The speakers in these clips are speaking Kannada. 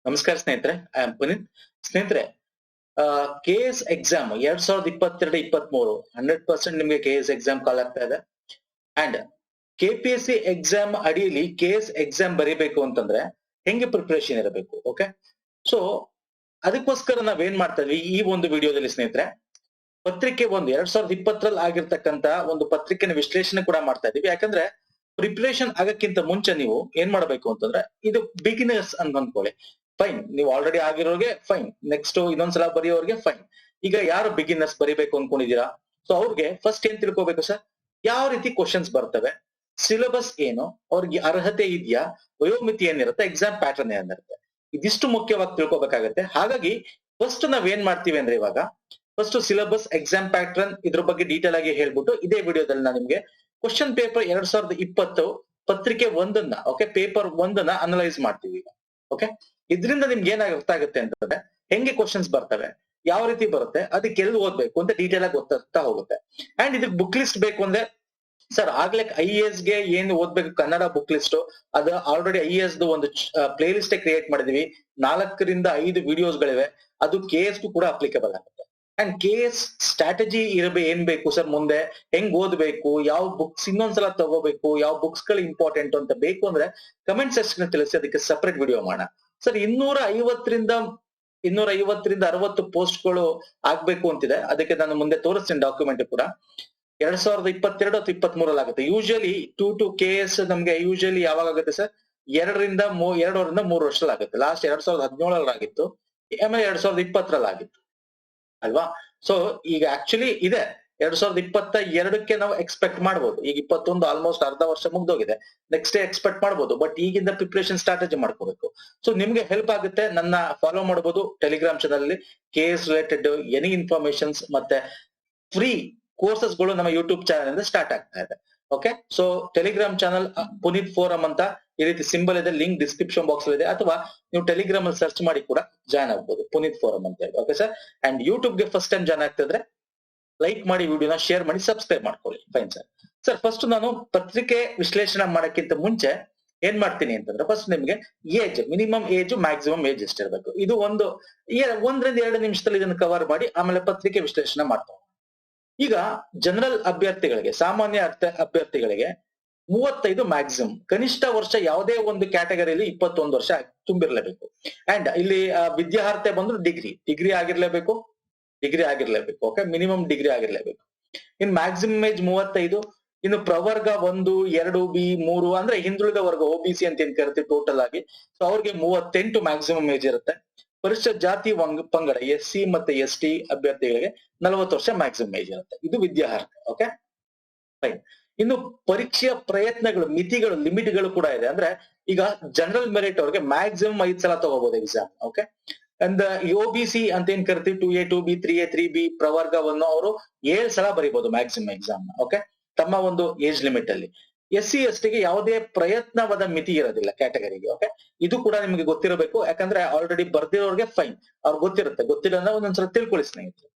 ನಮಸ್ಕಾರ ಸ್ನೇಹಿತರೆ, ಐ ಆಮ್ ಪುನೀತ್. ಸ್ನೇಹಿತರೆ, ಕೆ ಎಸ್ ಎಕ್ಸಾಮ್ 2022-23 100% ನಿಮ್ಗೆ ಕೆ ಎಸ್ ಎಕ್ಸಾಮ್ ಕಾಲ್ ಆಗ್ತಾ ಇದೆ. ಅಂಡ್ KPSC ಎಕ್ಸಾಮ್ ಅಡಿಯಲ್ಲಿ ಕೆ ಎಸ್ ಎಕ್ಸಾಮ್ ಬರೀಬೇಕು ಅಂತಂದ್ರೆ ಹೆಂಗೆ ಪ್ರಿಪರೇಷನ್ ಇರಬೇಕು? ಓಕೆ, ಸೊ ಅದಕ್ಕೋಸ್ಕರ ನಾವೇನ್ ಮಾಡ್ತಾ ಇದ್ವಿ ಈ ಒಂದು ವಿಡಿಯೋದಲ್ಲಿ ಸ್ನೇಹಿತರೆ, ಪತ್ರಿಕೆ 2020 ಆಗಿರ್ತಕ್ಕಂತ ಒಂದು ಪತ್ರಿಕೆನ ವಿಶ್ಲೇಷಣೆ ಕೂಡ ಮಾಡ್ತಾ ಇದೀವಿ. ಯಾಕಂದ್ರೆ ಪ್ರಿಪರೇಷನ್ ಆಗಕ್ಕಿಂತ ಮುಂಚೆ ನೀವು ಏನ್ ಮಾಡ್ಬೇಕು ಅಂತಂದ್ರೆ, ಇದು ಬಿಗಿನರ್ಸ್ ಅಂತ ಅನ್ಕೊಳ್ಳಿ, ಫೈನ್. ನೀವು ಆಲ್ರೆಡಿ ಆಗಿರೋರಿಗೆ ಫೈನ್, ನೆಕ್ಸ್ಟ್ ಇನ್ನೊಂದ್ಸಲ ಬರೆಯೋರ್ಗೆ ಫೈನ್. ಈಗ ಯಾರು ಬಿಗಿನರ್ಸ್ ಬರಿಬೇಕು ಅನ್ಕೊಂಡಿದೀರಾ, ಸೊ ಅವ್ರಿಗೆ ಫಸ್ಟ್ ಏನ್ ತಿಳ್ಕೊಬೇಕು ಸರ್, ಯಾವ ರೀತಿ ಕ್ವಶನ್ಸ್ ಬರ್ತವೆ, ಸಿಲೆಬಸ್ ಏನು, ಅವ್ರಿಗೆ ಅರ್ಹತೆ ಇದೆಯಾ, ವಯೋಮಿತಿ ಏನಿರುತ್ತೆ, ಎಕ್ಸಾಮ್ ಪ್ಯಾಟರ್ನ್ ಏನಿರುತ್ತೆ, ಇದಿಷ್ಟು ಮುಖ್ಯವಾಗಿ ತಿಳ್ಕೊಬೇಕಾಗತ್ತೆ. ಹಾಗಾಗಿ ಫಸ್ಟ್ ನಾವ್ ಏನ್ ಮಾಡ್ತೀವಿ ಅಂದ್ರೆ, ಇವಾಗ ಫಸ್ಟ್ ಸಿಲೆಬಸ್, ಎಕ್ಸಾಮ್ ಪ್ಯಾಟರ್ನ್ ಇದ್ರ ಬಗ್ಗೆ ಡೀಟೇಲ್ ಆಗಿ ಹೇಳ್ಬಿಟ್ಟು ಇದೇ ವಿಡಿಯೋದಲ್ಲಿ ನಾನು ನಿಮ್ಗೆ ಕ್ವಶನ್ ಪೇಪರ್ 2020 ಪತ್ರಿಕೆ 1 ಓಕೆ, ಪೇಪರ್ 1 ಅನಲೈಸ್ ಮಾಡ್ತೀವಿ ಈಗ. ಓಕೆ, ಇದರಿಂದ ನಿಮ್ಗೆ ಏನಾಗುತ್ತೆ ಅಂತಂದ್ರೆ, ಹೆಂಗೆ ಕ್ವಶನ್ಸ್ ಬರ್ತವೆ, ಯಾವ ರೀತಿ ಬರುತ್ತೆ, ಅದಕ್ಕೆ ಎಲ್ಲಿ ಓದ್ಬೇಕು ಅಂತ ಡೀಟೇಲ್ ಆಗಿ ಗೊತ್ತಾಗ್ತಾ ಹೋಗುತ್ತೆ. ಅಂಡ್ ಇದಕ್ಕೆ ಬುಕ್ ಲಿಸ್ಟ್ ಬೇಕು ಅಂದ್ರೆ, ಸರ್ ಆಗ್ಲೇ IAS ಗೆ ಏನ್ ಓದ್ಬೇಕು ಕನ್ನಡ ಬುಕ್ ಲಿಸ್ಟ್, ಅದು ಆಲ್ರೆಡಿ IAS ಒಂದು ಪ್ಲೇ ಲಿಸ್ಟ್ ಕ್ರಿಯೇಟ್ ಮಾಡಿದೀವಿ. 4 ರಿಂದ 5 ವಿಡಿಯೋಸ್ ಗಳಿವೆ. ಅದು KS ಗೂ ಕೂಡ ಅಪ್ಲಿಕಬಲ್ ಆಗುತ್ತೆ. ಅಂಡ್ KS ಸ್ಟ್ರಾಟಜಿ ಏನ್ ಬೇಕು ಸರ್, ಮುಂದೆ ಹೆಂಗ್ ಓದ್ಬೇಕು, ಯಾವ ಬುಕ್ಸ್ ಇನ್ನೊಂದ್ಸಲ ತಗೋಬೇಕು, ಯಾವ ಬುಕ್ಸ್ ಗಳು ಇಂಪಾರ್ಟೆಂಟ್ ಅಂತ ಬೇಕು ಅಂದ್ರೆ ಕಮೆಂಟ್ ಸೆಕ್ಷನ್ ತಿಳಿಸಿ, ಅದಕ್ಕೆ ಸಪರೇಟ್ ವಿಡಿಯೋ ಮಾಡೋಣ. ಸರ್ 250 ರಿಂದ 60 ಪೋಸ್ಟ್ ಗಳು ಆಗ್ಬೇಕು ಅಂತಿದೆ. ಅದಕ್ಕೆ ನಾನು ಮುಂದೆ ತೋರಿಸ್ತೀನಿ ಡಾಕ್ಯುಮೆಂಟ್ ಕೂಡ. 2022 ಅಥವಾ 23 ಆಗುತ್ತೆ. ಯೂಶಲಿ 2 KS ನಮ್ಗೆ ಯೂಶಲಿ ಯಾವಾಗ ಆಗುತ್ತೆ ಸರ್, 2 ರಿಂದ 3 ವರ್ಷದಲ್ಲಿ ಆಗುತ್ತೆ. ಲಾಸ್ಟ್ 2017 ಆಗಿತ್ತು, ಆಮೇಲೆ 2020 ಆಗಿತ್ತು ಅಲ್ವಾ. ಸೊ ಈಗ ಆಕ್ಚುಲಿ ಇದೆ 2022ಕ್ಕೆ ನಾವು ಎಕ್ಸ್ಪೆಕ್ಟ್ ಮಾಡ್ಬೋದು. ಈಗ 21 ಆಲ್ಮೋಸ್ಟ್ ಅರ್ಧ ವರ್ಷ ಮುಗ್ದೋಗಿದೆ, ನೆಕ್ಸ್ಟ್ ಎಕ್ಸ್ಪೆಕ್ಟ್ ಮಾಡ್ಬೋದು. ಬಟ್ ಈಗಿಂದ ಪ್ರಿಪರೇಷನ್ ಸ್ಟ್ರಾಟಜಿ ಮಾಡ್ಕೋಬೇಕು. ಸೊ ನಿಮ್ಗೆ ಹೆಲ್ಪ್ ಆಗುತ್ತೆ, ನನ್ನ ಫಾಲೋ ಮಾಡಬಹುದು ಟೆಲಿಗ್ರಾಮ್ ಚಾನಲ್ ಅಲ್ಲಿ. KS ರಿಲೇಟೆಡ್ ಎನಿ ಇನ್ಫಾರ್ಮೇಶನ್ಸ್ ಮತ್ತೆ ಫ್ರೀ ಕೋರ್ಸಸ್ ಗಳು ನಮ್ಮ ಯೂಟ್ಯೂಬ್ ಚಾನಲ್ ಇಂದ ಸ್ಟಾರ್ಟ್ ಆಗ್ತಾ ಇದೆ. Okay, so Telegram channel Puneeth forum ಅಂತ ಈ ರೀತಿ ಸಿಂಬಲ್ ಇದೆ, ಲಿಂಕ್ ಡಿಸ್ಕ್ರಿಪ್ಷನ್ ಬಾಕ್ಸ್ ಅಲ್ಲಿ ಇದೆ, ಅಥವಾ ನೀವು ಟೆಲಿಗ್ರಾಮ್ ಅಲ್ಲಿ ಸರ್ಚ್ ಮಾಡಿ ಕೂಡ ಜಾಯ್ನ್ ಆಗ್ಬೋದು, ಪುನೀತ್ ಫೋರಂ ಅಂತ ಹೇಳಿ. ಓಕೆ ಸರ್, ಅಂಡ್ ಯೂಟ್ಯೂಬ್ ಗೆ ಫಸ್ಟ್ ಟೈಮ್ ಜಾಯ್ನ್ ಆಗ್ತಿದ್ರೆ ಲೈಕ್ ಮಾಡಿ, ವಿಡಿಯೋನ ಶೇರ್ ಮಾಡಿ, ಸಬ್ಸ್ಕ್ರೈಬ್ ಮಾಡ್ಕೊಳ್ಳಿ. Fine sir. ಸರ್ ಫಸ್ಟ್ ನಾನು ಪತ್ರಿಕೆ ವಿಶ್ಲೇಷಣೆ ಮಾಡಕ್ಕಿಂತ ಮುಂಚೆ ಏನ್ ಮಾಡ್ತೀನಿ ಅಂತಂದ್ರೆ, ಫಸ್ಟ್ ನಿಮ್ಗೆ age, minimum age, maximum age ಎಷ್ಟಿರ್ಬೇಕು, ಇದು 1 ರಿಂದ 2 ನಿಮಿಷದಲ್ಲಿ ಇದನ್ನು ಕವರ್ ಮಾಡಿ ಆಮೇಲೆ ಪತ್ರಿಕೆ ವಿಶ್ಲೇಷಣೆ ಮಾಡ್ತಾ. ಈಗ ಜನರಲ್ ಅಭ್ಯರ್ಥಿಗಳಿಗೆ, ಸಾಮಾನ್ಯ ಅಭ್ಯರ್ಥಿಗಳಿಗೆ 35 ಮ್ಯಾಕ್ಸಿಮಮ್. ಕನಿಷ್ಠ ವರ್ಷ ಯಾವುದೇ ಒಂದು ಕ್ಯಾಟಗರಿಯಲ್ಲಿ 21 ವರ್ಷ ತುಂಬಿರ್ಲೇಬೇಕು. ಅಂಡ್ ಇಲ್ಲಿ ವಿದ್ಯಾರ್ಹತೆ ಬಂದ್ರು ಡಿಗ್ರಿ ಆಗಿರ್ಲೇಬೇಕು. ಓಕೆ, ಮಿನಿಮಮ್ ಡಿಗ್ರಿ ಆಗಿರ್ಲೇಬೇಕು. ಇನ್ ಮ್ಯಾಕ್ಸಿಮಮ್ ಏಜ್ 35. ಇನ್ನು ಪ್ರವರ್ಗ 1, 2, B, 3 ಅಂದ್ರೆ ಹಿಂದುಳಿದ ವರ್ಗ, OBC ಅಂತ ಏನ್ ಕರಿತೀವಿ ಟೋಟಲ್ ಆಗಿ, ಸೊ ಅವ್ರಿಗೆ 38 ಮ್ಯಾಕ್ಸಿಮಮ್ ಏಜ್ ಇರುತ್ತೆ. ಪರಿಶಿಷ್ಟ ಜಾತಿ ಪಂಗಡ SC ಮತ್ತೆ ST ಅಭ್ಯರ್ಥಿಗಳಿಗೆ 40 ವರ್ಷ ಮ್ಯಾಕ್ಸಿಮಮ್ ಏಜ್ ಇರುತ್ತೆ. ಇದು ವಿದ್ಯಾರ್ಹತೆ. Okay fine. ಇನ್ನು ಪರೀಕ್ಷೆಯ ಪ್ರಯತ್ನಗಳು, ಮಿತಿಗಳು, ಲಿಮಿಟ್ಗಳು ಕೂಡ ಇದೆ. ಅಂದ್ರೆ ಈಗ ಜನರಲ್ ಮೆರಿಟ್ ಅವ್ರಿಗೆ ಮ್ಯಾಕ್ಸಿಮಮ್ 5 ಸಲ ತಗೋಬಹುದು ಎಕ್ಸಾಮ್. ಓಕೆ, ಅಂಡ್ OBC ಅಂತ ಏನ್ ಕರಿತೀವಿ 2A 2B 3A 3B ಪ್ರವರ್ಗವನ್ನು ಅವರು 7 ಸಲ ಬರೀಬಹುದು ಮ್ಯಾಕ್ಸಿಮಮ್ ಎಕ್ಸಾಮ್. ಓಕೆ, ತಮ್ಮ ಒಂದು ಏಜ್ ಲಿಮಿಟ್ ಅಲ್ಲಿ. SC ST ಗೆ ಯಾವುದೇ ಪ್ರಯತ್ನವಾದ ಮಿತಿ ಇರೋದಿಲ್ಲ ಕ್ಯಾಟಗರಿಗೆ. ಓಕೆ, ಇದು ಕೂಡ ನಿಮ್ಗೆ ಗೊತ್ತಿರಬೇಕು. ಯಾಕಂದ್ರೆ ಆಲ್ರೆಡಿ ಬರ್ದಿರೋರ್ಗೆ ಫೈನ್, ಅವ್ರಿಗೆ ಗೊತ್ತಿರುತ್ತೆ. ಗೊತ್ತಿಲ್ಲ ಅಂದ್ರೆ ಒಂದೊಂದ್ಸಲ ತಿಳ್ಕೊಳ್ಳಿ ಸ್ನೇಹಿತರೆ.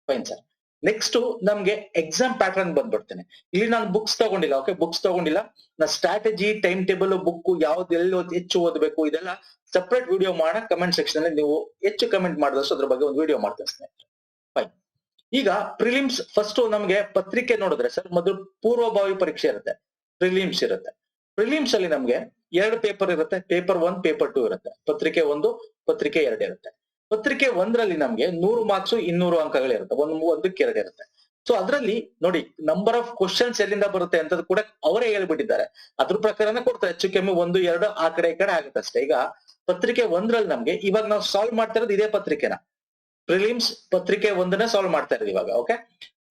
Fine sir. ನೆಕ್ಸ್ಟ್ ನಮ್ಗೆ ಎಕ್ಸಾಮ್ ಪ್ಯಾಟರ್ನ್ ಬಂದ್ಬಿಡ್ತೇನೆ. ಇಲ್ಲಿ ನಾನು ಬುಕ್ಸ್ ತಗೊಂಡಿಲ್ಲ. ಓಕೆ, ಬುಕ್ಸ್ ತಗೊಂಡಿಲ್ಲ. ನಾ ಸ್ಟ್ರಾಟಜಿ, ಟೈಮ್ ಟೇಬಲ್, ಬುಕ್ ಯಾವ್ದು ಎಲ್ಲಿ ಹೆಚ್ಚು ಓದಬೇಕು, ಇದೆಲ್ಲ ಸಪರೇಟ್ ವಿಡಿಯೋ ಮಾಡ. ಕಮೆಂಟ್ ಸೆಕ್ಷನ್ ಅಲ್ಲಿ ನೀವು ಹೆಚ್ಚು ಕಮೆಂಟ್ ಮಾಡಿದಷ್ಟು ಅದ್ರ ಬಗ್ಗೆ ಒಂದು ವಿಡಿಯೋ ಮಾಡ್ತೇನೆ ಸ್ನೇಹಿತರೆ. ಫೈನ್. ಈಗ ಪ್ರಿಲಿಮ್ಸ್ ಫಸ್ಟ್ ನಮ್ಗೆ ಪತ್ರಿಕೆ ನೋಡಿದ್ರೆ ಸರ್, ಮೊದಲು ಪೂರ್ವಭಾವಿ ಪರೀಕ್ಷೆ ಇರುತ್ತೆ, ಪ್ರಿಲಿಮ್ಸ್ ಇರುತ್ತೆ. ಪ್ರಿಲಿಮ್ಸ್ ಅಲ್ಲಿ ನಮ್ಗೆ 2 ಪೇಪರ್ ಇರುತ್ತೆ. ಪೇಪರ್ 1, ಪೇಪರ್ 2 ಇರುತ್ತೆ. ಪತ್ರಿಕೆ 1, ಪತ್ರಿಕೆ 2 ಇರುತ್ತೆ. ಪತ್ರಿಕೆ 1ರಲ್ಲಿ ನಮ್ಗೆ 100 ಮಾರ್ಕ್ಸ್ 200 ಅಂಕಗಳಿರುತ್ತೆ. ಒಂದಕ್ಕೆ 2 ಇರುತ್ತೆ. ಸೊ ಅದ್ರಲ್ಲಿ ನೋಡಿ, ನಂಬರ್ ಆಫ್ ಕ್ವಶನ್ಸ್ ಎಲ್ಲಿಂದ ಬರುತ್ತೆ ಅಂತ ಕೂಡ ಅವರೇ ಹೇಳ್ಬಿಟ್ಟಿದ್ದಾರೆ. ಅದ್ರ ಪ್ರಕಾರನೇ ಕೊಡ್ತಾರೆ. ಹೆಚ್ಚು ಕಮ್ಮಿ 1, 2 ಆ ಕಡೆ ಈ ಕಡೆ ಆಗುತ್ತೆ ಅಷ್ಟೇ. ಈಗ ಪತ್ರಿಕೆ 1ರಲ್ಲಿ ನಮ್ಗೆ ಇವಾಗ ನಾವು ಸಾಲ್ವ್ ಮಾಡ್ತಾ ಇರೋದು ಇದೇ ಪತ್ರಿಕೆನ, ಪ್ರಿಲಿಮ್ಸ್ ಪತ್ರಿಕೆ 1ನೇ ಸಾಲ್ವ್ ಮಾಡ್ತಾ ಇರೋದು ಇವಾಗ. ಓಕೆ,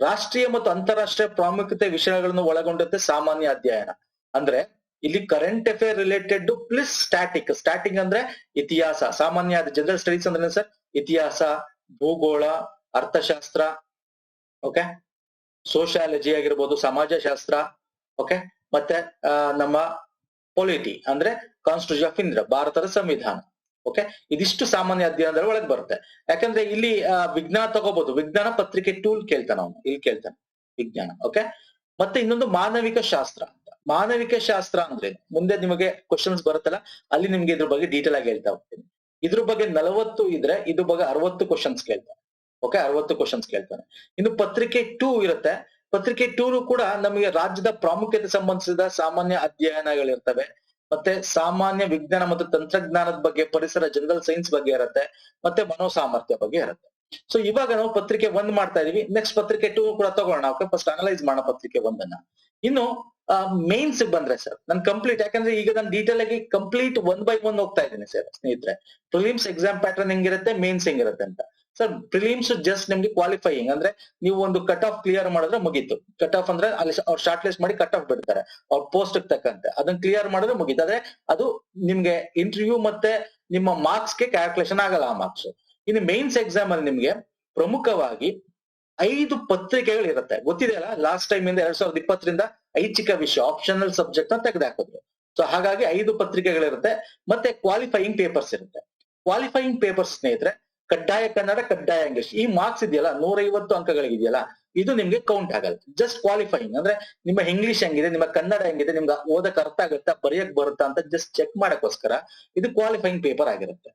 ರಾಷ್ಟ್ರೀಯ ಮತ್ತು ಅಂತಾರಾಷ್ಟ್ರೀಯ ಪ್ರಾಮುಖ್ಯತೆ ವಿಷಯಗಳನ್ನು ಒಳಗೊಂಡಂತೆ ಸಾಮಾನ್ಯ ಅಧ್ಯಯನ. ಅಂದ್ರೆ ಇಲ್ಲಿ current affair related plus static ಅಂದ್ರೆ ಇತಿಹಾಸ. ಸಾಮಾನ್ಯ ಜನರಲ್ ಸ್ಟಡೀಸ್ ಅಂದ್ರೆ ಸರ್, ಇತಿಹಾಸ, ಭೂಗೋಳ, ಅರ್ಥಶಾಸ್ತ್ರ, ಓಕೆ, ಸೋಶಿಯಾಲಜಿ ಆಗಿರ್ಬೋದು, ಸಮಾಜಶಾಸ್ತ್ರ, ಓಕೆ, ಮತ್ತೆ ನಮ್ಮ ಪೊಲಿಟಿ ಅಂದ್ರೆ ಕಾನ್ಸ್ಟಿಟ್ಯೂಷನ್ ಆಫ್ ಇಂಡಿಯಾ, ಭಾರತದ ಸಂವಿಧಾನ. ಓಕೆ, ಇದಿಷ್ಟು ಸಾಮಾನ್ಯ ಅಧ್ಯಯನದ ಒಳಗೆ ಬರುತ್ತೆ. ಯಾಕಂದ್ರೆ ಇಲ್ಲಿ ವಿಜ್ಞಾನ ತಗೋಬಹುದು. ವಿಜ್ಞಾನ ಪತ್ರಿಕೆ 2 ಕೇಳ್ತಾನೆ ಅವನು, ಇಲ್ಲಿ ಕೇಳ್ತಾನೆ ವಿಜ್ಞಾನ. ಓಕೆ, ಮತ್ತೆ ಇನ್ನೊಂದು ಮಾನವಿಕ ಶಾಸ್ತ್ರ. ಮಾನವಿಕ ಶಾಸ್ತ್ರ ಅಂದ್ರೆ ಮುಂದೆ ನಿಮಗೆ ಕ್ವಶನ್ಸ್ ಬರುತ್ತಲ್ಲ, ಅಲ್ಲಿ ನಿಮ್ಗೆ ಇದ್ರ ಬಗ್ಗೆ ಡೀಟೇಲ್ ಆಗಿ ಹೇಳ್ತಾ ಹೋಗ್ತೀನಿ. ಇದ್ರ ಬಗ್ಗೆ 40 ಇದ್ರೆ ಇದ್ರ ಬಗ್ಗೆ 60 ಕ್ವಶನ್ಸ್ ಕೇಳ್ತಾನೆ. ಓಕೆ, 60 ಕ್ವಶನ್ಸ್ ಕೇಳ್ತಾನೆ. ಇನ್ನು ಪತ್ರಿಕೆ 2 ಇರುತ್ತೆ. ಪತ್ರಿಕೆ 2 ಕೂಡ ನಮಗೆ ರಾಜ್ಯದ ಪ್ರಾಮುಖ್ಯತೆ ಸಂಬಂಧಿಸಿದ ಸಾಮಾನ್ಯ ಅಧ್ಯಯನಗಳಿರ್ತವೆ. ಮತ್ತೆ ಸಾಮಾನ್ಯ ವಿಜ್ಞಾನ ಮತ್ತು ತಂತ್ರಜ್ಞಾನದ ಬಗ್ಗೆ, ಪರಿಸರ, ಜನರಲ್ ಸೈನ್ಸ್ ಬಗ್ಗೆ ಇರುತ್ತೆ, ಮತ್ತೆ ಮನೋಸಾಮರ್ಥ್ಯ ಬಗ್ಗೆ ಇರುತ್ತೆ. ಸೊ ಇವಾಗ ನಾವು ಪತ್ರಿಕೆ 1 ಮಾಡ್ತಾ ಇದೀವಿ. ನೆಕ್ಸ್ಟ್ ಪತ್ರಿಕೆ 2 ಕೂಡ ತಗೋಣ. ಓಕೆ, ಫಸ್ಟ್ ಅನಲೈಸ್ ಮಾಡೋಣ ಪತ್ರಿಕೆ 1 ಇನ್ನು ಮೇನ್ಸ್ ಬಂದ್ರೆ ಸರ್ ನಾನು ಕಂಪ್ಲೀಟ್, ಯಾಕಂದ್ರೆ ಈಗ ನಾನು ಡೀಟೇಲ್ ಆಗಿ ಕಂಪ್ಲೀಟ್ 1 by 1 ಹೋಗ್ತಾ ಇದ್ದೀನಿ ಸರ್ ಸ್ನೇಹಿತರೆ. ಪ್ರಿಲಿಮ್ಸ್ ಎಕ್ಸಾಮ್ ಪ್ಯಾಟರ್ನ್ ಹೆಂಗಿರುತ್ತೆ, ಮೇನ್ಸ್ ಹೆಂಗಿರುತ್ತೆ ಅಂತ. ಸರ್ ಪ್ರಿಲಿಮ್ಸ್ ಜಸ್ಟ್ ನಿಮ್ಗೆ ಕ್ವಾಲಿಫೈಯಿಂಗ್ ಅಂದ್ರೆ ನೀವು ಒಂದು ಕಟ್ ಆಫ್ ಕ್ಲಿಯರ್ ಮಾಡಿದ್ರೆ ಮುಗೀತು. ಕಟ್ ಆಫ್ ಅಂದ್ರೆ ಅಲ್ಲಿ ಅವ್ರು ಶಾರ್ಟ್ ಲಿಸ್ಟ್ ಮಾಡಿ ಕಟ್ ಆಫ್ ಬಿಡ್ತಾರೆ ಅವ್ರ ಪೋಸ್ಟ್ ತಕ್ಕಂತೆ. ಅದನ್ನ ಕ್ಲಿಯರ್ ಮಾಡಿದ್ರೆ ಮುಗೀತು. ಆದ್ರೆ ಅದು ನಿಮ್ಗೆ ಇಂಟರ್ವ್ಯೂ ಮತ್ತೆ ನಿಮ್ಮ ಮಾರ್ಕ್ಸ್ ಗೆ ಕ್ಯಾಲ್ಕುಲೇಷನ್ ಆಗಲ್ಲ ಆ ಮಾರ್ಕ್ಸ್. ಇನ್ನು ಮೇನ್ಸ್ ಎಕ್ಸಾಮ್ ಅಲ್ಲಿ ನಿಮ್ಗೆ ಪ್ರಮುಖವಾಗಿ 5 ಪತ್ರಿಕೆಗಳು ಇರುತ್ತೆ. ಗೊತ್ತಿದೆಯಲ್ಲ, ಲಾಸ್ಟ್ ಟೈಮ್ ಇಂದ 2020ರಿಂದ ಐಚ್ಛಿಕ ವಿಷಯ ಆಪ್ಷನಲ್ ಸಬ್ಜೆಕ್ಟ್ ಅಂತ ತೆಗೆದುಹಾಕಿದ್ರು. ಸೊ ಹಾಗಾಗಿ 5 ಪತ್ರಿಕೆಗಳಿರುತ್ತೆ. ಮತ್ತೆ ಕ್ವಾಲಿಫೈಯಿಂಗ್ ಪೇಪರ್ಸ್ ಇರುತ್ತೆ. ಕ್ವಾಲಿಫೈಯಿಂಗ್ ಪೇಪರ್ಸ್ ಸ್ನೇಹಿತರೆ ಕಡ್ಡಾಯ ಕನ್ನಡ, ಕಡ್ಡಾಯ ಇಂಗ್ಲಿಷ್. ಈ ಮಾರ್ಕ್ಸ್ ಇದೆಯಲ್ಲ 150 ಅಂಕಗಳಿದೆಯಲ್ಲ, ಇದು ನಿಮ್ಗೆ ಕೌಂಟ್ ಆಗಲ್ಲ. ಜಸ್ಟ್ ಕ್ವಾಲಿಫೈಯಿಂಗ್ ಅಂದ್ರೆ ನಿಮ್ಮ ಇಂಗ್ಲಿಷ್ ಹೆಂಗಿದೆ, ನಿಮ್ಮ ಕನ್ನಡ ಹೆಂಗಿದೆ, ನಿಮ್ಗೆ ಓದಕ್ ಅರ್ಥ ಆಗುತ್ತಾ, ಬರೆಯಕ್ ಬರುತ್ತಾ ಅಂತ ಜಸ್ಟ್ ಚೆಕ್ ಮಾಡಕ್ಕೋಸ್ಕರ ಇದು ಕ್ವಾಲಿಫೈಯಿಂಗ್ ಪೇಪರ್ ಆಗಿರುತ್ತೆ.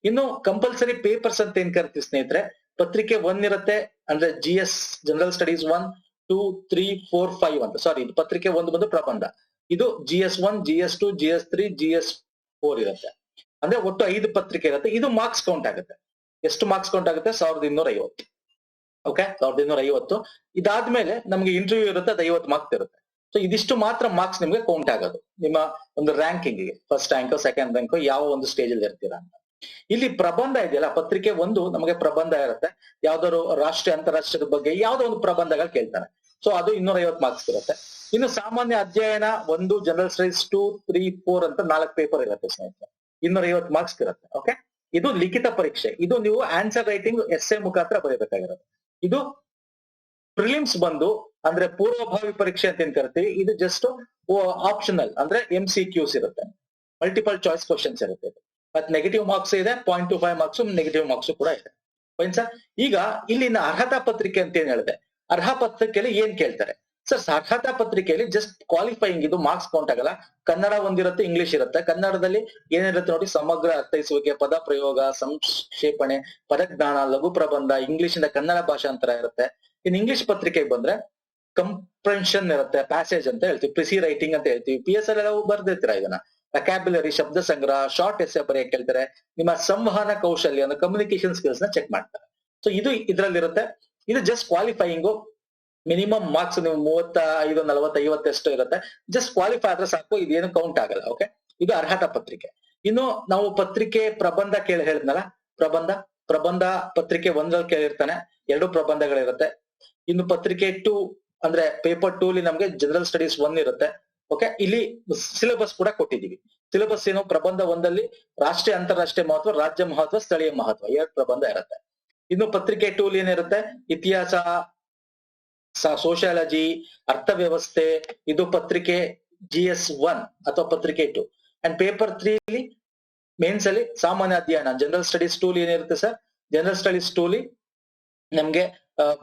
ಇನ್ನು ಕಂಪಲ್ಸರಿ ಪೇಪರ್ಸ್ ಅಂತ ಏನ್ ಕರಿತೀವಿ ಸ್ನೇಹಿತರೆ, ಪತ್ರಿಕೆ 1 ಇರುತ್ತೆ ಅಂದ್ರೆ GS ಜನರಲ್ ಸ್ಟಡೀಸ್ 1, 2, 3, 4, 5 ಅಂತ. ಸಾರಿ, ಇದು ಪತ್ರಿಕೆ 1 ಬಂದು ಪ್ರಬಂಧ. ಇದು GS1, GS2, GS3, GS4 ಇರುತ್ತೆ. ಅಂದ್ರೆ ಒಟ್ಟು 5 ಪತ್ರಿಕೆ ಇರುತ್ತೆ. ಇದು ಮಾರ್ಕ್ಸ್ ಕೌಂಟ್ ಆಗುತ್ತೆ. ಎಷ್ಟು ಮಾರ್ಕ್ಸ್ ಕೌಂಟ್ ಆಗುತ್ತೆ? 1250. ಓಕೆ, 1250. ಇದಾದ್ಮೇಲೆ ನಮ್ಗೆ ಇಂಟರ್ವ್ಯೂ ಇರುತ್ತೆ, ಅದು 50 ಮಾರ್ಕ್ಸ್ ಇರುತ್ತೆ. ಸೊ ಇದಿಷ್ಟು ಮಾತ್ರ ಮಾರ್ಕ್ಸ್ ನಿಮ್ಗೆ ಕೌಂಟ್ ಆಗೋದು ನಿಮ್ಮ ಒಂದು ರ್ಯಾಂಕಿಂಗ್ ಗೆ, ಫಸ್ಟ್ ರ್ಯಾಂಕ್, ಸೆಕೆಂಡ್ ರ್ಯಾಂಕ್, ಯಾವ ಒಂದು ಸ್ಟೇಜ್ ಅಲ್ಲಿ ಇರ್ತೀರಾ ಅಂತ. ಇಲ್ಲಿ ಪ್ರಬಂಧ ಇದೆಯಲ್ಲ, ಪತ್ರಿಕೆ 1 ನಮಗೆ ಪ್ರಬಂಧ ಇರುತ್ತೆ. ಯಾವ್ದಾದ್ರು ರಾಷ್ಟ್ರೀಯ ಅಂತಾರಾಷ್ಟ್ರೀಯದ ಬಗ್ಗೆ ಯಾವ್ದೋ ಒಂದು ಪ್ರಬಂಧಗಳು ಕೇಳ್ತಾರೆ. ಸೊ ಅದು 250 ಮಾರ್ಕ್ಸ್ ಇರುತ್ತೆ. ಇನ್ನು ಸಾಮಾನ್ಯ ಅಧ್ಯಯನ 1, ಜನರಲ್ ಸ್ಟಡೀಸ್ 2, 3, 4 ಅಂತ 4 ಪೇಪರ್ ಇರುತ್ತೆ ಸ್ನೇಹಿತರೆ. 250 ಮಾರ್ಕ್ಸ್ ಇರುತ್ತೆ. ಓಕೆ, ಇದು ಲಿಖಿತ ಪರೀಕ್ಷೆ. ಇದು ನೀವು ಆನ್ಸರ್ ರೈಟಿಂಗ್ ಎಸ್ಸೆ ಮುಖಾಂತರ ಬರೀಬೇಕಾಗಿರುತ್ತೆ. ಇದು ಪ್ರಿಲಿಮ್ಸ್ ಬಂದು ಅಂದ್ರೆ ಪೂರ್ವಭಾವಿ ಪರೀಕ್ಷೆ ಅಂತ ಏನ್ ಕರಿತೀವಿ, ಇದು ಜಸ್ಟ್ ಆಪ್ಷನಲ್ ಅಂದ್ರೆ MCQs ಇರುತ್ತೆ, ಮಲ್ಟಿಪಲ್ ಚಾಯ್ಸ್ ಕ್ವಶನ್ಸ್ ಇರುತ್ತೆ. ಮತ್ತೆ ನೆಗೆಟಿವ್ ಮಾರ್ಕ್ಸ್ ಇದೆ, 0.25 ಮಾರ್ಕ್ಸ್ ನೆಗೆಟಿವ್ ಮಾರ್ಕ್ಸ್ ಕೂಡ ಇದೆ. Fine sir. ಈಗ ಇಲ್ಲಿನ ಅರ್ಹತಾ ಪತ್ರಿಕೆ ಅಂತ ಏನ್ ಹೇಳಿದೆ, ಅರ್ಹ ಪತ್ರಿಕೆಯಲ್ಲಿ ಏನ್ ಕೇಳ್ತಾರೆ ಸರ್? ಅರ್ಹತಾ ಪತ್ರಿಕೆಯಲ್ಲಿ ಜಸ್ಟ್ ಕ್ವಾಲಿಫೈಯಿಂಗ್, ಇದು ಮಾರ್ಕ್ಸ್ ಕೌಂಟ್ ಆಗಲ್ಲ. ಕನ್ನಡ ಒಂದಿರುತ್ತೆ, ಇಂಗ್ಲಿಷ್ ಇರುತ್ತೆ. ಕನ್ನಡದಲ್ಲಿ ಏನಿರುತ್ತೆ ನೋಡಿ, ಸಮಗ್ರ ಅರ್ಥೈಸುವಿಕೆ, ಪದ ಪ್ರಯೋಗ, ಸಂಕ್ಷೇಪಣೆ, ಪದಜ್ಞಾನ, ಲಘು ಪ್ರಬಂಧ, ಇಂಗ್ಲಿಷ್ ಇಂದ ಕನ್ನಡ ಭಾಷಾಂತರ ಇರುತ್ತೆ. ಇನ್ ಇಂಗ್ಲಿಷ್ ಪತ್ರಿಕೆಗೆ ಬಂದ್ರೆ ಕಂಪ್ರೆನ್ಷನ್ ಇರುತ್ತೆ, ಪ್ಯಾಸೇಜ್ ಅಂತ ಹೇಳ್ತೀವಿ, ಪ್ರಿಸಿ ರೈಟಿಂಗ್ ಅಂತ ಹೇಳ್ತೀವಿ. PSL ಎಲ್ಲ ಬರ್ದಿರ್ತೀರಾ ಇದನ್ನ. ವೊಕ್ಯಾಬ್ಯುಲರಿ, ಶಬ್ದ ಸಂಗ್ರಹ, ಶಾರ್ಟ್ ಎಸ್ಸೆ ಬರೆಯಕ್ಕೆ ಹೇಳ್ತಾರೆ. ನಿಮ್ಮ ಸಂವಹನ ಕೌಶಲ್ಯ ಅಂದ್ರೆ ಕಮ್ಯುನಿಕೇಶನ್ ಸ್ಕಿಲ್ಸ್ ನ ಚೆಕ್ ಮಾಡ್ತಾರೆ. ಸೊ ಇದು ಇದ್ರಲ್ಲಿರುತ್ತೆ. ಇದು ಜಸ್ಟ್ ಕ್ವಾಲಿಫೈಯಿಂಗು. ಮಿನಿಮಮ್ ಮಾರ್ಕ್ಸ್ ನೀವು 35, 40, 50 ಎಷ್ಟು ಇರುತ್ತೆ. ಜಸ್ಟ್ ಕ್ವಾಲಿಫೈ ಆದ್ರೆ ಸಾಕು, ಇದೇನು ಕೌಂಟ್ ಆಗಲ್ಲ. ಓಕೆ, ಇದು ಅರ್ಹತಾ ಪತ್ರಿಕೆ. ಇನ್ನು ನಾವು ಪತ್ರಿಕೆ ಪ್ರಬಂಧ ಹೇಳಿದ್ನಲ್ಲ, ಪ್ರಬಂಧ ಪತ್ರಿಕೆ 1ರಲ್ಲಿ ಕೇಳಿರ್ತಾನೆ. 2 ಪ್ರಬಂಧಗಳಿರುತ್ತೆ. ಇನ್ನು ಪತ್ರಿಕೆ 2 ಅಂದ್ರೆ ಪೇಪರ್ 2 ನಮ್ಗೆ ಜನರಲ್ ಸ್ಟಡೀಸ್ 1 ಇರುತ್ತೆ. ಓಕೆ, ಇಲ್ಲಿ ಸಿಲೆಬಸ್ ಕೂಡ ಕೊಟ್ಟಿದೀವಿ. ಸಿಲೆಬಸ್ ಏನು, ಪ್ರಬಂಧ 1ರಲ್ಲಿ ರಾಷ್ಟ್ರೀಯ ಅಂತಾರಾಷ್ಟ್ರೀಯ ಮಹತ್ವ, ರಾಜ್ಯ ಮಹತ್ವ, ಸ್ಥಳೀಯ ಮಹತ್ವ 2 ಪ್ರಬಂಧ ಇರುತ್ತೆ. ಇನ್ನು ಪತ್ರಿಕೆ 2 ಏನಿರುತ್ತೆ, ಇತಿಹಾಸ, ಸೋಶಿಯಾಲಜಿ, ಅರ್ಥವ್ಯವಸ್ಥೆ. ಇದು ಪತ್ರಿಕೆ GS1 ಅಥವಾ ಪತ್ರಿಕೆ 2. ಅಂಡ್ ಪೇಪರ್ 3 ಮೇನ್ಸ್ ಅಲ್ಲಿ ಸಾಮಾನ್ಯ ಅಧ್ಯಯನ ಜನರಲ್ ಸ್ಟಡೀಸ್ 2 ಏನಿರುತ್ತೆ ಸರ್, ಜನರಲ್ ಸ್ಟಡೀಸ್ 2 ನಮ್ಗೆ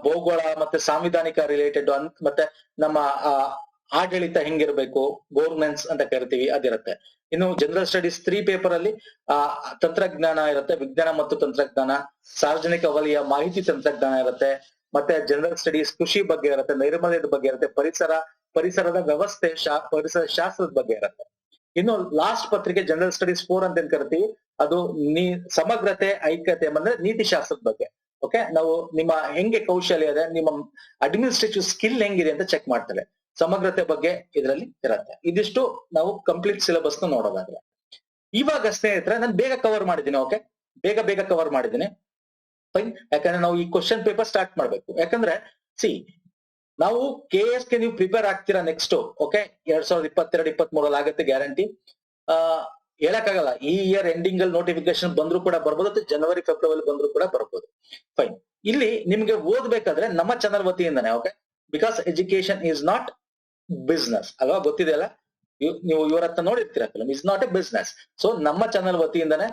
ಭೂಗೋಳ ಮತ್ತೆ ಸಾಂವಿಧಾನಿಕ ರಿಲೇಟೆಡ್ ಮತ್ತೆ ನಮ್ಮ ಆಡಳಿತ ಹೆಂಗಿರ್ಬೇಕು, ಗವರ್ನೆನ್ಸ್ ಅಂತ ಕರಿತೀವಿ, ಅದಿರುತ್ತೆ. ಇನ್ನು ಜನರಲ್ ಸ್ಟಡೀಸ್ 3 ಪೇಪರ್ ಅಲ್ಲಿ ತಂತ್ರಜ್ಞಾನ ಇರುತ್ತೆ, ವಿಜ್ಞಾನ ಮತ್ತು ತಂತ್ರಜ್ಞಾನ, ಸಾರ್ವಜನಿಕ ವಲಯ, ಮಾಹಿತಿ ತಂತ್ರಜ್ಞಾನ ಇರುತ್ತೆ. ಮತ್ತೆ ಜನರಲ್ ಸ್ಟಡೀಸ್ ಕೃಷಿ ಬಗ್ಗೆ ಇರುತ್ತೆ, ನೈರ್ಮಲ್ಯದ ಬಗ್ಗೆ ಇರುತ್ತೆ, ಪರಿಸರದ ವ್ಯವಸ್ಥೆ, ಪರಿಸರ ಶಾಸ್ತ್ರದ ಬಗ್ಗೆ ಇರುತ್ತೆ. ಇನ್ನು ಲಾಸ್ಟ್ ಪತ್ರಿಕೆ ಜನರಲ್ ಸ್ಟಡೀಸ್ 4 ಅಂತ ಏನ್ ಕರಿತೀವಿ, ಅದು ಸಮಗ್ರತೆ, ಐಕ್ಯತೆ ಅಂದ್ರೆ ನೀತಿಶಾಸ್ತ್ರದ ಬಗ್ಗೆ. ಓಕೆ, ನಾವು ನಿಮ್ಮ ಹೆಂಗೆ ಕೌಶಲ್ಯ ಇದೆ, ನಿಮ್ಮ ಅಡ್ಮಿನಿಸ್ಟ್ರೇಟಿವ್ ಸ್ಕಿಲ್ ಹೆಂಗಿದೆ ಅಂತ ಚೆಕ್ ಮಾಡ್ತಾರೆ. ಸಮಗ್ರತೆ ಬಗ್ಗೆ ಇದರಲ್ಲಿ ಇರುತ್ತೆ. ಇದಿಷ್ಟು ನಾವು ಕಂಪ್ಲೀಟ್ ಸಿಲೆಬಸ್ ನ ನೋಡೋದಾದ್ರೆ. ಇವಾಗ ಸ್ನೇಹಿತರೆ ನಾನು ಬೇಗ ಕವರ್ ಮಾಡಿದ್ದೀನಿ. ಓಕೆ, ಬೇಗ ಕವರ್ ಮಾಡಿದ್ದೀನಿ. ಫೈನ್. ಯಾಕಂದ್ರೆ ನಾವು ಈ ಕ್ವಶನ್ ಪೇಪರ್ ಸ್ಟಾರ್ಟ್ ಮಾಡ್ಬೇಕು. ಯಾಕಂದ್ರೆ ನಾವು KS ಗೆ ನೀವು ಪ್ರಿಪೇರ್ ಆಗ್ತೀರಾ ನೆಕ್ಸ್ಟ್. ಓಕೆ, 2022, 23 ಆಗುತ್ತೆ ಗ್ಯಾರಂಟಿ. ಹೇಳಕ್ಕಾಗಲ್ಲ, ಈ ಇಯರ್ ಎಂಡಿಂಗ್ ಅಲ್ಲಿ ನೋಟಿಫಿಕೇಶನ್ ಬಂದ್ರು ಕೂಡ ಬರ್ಬೋದು, ಅಥವಾ ಜನವರಿ, ಫೆಬ್ರವರಿ ಬಂದ್ರು ಕೂಡ ಬರ್ಬೋದು. ಫೈನ್. ಇಲ್ಲಿ ನಿಮ್ಗೆ ಓದ್ಬೇಕಾದ್ರೆ ನಮ್ಮ ಚಾನಲ್ ವತಿಯಿಂದಾನೆ. Okay, because education is not business ಅಲ್ವಾ, ಗೊತ್ತಿದೆಯಲ್ಲ, ನೀವು ಇವರ ಹತ್ರ ನೋಡಿರ್ತೀರ, is not a business. So ನಮ್ಮ ಚಾನಲ್ ವತಿಯಿಂದಾನೆ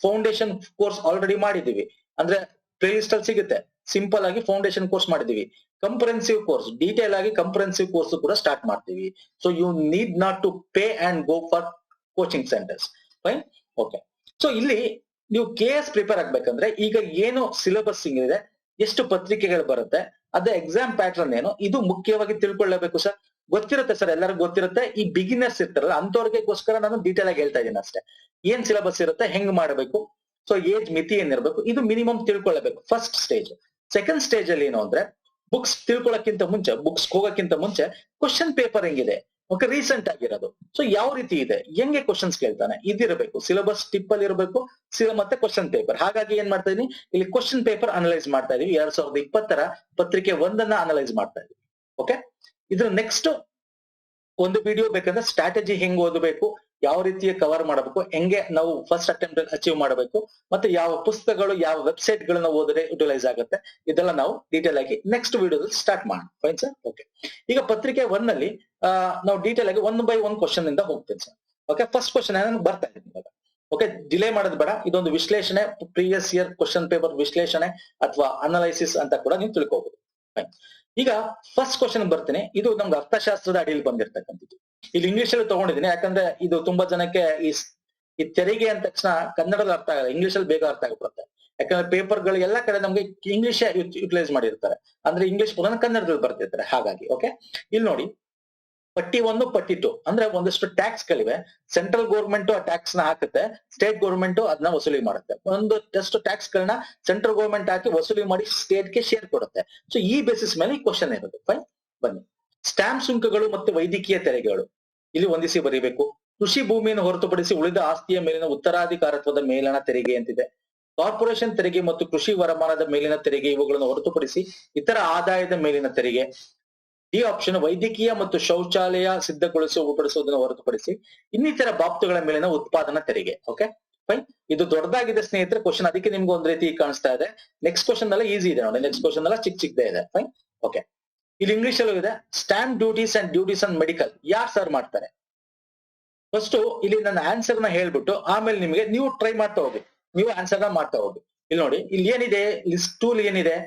ಫೌಂಡೇಶನ್ ಕೋರ್ಸ್ ಆಲ್ರೆಡಿ ಮಾಡಿದೀವಿ. ಅಂದ್ರೆ ಪ್ಲೇ ಲಿಸ್ಟ್ ಅಲ್ಲಿ ಸಿಗುತ್ತೆ. ಸಿಂಪಲ್ ಆಗಿ ಫೌಂಡೇಶನ್ ಕೋರ್ಸ್ ಮಾಡಿದೀವಿ. ಕಂಪ್ರೆನ್ಸಿವ್ ಕೋರ್ಸ್, ಡೀಟೇಲ್ ಆಗಿ ಕಂಪ್ರೆನ್ಸಿವ್ ಕೋರ್ಸ್ ಕೂಡ ಸ್ಟಾರ್ಟ್ ಮಾಡ್ತೀವಿ. So you need not to pay and go for coaching centres. Fine. Okay, so ಇಲ್ಲಿ ನೀವು KS ಪ್ರಿಪೇರ್ ಆಗ್ಬೇಕಂದ್ರೆ ಈಗ ಏನು ಸಿಲೆಬಸ್ ಇದೆ, ಎಷ್ಟು ಪತ್ರಿಕೆಗಳು ಬರುತ್ತೆ, ಅದೇ ಎಕ್ಸಾಮ್ ಪ್ಯಾಟರ್ನ್ ಏನು, ಇದು ಮುಖ್ಯವಾಗಿ ತಿಳ್ಕೊಳ್ಳಬೇಕು ಸರ್. ಗೊತ್ತಿರುತ್ತೆ ಸರ್, ಎಲ್ಲರಿಗೂ ಗೊತ್ತಿರುತ್ತೆ. ಈ ಬಿಗಿನರ್ಸ್ ಇರ್ತಾರಲ್ಲ ಅಂತವ್ರಿಗೆಗೋಸ್ಕರ ನಾನು ಡೀಟೇಲ್ ಆಗಿ ಹೇಳ್ತಾ ಇದ್ದೀನಿ ಅಷ್ಟೇ. ಏನ್ ಸಿಲೆಬಸ್ ಇರುತ್ತೆ, ಹೆಂಗ್ ಮಾಡಬೇಕು, ಸೊ ಏಜ್ ಮಿತಿ ಏನಿರ್ಬೇಕು, ಇದು ಮಿನಿಮಮ್ ತಿಳ್ಕೊಳ್ಳಬೇಕು ಫಸ್ಟ್ ಸ್ಟೇಜ್. ಸೆಕೆಂಡ್ ಸ್ಟೇಜ್ ಅಲ್ಲಿ ಏನು ಅಂದ್ರೆ, ಬುಕ್ಸ್ ತಿಳ್ಕೊಳ್ಳೋಕ್ಕಿಂತ ಮುಂಚೆ, ಬುಕ್ಸ್ ಹೋಗೋಕ್ಕಿಂತ ಮುಂಚೆ ಕ್ವಶನ್ ಪೇಪರ್ ಹೆಂಗಿದೆ, ಓಕೆ, ರೀಸೆಂಟ್ ಆಗಿರೋದು, ಸೊ ಯಾವ ರೀತಿ ಇದೆ, ಹೆಂಗೆ ಕ್ವಶನ್ಸ್ ಕೇಳ್ತಾನೆ, ಇದಿರಬೇಕು. ಸಿಲೆಬಸ್ ಟಿಪ್ ಅಲ್ಲಿ ಇರಬೇಕು, ಮತ್ತೆ ಕ್ವಶನ್ ಪೇಪರ್. ಹಾಗಾಗಿ ಏನ್ ಮಾಡ್ತಾ ಇದೀನಿ, ಇಲ್ಲಿ ಕ್ವಶನ್ ಪೇಪರ್ ಅನಲೈಸ್ ಮಾಡ್ತಾ ಇದೀವಿ. 2020 ಪತ್ರಿಕೆ 1 ಅನಲೈಸ್ ಮಾಡ್ತಾ ಇದೀವಿ. ಓಕೆ, ಇದ್ರ ನೆಕ್ಸ್ಟ್ ಒಂದು ವಿಡಿಯೋ ಬೇಕಂದ್ರೆ ಸ್ಟ್ರಾಟಜಿ ಹೆಂಗ್ ಓದಬೇಕು, ಯಾವ ರೀತಿಯ ಕವರ್ ಮಾಡಬೇಕು, ಹೆಂಗೆ ನಾವು ಫಸ್ಟ್ ಅಟೆಂಪ್ಟ್ ಅಚೀವ್ ಮಾಡಬೇಕು, ಮತ್ತೆ ಯಾವ ಪುಸ್ತಕಗಳು, ಯಾವ ವೆಬ್ಸೈಟ್ ಗಳನ್ನ ಓದಿದ್ರೆ ಯುಟಿಲೈಸ್ ಆಗುತ್ತೆ, ಇದೆಲ್ಲ ನಾವು ಡೀಟೇಲ್ ಆಗಿ ನೆಕ್ಸ್ಟ್ ವಿಡಿಯೋದಲ್ಲಿ ಸ್ಟಾರ್ಟ್ ಮಾಡೋಣ. Fine sir. ಓಕೆ, ಈಗ ಪತ್ರಿಕೆ 1 ಅಲ್ಲಿ ನಾವು ಡೀಟೇಲ್ ಆಗಿ 1 by 1 ಕ್ವಶನ್ ಇಂದ ಹೋಗ್ತೇನೆ ಸರ್. ಓಕೆ, ಫಸ್ಟ್ ಕ್ವಶನ್ ನಾನು ಬರ್ತಾ ಇದ್ದೀನಿ ಇವಾಗ. ಓಕೆ, ಡಿಲೇ ಮಾಡೋದು ಬೇಡ, ಇದೊಂದು ವಿಶ್ಲೇಷಣೆ, ಪ್ರೀವಿಯಸ್ ಇಯರ್ ಕ್ವಶನ್ ಪೇಪರ್ ವಿಶ್ಲೇಷಣೆ ಅಥವಾ ಅನಲೈಸಿಸ್ ಅಂತ ಕೂಡ ನೀವು ತಿಳ್ಕೋಬಹುದು. ಫೈನ್. ಈಗ ಫಸ್ಟ್ ಕ್ವಶನ್ ಬರ್ತೀನಿ. ಇದು ನಮ್ಗೆ ಅರ್ಥಶಾಸ್ತ್ರದ ಅಡಿಯಲ್ಲಿ ಬಂದಿರ್ತಕ್ಕಂಥದ್ದು. ಇಲ್ಲಿ ಇಂಗ್ಲಿಷ್ ಅಲ್ಲಿ ತಗೊಂಡಿದ್ದೀನಿ, ಯಾಕಂದ್ರೆ ಇದು ತುಂಬಾ ಜನಕ್ಕೆ ಈ ತೆರಿಗೆ ಅಂದ ತಕ್ಷಣ ಕನ್ನಡದಲ್ಲಿ ಅರ್ಥ ಆಗಲ್ಲ, ಇಂಗ್ಲಿಷ್ ಅಲ್ಲಿ ಬೇಗ ಅರ್ಥ ಆಗ್ಬಿಡುತ್ತೆ. ಯಾಕಂದ್ರೆ ಪೇಪರ್ ಗಳು ಎಲ್ಲಾ ಕಡೆ ನಮ್ಗೆ ಇಂಗ್ಲಿಷ್ ಯುಟಿಲೈಸ್ ಮಾಡಿರ್ತಾರೆ, ಅಂದ್ರೆ ಇಂಗ್ಲಿಷ್ ಪುನಃ ಕನ್ನಡದಲ್ಲಿ ಬರ್ತಿರ್ತಾರೆ. ಹಾಗಾಗಿ ಓಕೆ, ಇಲ್ಲಿ ನೋಡಿ ಪಟ್ಟಿ 1, ಪಟ್ಟಿ 2 ಅಂದ್ರೆ ಒಂದಷ್ಟು ಟ್ಯಾಕ್ಸ್ ಗಳಿವೆ. ಸೆಂಟ್ರಲ್ ಗೌರ್ಮೆಂಟ್ ಆ ಟ್ಯಾಕ್ಸ್ ನ ಹಾಕುತ್ತೆ, ಸ್ಟೇಟ್ ಗೌರ್ಮೆಂಟ್ ಅದನ್ನ ವಸೂಲಿ ಮಾಡುತ್ತೆ. ಒಂದಷ್ಟು ಟ್ಯಾಕ್ಸ್ ಗಳನ್ನ ಸೆಂಟ್ರಲ್ ಗೌರ್ಮೆಂಟ್ ಹಾಕಿ ವಸೂಲಿ ಮಾಡಿ ಸ್ಟೇಟ್ ಗೆ ಶೇರ್ ಕೊಡುತ್ತೆ. ಸೊ ಈ ಬೇಸಿಸ್ ಮೇಲೆ ಈ ಕ್ವಶನ್ ಇರೋದು. ಫೈನ್, ಬನ್ನಿ. ಸ್ಟಾಂಪ್ ಸುಂಕಗಳು ಮತ್ತು ವೈದ್ಯಕೀಯ ತೆರಿಗೆಗಳು ಇಲ್ಲಿ ಹೊಂದಿಸಿ ಬರೀಬೇಕು. ಕೃಷಿ ಭೂಮಿಯನ್ನು ಹೊರತುಪಡಿಸಿ ಉಳಿದ ಆಸ್ತಿಯ ಮೇಲಿನ ಉತ್ತರಾಧಿಕಾರತ್ವದ ಮೇಲಿನ ತೆರಿಗೆ ಅಂತಿದೆ. ಕಾರ್ಪೊರೇಷನ್ ತೆರಿಗೆ ಮತ್ತು ಕೃಷಿ ವರಮಾನದ ಮೇಲಿನ ತೆರಿಗೆ ಇವುಗಳನ್ನು ಹೊರತುಪಡಿಸಿ ಇತರ ಆದಾಯದ ಮೇಲಿನ ತೆರಿಗೆ. ಈ ಆಪ್ಷನ್ ವೈದ್ಯಕೀಯ ಮತ್ತು ಶೌಚಾಲಯ ಸಿದ್ಧಗೊಳಿಸುವುದನ್ನು ಹೊರತುಪಡಿಸಿ ಇನ್ನಿತರ ಬಾಬ್ತುಗಳ ಮೇಲಿನ ಉತ್ಪಾದನಾ ತೆರಿಗೆ. Okay, fine. ಇದು ದೊಡ್ಡದಾಗಿದೆ ಸ್ನೇಹಿತರೆ ಕ್ವಶನ್, ಅದಕ್ಕೆ ನಿಮ್ಗೆ ಒಂದ್ ರೀತಿ ಕಾಣಿಸ್ತಾ ಇದೆ. ನೆಕ್ಸ್ಟ್ ಕ್ವಶನ್ ಎಲ್ಲ ಈಸಿ ಇದೆ ನೋಡಿ, ನೆಕ್ಸ್ಟ್ ಕ್ವಶನ್ ಎಲ್ಲ ಚಿಕ್ಕದೇ ಇದೆ. ಫೈನ್. ಓಕೆ, ಇಲ್ಲಿ ಇಂಗ್ಲಿಷ್ ಅಲ್ಲೂ ಇದೆ. Stamp duties and duties on medical ಯಾರು ಸರ್ ಮಾಡ್ತಾರೆ? ಫಸ್ಟ್ ಇಲ್ಲಿ ನನ್ನ ಆನ್ಸರ್ ನ ಹೇಳ್ಬಿಟ್ಟು ಆಮೇಲೆ ನಿಮಗೆ ನೀವು ಟ್ರೈ ಮಾಡ್ತಾ ಹೋಗಿ, ನೀವು ಆನ್ಸರ್ ನ ಮಾಡ್ತಾ ಹೋಗಿ. ಇಲ್ಲಿ ನೋಡಿ, ಇಲ್ಲಿ ಏನಿದೆ, ಲಿಸ್ಟ್ 2 ಏನಿದೆ,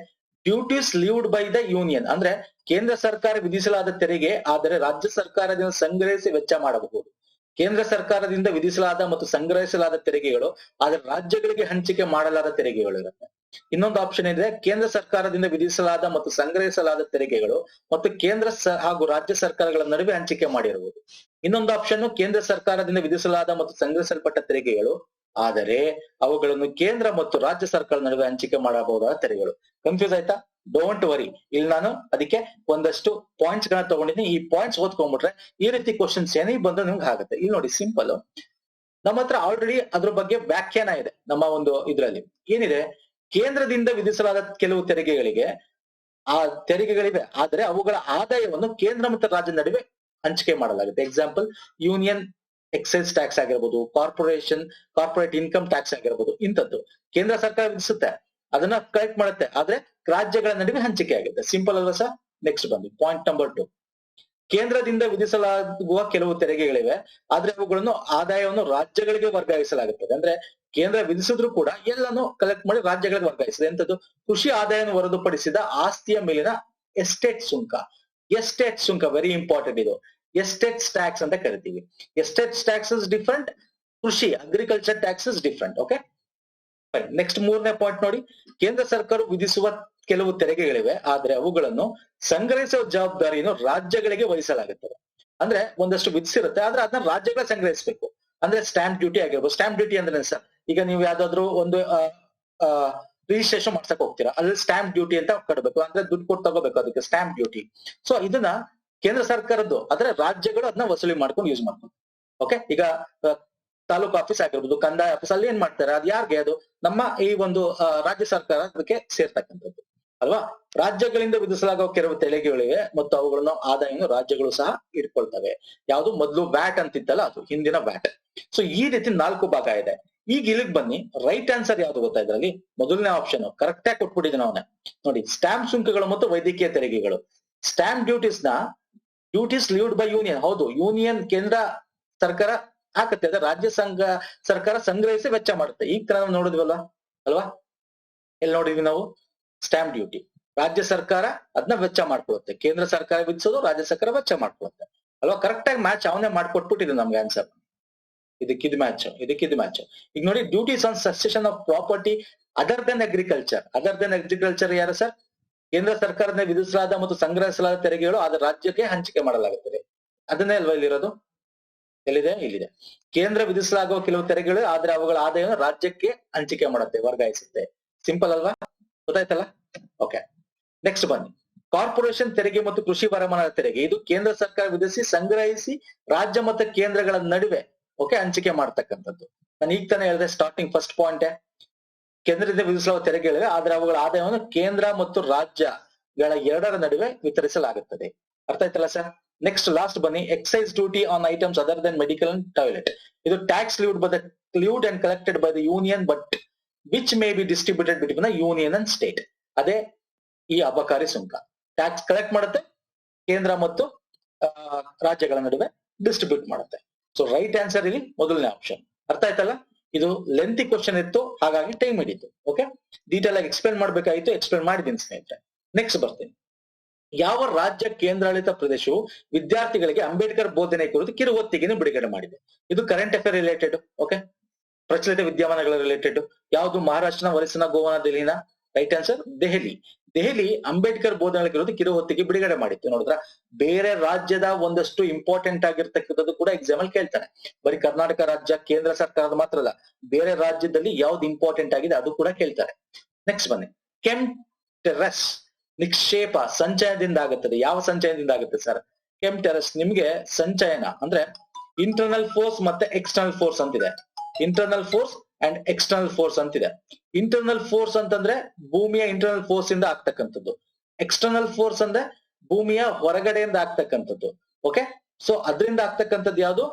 duties lived by the union ಅಂದ್ರೆ ಕೇಂದ್ರ ಸರ್ಕಾರ ವಿಧಿಸಲಾದ ತೆರಿಗೆ, ಆದರೆ ರಾಜ್ಯ ಸರ್ಕಾರದಿಂದ ಸಂಗ್ರಹಿಸಿ ವೆಚ್ಚ ಮಾಡಬಹುದು. ಕೇಂದ್ರ ಸರ್ಕಾರದಿಂದ ವಿಧಿಸಲಾದ ಮತ್ತು ಸಂಗ್ರಹಿಸಲಾದ ತೆರಿಗೆಗಳು ಆದರೆ ರಾಜ್ಯಗಳಿಗೆ ಹಂಚಿಕೆ ಮಾಡಲಾದ ತೆರಿಗೆಗಳು ಇರುತ್ತೆ. ಇನ್ನೊಂದು ಆಪ್ಷನ್ ಇದೆ, ಕೇಂದ್ರ ಸರ್ಕಾರದಿಂದ ವಿಧಿಸಲಾದ ಮತ್ತು ಸಂಗ್ರಹಿಸಲಾದ ತೆರಿಗೆಗಳು ಮತ್ತು ಕೇಂದ್ರ ಹಾಗೂ ರಾಜ್ಯ ಸರ್ಕಾರಗಳ ನಡುವೆ ಹಂಚಿಕೆ ಮಾಡಿರುವುದು. ಇನ್ನೊಂದು ಆಪ್ಷನ್, ಕೇಂದ್ರ ಸರ್ಕಾರದಿಂದ ವಿಧಿಸಲಾದ ಮತ್ತು ಸಂಗ್ರಹಿಸಲ್ಪಟ್ಟ ತೆರಿಗೆಗಳು ಆದರೆ ಅವುಗಳನ್ನು ಕೇಂದ್ರ ಮತ್ತು ರಾಜ್ಯ ಸರ್ಕಾರದ ನಡುವೆ ಹಂಚಿಕೆ ಮಾಡಬಹುದಾದ ತೆರಿಗೆಗಳು. ಕನ್ಫ್ಯೂಸ್ ಆಯ್ತಾ? ಡೋಂಟ್ ವರಿ, ಇಲ್ಲಿ ನಾನು ಅದಕ್ಕೆ ಒಂದಷ್ಟು ಪಾಯಿಂಟ್ಸ್ ಗಳನ್ನ ತಗೊಂಡಿದ್ದೀನಿ. ಈ ಪಾಯಿಂಟ್ಸ್ ಓದ್ಕೊಂಡ್ಬಿಟ್ರೆ ಈ ರೀತಿ ಕ್ವಶನ್ಸ್ ಏನೇ ಬಂದ್ರೆ ನಿಮ್ಗೆ ಆಗುತ್ತೆ. ಇಲ್ಲಿ ನೋಡಿ, ಸಿಂಪಲ್, ನಮ್ಮ ಹತ್ರ ಆಲ್ರೆಡಿ ಅದ್ರ ಬಗ್ಗೆ ವ್ಯಾಖ್ಯಾನ ಇದೆ. ನಮ್ಮ ಒಂದು ಇದ್ರಲ್ಲಿ ಏನಿದೆ, ಕೇಂದ್ರದಿಂದ ವಿಧಿಸಲಾದ ಕೆಲವು ತೆರಿಗೆಗಳಿಗೆ ಆ ತೆರಿಗೆಗಳಿವೆ, ಆದರೆ ಅವುಗಳ ಆದಾಯವನ್ನು ಕೇಂದ್ರ ಮತ್ತು ರಾಜ್ಯದ ನಡುವೆ ಹಂಚಿಕೆ ಮಾಡಲಾಗುತ್ತೆ. ಎಕ್ಸಾಂಪಲ್, ಯೂನಿಯನ್ ಎಕ್ಸೈಸ್ ಟ್ಯಾಕ್ಸ್ ಆಗಿರ್ಬೋದು, ಕಾರ್ಪೊರೇಟ್ ಇನ್ಕಮ್ ಟ್ಯಾಕ್ಸ್ ಆಗಿರ್ಬೋದು. ಇಂಥದ್ದು ಕೇಂದ್ರ ಸರ್ಕಾರ ವಿಧಿಸುತ್ತೆ, ಅದನ್ನ ಕಲೆಕ್ಟ್ ಮಾಡುತ್ತೆ, ಆದ್ರೆ ರಾಜ್ಯಗಳ ನಡುವೆ ಹಂಚಿಕೆ ಆಗುತ್ತೆ. ಸಿಂಪಲ್ ಅಲ್ವಾ ಸರ್? ನೆಕ್ಸ್ಟ್ ಬಂದು ಪಾಯಿಂಟ್ ನಂಬರ್ 2. ಕೇಂದ್ರದಿಂದ ವಿಧಿಸಲಾಗುವ ಕೆಲವು ತೆರಿಗೆಗಳಿವೆ, ಆದ್ರೆ ಅವುಗಳನ್ನು ಆದಾಯವನ್ನು ರಾಜ್ಯಗಳಿಗೆ ವರ್ಗಾಯಿಸಲಾಗುತ್ತದೆ. ಅಂದ್ರೆ ಕೇಂದ್ರ ವಿಧಿಸಿದ್ರು ಕೂಡ ಎಲ್ಲಾನು ಕಲೆಕ್ಟ್ ಮಾಡಿ ರಾಜ್ಯಗಳಿಗೆ ವರ್ಗಾಯಿಸಿದೆ. ಎಂತದ್ದು? ಕೃಷಿ ಆದಾಯವನ್ನು ಹೊರತುಪಡಿಸಿದ ಆಸ್ತಿಯ ಮೇಲಿನ ಎಸ್ಟೇಟ್ ಸುಂಕ. ಎಸ್ಟೇಟ್ ಸುಂಕ ವೆರಿ ಇಂಪಾರ್ಟೆಂಟ್. ಇದು ಎಸ್ಟೇಟ್ ಟ್ಯಾಕ್ಸ್ ಅಂತ ಕರಿತೀವಿ. ಎಸ್ಟೇಟ್ ಟ್ಯಾಕ್ಸ್ ಇಸ್ ಡಿಫ್ರೆಂಟ್, ಕೃಷಿ agriculture tax is different. Okay, next 3ನೇ ಪಾಯಿಂಟ್ ನೋಡಿ, ಕೇಂದ್ರ ಸರ್ಕಾರ ವಿಧಿಸುವ ಕೆಲವು ತೆರಿಗೆಗಳಿವೆ, ಆದ್ರೆ ಅವುಗಳನ್ನು ಸಂಗ್ರಹಿಸುವ ಜವಾಬ್ದಾರಿಯನ್ನು ರಾಜ್ಯಗಳಿಗೆ ವಹಿಸಲಾಗುತ್ತದೆ. ಅಂದ್ರೆ ಒಂದಷ್ಟು ವಿಧಿಸಿರುತ್ತೆ, ಆದ್ರೆ ಅದನ್ನ ರಾಜ್ಯಗಳ ಸಂಗ್ರಹಿಸಬೇಕು. ಅಂದ್ರೆ ಸ್ಟಾಂಪ್ ಡ್ಯೂಟಿ ಆಗಿರ್ಬೋದು. ಸ್ಟಾಂಪ್ ಡ್ಯೂಟಿ ಅಂದ್ರೆ ಸರ್, ಈಗ ನೀವು ಯಾವ್ದಾದ್ರು ಒಂದು ರಿಜಿಸ್ಟ್ರೇಷನ್ ಮಾಡ್ಸಕ್ ಹೋಗ್ತೀರಾ, ಅಲ್ಲಿ ಸ್ಟಾಂಪ್ ಡ್ಯೂಟಿ ಅಂತ ಕಟ್ಟಬೇಕು, ಅಂದ್ರೆ ದುಡ್ಡು ಕೊಟ್ಟು ತಗೋಬೇಕು, ಅದಕ್ಕೆ ಸ್ಟಾಂಪ್ ಡ್ಯೂಟಿ. ಸೊ ಇದನ್ನ ಕೇಂದ್ರ ಸರ್ಕಾರದ್ದು, ಆದ್ರೆ ರಾಜ್ಯಗಳು ಅದನ್ನ ವಸೂಲಿ ಮಾಡ್ಕೊಂಡು ಯೂಸ್ ಮಾಡ್ಕೊಂಡು. ಓಕೆ, ಈಗ ತಾಲೂಕು ಆಫೀಸ್ ಆಗಿರ್ಬೋದು, ಕಂದಾಯ ಆಫೀಸ್, ಅಲ್ಲಿ ಏನ್ ಮಾಡ್ತಾರೆ, ಅದು ಯಾರಿಗೆ? ಅದು ನಮ್ಮ ಈ ಒಂದು ರಾಜ್ಯ ಸರ್ಕಾರ ಅದಕ್ಕೆ ಸೇರ್ತಕ್ಕಂಥದ್ದು ಅಲ್ವಾ. ರಾಜ್ಯಗಳಿಂದ ವಿಧಿಸಲಾಗುವ ಕೆಲವು ತೆರಿಗೆಗಳಿವೆ ಮತ್ತು ಅವುಗಳನ್ನು ಆದಾಯವನ್ನು ರಾಜ್ಯಗಳು ಸಹ ಇಟ್ಕೊಳ್ತವೆ. ಯಾವುದು? ಮೊದಲು ವ್ಯಾಟ್ ಅಂತಿತ್ತಲ್ಲ, ಅದು ಹಿಂದಿನ ವ್ಯಾಟ್. ಸೊ ಈ ರೀತಿ 4 ಭಾಗ ಇದೆ. ಈಗ ಇಲ್ಲಿಗೆ ಬನ್ನಿ, ರೈಟ್ ಆನ್ಸರ್ ಯಾವ್ದು ಗೊತ್ತಾ? ಇದ್ರಲ್ಲಿ ಮೊದಲನೇ ಆಪ್ಷನ್ ಕರೆಕ್ಟ್ ಆಗಿ ಕೊಟ್ಬಿಟ್ಟಿದ್ದೀನಿ ಅವನೇ ನೋಡಿ. ಸ್ಟಾಂಪ್ ಸುಂಕಗಳು ಮತ್ತು ವೈದ್ಯಕೀಯ ತೆರಿಗೆಗಳು. Stamp duties lived by union. ಹೌದು, ಯೂನಿಯನ್ ಕೇಂದ್ರ ಸರ್ಕಾರ ಹಾಕತ್ತೆ, ಅದ ರಾಜ್ಯ ಸರ್ಕಾರ ಸಂಗ್ರಹಿಸಿ ವೆಚ್ಚ ಮಾಡುತ್ತೆ. ಈಗ ತರ ನಾವು ನೋಡಿದ್ವಲ್ವಾ ಅಲ್ವಾ? ಎಲ್ಲಿ ನೋಡಿದ್ವಿ ನಾವು? ಸ್ಟಾಂಪ್ ಡ್ಯೂಟಿ ರಾಜ್ಯ ಸರ್ಕಾರ ಅದನ್ನ ವೆಚ್ಚ ಮಾಡ್ಕೊಳುತ್ತೆ, ಕೇಂದ್ರ ಸರ್ಕಾರ ವಿಧಿಸೋದು, ರಾಜ್ಯ ಸರ್ಕಾರ ವೆಚ್ಚ ಮಾಡ್ಕೊಳುತ್ತೆ ಅಲ್ವಾ. ಕರೆಕ್ಟ್ ಆಗಿ ಮ್ಯಾಚ್ ಅವನೇ ಮಾಡ್ಕೊಟ್ಬಿಟ್ಟಿದೆ ನಮ್ಗೆ ಆನ್ಸರ್. ಇದಕ್ಕಿದ್ ಮ್ಯಾಚ್. ಈಗ ನೋಡಿ, duties on succession of property other than agriculture ಯಾರು ಸರ್? ಕೇಂದ್ರ ಸರ್ಕಾರದಿಂದ ವಿಧಿಸಲಾದ ಮತ್ತು ಸಂಗ್ರಹಿಸಲಾದ ತೆರಿಗೆಗಳು ಆದ ರಾಜ್ಯಕ್ಕೆ ಹಂಚಿಕೆ ಮಾಡಲಾಗುತ್ತದೆ. ಅದನ್ನೇ ಅಲ್ವಾ ಇಲ್ಲಿರೋದು? ಇಲ್ಲಿದೆ. ಕೇಂದ್ರ ವಿಧಿಸಲಾಗುವ ಕೆಲವು ತೆರಿಗೆಗಳು ಆದ್ರೆ ಅವುಗಳ ಆದಾಯವನ್ನು ರಾಜ್ಯಕ್ಕೆ ಹಂಚಿಕೆ ಮಾಡುತ್ತೆ, ವರ್ಗಾಯಿಸುತ್ತೆ. ಸಿಂಪಲ್ ಅಲ್ವಾ? ಗೊತ್ತಾಯ್ತಲ್ಲ? ಓಕೆ, ನೆಕ್ಸ್ಟ್ ಬನ್ನಿ. ಕಾರ್ಪೊರೇಷನ್ ತೆರಿಗೆ ಮತ್ತು ಕೃಷಿ ವರಮಾನದ ತೆರಿಗೆ, ಇದು ಕೇಂದ್ರ ಸರ್ಕಾರ ವಿಧಿಸಿ ಸಂಗ್ರಹಿಸಿ ರಾಜ್ಯ ಮತ್ತು ಕೇಂದ್ರಗಳ ನಡುವೆ ಹಂಚಿಕೆ ಮಾಡ್ತಕ್ಕಂಥದ್ದು. ನಾನು ಈಗ ತಾನೇ ಹೇಳಿದೆ ಸ್ಟಾರ್ಟಿಂಗ್ ಫಸ್ಟ್ ಪಾಯಿಂಟ್, ಕೇಂದ್ರದಿಂದ ವಿಧಿಸಲಾಗುವ ತೆರಿಗೆಗಳು ಆದ್ರೆ ಅವುಗಳ ಆದಾಯವನ್ನು ಕೇಂದ್ರ ಮತ್ತು ರಾಜ್ಯಗಳ ಎರಡರ ನಡುವೆ ವಿತರಿಸಲಾಗುತ್ತದೆ. ಅರ್ಥ ಆಯ್ತಲ್ಲ ಸರ್? ನೆಕ್ಸ್ಟ್ ಲಾಸ್ಟ್ ಬನ್ನಿ. Excise duty on items other then medical and toilet, ಇದು tax levied and collected by the union but which may be distributed between the union and state. ಅದೇ ಈ ಅಬಕಾರಿ ಸುಂಕ. ಟ್ಯಾಕ್ಸ್ ಕಲೆಕ್ಟ್ ಮಾಡುತ್ತೆ, ಕೇಂದ್ರ ಮತ್ತು ರಾಜ್ಯಗಳ ನಡುವೆ ಡಿಸ್ಟ್ರಿಬ್ಯೂಟ್ ಮಾಡುತ್ತೆ. ಸೊ ರೈಟ್ ಆನ್ಸರ್ ಇಲ್ಲಿ ಮೊದಲನೇ ಆಪ್ಷನ್. ಅರ್ಥ ಆಯ್ತಲ್ಲ? ಇದು ಲೆಂತಿ ಕ್ವಶನ್ ಇತ್ತು, ಹಾಗಾಗಿ ಟೈಮ್ ಹಿಡಿತು. ಓಕೆ, ಡೀಟೇಲ್ ಆಗಿ ಎಕ್ಸ್ಪ್ಲೇನ್ ಮಾಡ್ಬೇಕಾಗಿತ್ತು, ಎಕ್ಸ್ಪ್ಲೇನ್ ಮಾಡಿದ್ದೀನಿ ಸ್ನೇಹಿತರೆ. ನೆಕ್ಸ್ಟ್ ಬರ್ತೀನಿ. ಯಾವ ರಾಜ್ಯ ಕೇಂದ್ರಾಡಳಿತ ಪ್ರದೇಶವು ವಿದ್ಯಾರ್ಥಿಗಳಿಗೆ ಅಂಬೇಡ್ಕರ್ ಬೋಧನೆ ಕುರಿತು ಕಿರುಹೊತ್ತಿಗೆಯನ್ನು ಬಿಡುಗಡೆ ಮಾಡಿದೆ? ಇದು ಕರೆಂಟ್ ಅಫೇರ್ ರಿಲೇಟೆಡ್. ಓಕೆ, ಪ್ರಚಲಿತ ವಿದ್ಯಮಾನಗಳ ರಿಲೇಟೆಡ್. ಯಾವುದು? ಮಹಾರಾಷ್ಟ್ರನ, ಒರಿಸ್ಸಾನ, ಗೋವಾನ, ದೆಹಲಿನ? ರೈಟ್ ಆನ್ಸರ್ ದೆಹಲಿ ಅಂಬೇಡ್ಕರ್ ಬೋಧನೆ ಕುರಿತು ಕಿರುಹೊತ್ತಿಗೆ ಬಿಡುಗಡೆ ಮಾಡಿತ್ತು. ನೋಡಿದ್ರ, ಬೇರೆ ರಾಜ್ಯದ ಒಂದಷ್ಟು ಇಂಪಾರ್ಟೆಂಟ್ ಆಗಿರ್ತಕ್ಕಂಥದ್ದು ಕೂಡ ಎಕ್ಸಾಮ್ ಅಲ್ಲಿ ಕೇಳ್ತಾನೆ. ಬರೀ ಕರ್ನಾಟಕ ರಾಜ್ಯ ಕೇಂದ್ರ ಸರ್ಕಾರದ ಮಾತ್ರ ಅಲ್ಲ, ಬೇರೆ ರಾಜ್ಯದಲ್ಲಿ ಯಾವ್ದು ಇಂಪಾರ್ಟೆಂಟ್ ಆಗಿದೆ ಅದು ಕೂಡ ಕೇಳ್ತಾರೆ. ನೆಕ್ಸ್ಟ್ ಬನ್ನಿ. ಕೆಮ್ಟೆರಸ್ ನಿಕ್ಷೇಪ ಸಂಚಯನದಿಂದ ಆಗುತ್ತದೆ. ಯಾವ ಸಂಚಯನದಿಂದ ಆಗುತ್ತೆ ಸರ್? ಕೆಮ್ಟೆರಸ್ ನಿಮ್ಗೆ ಸಂಚಯನ ಅಂದ್ರೆ ಇಂಟರ್ನಲ್ ಫೋರ್ಸ್ ಮತ್ತೆ ಎಕ್ಸ್ಟರ್ನಲ್ ಫೋರ್ಸ್ ಅಂತಿದೆ. Internal force and external force ಅಂತಿದೆ. ಇಂಟರ್ನಲ್ ಫೋರ್ಸ್ ಅಂತಂದ್ರೆ ಭೂಮಿಯ ಇಂಟರ್ನಲ್ ಫೋರ್ಸ್ ಇಂದ ಆಗ್ತಕ್ಕಂಥದ್ದು. ಎಕ್ಸ್ಟರ್ನಲ್ ಫೋರ್ಸ್ ಅಂದ್ರೆ ಭೂಮಿಯ ಹೊರಗಡೆಯಿಂದ ಆಗ್ತಕ್ಕಂಥದ್ದು. ಓಕೆ, ಸೊ ಅದರಿಂದ ಆಗ್ತಕ್ಕಂಥದ್ದು ಯಾವುದು?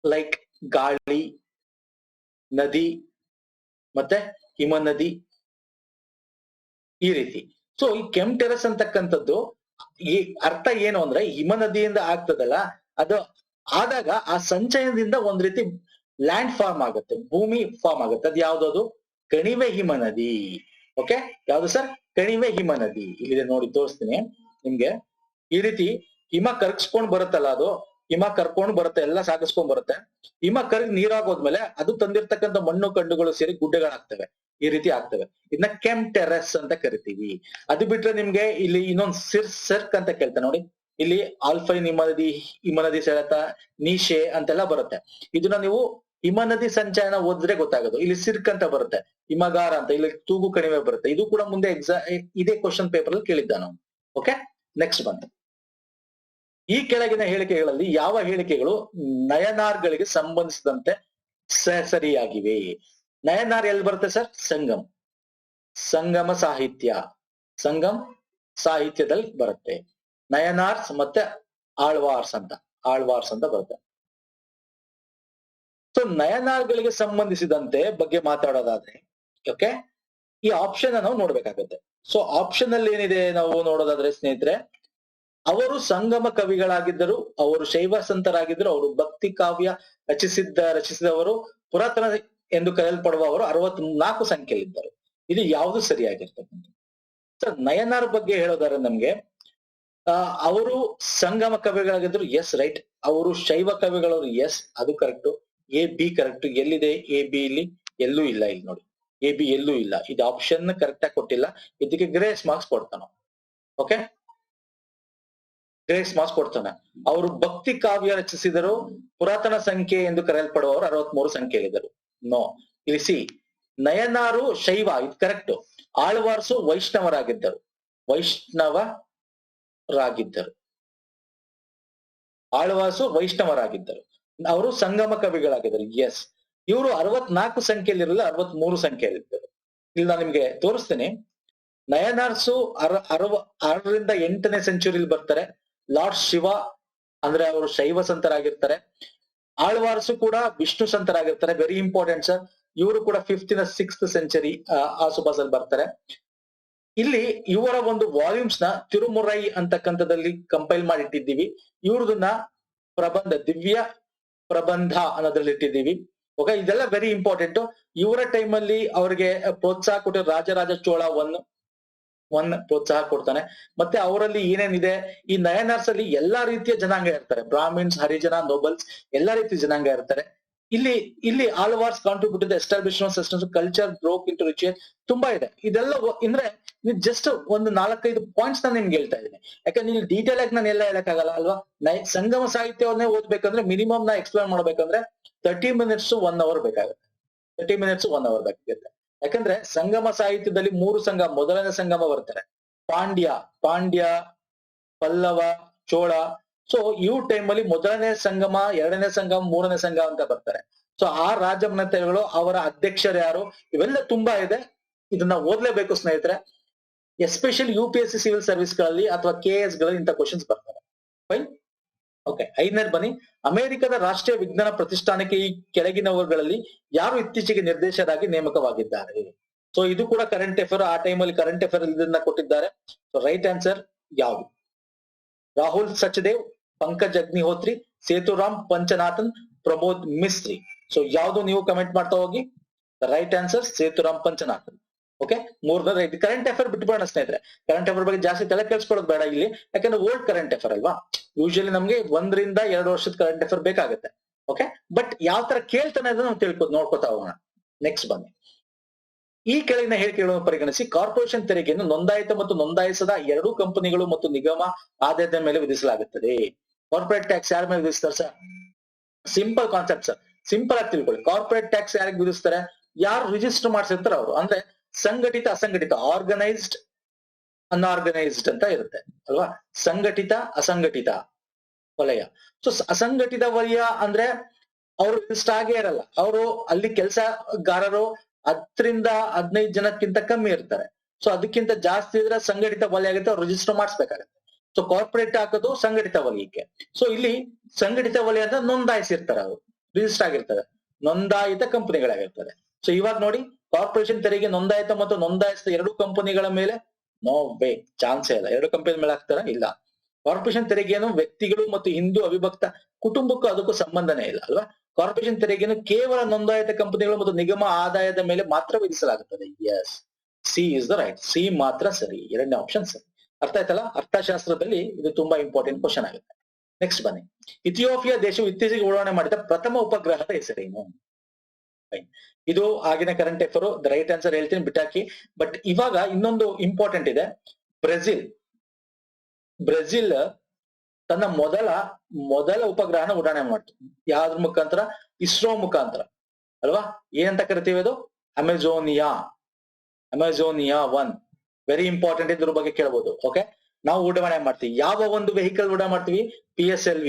ಲೈಕ್ ಗಾಳಿ, ನದಿ ಮತ್ತೆ ಹಿಮನದಿ, ಈ ರೀತಿ. ಸೊ ಈ ಕೆಮ್ಟೆರಸ್ ಅಂತಕ್ಕಂಥದ್ದು ಈ ಅರ್ಥ ಏನು ಅಂದ್ರೆ, ಹಿಮನದಿಯಿಂದ ಆಗ್ತದಲ್ಲ, ಅದು ಆದಾಗ ಆ ಸಂಚಯನದಿಂದ ಒಂದ್ ರೀತಿ ಲ್ಯಾಂಡ್ ಫಾರ್ಮ್ ಆಗುತ್ತೆ, ಭೂಮಿ ಫಾರ್ಮ್ ಆಗುತ್ತೆ. ಅದು ಯಾವ್ದು? ಕಣಿವೆ ಹಿಮನದಿ. ಓಕೆ, ಯಾವ್ದು ಸರ್? ಕಣಿವೆ ಹಿಮನದಿ. ಇಲ್ಲಿದೆ ನೋಡಿ, ತೋರಿಸ್ತೀನಿ ನಿಮ್ಗೆ. ಈ ರೀತಿ ಹಿಮ ಕರ್ಗಿಸ್ಕೊಂಡ್ ಬರುತ್ತಲ್ಲ, ಅದು ಹಿಮ ಕರ್ಕೊಂಡು ಬರುತ್ತೆ, ಎಲ್ಲ ಸಾಗಿಸ್ಕೊಂಡ್ ಬರುತ್ತೆ. ಹಿಮ ಕರ್ಗಿ ನೀರಾಗೋದ್ಮೇಲೆ ಅದು ತಂದಿರ್ತಕ್ಕಂಥ ಮಣ್ಣು ಕಂಡುಗಳು ಸೇರಿ ಗುಡ್ಡಗಳಾಗ್ತವೆ, ಈ ರೀತಿ ಆಗ್ತವೆ. ಇದನ್ನ ಕೆಮ್ಟೆರಸ್ ಅಂತ ಕರಿತೀವಿ. ಅದು ಬಿಟ್ರೆ ನಿಮ್ಗೆ ಇಲ್ಲಿ ಇನ್ನೊಂದು ಸರ್ಕ್ ಅಂತ ಕೇಳ್ತಾರೆ ನೋಡಿ. ಇಲ್ಲಿ ಆಲ್ಫೈನ್ ಹಿಮನದಿ ಸೆಳೆತ, ನೀಶೆ ಅಂತೆಲ್ಲ ಬರುತ್ತೆ. ಇದನ್ನ ನೀವು ಹಿಮನದಿ ಸಂಚಯನ ಓದಿದ್ರೆ ಗೊತ್ತಾಗೋದು. ಇಲ್ಲಿ ಸಿರ್ಕ್ ಅಂತ ಬರುತ್ತೆ, ಹಿಮಗಾರ ಅಂತ, ಇಲ್ಲಿ ತೂಗು ಕಣಿವೆ ಬರುತ್ತೆ. ಇದು ಕೂಡ ಮುಂದೆ ಇದೇ ಕ್ವಶನ್ ಪೇಪರ್ ಅಲ್ಲಿ ಕೇಳಿದ್ದ ನಾವು. ಓಕೆ, ನೆಕ್ಸ್ಟ್ ಬಂತು. ಈ ಕೆಳಗಿನ ಹೇಳಿಕೆಗಳಲ್ಲಿ ಯಾವ ಹೇಳಿಕೆಗಳು ನಯನಾರ್ಗಳಿಗೆ ಸಂಬಂಧಿಸಿದಂತೆ ಸರಿಯಾಗಿವೆ? ನಯನಾರ್ ಎಲ್ಲಿ ಬರುತ್ತೆ ಸರ್? ಸಂಗಮ ಸಾಹಿತ್ಯದಲ್ಲಿ ಬರುತ್ತೆ. ನಯನಾರ್ಸ್ ಮತ್ತೆ ಆಳ್ವಾರ್ಸ್ ಅಂತ ಬರುತ್ತೆ. ಸೊ ನಯನಾರ್ಗಳಿಗೆ ಸಂಬಂಧಿಸಿದಂತೆ ಬಗ್ಗೆ ಮಾತಾಡೋದಾದ್ರೆ, ಓಕೆ, ಈ ಆಪ್ಷನ್ ನಾವು ನೋಡ್ಬೇಕಾಗುತ್ತೆ. ಸೊ ಆಪ್ಷನ್ ಅಲ್ಲಿ ಏನಿದೆ ನಾವು ನೋಡೋದಾದ್ರೆ ಸ್ನೇಹಿತರೆ, ಅವರು ಸಂಗಮ ಕವಿಗಳಾಗಿದ್ದರು, ಅವರು ಶೈವ ಸಂತರಾಗಿದ್ದರು, ಅವರು ಭಕ್ತಿ ಕಾವ್ಯ ರಚಿಸಿದವರು, ಪುರಾತನ ಎಂದು ಕರೆಯಲ್ಪಡುವವರು 64 ಸಂಖ್ಯೆಯಲ್ಲಿದ್ದರು. ಇದು ಯಾವುದು ಸರಿಯಾಗಿರ್ತಕ್ಕಂಥ? ಸರ್ ನಯನಾರ್ ಬಗ್ಗೆ ಹೇಳೋದಾದ್ರೆ ನಮ್ಗೆ ಅವರು ಸಂಗಮ ಕವಿಗಳಾಗಿದ್ರು, ಎಸ್ ರೈಟ್. ಅವರು ಶೈವ ಕವಿಗಳವರು, ಎಸ್ ಅದು ಕರೆಕ್ಟ್. A B correct. ಎಲ್ಲಿದೆ ಎ ಬಿ? ಇಲ್ಲಿ ಎಲ್ಲೂ ಇಲ್ಲ. ಇಲ್ಲಿ ನೋಡಿ, ಎ ಬಿ ಎಲ್ಲೂ ಇಲ್ಲ. ಇದು ಆಪ್ಷನ್ ಕರೆಕ್ಟ್ ಆಗಿ ಕೊಟ್ಟಿಲ್ಲ, ಇದಕ್ಕೆ ಗ್ರೇಸ್ ಮಾರ್ಕ್ಸ್ ಕೊಡ್ತಾನ. ಓಕೆ, ಗ್ರೇಸ್ ಮಾರ್ಕ್ಸ್ ಕೊಡ್ತಾನೆ. ಅವರು ಭಕ್ತಿ ಕಾವ್ಯ ರಚಿಸಿದರು, ಪುರಾತನ ಸಂಖ್ಯೆ ಎಂದು ಕರೆಯಲ್ಪಡುವವರು 63 ಸಂಖ್ಯೆಯಲ್ಲಿದ್ದರು. ನೋ, ಇಲ್ಲಿ ಸಿ, ನಯನಾರು ಶೈವ, ಇದು ಕರೆಕ್ಟ್. ಆಳ್ವಾರ್ಸು ವೈಷ್ಣವರಾಗಿದ್ದರು. ಅವರು ಸಂಗಮ ಕವಿಗಳಾಗಿದ್ದರು, ಎಸ್. ಇವರು 64 ಸಂಖ್ಯೆಯಲ್ಲಿರಲಿಲ್ಲ, 63 ಸಂಖ್ಯೆಯಲ್ಲಿದ್ದರು. ಇಲ್ಲಿ ನಾನು ನಿಮ್ಗೆ ತೋರಿಸ್ತೇನೆ. ನಯನಾರ್ಸು 6ರಿಂದ 8ನೇ ಸೆಂಚುರಿಲಿ ಬರ್ತಾರೆ. ಲಾರ್ಡ್ ಶಿವ ಅಂದ್ರೆ ಅವರು ಶೈವ ಸಂತರಾಗಿರ್ತಾರೆ. ಆಳ್ವಾರ್ಸು ಕೂಡ ವಿಷ್ಣು ಸಂತರಾಗಿರ್ತಾರೆ. Very important sir. ಇವರು ಕೂಡ 5th ನ 6th ಸೆಂಚುರಿ ಆಸುಪಾಸಲ್ಲಿ ಬರ್ತಾರೆ. ಇಲ್ಲಿ ಇವರ ಒಂದು ವಾಲ್ಯೂಮ್ಸ್ ನ ತಿರುಮುರೈ ಅಂತಕ್ಕಂಥದ್ದಲ್ಲಿ ಕಂಪೈಲ್ ಮಾಡಿ ಇಟ್ಟಿದ್ದೀವಿ. ಇವ್ರದನ್ನ ದಿವ್ಯ ಪ್ರಬಂಧ ಅನ್ನೋದ್ರಲ್ಲಿ ಇಟ್ಟಿದ್ದೀವಿ. ಓಕೆ, ಇದೆಲ್ಲ ವೆರಿ ಇಂಪಾರ್ಟೆಂಟ್. ಇವರ ಟೈಮಲ್ಲಿ ಅವ್ರಿಗೆ ಪ್ರೋತ್ಸಾಹ ಕೊಟ್ಟಿರೋ ರಾಜರಾಜ ಚೋಳ 1, ಪ್ರೋತ್ಸಾಹ ಕೊಡ್ತಾನೆ. ಮತ್ತೆ ಅವರಲ್ಲಿ ಏನೇನಿದೆ, ಈ ನಯನರ್ಸ್ ಅಲ್ಲಿ ಎಲ್ಲಾ ರೀತಿಯ ಜನಾಂಗ ಇರ್ತಾರೆ, ಬ್ರಾಹ್ಮಿನ್ಸ್, ಹರಿಜನ, ನೋಬಲ್ಸ್, ಎಲ್ಲಾ ರೀತಿಯ ಜನಾಂಗ ಇರ್ತಾರೆ. ಇಲ್ಲಿ ಇಲ್ಲಿ all wars contribute to the establishment systems, culture broke into ritual, ತುಂಬಾ ಇದೆ. ಇದೆಲ್ಲ ಅಂದ್ರೆ ನೀವು ಜಸ್ಟ್ ಒಂದು 4-5 ಪಾಯಿಂಟ್ಸ್ ನಾನು ನಿಮ್ಗೆ ಹೇಳ್ತಾ ಇದ್ದೀನಿ. ಯಾಕಂದ್ರೆ ಇಲ್ಲಿ ಡೀಟೇಲ್ ಆಗಿ ನಾನು ಎಲ್ಲ ಹೇಳಕ್ಕಾಗಲ್ಲ ಅಲ್ವಾ. ಸಂಗಮ ಸಾಹಿತ್ಯವನ್ನೇ ಓದ್ಬೇಕಂದ್ರೆ ಮಿನಿಮಮ್ ನಾ ಎಕ್ಸ್ಪ್ಲೇನ್ ಮಾಡ್ಬೇಕಂದ್ರೆ 30 ಮಿನಿಟ್ಸ್ 1 ಅವರ್ ಬೇಕಾಗುತ್ತೆ. 30 ಮಿನಿಟ್ಸ್ 1 ಅವರ್ ಬೇಕಾಗುತ್ತೆ. ಯಾಕಂದ್ರೆ ಸಂಗಮ ಸಾಹಿತ್ಯದಲ್ಲಿ 3 ಸಂಗಮ, ಮೊದಲನೇ ಸಂಗಮ ಬರ್ತಾರೆ ಪಾಂಡ್ಯ, ಪಲ್ಲವ, ಚೋಳ. ಸೊ ಇವ್ ಟೈಮಲ್ಲಿ ಮೊದಲನೇ ಸಂಗಮ, ಎರಡನೇ ಸಂಗಮ, ಮೂರನೇ ಸಂಗಮ ಅಂತ ಬರ್ತಾರೆ. ಸೊ ಆ ರಾಜಮನೆತಗಳು, ಅವರ ಅಧ್ಯಕ್ಷರು ಯಾರು, ಇವೆಲ್ಲ ತುಂಬಾ ಇದೆ. ಇದನ್ನ ಓದ್ಲೇಬೇಕು ಸ್ನೇಹಿತರೆ. ಎಸ್ಪೆಷಲಿ UPSC ಸಿವಿಲ್ ಸರ್ವಿಸ್ ಗಳಲ್ಲಿ ಅಥವಾ KS ಗಳಲ್ಲಿ ಇಂಥ ಕ್ವಶನ್ಸ್ ಬರ್ತವೆ. ಫೈನ್. ಓಕೆ, 5ನೇದು ಬನ್ನಿ. ಅಮೆರಿಕದ ರಾಷ್ಟ್ರೀಯ ವಿಜ್ಞಾನ ಪ್ರತಿಷ್ಠಾನಕ್ಕೆ ಈ ಕೆಳಗಿನವುಗಳಲ್ಲಿ ಯಾರು ಇತ್ತೀಚೆಗೆ ನಿರ್ದೇಶಕರಾಗಿ ನೇಮಕವಾಗಿದ್ದಾರೆ? ಸೊ ಇದು ಕೂಡ ಕರೆಂಟ್ ಅಫೇರ್. ಆ ಟೈಮಲ್ಲಿ ಕರೆಂಟ್ ಅಫೇರ್ ಇದನ್ನ ಕೊಟ್ಟಿದ್ದಾರೆ. ಸೊ ರೈಟ್ ಆನ್ಸರ್ ಯಾವುದು? ರಾಹುಲ್ ಸಚದೇವ್, ಪಂಕಜ್ ಅಗ್ನಿಹೋತ್ರಿ, ಸೇತುರಾಮ್ ಪಂಚನಾಥನ್, ಪ್ರಮೋದ್ ಮಿಸ್ತ್ರಿ. ಸೊ ಯಾವ್ದು ನೀವು ಕಮೆಂಟ್ ಮಾಡ್ತಾ ಹೋಗಿ. Right answer Sethuram Panchanathan. Okay, 3ನೇ ಕರೆಂಟ್ ಅಫೇರ್ ಬಿಟ್ಬಿಡೋಣ ಸ್ನೇಹಿತರೆ. ಕರೆಂಟ್ ಅಫೇರ್ ಬಗ್ಗೆ ಜಾಸ್ತಿ ತಲೆ ಕೆಲ್ಸ್ಕೊಳ್ಳೋದು ಬೇಡ ಇಲ್ಲಿ, ಯಾಕಂದ್ರೆ ಓಲ್ಡ್ ಕರೆಂಟ್ ಅಫೇರ್ ಅಲ್ವಾ. ಯೂಶಲಿ ನಮ್ಗೆ 1 ರಿಂದ 2 ವರ್ಷದ ಕರೆಂಟ್ ಅಫೇರ್ ಬೇಕಾಗುತ್ತೆ. ಓಕೆ, ಬಟ್ ಯಾವ ತರ ಕೇಳ್ತಾನೆ ಅದನ್ನ ನಾವು ನೋಡ್ಕೊತಾ ಹೋಗೋಣ. ನೆಕ್ಸ್ಟ್ ಬನ್ನಿ. ಈ ಕೆಳಗಿನ ಹೇಳಿಕೆಗಳನ್ನು ಪರಿಗಣಿಸಿ. ಕಾರ್ಪೊರೇಷನ್ ತೆರಿಗೆಯನ್ನು ನೋಂದಾಯಿತ ಮತ್ತು ನೋಂದಾಯಿಸದ ಎರಡೂ ಕಂಪನಿಗಳು ಮತ್ತು ನಿಗಮ ಆದಾಯದ ಮೇಲೆ ವಿಧಿಸಲಾಗುತ್ತದೆ. ಕಾರ್ಪೊರೇಟ್ ಟ್ಯಾಕ್ಸ್ ಯಾರ ಮೇಲೆ ವಿಧಿಸ್ತಾರೆ sir? Simple concept sir, simple ಆಗಿ ತಿಳ್ಕೊಳ್ಳಿ. ಕಾರ್ಪೊರೇಟ್ ಟ್ಯಾಕ್ಸ್ ಯಾರಿಗೆ ವಿಧಿಸ್ತಾರೆ? ಯಾರು ರಿಜಿಸ್ಟರ್ ಮಾಡಿಸಿರ್ತಾರೆ ಅವರು. ಅಂದ್ರೆ ಸಂಘಟಿತ, ಅಸಂಘಟಿತ, ಆರ್ಗನೈಸ್ಡ್, ಅನ್ಆರ್ಗನೈಸ್ಡ್ ಅಂತ ಇರುತ್ತೆ ಅಲ್ವಾ. ಸಂಘಟಿತ, ಅಸಂಘಟಿತ ವಲಯ. ಸೊ ಅಸಂಘಟಿತ ವಲಯ ಅಂದ್ರೆ ಅವರು ರಿಜಿಸ್ಟರ್ ಆಗೇ ಇರಲ್ಲ. ಅವರು ಅಲ್ಲಿ ಕೆಲಸಗಾರರು 10 ರಿಂದ 15 ಜನಕ್ಕಿಂತ ಕಮ್ಮಿ ಇರ್ತಾರೆ. ಸೊ ಅದಕ್ಕಿಂತ ಜಾಸ್ತಿ ಇದ್ರೆ ಸಂಘಟಿತ ವಲಯ ಆಗುತ್ತೆ, ಅವ್ರು ರಿಜಿಸ್ಟರ್ ಮಾಡಿಸ್ಬೇಕಾಗತ್ತೆ. ಸೊ ಕಾರ್ಪೊರೇಟ್ ಹಾಕೋದು ಸಂಘಟಿತ ವಲಯಕ್ಕೆ. ಸೊ ಇಲ್ಲಿ ಸಂಘಟಿತ ವಲಯ ಅಂದ್ರೆ ನೋಂದಾಯಿಸಿರ್ತಾರೆ, ಅವರು ರಿಜಿಸ್ಟರ್ ಆಗಿರ್ತಾರೆ, ನೋಂದಾಯಿತ ಕಂಪನಿಗಳಾಗಿರ್ತದೆ. ಸೊ ಇವಾಗ ನೋಡಿ, ಕಾರ್ಪೊರೇಷನ್ ತೆರಿಗೆ ನೋಂದಾಯಿತ ಮತ್ತು ನೋಂದಾಯಿಸಿದ ಎರಡೂ ಕಂಪನಿಗಳ ಮೇಲೆ ನೋ ವೇ, ಚಾನ್ಸೇ ಇಲ್ಲ. ಎರಡು ಕಂಪನಿ ಮೇಲೆ ಹಾಕ್ತಾರ? ಇಲ್ಲ. ಕಾರ್ಪೊರೇಷನ್ ತೆರಿಗೆಯನ್ನು ವ್ಯಕ್ತಿಗಳು ಮತ್ತು ಹಿಂದೂ ಅವಿಭಕ್ತ ಕುಟುಂಬಕ್ಕೂ ಅದಕ್ಕೂ ಸಂಬಂಧನೇ ಇಲ್ಲ ಅಲ್ವಾ. ಕಾರ್ಪೊರೇಷನ್ ತೆರಿಗೆಯನ್ನು ಕೇವಲ ನೋಂದಾಯಿತ ಕಂಪನಿಗಳು ಮತ್ತು ನಿಗಮ ಆದಾಯದ ಮೇಲೆ ಮಾತ್ರ ವಿಧಿಸಲಾಗುತ್ತದೆ. Yes, C is the right. C ಮಾತ್ರ ಸರಿ, 2ನೇ ಆಪ್ಷನ್ ಸರಿ. ಅರ್ಥ ಆಯ್ತಲ್ಲ? ಅರ್ಥಶಾಸ್ತ್ರದಲ್ಲಿ ಇದು ತುಂಬಾ ಇಂಪಾರ್ಟೆಂಟ್ ಕ್ವಶನ್ ಆಗುತ್ತೆ. ನೆಕ್ಸ್ಟ್ ಬನ್ನಿ. ಇಥಿಯೋಪಿಯಾ ದೇಶವು ಇತ್ತೀಚೆಗೆ ಉಡಾವಣೆ ಮಾಡಿದ ಪ್ರಥಮ ಉಪಗ್ರಹದ ಹೆಸರೇನು? ಇದು ಆಗಿನ ಕರೆಂಟ್ ಅಫೇರ್. ರೈಟ್ ಆನ್ಸರ್ ಹೇಳ್ತೀನಿ, ಬಿಟ್ಟಾಕಿ. ಬಟ್ ಇವಾಗ ಇನ್ನೊಂದು ಇಂಪಾರ್ಟೆಂಟ್ ಇದೆ. ಬ್ರೆಜಿಲ್ ತನ್ನ ಮೊದಲ ಉಪಗ್ರಹನ ಉಡಾವಣೆ ಮಾಡ್ತು. ಯಾವ್ದ್ರ ಮುಖಾಂತರ? ಇಸ್ರೋ ಮುಖಾಂತರ ಅಲ್ವಾ. ಏನಂತ ಕರಿತೀವಿ ಅದು? ಅಮೆಜೋನಿಯಾ 1. ವೆರಿ ಇಂಪಾರ್ಟೆಂಟ್, ಇದ್ರ ಬಗ್ಗೆ ಕೇಳಬಹುದು. ಓಕೆ, ನಾವು ಉಡಾವಣೆ ಮಾಡ್ತೀವಿ. ಯಾವ ಒಂದು ವೆಹಿಕಲ್ ಉಡಾವಣೆ ಮಾಡ್ತೀವಿ? PSLV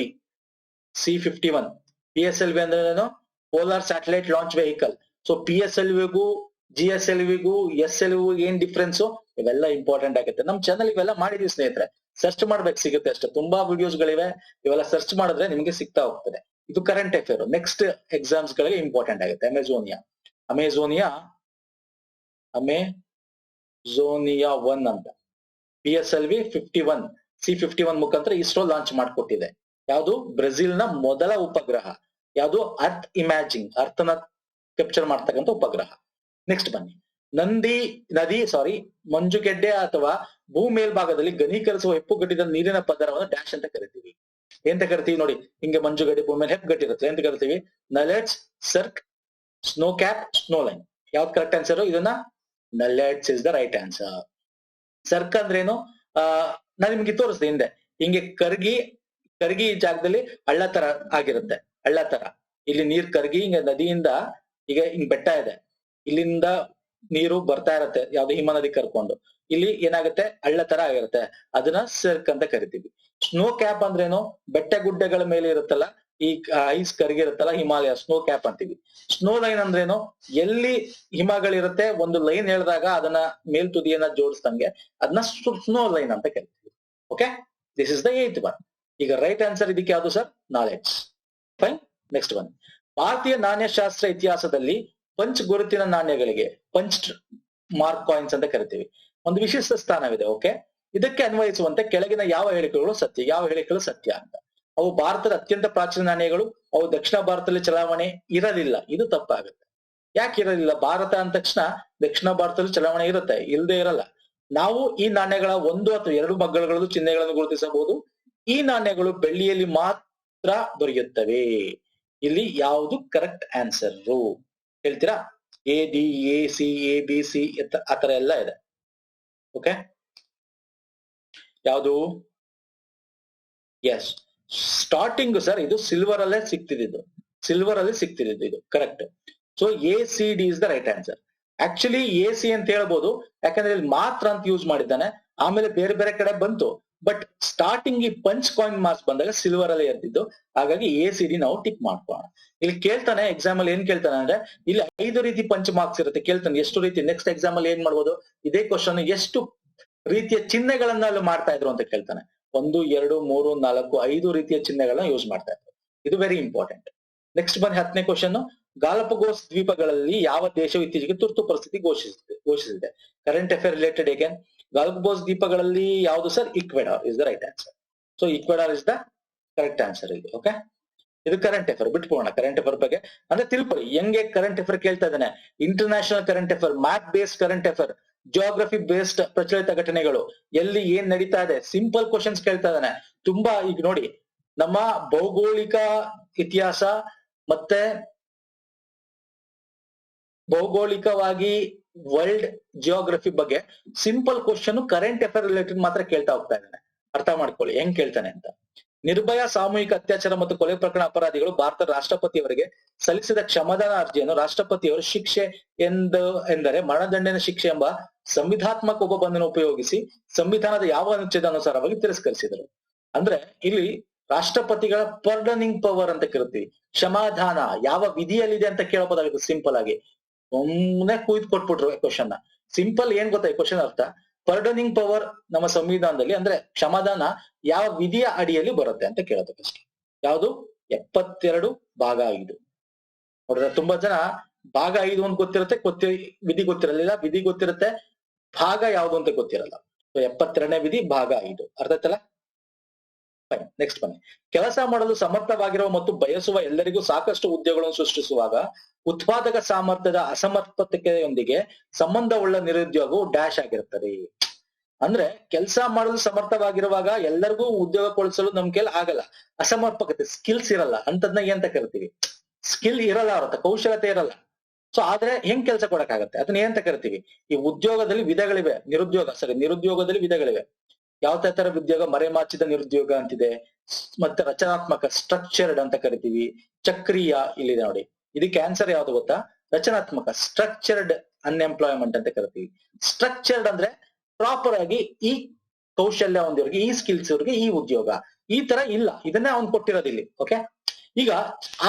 C-51. PSLV ಅಂದ್ರೆ ಏನು? Polar satellite launch vehicle. So PSLVಗೂ GSLVಗೂ SLV ಏನ್ ಡಿಫ್ರೆನ್ಸ್? ಇವೆಲ್ಲ ಇಂಪಾರ್ಟೆಂಟ್ ಆಗುತ್ತೆ. ನಮ್ ಚಾನಲ್ ಇವೆಲ್ಲ ಮಾಡಿದೀವಿ ಸ್ನೇಹಿತರೆ, ಸರ್ಚ್ ಮಾಡ್ಬೇಕು, ಸಿಗುತ್ತೆ ಅಷ್ಟೇ. ತುಂಬಾ ವಿಡಿಯೋಸ್ ಗಳಿವೆ, ಇವೆಲ್ಲ ಸರ್ಚ್ ಮಾಡಿದ್ರೆ ನಿಮ್ಗೆ ಸಿಗ್ತಾ ಹೋಗ್ತದೆ. ಇದು ಕರೆಂಟ್ ಅಫೇರ್, ನೆಕ್ಸ್ಟ್ ಎಕ್ಸಾಮ್ಸ್ ಗಳಿಗೆ ಇಂಪಾರ್ಟೆಂಟ್ ಆಗುತ್ತೆ. ಅಮೆಜೋನಿಯಾ 1 ಅಂತ. PSLV C-51 ಮುಖಾಂತರ ಇಸ್ರೋ ಲಾಂಚ್ ಮಾಡ್ಕೊಟ್ಟಿದೆ. ಯಾವುದು? ಬ್ರೆಜಿಲ್ ನ ಮೊದಲ ಉಪಗ್ರಹ. ಯಾವುದು? ಅರ್ತ್ ಇಮ್ಯಾಜಿಂಗ್, ಅರ್ಥನ ಕ್ಯಾಪ್ಚರ್ ಮಾಡ್ತಕ್ಕಂಥ ಉಪಗ್ರಹ. ನೆಕ್ಸ್ಟ್ ಬನ್ನಿ. ಮಂಜುಗೆಡ್ಡೆ ಅಥವಾ ಭೂ ಮೇಲ್ಭಾಗದಲ್ಲಿ ಘನೀಕರಿಸುವ ಹೆಪ್ಪುಗಟ್ಟಿದ ನೀರಿನ ಪದರವನ್ನು ಡ್ಯಾಶ್ ಅಂತ ಕರಿತೀವಿ. ಎಂತ ಕರಿತೀವಿ ನೋಡಿ, ಹಿಂಗೆ ಮಂಜುಗಡ್ಡೆ ಭೂಮಿ ಮೇಲೆ ಹೆಪ್ಪುಗಟ್ಟಿರುತ್ತೆ, ಎಂತ ಕರಿತೀವಿ? ನಲೆಟ್ಸ್, ಸರ್ಕ್, ಸ್ನೋ ಕ್ಯಾಪ್, ಸ್ನೋ ಲೈನ್. ಯಾವ್ದು ಕರೆಕ್ಟ್ ಆನ್ಸರ್? ಇದನ್ನ ನಲೆಟ್ಸ್ ಇಸ್ ದ ರೈಟ್ ಆನ್ಸರ್. ಸರ್ಕ್ ಅಂದ್ರೇನು? ನಾನು ನಿಮ್ಗೆ ತೋರಿಸ್ದೆ ಹಿಂದೆ, ಹಿಂಗೆ ಕರ್ಗಿ ಜಾಗದಲ್ಲಿ ಹಳ್ಳ ತರ ಆಗಿರುತ್ತೆ. ಹಳ್ಳ ತರ ಇಲ್ಲಿ ನೀರ್ ಕರ್ಗಿ ಹಿಂಗ ನದಿಯಿಂದ, ಈಗ ಹಿಂಗ್ ಬೆಟ್ಟ ಇದೆ, ಇಲ್ಲಿಂದ ನೀರು ಬರ್ತಾ ಇರತ್ತೆ, ಯಾವ್ದು ಹಿಮ ನದಿ ಕರ್ಕೊಂಡು. ಇಲ್ಲಿ ಏನಾಗುತ್ತೆ? ಹಳ್ಳ ತರ ಆಗಿರುತ್ತೆ, ಅದನ್ನ ಸರ್ಕ್ ಅಂತ ಕರಿತೀವಿ. ಸ್ನೋ ಕ್ಯಾಪ್ ಅಂದ್ರೇನು? ಬೆಟ್ಟ ಗುಡ್ಡಗಳ ಮೇಲೆ ಇರುತ್ತಲ್ಲ, ಈ ಐಸ್ ಕರಗಿರುತ್ತಲ್ಲ, ಹಿಮಾಲಯ, ಸ್ನೋ ಕ್ಯಾಪ್ ಅಂತೀವಿ. ಸ್ನೋ ಲೈನ್ ಅಂದ್ರೇನು? ಎಲ್ಲಿ ಹಿಮಗಳಿರುತ್ತೆ, ಒಂದು ಲೈನ್ ಹೇಳಿದಾಗ ಅದನ್ನ ಮೇಲ್ತುದಿಯನ್ನ ಜೋಡಿಸ್ದಂಗೆ ಅದನ್ನ ಸ್ನೋ ಲೈನ್ ಅಂತ ಕರಿತೀವಿ. Okay, this is the 8th one. ಈಗ ರೈಟ್ ಆನ್ಸರ್ ಇದಕ್ಕೆ ಯಾವುದು sir? Knowledge. Fine. Next one. ಭಾರತೀಯ ನಾಣ್ಯಶಾಸ್ತ್ರ ಇತಿಹಾಸದಲ್ಲಿ ಪಂಚ್ ಗುರುತಿನ ನಾಣ್ಯಗಳಿಗೆ, ಪಂಚ್ ಮಾರ್ಕ್ ಕಾಯಿನ್ಸ್ ಅಂತ ಕರಿತೀವಿ, ಒಂದು ವಿಶಿಷ್ಟ ಸ್ಥಾನವಿದೆ. ಓಕೆ, ಇದಕ್ಕೆ ಅನ್ವಯಿಸುವಂತೆ ಕೆಳಗಿನ ಯಾವ ಹೇಳಿಕೆಗಳು ಸತ್ಯ? ಯಾವ ಹೇಳಿಕೆಗಳು ಸತ್ಯ ಅಂತ? ಅವು ಭಾರತದ ಅತ್ಯಂತ ಪ್ರಾಚೀನ ನಾಣ್ಯಗಳು, ಅವು ದಕ್ಷಿಣ ಭಾರತದಲ್ಲಿ ಚಲಾವಣೆ ಇರಲಿಲ್ಲ. ಇದು ತಪ್ಪಾಗುತ್ತೆ. ಯಾಕೆ ಇರಲಿಲ್ಲ? ಭಾರತ ಅಂದ ತಕ್ಷಣ ದಕ್ಷಿಣ ಭಾರತದಲ್ಲಿ ಚಲಾವಣೆ ಇರುತ್ತೆ, ಇಲ್ಲದೆ ಇರಲ್ಲ. ನಾವು ಈ ನಾಣ್ಯಗಳ ಒಂದು ಅಥವಾ ಎರಡು ಮಗ್ಗಲುಗಳು ಚಿಹ್ನೆಗಳನ್ನು ಗುರುತಿಸಬಹುದು. ಈ ನಾಣ್ಯಗಳು ಬೆಳ್ಳಿಯಲ್ಲಿ ಮಾತ್ರ ದೊರೆಯುತ್ತವೆ. ಇಲ್ಲಿ ಯಾವುದು ಕರೆಕ್ಟ್ ಆನ್ಸರ್ ಹೇಳ್ತೀರಾ? A D A C A B C ಆತರ ಎಲ್ಲ ಇದೆ. ಓಕೆ, ಯಾವುದು? ಎಸ್, ಸ್ಟಾರ್ಟಿಂಗ್ ಸರ್ ಇದು ಸಿಲ್ವರ್ ಅಲ್ಲೇ ಸಿಗ್ತಿದ್ದು, ಸಿಲ್ವರ್ ಅಲ್ಲಿ ಸಿಗ್ತಿದ್ದು ಇದು correct. So A C D is the right answer. Actually A C ಅಂತ ಹೇಳ್ಬೋದು, ಯಾಕಂದ್ರೆ ಇಲ್ಲಿ ಮಾತ್ರ ಅಂತ ಯೂಸ್ ಮಾಡಿದ್ದಾನೆ, ಆಮೇಲೆ ಬೇರೆ ಬೇರೆ ಕಡೆ ಬಂತು. ಬಟ್ ಸ್ಟಾರ್ಟಿಂಗ್ ಈ ಪಂಚ್ ಕಾಯಿನ್ ಮಾರ್ಕ್ಸ್ ಬಂದಾಗ ಸಿಲ್ವರ್ ಅಲ್ಲೇ ಇರ್ತಿದ್ದು, ಹಾಗಾಗಿ ಎ ಸಿ ಡಿ ನಾವು ಟಿಕ್ ಮಾಡ್ಕೋಣ. ಇಲ್ಲಿ ಕೇಳ್ತಾನೆ ಎಕ್ಸಾಮ್ ಅಲ್ಲಿ ಏನ್ ಕೇಳ್ತಾನೆ ಅಂದ್ರೆ, ಇಲ್ಲಿ 5 ರೀತಿ ಪಂಚ್ ಮಾರ್ಕ್ಸ್ ಇರುತ್ತೆ, ಕೇಳ್ತಾನೆ ಎಷ್ಟು ರೀತಿ. ನೆಕ್ಸ್ಟ್ ಎಕ್ಸಾಮ್ ಅಲ್ಲಿ ಏನ್ ಮಾಡ್ಬೋದು, ಇದೇ ಕ್ವಶನ್ ಎಷ್ಟು ರೀತಿಯ ಚಿಹ್ನೆಗಳನ್ನ ಅಲ್ಲಿ ಮಾಡ್ತಾ ಇದ್ರು ಅಂತ ಕೇಳ್ತಾನೆ. 1 2 3 4 5 ರೀತಿಯ ಚಿಹ್ನೆಗಳನ್ನ ಯೂಸ್ ಮಾಡ್ತಾ ಇದ್ರು. ಇದು ವೆರಿ ಇಂಪಾರ್ಟೆಂಟ್. ನೆಕ್ಸ್ಟ್ ಬನ್ನಿ 10ನೇ ಕ್ವಶನ್. ಗಾಲಪಗೋಸ್ ದ್ವೀಪಗಳಲ್ಲಿ ಯಾವ ದೇಶವು ಇತ್ತೀಚೆಗೆ ತುರ್ತು ಪರಿಸ್ಥಿತಿ ಘೋಷಿಸಿದೆ? Current affair related. ಹೇಗೆ? ಗಾಲಪಗೋಸ್ ದ್ವೀಪಗಳಲ್ಲಿ ಯಾವುದು sir? Ecuador is the right answer. So Ecuador is the correct answer ಇಲ್ಲಿ. ಓಕೆ, ಇದು ಕರೆಂಟ್ ಅಫೇರ್. ಬಿಟ್ಕೊಳ್ಳೋಣ ಕರೆಂಟ್ ಅಫೇರ್ ಬಗ್ಗೆ. ಅಂದ್ರೆ ತಿಳ್ಕೊಳ್ಳಿ, ಹೆಂಗೆ ಕರೆಂಟ್ ಅಫೇರ್ ಕೇಳ್ತಾ ಇದ್ದಾನೆ. International current affair, map based current affair, geography based ಪ್ರಚಲಿತ ಘಟನೆಗಳು, ಎಲ್ಲಿ ಏನ್ ನಡೀತಾ ಇದೆ, ಸಿಂಪಲ್ ಕ್ವಶನ್ಸ್ ಕೇಳ್ತಾ ಇದ್ದಾನೆ ತುಂಬಾ. ಈಗ ನೋಡಿ, ನಮ್ಮ ಭೌಗೋಳಿಕ ಇತಿಹಾಸ ಮತ್ತೆ ಭೌಗೋಳಿಕವಾಗಿ ವರ್ಲ್ಡ್ ಜಿಯೋಗ್ರಫಿ ಬಗ್ಗೆ simple question current affair related ಮಾತ್ರ ಕೇಳ್ತಾ ಹೋಗ್ತಾ ಇದ್ದಾನೆ. ಅರ್ಥ ಮಾಡ್ಕೊಳ್ಳಿ ಹೆಂಗ್ ಕೇಳ್ತಾನೆ ಅಂತ. ನಿರ್ಭಯ ಸಾಮೂಹಿಕ ಅತ್ಯಾಚಾರ ಮತ್ತು ಕೊಲೆ ಪ್ರಕರಣ ಅಪರಾಧಿಗಳು ಭಾರತದ ರಾಷ್ಟ್ರಪತಿಯವರಿಗೆ ಸಲ್ಲಿಸಿದ ಕ್ಷಮಾದಾನ ಅರ್ಜಿಯನ್ನು ರಾಷ್ಟ್ರಪತಿಯವರು ಶಿಕ್ಷೆ ಎಂದರೆ ಮರಣದಂಡನೆ ಶಿಕ್ಷೆ ಎಂಬ ಸಂವಿಧಾತ್ಮಕ ಉಪಬಂಧನ ಉಪಯೋಗಿಸಿ ಸಂವಿಧಾನದ ಯಾವ ಅನುಚ್ಛೇದ ಅನುಸಾರವಾಗಿ ತಿರಸ್ಕರಿಸಿದರು. ಅಂದ್ರೆ ಇಲ್ಲಿ ರಾಷ್ಟ್ರಪತಿಗಳ ಪರ್ಡನಿಂಗ್ ಪವರ್ ಅಂತ ಕರಿತೀವಿ. ಕ್ಷಮಾದಾನ ಯಾವ ವಿಧಿಯಲ್ಲಿದೆ ಅಂತ ಕೇಳಬಹುದಾಗಿದೆ ಸಿಂಪಲ್ ಆಗಿ. ಒಮ್ಮೆ ಕುಯ್ದು ಕೊಟ್ಬಿಟ್ರು ಕ್ವಶನ್. ಸಿಂಪಲ್ ಏನ್ ಗೊತ್ತಾ ಈ ಕ್ವಶನ್ ಅರ್ಥ? ಪರ್ಡನಿಂಗ್ ಪವರ್ ನಮ್ಮ ಸಂವಿಧಾನದಲ್ಲಿ ಅಂದ್ರೆ ಕ್ಷಮಾದಾನ ಯಾವ ವಿಧಿಯ ಅಡಿಯಲ್ಲಿ ಬರುತ್ತೆ ಅಂತ ಕೇಳೋದಕ್ಕಷ್ಟೇ. ಯಾವುದು? 72 ಭಾಗ 5. ನೋಡಿದ್ರೆ ತುಂಬಾ ಜನ ಭಾಗ 5 ಅಂತ ಗೊತ್ತಿರುತ್ತೆ, ವಿಧಿ ಗೊತ್ತಿರಲಿಲ್ಲ. ವಿಧಿ ಗೊತ್ತಿರುತ್ತೆ, ಭಾಗ ಯಾವುದು ಅಂತ ಗೊತ್ತಿರಲ್ಲ. 72ನೇ ವಿಧಿ ಭಾಗ 5. ಅರ್ಥ ಆಯ್ತಲ್ಲ? ನೆಕ್ಸ್ಟ್ ಬನ್ನಿ. ಕೆಲಸ ಮಾಡಲು ಸಮರ್ಥವಾಗಿರುವ ಮತ್ತು ಬಯಸುವ ಎಲ್ಲರಿಗೂ ಸಾಕಷ್ಟು ಉದ್ಯೋಗಗಳನ್ನು ಸೃಷ್ಟಿಸುವಾಗ ಉತ್ಪಾದಕ ಸಾಮರ್ಥ್ಯದ ಅಸಮರ್ಪಕತೆಯೊಂದಿಗೆ ಸಂಬಂಧವುಳ್ಳ ನಿರುದ್ಯೋಗವು ಡ್ಯಾಶ್ ಆಗಿರುತ್ತದೆ. ಅಂದ್ರೆ ಕೆಲಸ ಮಾಡಲು ಸಮರ್ಥವಾಗಿರುವಾಗ ಎಲ್ಲರಿಗೂ ಉದ್ಯೋಗ ಕೊಡಿಸಲು ನಮ್ ಕೈಲಿ ಆಗಲ್ಲ. ಅಸಮರ್ಪಕತೆ, ಸ್ಕಿಲ್ಸ್ ಇರಲ್ಲ, ಅಂತದ್ನ ಏನಂತ ಕರಿತೀವಿ? ಸ್ಕಿಲ್ ಇರಲ್ಲ, ಅವ್ರ ಕೌಶಲತೆ ಇರಲ್ಲ. ಸೊ ಆದ್ರೆ ಹೆಂಗ್ ಕೆಲಸ ಕೊಡಕ್ಕಾಗತ್ತೆ? ಅದನ್ನ ಏನಂತ ಕರಿತೀವಿ? ಈ ಉದ್ಯೋಗದಲ್ಲಿ ವಿಧಗಳಿವೆ. ನಿರುದ್ಯೋಗದಲ್ಲಿ ವಿಧಗಳಿವೆ. ಯಾವ ತರ ಉದ್ಯೋಗ? ಮರೆಮಾಚಿದ ನಿರುದ್ಯೋಗ ಅಂತಿದೆ, ಮತ್ತೆ ರಚನಾತ್ಮಕ ಸ್ಟ್ರಕ್ಚರ್ಡ್ ಅಂತ ಕರಿತೀವಿ, ಚಕ್ರೀಯ ಇಲ್ಲಿದೆ ನೋಡಿ. ಇದಕ್ಕೆ ಆನ್ಸರ್ ಯಾವ್ದು ಗೊತ್ತಾ? ರಚನಾತ್ಮಕ, ಸ್ಟ್ರಕ್ಚರ್ಡ್ ಅನ್ಎಂಪ್ಲಾಯ್ಮೆಂಟ್ ಅಂತ ಕರಿತೀವಿ. ಸ್ಟ್ರಕ್ಚರ್ಡ್ ಅಂದ್ರೆ ಪ್ರಾಪರ್ ಆಗಿ ಈ ಕೌಶಲ್ಯ ಹೊಂದಿರೋರಿಗೆ, ಈ ಸ್ಕಿಲ್ಸ್ ಅವ್ರಿಗೆ ಈ ಉದ್ಯೋಗ. ಈ ತರ ಇಲ್ಲ, ಇದನ್ನೇ ಅವ್ನು ಕೊಟ್ಟಿರೋದು ಇಲ್ಲಿ. ಓಕೆ, ಈಗ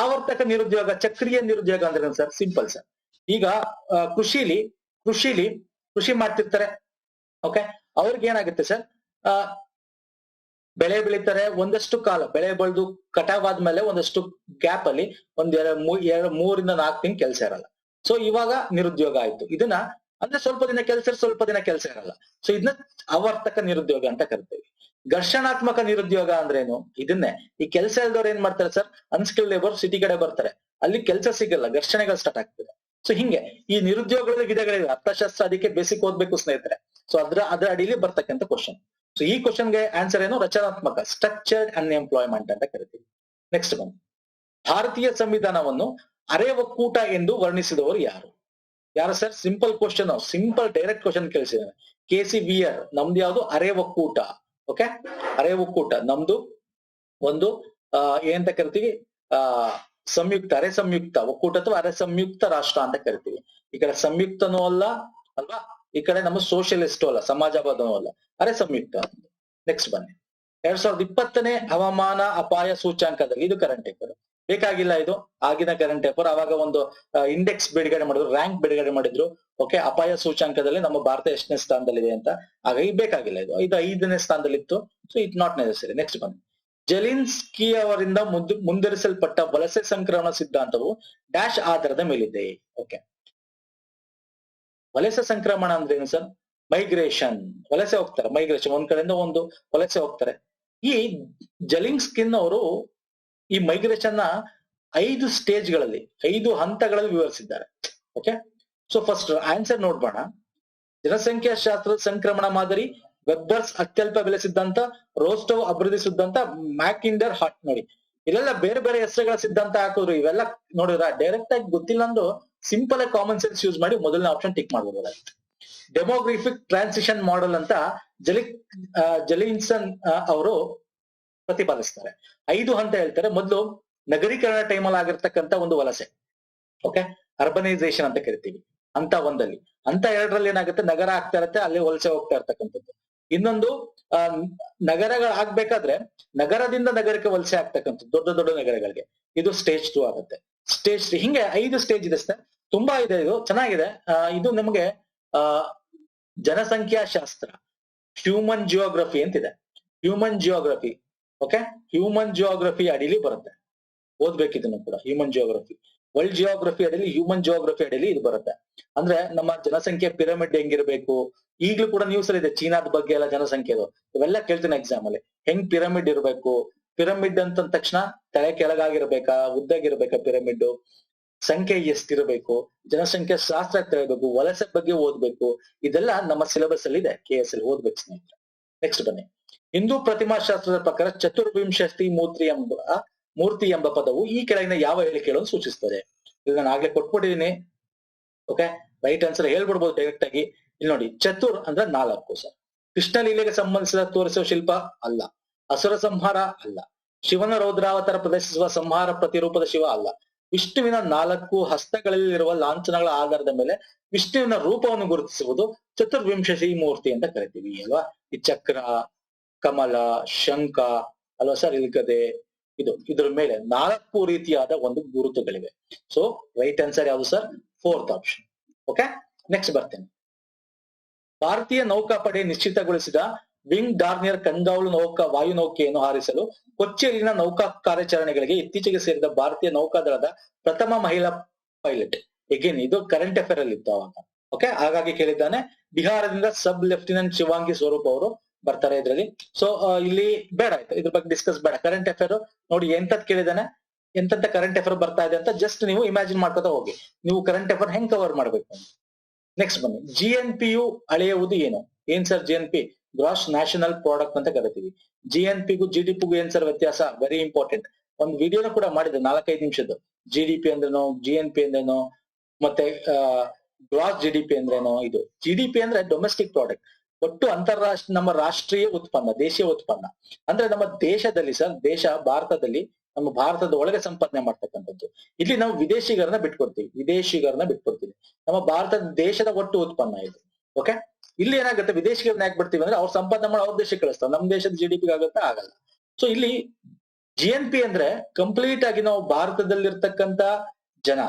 ಆವರ್ತಕ ನಿರುದ್ಯೋಗ, ಚಕ್ರೀಯ ನಿರುದ್ಯೋಗ ಅಂದ್ರೆ ಸರ್ ಸಿಂಪಲ್ ಸರ್. ಈಗ ಕೃಷಿ ಮಾಡ್ತಿರ್ತಾರೆ. ಓಕೆ, ಅವ್ರಿಗೆ ಏನಾಗುತ್ತೆ ಸರ್? ಬೆಳೆ ಬೆಳೀತಾರೆ, ಒಂದಷ್ಟು ಕಾಲ ಬೆಳೆ ಬೆಳೆದು ಕಟಾವ್ ಆದ್ಮೇಲೆ ಒಂದಷ್ಟು ಗ್ಯಾಪ್ ಅಲ್ಲಿ ಒಂದ್ 3 ರಿಂದ 4 ತಿಂಗಳು ಕೆಲಸ ಇರಲ್ಲ. ಸೊ ಇವಾಗ ನಿರುದ್ಯೋಗ ಆಯ್ತು. ಇದನ್ನ ಅಂದ್ರೆ ಸ್ವಲ್ಪ ದಿನ ಕೆಲಸ ಇರಲ್ಲ. ಸೊ ಇದನ್ನ ಆವರ್ತಕ ನಿರುದ್ಯೋಗ ಅಂತ ಕರಿತೀವಿ. ಘರ್ಷಣಾತ್ಮಕ ನಿರುದ್ಯೋಗ ಅಂದ್ರೇನು? ಇದನ್ನೇ ಈ ಕೆಲಸ ಇಲ್ದವ್ರು ಏನ್ ಮಾಡ್ತಾರೆ ಸರ್? ಅನ್ಸ್ಕಿಲ್ಡ್ ಲೇಬರ್ ಸಿಟಿ ಕಡೆ ಬರ್ತಾರೆ, ಅಲ್ಲಿ ಕೆಲಸ ಸಿಗಲ್ಲ, ಘರ್ಷಣೆಗಳು ಸ್ಟಾರ್ಟ್ ಆಗ್ತದೆ. ಸೊ ಹಿಂಗೆ ಈ ನಿರುದ್ಯೋಗದ ವಿಧಗಳಿವೆ. ಅರ್ಥಶಾಸ್ತ್ರ ಅದಕ್ಕೆ ಬೇಸಿಕ್ ಓದ್ಬೇಕು ಸ್ನೇಹಿತರೆ. ಸೊ ಅದ್ರ ಅಡಿಲಿ ಬರ್ತಕ್ಕಂಥ ಕ್ವಶನ್. ಸೊ ಈ ಕ್ವಶನ್ಗೆ ಆನ್ಸರ್ ಏನು? ರಚನಾತ್ಮಕ, ಸ್ಟ್ರಕ್ಚರ್ಡ್ ಅನ್ಎಂಪ್ಲಾಯ್ಮೆಂಟ್ ಅಂತ ಕರಿತೀವಿ. ನೆಕ್ಸ್ಟ್ ಬನ್ನಿ. ಭಾರತೀಯ ಸಂವಿಧಾನವನ್ನು ಅರೆ ಒಕ್ಕೂಟ ಎಂದು ವರ್ಣಿಸಿದವರು ಯಾರು sir? Simple question, simple direct question ಕೇಳಿಸಿದಾನೆ. KCVR. ನಮ್ದು ಯಾವ್ದು? ಅರೆ ಒಕ್ಕೂಟ. ಓಕೆ, ಅರೆ ಒಕ್ಕೂಟ ನಮ್ದು ಒಂದು ಏನಂತ ಕರಿತೀವಿ? ಸಂಯುಕ್ತ, ಅರೆ ಸಂಯುಕ್ತ ಒಕ್ಕೂಟ ಅಥವಾ ಅರೆ ಸಂಯುಕ್ತ ರಾಷ್ಟ್ರ ಅಂತ ಕರಿತೀವಿ. ಈ ಕಡೆ ಸಂಯುಕ್ತನೂ ಅಲ್ಲ ಅಲ್ವಾ, ಈ ಕಡೆ ನಮ್ಮ ಸೋಷಿಯಲಿಸ್ಟು ಅಲ್ಲ, ಸಮಾಜವಾದನೂ ಅಲ್ಲ, ಅರೆ ಸಂಯುಕ್ತ. ನೆಕ್ಸ್ಟ್ ಬನ್ನಿ. 2020ನೇ ಹವಾಮಾನ ಅಪಾಯ ಸೂಚ್ಯಾಂಕದಲ್ಲಿ, ಇದು ಕರೆಂಟ್ ಅಫೇರ್ ಬೇಕಾಗಿಲ್ಲ, ಇದು ಆಗಿನ ಕರೆಂಟ್ ಅಫೇರ್. ಅವಾಗ ಒಂದು ಇಂಡೆಕ್ಸ್ ಬಿಡುಗಡೆ ಮಾಡಿದ್ರು, ರ್ಯಾಂಕ್ ಬಿಡುಗಡೆ ಮಾಡಿದ್ರು. ಓಕೆ, ಅಪಾಯ ಸೂಚ್ಯಾಂಕದಲ್ಲಿ ನಮ್ಮ ಭಾರತ ಎಷ್ಟನೇ ಸ್ಥಾನದಲ್ಲಿದೆ ಅಂತ. ಹಾಗಾಗಿ ಬೇಕಾಗಿಲ್ಲ ಇದು 5ನೇ ಸ್ಥಾನದಲ್ಲಿತ್ತು. So it not necessary. Next ಬನ್ನಿ. ಜೆಲಿನ್ಸ್ಕಿ ಅವರಿಂದ ಮುಂದುವರಿಸಲ್ಪಟ್ಟ ವಲಸೆ ಸಂಕ್ರಮಣ ಸಿದ್ಧಾಂತವು ಡ್ಯಾಶ್ ಆಧಾರದ ಮೇಲಿದೆ. ಓಕೆ, ವಲಸೆ ಸಂಕ್ರಮಣ ಅಂದ್ರೆ ಏನು ಸರ್? ಮೈಗ್ರೇಷನ್, ವಲಸೆ ಹೋಗ್ತಾರೆ, ಮೈಗ್ರೇಷನ್, ಒಂದ್ ಕಡೆಯಿಂದ ಒಂದು ವಲಸೆ ಹೋಗ್ತಾರೆ. ಈ ಜೆಲಿನ್ಸ್ಕಿನ್ ಅವರು ಈ ಮೈಗ್ರೇಷನ್ ನ 5 ಸ್ಟೇಜ್ಗಳಲ್ಲಿ, 5 ಹಂತಗಳಲ್ಲಿ ವಿವರಿಸಿದ್ದಾರೆ. ಓಕೆ, ಸೊ ಫಸ್ಟ್ ಆನ್ಸರ್ ನೋಡ್ಬೋಣ. ಜನಸಂಖ್ಯಾ ಶಾಸ್ತ್ರದ ಸಂಕ್ರಮಣ ಮಾದರಿ, ವೆಬ್ಬರ್ಸ್ ಅತ್ಯಲ್ಪ ಬೆಲೆ ಸಿದ್ಧಾಂತ, ರೋಸ್ಟೋವ್ ಅಭಿವೃದ್ಧಿ ಸಿದ್ಧಾಂತ, ಮ್ಯಾಕಿಂಡರ್ ಹಾರ್ಟ್. ನೋಡಿ ಇಲ್ಲೆಲ್ಲ ಬೇರೆ ಬೇರೆ ಹೆಸರುಗಳ ಸಿದ್ಧಾಂತ ಹಾಕಿದ್ರು. ಇವೆಲ್ಲ ನೋಡಿದ್ರ ಡೈರೆಕ್ಟ್ ಆಗಿ ಗೊತ್ತಿಲ್ಲ ಅಂದು ಸಿಂಪಲ್ ಆಗಿ ಕಾಮನ್ ಸೆನ್ಸ್ ಯೂಸ್ ಮಾಡಿ ಮೊದಲನೇ ಆಪ್ಷನ್ ಟಿಕ್ ಮಾಡ್ಬೋದು. ಡೆಮೋಗ್ರಫಿಕ್ ಟ್ರಾನ್ಸಿಷನ್ ಮಾಡೆಲ್ ಅಂತ ಜೆಲಿನ್ಸನ್ ಅವರು ಪ್ರತಿಪಾದಿಸ್ತಾರೆ. 5 ಹಂತ ಹೇಳ್ತಾರೆ. ಮೊದಲು ನಗರೀಕರಣ ಟೈಮಲ್ಲಿ ಆಗಿರ್ತಕ್ಕಂಥ ಒಂದು ವಲಸೆ, ಓಕೆ, ಅರ್ಬನೈಸೇಷನ್ ಅಂತ ಕರಿತೀವಿ. ಹಂತ 1 ಹಂತ 2 ಏನಾಗುತ್ತೆ, ನಗರ ಆಗ್ತಾ ಇರುತ್ತೆ, ಅಲ್ಲಿ ವಲಸೆ ಹೋಗ್ತಾ ಇರ್ತಕ್ಕಂಥದ್ದು. ಇನ್ನೊಂದು ನಗರಗಳಾಗ್ಬೇಕಾದ್ರೆ ನಗರದಿಂದ ನಗರಕ್ಕೆ ವಲಸೆ ಆಗ್ತಕ್ಕಂಥದ್ದು, ದೊಡ್ಡ ದೊಡ್ಡ ನಗರಗಳಿಗೆ. ಇದು ಸ್ಟೇಜ್ 2 ಆಗುತ್ತೆ. ಸ್ಟೇಜ್ 3 ಹಿಂಗೆ 5 ಸ್ಟೇಜ್ ಇದೆ ಸರ್. ತುಂಬಾ ಇದೆ, ಇದು ಚೆನ್ನಾಗಿದೆ. ಇದು ನಮಗೆ ಜನಸಂಖ್ಯಾ ಶಾಸ್ತ್ರ, ಹ್ಯೂಮನ್ ಜಿಯೋಗ್ರಫಿ ಅಂತಿದೆ. Human geography, okay, human geography ಅಡಿಲಿ ಬರುತ್ತೆ. ಓದ್ಬೇಕಿದನ್ನು ಕೂಡ. ಹ್ಯೂಮನ್ ಜಿಯೋಗ್ರಫಿ, ವರ್ಲ್ಡ್ ಜಿಯೋಗ್ರಫಿ ಅಡಿಲಿ, ಹ್ಯೂಮನ್ ಜಿಯೋಗ್ರಫಿ ಅಡಿಲಿ ಇದು ಬರುತ್ತೆ. ಅಂದ್ರೆ ನಮ್ಮ ಜನಸಂಖ್ಯೆ ಪಿರಮಿಡ್ ಹೆಂಗಿರ್ಬೇಕು, ಈಗ್ಲೂ ಕೂಡ ನ್ಯೂಸ್ ಅಲ್ಲಿ ಇದೆ ಚೀನಾದ ಬಗ್ಗೆ ಎಲ್ಲ ಜನಸಂಖ್ಯೆದು. ಇವೆಲ್ಲ ಕೇಳ್ತೀನಿ ಎಕ್ಸಾಮ್ ಅಲ್ಲಿ. ಹೆಂಗ್ ಪಿರಮಿಡ್ ಇರ್ಬೇಕು, ಪಿರಮಿಡ್ ಅಂತ ತಕ್ಷಣ ತಲೆ ಕೆಳಗಾಗಿರ್ಬೇಕಾ, ಉದ್ದಾಗಿರ್ಬೇಕಾ ಪಿರಮಿಡ್, ಸಂಖ್ಯೆ ಎಷ್ಟಿರಬೇಕು, ಜನಸಂಖ್ಯೆ ಶಾಸ್ತ್ರ ತಿಳಿಬೇಕು, ವಲಸೆ ಬಗ್ಗೆ ಓದ್ಬೇಕು. ಇದೆಲ್ಲ ನಮ್ಮ ಸಿಲೆಬಸ್ ಅಲ್ಲಿ ಇದೆ, KS ಅಲ್ಲಿ ಓದ್ಬೇಕು ಸ್ನೇಹಿತರೆ. ನೆಕ್ಸ್ಟ್ ಬನ್ನಿ. ಹಿಂದೂ ಪ್ರತಿಮಾ ಶಾಸ್ತ್ರದ ಪ್ರಕಾರ ಚತುರ್ವಿಂಶತಿ ಮೂರ್ತಿ ಎಂಬ ಪದವು ಈ ಕೆಳಗಿನ ಯಾವ ಹೇಳಿಕೆಗಳನ್ನು ಸೂಚಿಸುತ್ತದೆ? ಇದು ನಾನು ಆಗ್ಲೇ ಕೊಟ್ಬಿಟ್ಟಿದ್ದೀನಿ. ಓಕೆ, ರೈಟ್ ಆನ್ಸರ್ ಹೇಳ್ಬಿಡ್ಬೋದು ಡೈರೆಕ್ಟ್ ಆಗಿ. ಇಲ್ಲಿ ನೋಡಿ, ಚತುರ್ ಅಂದ್ರೆ 4 ಸರ್. ಕೃಷ್ಣ ಲೀಲೆಗೆ ಸಂಬಂಧಿಸಿದ ತೋರಿಸುವ ಶಿಲ್ಪ ಅಲ್ಲ. ಅಸುರ ಸಂಹಾರ ಅಲ್ಲ. ಶಿವನ ರೌದ್ರಾವತಾರ ಪ್ರದರ್ಶಿಸುವ ಸಂಹಾರ ಪ್ರತಿರೂಪದ ಶಿವ ಅಲ್ಲ. ವಿಷ್ಣುವಿನ 4 ಹಸ್ತಗಳಲ್ಲಿರುವ ಲಾಂಛನಗಳ ಆಧಾರದ ಮೇಲೆ ವಿಷ್ಣುವಿನ ರೂಪವನ್ನು ಗುರುತಿಸುವುದು ಚತುರ್ವಿಂಶತಿ ಮೂರ್ತಿ ಅಂತ ಕರಿತೀವಿ ಅಲ್ವಾ. ಈ ಚಕ್ರ, ಕಮಲ, ಶಂಖ ಅಲ್ವಾ ಸರ್, ಇಲ್ಗದೆ, ಇದ್ರ ಮೇಲೆ 4 ರೀತಿಯಾದ ಒಂದು ಗುರುತುಗಳಿವೆ. ಸೊ ರೈಟ್ ಆನ್ಸರ್ ಯಾವುದು sir? 4th option. Okay, next ಬರ್ತೇನೆ. ಭಾರತೀಯ ನೌಕಾಪಡೆ ನಿಶ್ಚಿತಗೊಳಿಸಿದ ವಿಂಗ್ ಡಾರ್ನಿಯರ್ ಕಂಗಾವಳು ವಾಯುನೌಕೆಯನ್ನು ಹಾರಿಸಲು ಕೊಚ್ಚಿಯಲ್ಲಿನ ನೌಕಾ ಕಾರ್ಯಾಚರಣೆಗಳಿಗೆ ಇತ್ತೀಚೆಗೆ ಸೇರಿದ ಭಾರತೀಯ ನೌಕಾದಳದ ಪ್ರಥಮ ಮಹಿಳಾ ಪೈಲಟ್. ಎಗೇನ್ ಇದು ಕರೆಂಟ್ ಅಫೇರ್ ಅಲ್ಲಿ ಇತ್ತು ಅವಾಗ. ಓಕೆ, ಹಾಗಾಗಿ ಕೇಳಿದ್ದಾನೆ. ಬಿಹಾರದಿಂದ ಸಬ್ ಲೆಫ್ಟಿನೆಂಟ್ ಶಿವಾಂಗಿ ಸ್ವರೂಪ್ ಅವರು ಬರ್ತಾರೆ ಇದ್ರಲ್ಲಿ. ಸೊ ಇಲ್ಲಿ ಬೇಡ, ಆಯ್ತು ಇದ್ರ ಬಗ್ಗೆ ಡಿಸ್ಕಸ್ ಬೇಡ. ಕರೆಂಟ್ ಅಫೇರ್ ನೋಡಿ ಎಂತದ್ ಕೇಳಿದಾನೆ, ಎಂತ ಕರೆಂಟ್ ಅಫೇರ್ ಬರ್ತಾ ಇದೆ ಅಂತ ಜಸ್ಟ್ ನೀವು ಇಮ್ಯಾಜಿನ್ ಮಾಡ್ಕೊತಾ ಹೋಗಿ. ನೀವು ಕರೆಂಟ್ ಅಫೇರ್ ಹೆಂಗ್ ಕವರ್ ಮಾಡ್ಬೇಕು. ನೆಕ್ಸ್ಟ್ ಬನ್ನಿ. GNPಯು ಅಳೆಯುವುದು ಏನು? ಏನ್ sir GNP? Gross national product ಅಂತ ಕರಿತೀವಿ. GNPಗೂ GDPಗೂ ಏನ್ ಸರ್ ವ್ಯತ್ಯಾಸ? Very important. ಒಂದು ವಿಡಿಯೋನ ಕೂಡ ಮಾಡಿದೆ 4-5 ನಿಮಿಷದ್ದು. GDP ಅಂದ್ರೇನು, GNP ಅಂದ್ರೇನು, ಮತ್ತೆ ಗ್ರಾಸ್ GDP ಅಂದ್ರೇನು. ಇದು GDP ಅಂದ್ರೆ ಡೊಮೆಸ್ಟಿಕ್ ಪ್ರಾಡಕ್ಟ್, ಒಟ್ಟು ಅಂತಾರಾಷ್ಟ್ರೀಯ ನಮ್ಮ ರಾಷ್ಟ್ರೀಯ ಉತ್ಪನ್ನ, ದೇಶೀಯ ಉತ್ಪನ್ನ. ಅಂದ್ರೆ ನಮ್ಮ ದೇಶದಲ್ಲಿ ಸರ್, ಭಾರತದಲ್ಲಿ ನಮ್ಮ ಭಾರತದ ಒಳಗೆ ಸಂಪಾದನೆ ಮಾಡ್ತಕ್ಕಂಥದ್ದು. ಇಲ್ಲಿ ನಾವು ವಿದೇಶಿಗರನ್ನ ಬಿಟ್ಕೊಡ್ತೀವಿ. ನಮ್ಮ ಭಾರತದ ದೇಶದ ಒಟ್ಟು ಉತ್ಪನ್ನ ಇದು. ಓಕೆ, ಇಲ್ಲಿ ಏನಾಗುತ್ತೆ, ವಿದೇಶಿಗರನ್ನ ಯಾಕೆ ಬಿಡ್ತೀವಿ ಅಂದ್ರೆ ಅವ್ರು ಸಂಪಾದನೆ ಮಾಡಿ ಅವ್ರ ದೇಶಕ್ಕೆ ಕಳಿಸ್ತಾರೆ. ನಮ್ಮ ದೇಶದ GDP ಆಗುತ್ತಾ? ಆಗಲ್ಲ. ಸೊ ಇಲ್ಲಿ GNP ಅಂದ್ರೆ ಕಂಪ್ಲೀಟ್ ಆಗಿ ನಾವು ಭಾರತದಲ್ಲಿರ್ತಕ್ಕಂತ ಜನ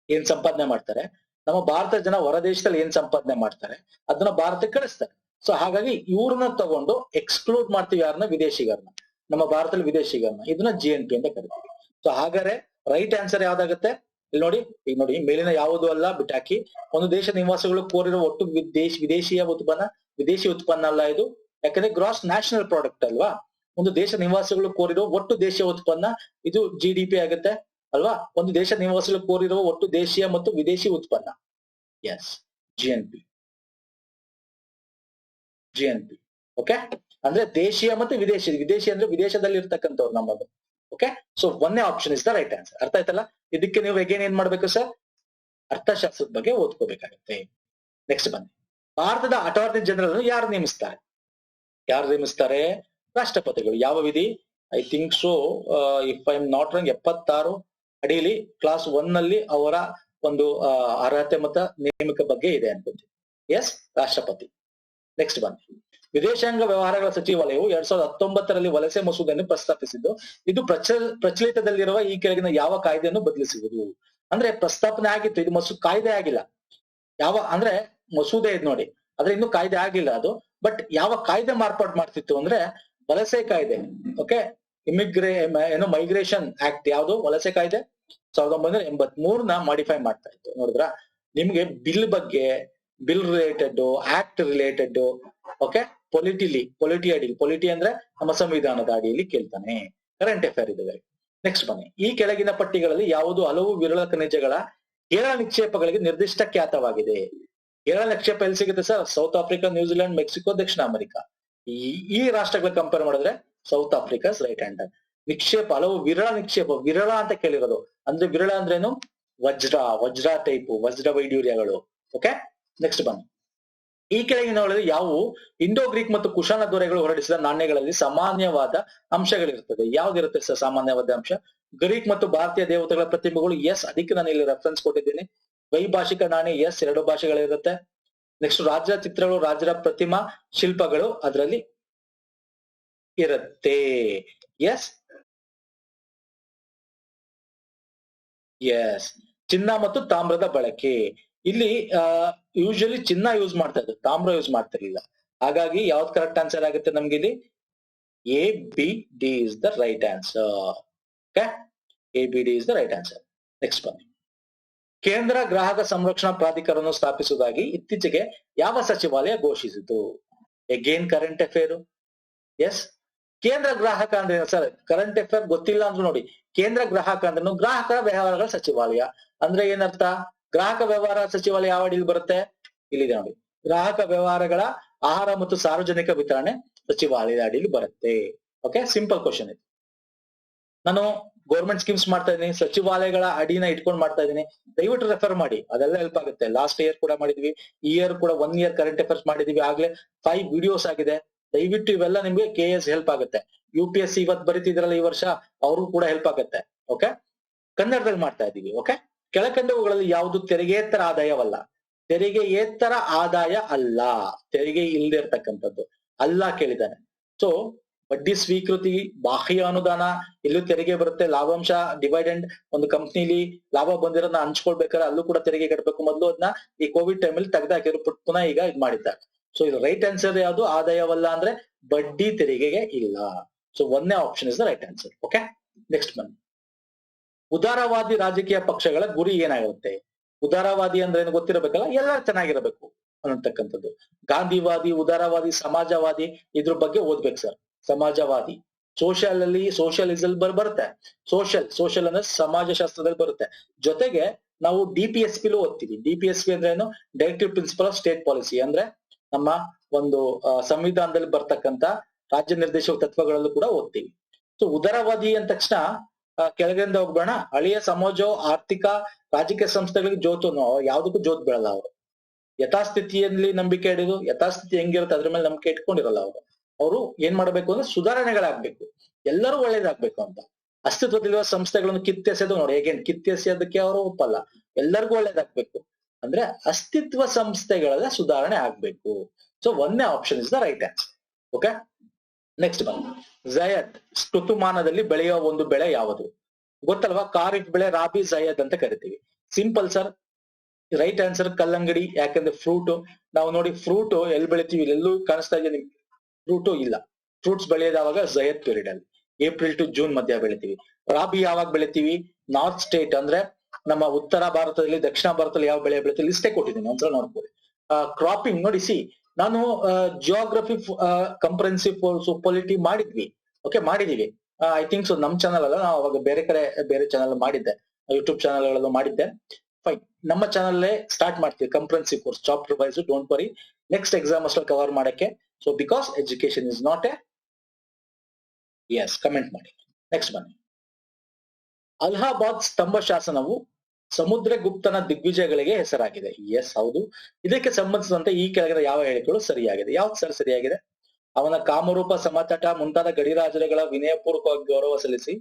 ಏನ್ ಸಂಪಾದನೆ ಮಾಡ್ತಾರೆ, ನಮ್ಮ ಭಾರತದ ಜನ ಹೊರ ದೇಶದಲ್ಲಿ ಏನ್ ಸಂಪಾದನೆ ಮಾಡ್ತಾರೆ ಅದನ್ನ ಭಾರತಕ್ಕೆ ಕಳಿಸ್ತಾರೆ. ಸೊ ಹಾಗಾಗಿ ಇವ್ರನ್ನ ತಗೊಂಡು ಎಕ್ಸ್ಕ್ಲೂಡ್ ಮಾಡ್ತೀವಿ. ಯಾರನ್ನ? ವಿದೇಶಿಗರನ್ನ. ನಮ್ಮ ಭಾರತದಲ್ಲಿ ವಿದೇಶಿಗರನ್ನ. ಇದನ್ನ GNP ಅಂತ ಕರಿತೀವಿ. ಸೊ ಹಾಗಾದ್ರೆ ರೈಟ್ ಆನ್ಸರ್ ಯಾವ್ದಾಗುತ್ತೆ? ಇಲ್ಲಿ ನೋಡಿ, ಈಗ ನೋಡಿ, ಮೇಲಿನ ಯಾವುದು ಅಲ್ಲ ಬಿಟ್ಟಾಕಿ. ಒಂದು ದೇಶ ನಿವಾಸಿಗಳು ಕೋರಿರುವ ಒಟ್ಟು ವಿದೇಶಿ ಉತ್ಪನ್ನ ಅಲ್ಲ ಇದು. ಯಾಕಂದ್ರೆ ಗ್ರಾಸ್ ನ್ಯಾಷನಲ್ ಪ್ರಾಡಕ್ಟ್ ಅಲ್ವಾ. ಒಂದು ದೇಶ ನಿವಾಸಿಗಳು ಕೋರಿರುವ ಒಟ್ಟು ದೇಶೀಯ ಉತ್ಪನ್ನ ಇದು GDP ಆಗುತ್ತೆ ಅಲ್ವಾ. ಒಂದು ದೇಶ ನಿವಾಸಿಗಳು ಕೋರಿರುವ ಒಟ್ಟು ದೇಶೀಯ ಮತ್ತು ವಿದೇಶಿ ಉತ್ಪನ್ನ. S, GNP. ಓಕೆ, ಅಂದ್ರೆ ದೇಶೀಯ ಮತ್ತು ವಿದೇಶಿ ಅಂದ್ರೆ ವಿದೇಶದಲ್ಲಿ ಇರ್ತಕ್ಕಂಥವ್ರು ನಮ್ಮದು. ಓಕೆ, ಸೊ 1ನೇ option is the right answer. ಅರ್ಥ ಆಯ್ತಲ್ಲ? ಇದಕ್ಕೆ ನೀವು ಅಗೇನ್ ಏನ್ ಮಾಡ್ಬೇಕು ಸರ್? ಅರ್ಥಶಾಸ್ತ್ರದ ಬಗ್ಗೆ ಓದ್ಕೋಬೇಕಾಗುತ್ತೆ. ನೆಕ್ಸ್ಟ್ ಬನ್ನಿ. ಭಾರತದ ಅಟಾರ್ನಿ ಜನರಲ್ ಯಾರು ನೇಮಿಸ್ತಾರೆ? ರಾಷ್ಟ್ರಪತಿಗಳು. ಯಾವ ವಿಧಿ? I think so, if I am not wrong, 76 ಅಡಿಯಲ್ಲಿ ಕ್ಲಾಸ್ 1 ನಲ್ಲಿ ಅವರ ಒಂದು ಅರ್ಹತೆ ಮತ್ತು ನೇಮಕ ಬಗ್ಗೆ ಇದೆ ಅನ್ಕೊಂತೀನಿ. ಎಸ್, ರಾಷ್ಟ್ರಪತಿ. ನೆಕ್ಸ್ಟ್ ಬನ್ನಿ. ವಿದೇಶಾಂಗ ವ್ಯವಹಾರಗಳ ಸಚಿವಾಲಯವು 2019ರಲ್ಲಿ ವಲಸೆ ಮಸೂದೆಯನ್ನು ಪ್ರಸ್ತಾಪಿಸಿದ್ದು. ಇದು ಪ್ರಚಲಿತದಲ್ಲಿರುವ ಈ ಕೆಳಗಿನ ಯಾವ ಕಾಯ್ದೆಯನ್ನು ಬದಲಿಸುವುದು? ಅಂದ್ರೆ ಪ್ರಸ್ತಾಪನೆ ಆಗಿತ್ತು, ಇದು ಕಾಯ್ದೆ ಆಗಿಲ್ಲ. ಯಾವ ಅಂದ್ರೆ ಮಸೂದೆ ಇದು ನೋಡಿ, ಆದ್ರೆ ಇನ್ನು ಕಾಯ್ದೆ ಆಗಿಲ್ಲ ಅದು. ಬಟ್ ಯಾವ ಕಾಯ್ದೆ ಮಾರ್ಪಾಡು ಮಾಡ್ತಿತ್ತು ಅಂದ್ರೆ ವಲಸೆ ಕಾಯ್ದೆ. Okay, migration act. ಯಾವುದು? ವಲಸೆ ಕಾಯ್ದೆ 1983ನ ಮಾಡಿಫೈ ಮಾಡ್ತಾ ಇತ್ತು. ನೋಡಿದ್ರ, ನಿಮ್ಗೆ bill related, act related, okay, polity ಅಂದ್ರೆ ನಮ್ಮ ಸಂವಿಧಾನದ ಅಡಿಯಲ್ಲಿ ಕೇಳ್ತಾನೆ. ಕರೆಂಟ್ ಅಫೇರ್ ಇದೆ. ನೆಕ್ಸ್ಟ್ ಬನ್ನಿ. ಈ ಕೆಳಗಿನ ಪಟ್ಟಿಗಳಲ್ಲಿ ಯಾವುದು ಹಲವು ವಿರಳ ಖನಿಜಗಳ ಹೇರಳ ನಿಕ್ಷೇಪಗಳಿಗೆ ನಿರ್ದಿಷ್ಟ ಖ್ಯಾತವಾಗಿದೆ? ಕೇರಳ ನಿಕ್ಷೇಪ ಎಲ್ಲಿ ಸಿಗುತ್ತೆ sir? South Africa, New Zealand, Mexico, ದಕ್ಷಿಣ ಅಮೆರಿಕಾ. ಈ ರಾಷ್ಟ್ರಗಳ ಕಂಪೇರ್ ಮಾಡಿದ್ರೆ ಸೌತ್ ಆಫ್ರಿಕಾ ರೈಟ್ ಹ್ಯಾಂಡ್. ನಿಕ್ಷೇಪ ಹಲವು ವಿರಳ ನಿಕ್ಷೇಪ, ವಿರಳ ಅಂತ ಕೇಳಿರೋದು. ಅಂದ್ರೆ ವಿರಳ ಅಂದ್ರೇನು? ವಜ್ರ ಟೈಪ್, ವಜ್ರ ವೈಡೂರ್ಯಗಳು. ಓಕೆ, ನೆಕ್ಸ್ಟ್ ಬನ್ನಿ. ಈ ಕೆಳಗಿನವುಗಳಲ್ಲಿ ಯಾವುವು ಇಂಡೋ ಗ್ರೀಕ್ ಮತ್ತು ಕುಶಾನ ದೊರೆಗಳು ಹೊರಡಿಸಿದ ನಾಣ್ಯಗಳಲ್ಲಿ ಸಾಮಾನ್ಯವಾದ ಅಂಶಗಳಿರುತ್ತದೆ? ಯಾವ್ದಿರುತ್ತೆ ಸರ್ ಸಾಮಾನ್ಯವಾದ ಅಂಶ? ಗ್ರೀಕ್ ಮತ್ತು ಭಾರತೀಯ ದೇವತೆಗಳ ಪ್ರತಿಮೆಗಳು, ಎಸ್. ಅದಕ್ಕೆ ನಾನು ಇಲ್ಲಿ ರೆಫರೆನ್ಸ್ ಕೊಟ್ಟಿದ್ದೀನಿ. ದ್ವೈಭಾಷಿಕ ನಾಣ್ಯ, ಎಸ್, 2 ಭಾಷೆಗಳಿರುತ್ತೆ. ನೆಕ್ಸ್ಟ್ ರಾಜರ ಚಿತ್ರಗಳು, ರಾಜರ ಪ್ರತಿಮಾ ಶಿಲ್ಪಗಳು ಅದರಲ್ಲಿ ಇರುತ್ತೆ. Yes yes. ಚಿನ್ನ ಮತ್ತು ತಾಮ್ರದ ಬಳಕೆ. ಇಲ್ಲಿ ಯೂಶಲಿ ಚಿನ್ನ ಯೂಸ್ ಮಾಡ್ತಾ ಇದ್ರು, ತಾಮ್ರ ಯೂಸ್ ಮಾಡ್ತಿರ್ಲಿಲ್ಲ. ಹಾಗಾಗಿ ಯಾವ್ದು ಕರೆಕ್ಟ್ ಆನ್ಸರ್ ಆಗುತ್ತೆ ನಮ್ಗೆ ಇಲ್ಲಿ? A B D is the right answer. Okay, A B D is the right answer. Next ಬನ್ನಿ. ಕೇಂದ್ರ ಗ್ರಾಹಕ ಸಂರಕ್ಷಣಾ ಪ್ರಾಧಿಕಾರವನ್ನು ಸ್ಥಾಪಿಸುವುದಾಗಿ ಇತ್ತೀಚೆಗೆ ಯಾವ ಸಚಿವಾಲಯ ಘೋಷಿಸಿತು? Again current affair. ಎಸ್. ಕೇಂದ್ರ ಗ್ರಾಹಕ ಅಂದ್ರೆ ಸರ್ ಕರೆಂಟ್ ಅಫೇರ್ ಗೊತ್ತಿಲ್ಲ ಅಂದ್ರೂ ನೋಡಿ, ಕೇಂದ್ರ ಗ್ರಾಹಕ ಅಂದ್ರೆ ಗ್ರಾಹಕರ ವ್ಯವಹಾರಗಳ ಸಚಿವಾಲಯ ಅಂದ್ರೆ ಏನರ್ಥ? ಗ್ರಾಹಕ ವ್ಯವಹಾರ ಸಚಿವಾಲಯ ಯಾವ ಅಡಿಯಲ್ಲಿ ಬರುತ್ತೆ? ಇಲ್ಲಿದೆ ನೋಡಿ, ಗ್ರಾಹಕ ವ್ಯವಹಾರಗಳ ಆಹಾರ ಮತ್ತು ಸಾರ್ವಜನಿಕ ವಿತರಣೆ ಸಚಿವಾಲಯದ ಅಡಿಯಲ್ಲಿ ಬರುತ್ತೆ. ಓಕೆ, ಸಿಂಪಲ್ ಕ್ವಶನ್ ಇದು. ನಾನು ಗೌರ್ಮೆಂಟ್ ಸ್ಕೀಮ್ಸ್ ಮಾಡ್ತಾ ಇದ್ದೀನಿ, ಸಚಿವಾಲಯಗಳ ಅಡಿನ ಇಟ್ಕೊಂಡು ಮಾಡ್ತಾ ಇದ್ದೀನಿ. ದಯವಿಟ್ಟು ರೆಫರ್ ಮಾಡಿ, ಅದೆಲ್ಲ ಹೆಲ್ಪ್ ಆಗುತ್ತೆ. ಲಾಸ್ಟ್ ಇಯರ್ ಕೂಡ ಮಾಡಿದ್ವಿ, ಈ ಇಯರ್ ಕೂಡ 1 ಇಯರ್ ಕರೆಂಟ್ ಅಫೇರ್ಸ್ ಮಾಡಿದೀವಿ. ಆಗ್ಲೇ 5 ವಿಡಿಯೋಸ್ ಆಗಿದೆ. ದಯವಿಟ್ಟು ಇವೆಲ್ಲ ನಿಮ್ಗೆ KS ಹೆಲ್ಪ್ ಆಗುತ್ತೆ. UPSC ಇವತ್ತು ಬರೀತಿದ್ರಲ್ಲ ಈ ವರ್ಷ, ಅವ್ರಿಗೂ ಕೂಡ ಹೆಲ್ಪ್ ಆಗುತ್ತೆ. ಓಕೆ, ಕನ್ನಡದಲ್ಲಿ ಮಾಡ್ತಾ ಇದೀವಿ. ಓಕೆ, ಕೆಳಕಂಡವುಗಳಲ್ಲಿ ಯಾವುದು ತೆರಿಗೆಯೇತರ ಆದಾಯವಲ್ಲ? ತೆರಿಗೆಯೇತರ ಆದಾಯ ಅಲ್ಲ, ತೆರಿಗೆ ಇಲ್ಲದೆ ಇರ್ತಕ್ಕಂಥದ್ದು ಅಲ್ಲ ಕೇಳಿದ್ದಾನೆ. ಸೊ ಬಡ್ಡಿ ಸ್ವೀಕೃತಿ, ಬಾಹ್ಯ ಅನುದಾನ, ಇಲ್ಲೂ ತೆರಿಗೆ ಬರುತ್ತೆ. ಲಾಭಾಂಶ, ಡಿವೈಡೆಂಡ್, ಒಂದು ಕಂಪ್ನಿಲಿ ಲಾಭ ಬಂದಿರೋದನ್ನ ಹಂಚ್ಕೊಳ್ಬೇಕಾದ್ರೆ ಅಲ್ಲೂ ಕೂಡ ತೆರಿಗೆ ಕಟ್ಟಬೇಕು. ಮೊದಲು ಅದನ್ನ ಈ ಕೋವಿಡ್ ಟೈಮಲ್ಲಿ ತೆಗೆದಾಕಿದ್ರು, ಪುನಃ ಈಗ ಇದ್ ಮಾಡಿದ್ದಾರೆ. ಸೊ ಇದು ರೈಟ್ ಆನ್ಸರ್ ಯಾವುದು? ಆದಾಯವಲ್ಲ ಅಂದ್ರೆ ಬಡ್ಡಿ ತೆರಿಗೆಗೆ ಇಲ್ಲ. ಸೊ 1ನೇ option is the right answer. Okay, next ಬನ್ನಿ. ಉದಾರವಾದಿ ರಾಜಕೀಯ ಪಕ್ಷಗಳ ಗುರಿ ಏನಾಗುತ್ತೆ? ಉದಾರವಾದಿ ಅಂದ್ರೆ ಏನು ಗೊತ್ತಿರಬೇಕಲ್ಲ, ಎಲ್ಲರೂ ಚೆನ್ನಾಗಿರಬೇಕು ಅನ್ನತಕ್ಕಂಥದ್ದು. ಗಾಂಧಿವಾದಿ, ಉದಾರವಾದಿ, ಸಮಾಜವಾದಿ, ಇದ್ರ ಬಗ್ಗೆ ಓದ್ಬೇಕು ಸರ್. ಸಮಾಜವಾದಿ, ಸೋಷಿಯಲ್ ಅಲ್ಲಿ ಸೋಷಿಯಲಿಸಲ್ ಬರುತ್ತೆ. ಸೋಷಿಯಲ್ ಅಂದ್ರೆ ಸಮಾಜಶಾಸ್ತ್ರದಲ್ಲಿ ಬರುತ್ತೆ. ಜೊತೆಗೆ ನಾವು DPSP ಓದ್ತೀವಿ. DPSP ಅಂದ್ರೆ ಏನು? Directive principle of state policy. ಅಂದ್ರೆ ನಮ್ಮ ಒಂದು ಸಂವಿಧಾನದಲ್ಲಿ ಬರ್ತಕ್ಕಂತ ರಾಜ್ಯ ನಿರ್ದೇಶಕ ತತ್ವಗಳಲ್ಲೂ ಕೂಡ ಓದ್ತೀವಿ. ಸೊ ಉದಾರವಾದಿ ಅಂದ ತಕ್ಷಣ ಕೆಳಗಿಂದ ಹೋಗ್ಬೇಡ. ಹಳೆಯ ಸಮಾಜ, ಆರ್ಥಿಕ, ರಾಜಕೀಯ ಸಂಸ್ಥೆಗಳಿಗೆ ಜೋತು, ಯಾವ್ದಕ್ಕೂ ಜೋತ್ ಬೀಳಲ್ಲ ಅವರು. ಯಥಾಸ್ಥಿತಿಯಲ್ಲಿ ನಂಬಿಕೆ ಇಡೋದು, ಯಥಾಸ್ಥಿತಿ ಹೆಂಗಿರುತ್ತೆ ಅದ್ರ ಮೇಲೆ ನಂಬಿಕೆ ಇಟ್ಕೊಂಡಿರಲ್ಲ ಅವರು ಏನ್ ಮಾಡ್ಬೇಕು ಅಂದ್ರೆ ಸುಧಾರಣೆಗಳಾಗ್ಬೇಕು, ಎಲ್ಲರೂ ಒಳ್ಳೇದಾಗ್ಬೇಕು ಅಂತ. ಅಸ್ತಿತ್ವದಲ್ಲಿರುವ ಸಂಸ್ಥೆಗಳನ್ನು ಕಿತ್ತೆಸೆದು ನೋಡಿ, ಹೇಗೆ ಕಿತ್ತೆಸೆಯೋದಕ್ಕೆ ಅವರು ಒಪ್ಪಲ್ಲ, ಎಲ್ಲರಿಗೂ ಒಳ್ಳೇದಾಗ್ಬೇಕು. ಅಂದ್ರೆ ಅಸ್ತಿತ್ವ ಸಂಸ್ಥೆಗಳ ಸುಧಾರಣೆ ಆಗ್ಬೇಕು. ಸೊ 1ನೇ option is the right answer. Okay, next ಬನ್ನಿ. ಜಯದ್ ಋತುಮಾನದಲ್ಲಿ ಬೆಳೆಯುವ ಒಂದು ಬೆಳೆ ಯಾವುದು? ಗೊತ್ತಲ್ವಾ? ಖಾರಿಫ್ ಬೆಳೆ, ರಾಬಿ, ಜಯದ್ ಅಂತ ಕರಿತೀವಿ. ಸಿಂಪಲ್ ಸರ್, ರೈಟ್ ಆನ್ಸರ್ ಕಲ್ಲಂಗಡಿ. ಯಾಕಂದ್ರೆ ಫ್ರೂಟ್, ನಾವು ನೋಡಿ ಫ್ರೂಟ್ ಎಲ್ಲಿ ಬೆಳಿತೀವಿ? ಎಲ್ಲೂ ಕಾಣಿಸ್ತಾ ಇದೆ ನಿಮ್ಗೆ ಫ್ರೂಟು ಇಲ್ಲ. ಫ್ರೂಟ್ಸ್ ಬೆಳೆಯೋದು ಯಾವಾಗ? ಜಯದ್ ಪೀರಿಯಡ್ ಅಲ್ಲಿ, ಏಪ್ರಿಲ್ ಟು ಜೂನ್ ಮಧ್ಯ ಬೆಳಿತೀವಿ. ರಾಬಿ ಯಾವಾಗ ಬೆಳಿತೀವಿ? ನಾರ್ತ್ ಸ್ಟೇಟ್ ಅಂದ್ರೆ ನಮ್ಮ ಉತ್ತರ ಭಾರತದಲ್ಲಿ, ದಕ್ಷಿಣ ಭಾರತದಲ್ಲಿ ಯಾವ ಬೆಳೆ ಬೆಳಿತೀವಿ ಲಿಸ್ಟೇ ಕೊಟ್ಟಿದ್ದೀನಿ, ಒಂದ್ಸಲ ನೋಡ್ಕೊಳ್ಳಿ. ಕ್ರಾಪಿಂಗ್ ನೋಡಿ, ನಾನು ಜಿಯೋಗ್ರಫಿ ಕಂಪ್ರೆನ್ಸಿವ್ ಪೊಲಿಟಿ ಮಾಡಿದ್ವಿ. ಓಕೆ, ಮಾಡಿದೀವಿ. ಐ ಥಿಂಕ್ ಸೊ ನಮ್ ಚಾನಲ್ ಅಲ್ಲ, ನಾವು ಅವಾಗ ಬೇರೆ ಚಾನಲ್ ಮಾಡಿದ್ದೆ, ಯೂಟ್ಯೂಬ್ ಚಾನಲ್ ಗಳಲ್ಲೂ ಮಾಡಿದ್ದೆ. ಫೈನ್, ನಮ್ಮ ಚಾನಲ್ ಸ್ಟಾರ್ಟ್ ಮಾಡ್ತೀವಿ comprehensive course, chapter wise. Don't worry, next exam ಅಷ್ಟು ಕವರ್ ಮಾಡಕ್ಕೆ. So because education is not a yes. Comment ಮಾಡಿ. ನೆಕ್ಸ್ಟ್ ಬನ್ನಿ. ಅಲಹಾಬಾದ್ ಸ್ತಂಭ ಶಾಸನವು ಸಮುದ್ರಗುಪ್ತನ ದಿಗ್ವಿಜಯಗಳಿಗೆ ಹೆಸರಾಗಿದೆ. ಎಸ್, ಹೌದು. ಇದಕ್ಕೆ ಸಂಬಂಧಿಸಿದಂತೆ ಈ ಕೆಳಗಿನ ಯಾವ ಹೇಳಿಕೆಗಳು ಸರಿಯಾಗಿದೆ? ಯಾವ್ದು ಸರ್ ಸರಿಯಾಗಿದೆ? ಅವನ ಕಾಮರೂಪ, ಸಮತಟ ಮುಂತಾದ ಗಡಿರಾಜರುಗಳ ವಿನಯಪೂರ್ವಕವಾಗಿ ಗೌರವ ಸಲ್ಲಿಸಿ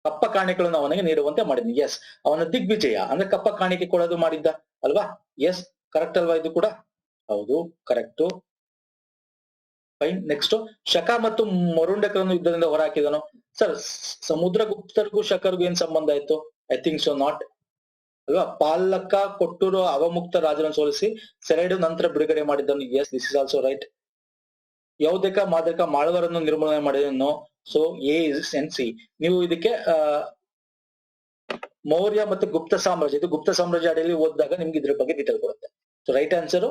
ಕಪ್ಪ ಕಾಣಿಕೆಗಳನ್ನು ಅವನಿಗೆ ನೀಡುವಂತೆ ಮಾಡಿದ್ನಿ. ಎಸ್, ಅವನ ದಿಗ್ವಿಜಯ ಅಂದ್ರೆ ಕಪ್ಪ ಕಾಣಿಕೆ ಕೊಡೋದು ಮಾಡಿದ್ದ ಅಲ್ವಾ? ಎಸ್, ಕರೆಕ್ಟ್ ಅಲ್ವಾ ಇದು ಕೂಡ? ಹೌದು, ಕರೆಕ್ಟು. ಫೈನ್. ನೆಕ್ಸ್ಟ್, ಶಕ ಮತ್ತು ಮರುಂಡಕರನ್ನು ಯುದ್ಧದಿಂದ ಹೊರಹಾಕಿದನು. ಸರ್, ಸಮುದ್ರಗುಪ್ತರಿಗೂ ಶಕರಿಗೂ ಏನ್ ಸಂಬಂಧ ಆಯ್ತು? ಐ ಥಿಂಕ್ ಸೊ ನಾಟ್ ಅಲ್ವಾ? ಪಾಲಕ ಕೊಟ್ಟೂರು ಅವಮುಕ್ತ ರಾಜರನ್ನು ಸೋಲಿಸಿ ಸೆರೆಹಿಡಿದು ನಂತರ ಬಿಡುಗಡೆ ಮಾಡಿದ್ದನು. Yes, this is also right. ಯೌದಕ ಮಾದಕ ಮಾಳ್ವರನ್ನು ನಿರ್ಮೂಲನೆ ಮಾಡಿದನು. So A is and C. ನೀವು ಇದಕ್ಕೆ ಮೌರ್ಯ ಮತ್ತು ಗುಪ್ತ ಸಾಮ್ರಾಜ್ಯ, ಇದು ಗುಪ್ತ ಸಾಮ್ರಾಜ್ಯ ಅಡಿಯಲ್ಲಿ ಓದಿದಾಗ ನಿಮ್ಗೆ ಇದ್ರ ಬಗ್ಗೆ ಡೀಟೇಲ್ ಕೊಡುತ್ತೆ. So right answer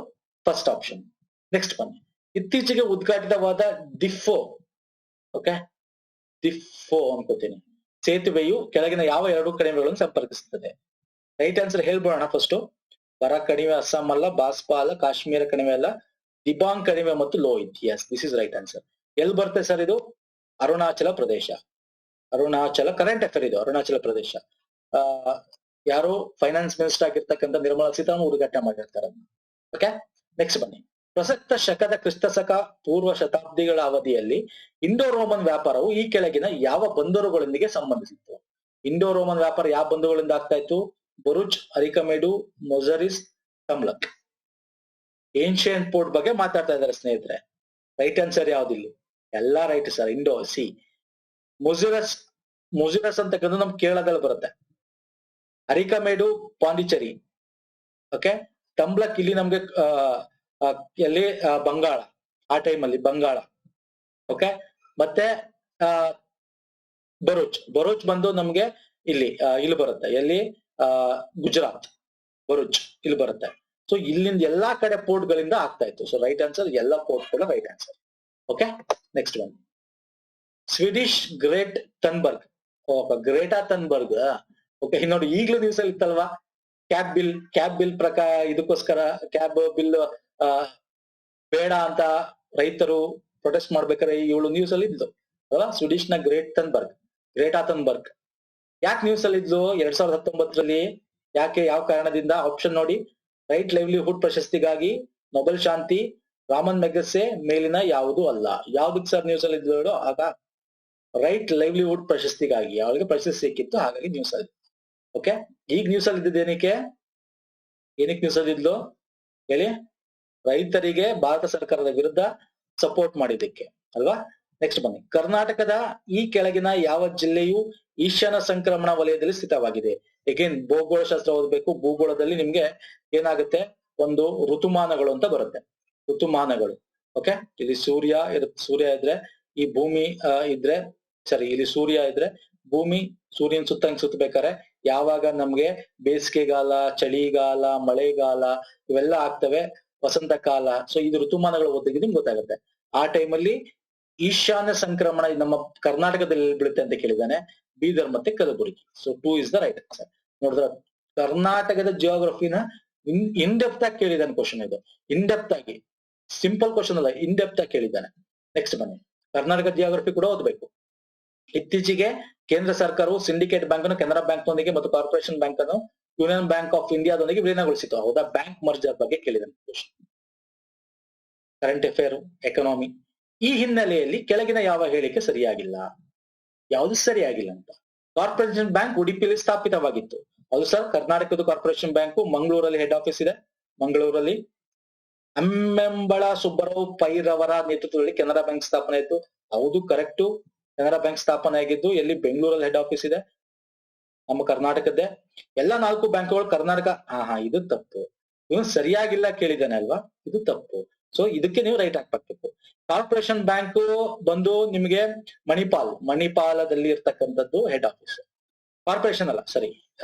first option. Next ಬನ್ನಿ. ಇತ್ತೀಚೆಗೆ ಉದ್ಘಾಟಿತವಾದ ದಿಫ್ಫೋ, ಓಕೆ, ದಿಫ್ಫೋ ಅನ್ಕೋತೀನಿ, ಸೇತುವೆಯು ಕೆಳಗಿನ ಯಾವ 2 ಕಣಿವೆಗಳನ್ನು ಸಂಪರ್ಕಿಸುತ್ತದೆ? ರೈಟ್ ಆನ್ಸರ್ ಹೇಳ್ಬೋಣ ಫಸ್ಟ್. ಬರ ಕಣಿವೆ ಅಸ್ಸಾಂ ಅಲ್ಲ, ಬಾಸ್ಪಾ ಅಲ್ಲ, ಕಾಶ್ಮೀರ ಕಣಿವೆ ಅಲ್ಲ, ದಿಬಾಂಗ್ ಕಣಿವೆ ಮತ್ತು Lohit. Yes, this is right answer. ಎಲ್ಲಿ ಬರುತ್ತೆ ಸರ್ ಇದು? ಅರುಣಾಚಲ ಪ್ರದೇಶ. ಅರುಣಾಚಲ, ಕರೆಂಟ್ ಅಫೇರ್ ಇದು, ಅರುಣಾಚಲ ಪ್ರದೇಶ. ಯಾರು ಫೈನಾನ್ಸ್ ಮಿನಿಸ್ಟರ್ ಆಗಿರ್ತಕ್ಕಂಥ ನಿರ್ಮಲಾ ಸೀತಾರಾಮನ್ ಉದ್ಘಾಟನೆ ಮಾಡಿರ್ತಾರೆ. ಓಕೆ, ನೆಕ್ಸ್ಟ್ ಬನ್ನಿ. ಪ್ರಸಕ್ತ ಶಕದ ಕ್ರಿಸ್ತಶಕ ಪೂರ್ವ ಶತಾಬ್ದಿಗಳ ಅವಧಿಯಲ್ಲಿ ಇಂಡೋ ರೋಮನ್ ವ್ಯಾಪಾರವು ಈ ಕೆಳಗಿನ ಯಾವ ಬಂದರುಗಳೊಂದಿಗೆ ಸಂಬಂಧಿಸಿತ್ತು? ಇಂಡೋ ರೋಮನ್ ವ್ಯಾಪಾರ ಯಾವ ಬಂದರುಗಳಿಂದ ಆಗ್ತಾ ಇತ್ತು? ಬರುಚ್, ಅರಿಕಮೇಡು, ಮೊಜರಿಸ್, ತಮ್ಲಕ್. ಏನ್ಷಿಯಂಟ್ ಪೋರ್ಟ್ ಬಗ್ಗೆ ಮಾತಾಡ್ತಾ ಇದ್ದಾರೆ ಸ್ನೇಹಿತರೆ. ರೈಟ್ ಆನ್ಸರ್ ಯಾವ್ದಿಲ್ಲ? ಎಲ್ಲಾ ರೈಟ್ ಸರ್. ಇಂಡೋ ಸಿ. ಮುಜಿರಸ್ ಅಂತಕ್ಕಂಥ ನಮ್ ಕೇರಳದಲ್ಲಿ ಬರುತ್ತೆ. ಅರಿಕಮೇಡು ಪಾಂಡಿಚೇರಿ. ಓಕೆ, ತಮ್ಲಕ್ ಇಲ್ಲಿ ನಮ್ಗೆ ಎಲ್ಲಿ ಬಂಗಾಳ, ಆ ಟೈಮಲ್ಲಿ ಬಂಗಾಳ. ಓಕೆ, ಮತ್ತೆ ಬರೂಚ್ ಬಂದು ನಮ್ಗೆ ಇಲ್ಲಿ ಬರುತ್ತೆ. ಎಲ್ಲಿ? ಗುಜರಾತ್, ಬರೂಚ್ ಇಲ್ಲಿ ಬರುತ್ತೆ. ಸೊ ಇಲ್ಲಿಂದ ಎಲ್ಲಾ ಕಡೆ ಪೋರ್ಟ್ ಗಳಿಂದ ಆಗ್ತಾ ಇತ್ತು. ಸೊ ರೈಟ್ ಆನ್ಸರ್, ಎಲ್ಲ ಪೋರ್ಟ್ ಕೂಡ right answer. Okay, next one. Swedish Greta Thunberg. Greta Thunberg. Okay, ನೋಡಿ ಈಗ್ಲೂ ನ್ಯೂಸ್ ಅಲ್ಲಿ ಇತ್ತಲ್ವಾ, ಕ್ಯಾಬ್ ಬಿಲ್ ಪ್ರಕಾರ ಇದಕ್ಕೋಸ್ಕರ ಕ್ಯಾಬ್ ಬಿಲ್ ಬೇಡ ಅಂತ ರೈತರು ಪ್ರೊಟೆಸ್ಟ್ ಮಾಡ್ಬೇಕಾದ್ರೆ ಇವಳು ನ್ಯೂಸ್ ಅಲ್ಲಿ ಇದ್ಲು ಅಲ್ವಾ? ಸ್ವಿಡಿಶ್ ನ ಗ್ರೇಟಾ ಥನ್ಬರ್ಗ್ ಯಾಕೆ ನ್ಯೂಸ್ ಅಲ್ಲಿ ಇದ್ಲು 2019ರಲ್ಲಿ? ಯಾಕೆ, ಯಾವ ಕಾರಣದಿಂದ? ಆಪ್ಷನ್ ನೋಡಿ. ರೈಟ್ ಲೈವ್ಲಿಹುಡ್ ಪ್ರಶಸ್ತಿಗಾಗಿ, ನೊಬೆಲ್ ಶಾಂತಿ, ರಾಮನ್ ಮೆಗಸೆ, ಮೇಲಿನ ಯಾವುದು ಅಲ್ಲ. ಯಾವ್ದಕ್ ಸರ್ ನ್ಯೂಸ್ ಅಲ್ಲಿ ಇದ್ಲು ಆಗ? ರೈಟ್ ಲೈವ್ಲಿಹುಡ್ ಪ್ರಶಸ್ತಿಗಾಗಿ ಅವಳಿಗೆ ಪ್ರಶಸ್ತಿ ಸಿಕ್ಕಿತ್ತು, ಹಾಗಾಗಿ ನ್ಯೂಸ್ ಅಲ್ಲಿ. ಓಕೆ, ಈಗ ನ್ಯೂಸ್ ಅಲ್ಲಿ ಇದ್ದಿದ್ದು ಏನಕ್ಕೆ ನ್ಯೂಸ್ ಅಲ್ಲಿ ಇದ್ಲು ಹೇಳಿ? ರೈತರಿಗೆ ಭಾರತ ಸರ್ಕಾರದ ವಿರುದ್ಧ ಸಪೋರ್ಟ್ ಮಾಡಿದ್ದಕ್ಕೆ ಅಲ್ವಾ? ನೆಕ್ಸ್ಟ್ ಬನ್ನಿ. ಕರ್ನಾಟಕದ ಈ ಕೆಳಗಿನ ಯಾವ ಜಿಲ್ಲೆಯು ಈಶಾನ್ಯ ಸಂಕ್ರಮಣ ವಲಯದಲ್ಲಿ ಸ್ಥಿತವಾಗಿದೆ? ಎಗೇನ್ ಭೂಗೋಳಶಾಸ್ತ್ರ ಓದಬೇಕು. ಭೂಗೋಳದಲ್ಲಿ ನಿಮ್ಗೆ ಏನಾಗುತ್ತೆ? ಒಂದು ಋತುಮಾನಗಳು ಅಂತ ಬರುತ್ತೆ. ಋತುಮಾನಗಳು. ಓಕೆ, ಇಲ್ಲಿ ಸೂರ್ಯ ಇದ್ರೆ ಈ ಭೂಮಿ ಇದ್ರೆ, ಸರಿ, ಇಲ್ಲಿ ಸೂರ್ಯ ಇದ್ರೆ ಭೂಮಿ ಸೂರ್ಯನ ಸುತ್ತಬೇಕಾರೆ ಯಾವಾಗ ನಮ್ಗೆ ಬೇಸಿಗೆಗಾಲ, ಚಳಿಗಾಲ, ಮಳೆಗಾಲ ಇವೆಲ್ಲ ಆಗ್ತವೆ, ವಸಂತ ಕಾಲ. ಸೊ ಇದು ಋತುಮಾನಗಳು ಓದಿದ್ರೆ ನಿಮ್ಗೆ ಗೊತ್ತಾಗುತ್ತೆ. ಆ ಟೈಮಲ್ಲಿ ಈಶಾನ್ಯ ಸಂಕ್ರಮಣ ನಮ್ಮ ಕರ್ನಾಟಕದಲ್ಲಿ ಬೀಳುತ್ತೆ ಅಂತ ಕೇಳಿದಾನೆ. ಬೀದರ್ ಮತ್ತೆ Kalaburagi. So 2 is the right answer. ನೋಡಿದ್ರ, ಕರ್ನಾಟಕದ ಜಿಯೋಗ್ರಫಿನ ಇನ್ ಡೆಪ್ತ್ ಆಗಿ ಕೇಳಿದಾನೆ ಕ್ವಶನ್. ಇದು ಇನ್ ಡೆಪ್ತ್ ಆಗಿ, ಸಿಂಪಲ್ ಕ್ವಶನ್ ಅಲ್ಲ, ಇನ್ ಡೆಪ್ತ್ ಆಗಿ ಕೇಳಿದ್ದಾನೆ. ನೆಕ್ಸ್ಟ್ ಬನ್ನಿ. ಕರ್ನಾಟಕ ಜಿಯೋಗ್ರಫಿ ಕೂಡ ಓದಬೇಕು. ಇತ್ತೀಚೆಗೆ ಕೇಂದ್ರ ಸರ್ಕಾರವು ಸಿಂಡಿಕೇಟ್ ಬ್ಯಾಂಕ್ ಅನ್ನು ಕೆನರಾ ಬ್ಯಾಂಕ್ ನೊಂದಿಗೆ ಮತ್ತು ಕಾರ್ಪೊರೇಷನ್ ಬ್ಯಾಂಕ್ ಅನ್ನು ಯೂನಿಯನ್ ಬ್ಯಾಂಕ್ ಆಫ್ ಇಂಡಿಯಾದೊಂದಿಗೆ ವಿಲೀನಗೊಳಿಸಿತು. ಹೌದಾ? ಬ್ಯಾಂಕ್ ಮರ್ಜರ್ ಬಗ್ಗೆ ಕೇಳಿದ್ದಾನೆ ಕ್ವಶನ್. Current affair, economy. ಈ ಹಿನ್ನೆಲೆಯಲ್ಲಿ ಕೆಳಗಿನ ಯಾವ ಹೇಳಿಕೆ ಸರಿಯಾಗಿಲ್ಲ? ಯಾವುದು ಸರಿಯಾಗಿಲ್ಲ ಅಂತ? ಕಾರ್ಪೊರೇಷನ್ ಬ್ಯಾಂಕ್ ಉಡುಪಿಯಲ್ಲಿ ಸ್ಥಾಪಿತವಾಗಿತ್ತು. ಹೌದು ಸರ್. ಕರ್ನಾಟಕದ ಕಾರ್ಪೊರೇಷನ್ ಬ್ಯಾಂಕ್ ಮಂಗಳೂರಲ್ಲಿ ಹೆಡ್ ಆಫೀಸ್ ಇದೆ. ಮಂಗಳೂರಲ್ಲಿ ಅಮ್ಮೆಂಬಳ ಸುಬ್ಬರಾವ್ ಪೈರವರ ನೇತೃತ್ವದಲ್ಲಿ ಕೆನರಾ ಬ್ಯಾಂಕ್ ಸ್ಥಾಪನೆ ಆಯಿತು. ಹೌದು, ಕರೆಕ್ಟು. ಕೆನರಾ ಬ್ಯಾಂಕ್ ಸ್ಥಾಪನೆ ಆಗಿದ್ದು ಎಲ್ಲಿ? ಬೆಂಗಳೂರಲ್ಲಿ ಹೆಡ್ ಆಫೀಸ್ ಇದೆ, ನಮ್ಮ ಕರ್ನಾಟಕದ್ದೇ. ಎಲ್ಲ 4 ಬ್ಯಾಂಕ್ಗಳು ಕರ್ನಾಟಕ. ಇದು ತಪ್ಪು. ಇವನು ಸರಿಯಾಗಿಲ್ಲ ಕೇಳಿದ್ದಾನೆ ಅಲ್ವಾ? ಇದು ತಪ್ಪು. ಸೊ ಇದಕ್ಕೆ ನೀವು ರೈಟ್ ಹಾಕ್ಬೇಕು. ಕಾರ್ಪೊರೇಷನ್ ಬ್ಯಾಂಕ್ ಬಂದು ನಿಮ್ಗೆ ಮಣಿಪಾಲದಲ್ಲಿ ಇರ್ತಕ್ಕಂಥದ್ದು ಹೆಡ್ ಆಫೀಸ್. ಕಾರ್ಪೊರೇಷನ್ ಅಲ್ಲ, ಸರಿ,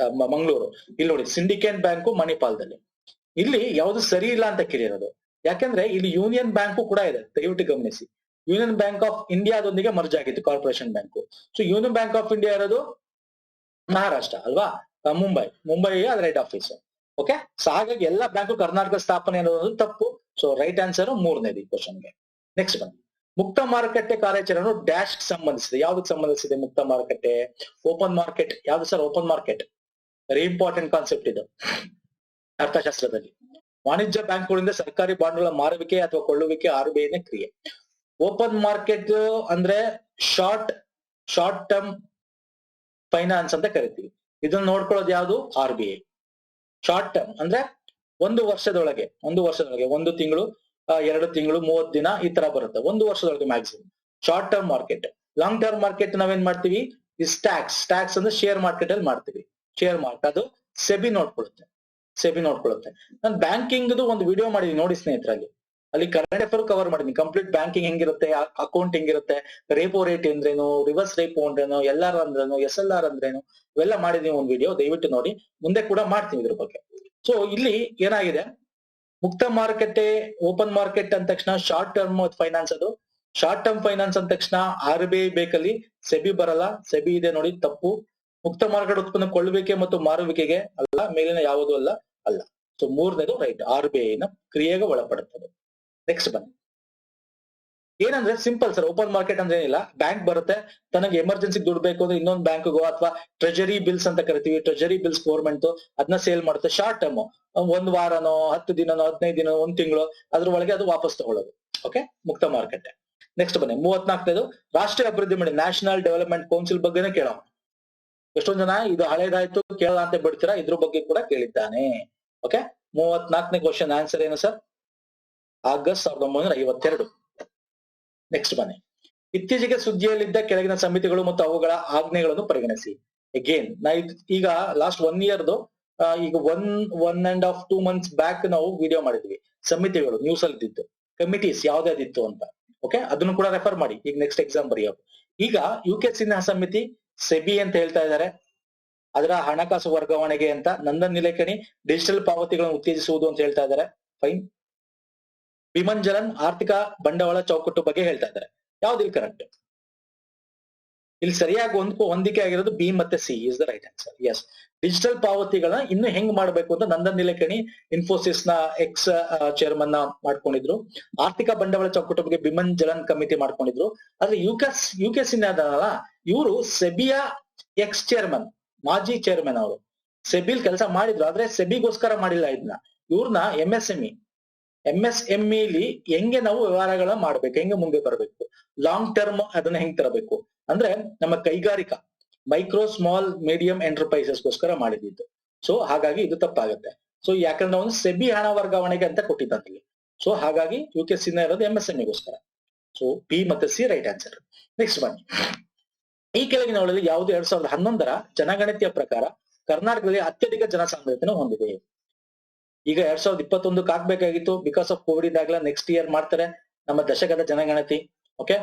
ಮಂಗಳೂರು. ಇಲ್ಲಿ ನೋಡಿ, ಸಿಂಡಿಕೇಟ್ ಬ್ಯಾಂಕು ಮಣಿಪಾಲದಲ್ಲಿ. ಇಲ್ಲಿ ಯಾವುದು ಸರಿ ಇಲ್ಲ ಅಂತ ಕೇಳಿರೋದು. ಯಾಕಂದ್ರೆ ಇಲ್ಲಿ ಯೂನಿಯನ್ ಬ್ಯಾಂಕು ಕೂಡ ಇದೆ, ದಯವಿಟ್ಟು ಗಮನಿಸಿ. ಯೂನಿಯನ್ ಬ್ಯಾಂಕ್ ಆಫ್ ಇಂಡಿಯಾದೊಂದಿಗೆ ಮರ್ಜ್ ಆಗಿತ್ತು corporation bank. So union bank of India ಇರೋದು ಮಹಾರಾಷ್ಟ್ರ ಅಲ್ವಾ? ಮುಂಬೈ ಅದ್ರ ಹೆಡ್ ಆಫೀಸ್. ಓಕೆ, ಸೊ ಹಾಗಾಗಿ ಎಲ್ಲ ಬ್ಯಾಂಕು ಕರ್ನಾಟಕ ಸ್ಥಾಪನೆ ಅನ್ನೋದು ತಪ್ಪು. ಸೊ ರೈಟ್ ಆನ್ಸರ್ 3ನೇದು ಈ ಕ್ವಶನ್ಗೆ. ನೆಕ್ಸ್ಟ್ ಬನ್ನಿ. ಮುಕ್ತ ಮಾರುಕಟ್ಟೆ ಕಾರ್ಯಾಚರಣೆ ಡ್ಯಾಶ್ ಸಂಬಂಧಿಸಿದೆ. ಯಾವ್ದಕ್ಕೆ ಸಂಬಂಧಿಸಿದೆ ಮುಕ್ತ ಮಾರುಕಟ್ಟೆ? Open market. ಯಾವ್ದು sir open market? Very important concept ಇದು ಅರ್ಥಶಾಸ್ತ್ರದಲ್ಲಿ. ವಾಣಿಜ್ಯ ಬ್ಯಾಂಕ್ಗಳಿಂದ ಸರ್ಕಾರಿ ಬಾಂಡ್ಗಳ ಮಾರುವಿಕೆ ಅಥವಾ ಕೊಳ್ಳುವಿಕೆ RBI ಕ್ರಿಯೆ. ಓಪನ್ ಮಾರ್ಕೆಟ್ ಅಂದ್ರೆ ಶಾರ್ಟ್ ಟರ್ಮ್ ಫೈನಾನ್ಸ್ ಅಂತ ಕರಿತೀವಿ. ಇದನ್ನ ನೋಡ್ಕೊಳ್ಳೋದು ಯಾವುದು? RBI. ಶಾರ್ಟ್ ಟರ್ಮ್ ಅಂದ್ರೆ ಒಂದು ವರ್ಷದೊಳಗೆ 1 ತಿಂಗಳು, 2 ತಿಂಗಳು, 30 ದಿನ ಈ ತರ ಬರುತ್ತೆ. 1 ವರ್ಷದೊಳಗೆ maximum short term market. Long term market ನಾವೇನ್ ಮಾಡ್ತೀವಿ? ಈ ಸ್ಟಾಕ್ಸ್ ಅಂದ್ರೆ ಶೇರ್ ಮಾರ್ಕೆಟ್ ಅಲ್ಲಿ ಮಾಡ್ತೀವಿ. ಶೇರ್ ಮಾರ್ಕೆಟ್ ಅದು ಸೆಬಿ ನೋಡ್ಕೊಳ್ಳುತ್ತೆ. ನಾನು ಬ್ಯಾಂಕಿಂಗ್ ಒಂದು ವಿಡಿಯೋ ಮಾಡಿದೀನಿ ನೋಡಿ ಸ್ನೇಹಿತರಲ್ಲಿ. ಅಲ್ಲಿ ಕರೆಂಟ್ ಅಫೇರ್ ಕವರ್ ಮಾಡಿದೀನಿ. ಕಂಪ್ಲೀಟ್ ಬ್ಯಾಂಕಿಂಗ್ ಹೆಂಗಿರುತ್ತೆ, ಅಕೌಂಟ್ ಹೆಂಗಿರುತ್ತೆ, ರೇಪೋ ರೇಟ್ ಅಂದ್ರೇನು, ರಿವರ್ಸ್ ರೇಪೋ ಅಂದ್ರೇನು, LR ಅಂದ್ರೇನು, SLR ಅಂದ್ರೇನು, ಇವೆಲ್ಲ ಮಾಡಿದೀನಿ ಒಂದು ವಿಡಿಯೋ. ದಯವಿಟ್ಟು ನೋಡಿ. ಮುಂದೆ ಕೂಡ ಮಾಡ್ತೀನಿ ಇದ್ರ ಬಗ್ಗೆ. ಸೊ ಇಲ್ಲಿ ಏನಾಗಿದೆ, ಮುಕ್ತ ಮಾರುಕಟ್ಟೆ ಓಪನ್ ಮಾರ್ಕೆಟ್ ಅಂದ ತಕ್ಷಣ ಶಾರ್ಟ್ ಟರ್ಮ್ ಫೈನಾನ್ಸ್. ಅದು ಶಾರ್ಟ್ ಟರ್ಮ್ ಫೈನಾನ್ಸ್ ಅಂದ ತಕ್ಷಣ RBI ಬೇಕಲ್ಲಿ, ಸೆಬಿ ಬರಲ್ಲ. ಸೆಬಿ ಇದೆ ನೋಡಿ, ತಪ್ಪು. ಮುಕ್ತ ಮಾರುಕಟ್ಟೆ ಉತ್ಪನ್ನ ಕೊಳ್ಳುವಿಕೆ ಮತ್ತು ಮಾರುವಿಕೆಗೆ ಅಲ್ಲ, ಮೇಲಿನ ಯಾವುದೂ ಅಲ್ಲ. ಸೊ ಮೂರನೇದು ರೈಟ್, RBI ನ ಕ್ರಿಯೆಗೆ ಒಳಪಡುತ್ತದೆ. ನೆಕ್ಸ್ಟ್ ಬನ್ನಿ. ಏನಂದ್ರೆ ಸಿಂಪಲ್ ಸರ್, ಓಪನ್ ಮಾರ್ಕೆಟ್ ಅಂದ್ರೆ ಏನಿಲ್ಲ, ಬ್ಯಾಂಕ್ ಬರುತ್ತೆ, ತನಗೆ ಎಮರ್ಜೆನ್ಸಿ ದುಡ್ಡು ಬೇಕು ಅಂದ್ರೆ ಇನ್ನೊಂದು ಬ್ಯಾಂಕ್ಗೋ ಅಥವಾ ಟ್ರೆಜರಿ ಬಿಲ್ಸ್ ಅಂತ ಕರಿತೀವಿ, ಟ್ರೆಜರಿ ಬಿಲ್ಸ್ ಗೌರ್ಮೆಂಟ್ ಅದನ್ನ ಸೇಲ್ ಮಾಡುತ್ತೆ ಶಾರ್ಟ್ ಟರ್ಮ್, ಒಂದ್ ವಾರನೋ 10 ದಿನನೋ 15 ದಿನ, ಒಂದ್ ತಿಂಗಳು, ಅದ್ರ ಒಳಗೆ ಅದು ವಾಪಸ್ ತಗೊಳ್ಳೋದು. ಓಕೆ, ಮುಕ್ತ ಮಾರುಕಟ್ಟೆ. ನೆಕ್ಸ್ಟ್ ಬನ್ನಿ 34ನೇದು ರಾಷ್ಟ್ರೀಯ ಅಭಿವೃದ್ಧಿ ಮಂಡಳಿ, ನ್ಯಾಷನಲ್ ಡೆವಲಪ್ಮೆಂಟ್ ಕೌನ್ಸಿಲ್ ಬಗ್ಗೆನೇ ಕೇಳೋಣ. ಎಷ್ಟೊಂದ್ ಜನ ಇದು ಹಳೇದಾಯ್ತು ಕೇಳಲ್ಲ ಅಂತ ಬಿಡ್ತೀರಾ, ಇದ್ರ ಬಗ್ಗೆ ಕೂಡ ಕೇಳಿದ್ದಾನೆ. ಓಕೆ, 34ನೇ ಕ್ವಶನ್ ಆನ್ಸರ್ ಏನು ಸರ್? ಆಗಸ್ಟ್ 1952. ನೆಕ್ಸ್ಟ್ ಬನ್ನಿ. ಇತ್ತೀಚೆಗೆ ಸುದ್ದಿಯಲ್ಲಿದ್ದ ಕೆಳಗಿನ ಸಮಿತಿಗಳು ಮತ್ತು ಅವುಗಳ ಆಜ್ಞೆಗಳನ್ನು ಪರಿಗಣಿಸಿ. ಅಗೇನ್ ಈಗ ಲಾಸ್ಟ್ 1 ಇಯರ್ದು ಈಗ 1.5-2 ಮಂತ್ಸ್ ಬ್ಯಾಕ್ ನಾವು ವಿಡಿಯೋ ಮಾಡಿದ್ವಿ, ಸಮಿತಿಗಳು ನ್ಯೂಸ್ ಅಲ್ಲಿ ಇದ್ದಿತ್ತು, ಕಮಿಟೀಸ್ ಯಾವ್ದಾದಿತ್ತು ಅಂತ. ಓಕೆ, ಅದನ್ನು ಕೂಡ ರೆಫರ್ ಮಾಡಿ ಈಗ ನೆಕ್ಸ್ಟ್ ಎಕ್ಸಾಮ್ ಬರೆಯೋದು. ಈಗ UKC ಸಮಿತಿ ಸೆಬಿ ಅಂತ ಹೇಳ್ತಾ ಇದ್ದಾರೆ, ಅದರ ಹಣಕಾಸು ವರ್ಗಾವಣೆಗೆ ಅಂತ. ನಂದನ್ ನಿಲೇಕಣಿ ಡಿಜಿಟಲ್ ಪಾವತಿಗಳನ್ನು ಉತ್ತೇಜಿಸುವುದು ಅಂತ ಹೇಳ್ತಾ ಇದ್ದಾರೆ, ಫೈನ್. ಬಿಮನ್ ಜಲನ್ ಆರ್ಥಿಕ ಬಂಡವಾಳ ಚೌಕಟ್ಟು ಬಗ್ಗೆ ಹೇಳ್ತಾ ಇದ್ದಾರೆ. ಯಾವ್ದು ಇಲ್ಲಿ ಕರೆಕ್ಟ್? ಇಲ್ಲಿ ಸರಿಯಾಗಿ ಹೊಂದಿಕೆ ಆಗಿರೋದು ಬಿ ಮತ್ತೆ C is the right answer. Yes, digital ಪಾವತಿಗಳನ್ನ ಇನ್ನು ಹೆಂಗ್ ಮಾಡ್ಬೇಕು ಅಂತ ನಂದನ್ ನಿಲೇಕಣಿ ಇನ್ಫೋಸಿಸ್ ನ ಎಕ್ಸ್ ಚೇರ್ಮನ್ ಮಾಡ್ಕೊಂಡಿದ್ರು. ಆರ್ಥಿಕ ಬಂಡವಾಳ ಚೌಕಟ್ಟು ಬಗ್ಗೆ ಬಿಮನ್ ಜಲನ್ ಕಮಿಟಿ ಮಾಡ್ಕೊಂಡಿದ್ರು. ಆದ್ರೆ ಯುಕೆಸಿ ಅದಲ್ಲ, ಇವರು ಸೆಬಿಯಾ ಎಕ್ಸ್ ಚೇರ್ಮನ್, ಮಾಜಿ ಚೇರ್ಮನ್ ಅವರು. ಸೆಬಿಲ್ ಕೆಲಸ ಮಾಡಿದ್ರು, ಆದ್ರೆ ಸೆಬಿಗೋಸ್ಕರ ಮಾಡಿಲ್ಲ ಇದನ್ನ. ಇವ್ರನ್ನ MSME ಹೆಂಗೆ ನಾವು ವ್ಯವಹಾರಗಳ ಮಾಡ್ಬೇಕು, ಹೆಂಗೆ ಮುಂದೆ ಬರಬೇಕು, ಲಾಂಗ್ ಟರ್ಮ್ ಅದನ್ನ ಹೆಂಗ್ ತರಬೇಕು ಅಂದ್ರೆ ನಮ್ಮ ಕೈಗಾರಿಕಾ ಮೈಕ್ರೋ ಸ್ಮಾಲ್ ಮೀಡಿಯಂ ಎಂಟರ್ಪ್ರೈಸಸ್ ಗೋಸ್ಕರ ಮಾಡಿದ್ದು. ಸೊ ಹಾಗಾಗಿ ಇದು ತಪ್ಪಾಗುತ್ತೆ. ಸೊ ಯಾಕಂದ್ರೆ ನಾವು ಸೆಬಿ ಹಣ ವರ್ಗಾವಣೆಗೆ ಅಂತ ಕೊಟ್ಟಿದ್ದಲ್ಲಿ, ಸೊ ಹಾಗಾಗಿ UKC ಇರೋದು MSME ಗೋಸ್ಕರ. ಸೊ ಬಿ ಮತ್ತೆ ಸಿ ರೈಟ್ ಆನ್ಸರ್. ನೆಕ್ಸ್ಟ್ ಬನ್ನಿ. ಈ ಕೆಳಗಿನವುಗಳಲ್ಲಿ ಯಾವುದು 2011ರ ಜನಗಣತಿಯ ಪ್ರಕಾರ ಕರ್ನಾಟಕದಲ್ಲಿ ಅತ್ಯಧಿಕ ಜನಸಾಂದ್ರತೆಯನ್ನು ಹೊಂದಿದೆ? ಈಗ 2021 ಆಗ್ಬೇಕಾಗಿತ್ತು, ಬಿಕಾಸ್ ಆಫ್ ಕೋವಿಡ್ ಇದಾಗಲ ನೆಕ್ಸ್ಟ್ ಇಯರ್ ಮಾಡ್ತಾರೆ ನಮ್ಮ ದಶಕದ ಜನಗಣತಿ. ಓಕೆ,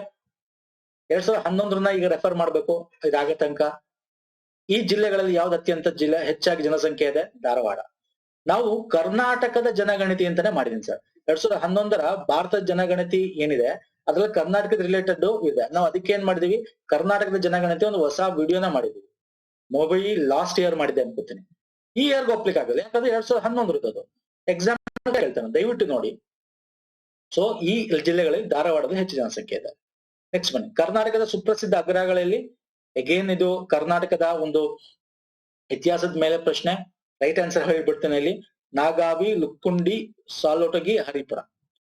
2011 ಈಗ ರೆಫರ್ ಮಾಡ್ಬೇಕು ಇದಾಗ ತನಕ. ಈ ಜಿಲ್ಲೆಗಳಲ್ಲಿ ಯಾವ್ದು ಅತ್ಯಂತ ಜಿಲ್ಲೆ ಹೆಚ್ಚಾಗಿ ಜನಸಂಖ್ಯೆ ಇದೆ? ಧಾರವಾಡ. ನಾವು ಕರ್ನಾಟಕದ ಜನಗಣತಿ ಅಂತಾನೆ ಮಾಡಿದೀನಿ ಸರ್. 2011ರ ಭಾರತದ ಜನಗಣತಿ ಏನಿದೆ ಅದ್ರಲ್ಲಿ ಕರ್ನಾಟಕದ ರಿಲೇಟೆಡ್ ಇದೆ. ನಾವು ಅದಕ್ಕೆ ಏನ್ ಮಾಡಿದೀವಿ, ಕರ್ನಾಟಕದ ಜನಗಣತಿ ಒಂದು ಹೊಸ ವಿಡಿಯೋನ ಮಾಡಿದೀವಿ. ಮೊಬೈಲ್ ಲಾಸ್ಟ್ ಇಯರ್ ಮಾಡಿದೆ ಅನ್ಕೋತೀನಿ, ಈ ಇಯರ್ಗೆ ಒಪ್ಲಿಕ್ಕೆ ಆಗಲ್ಲ, ಯಾಕಂದ್ರೆ 2011 ಅದು ಎಕ್ಸಾಮ್ ಹೇಳ್ತಾನೆ, ದಯವಿಟ್ಟು ನೋಡಿ. ಸೊ ಈ ಜಿಲ್ಲೆಗಳಲ್ಲಿ ಧಾರವಾಡದಲ್ಲಿ ಹೆಚ್ಚು ಜನಸಂಖ್ಯೆ ಇದೆ. ನೆಕ್ಸ್ಟ್ ಬನ್ನಿ. ಕರ್ನಾಟಕದ ಸುಪ್ರಸಿದ್ಧ ಅಗ್ರಹಾರಗಳಲ್ಲಿ, ಅಗೇನ್ ಇದು ಕರ್ನಾಟಕದ ಒಂದು ಇತಿಹಾಸದ ಮೇಲೆ ಪ್ರಶ್ನೆ. ರೈಟ್ ಆನ್ಸರ್ ಹೇಳ್ಬಿಡ್ತೇನೆ ಇಲ್ಲಿ, ನಾಗಾವಿ, ಲುಕ್ಕುಂಡಿ, ಸಾಲೋಟಗಿ,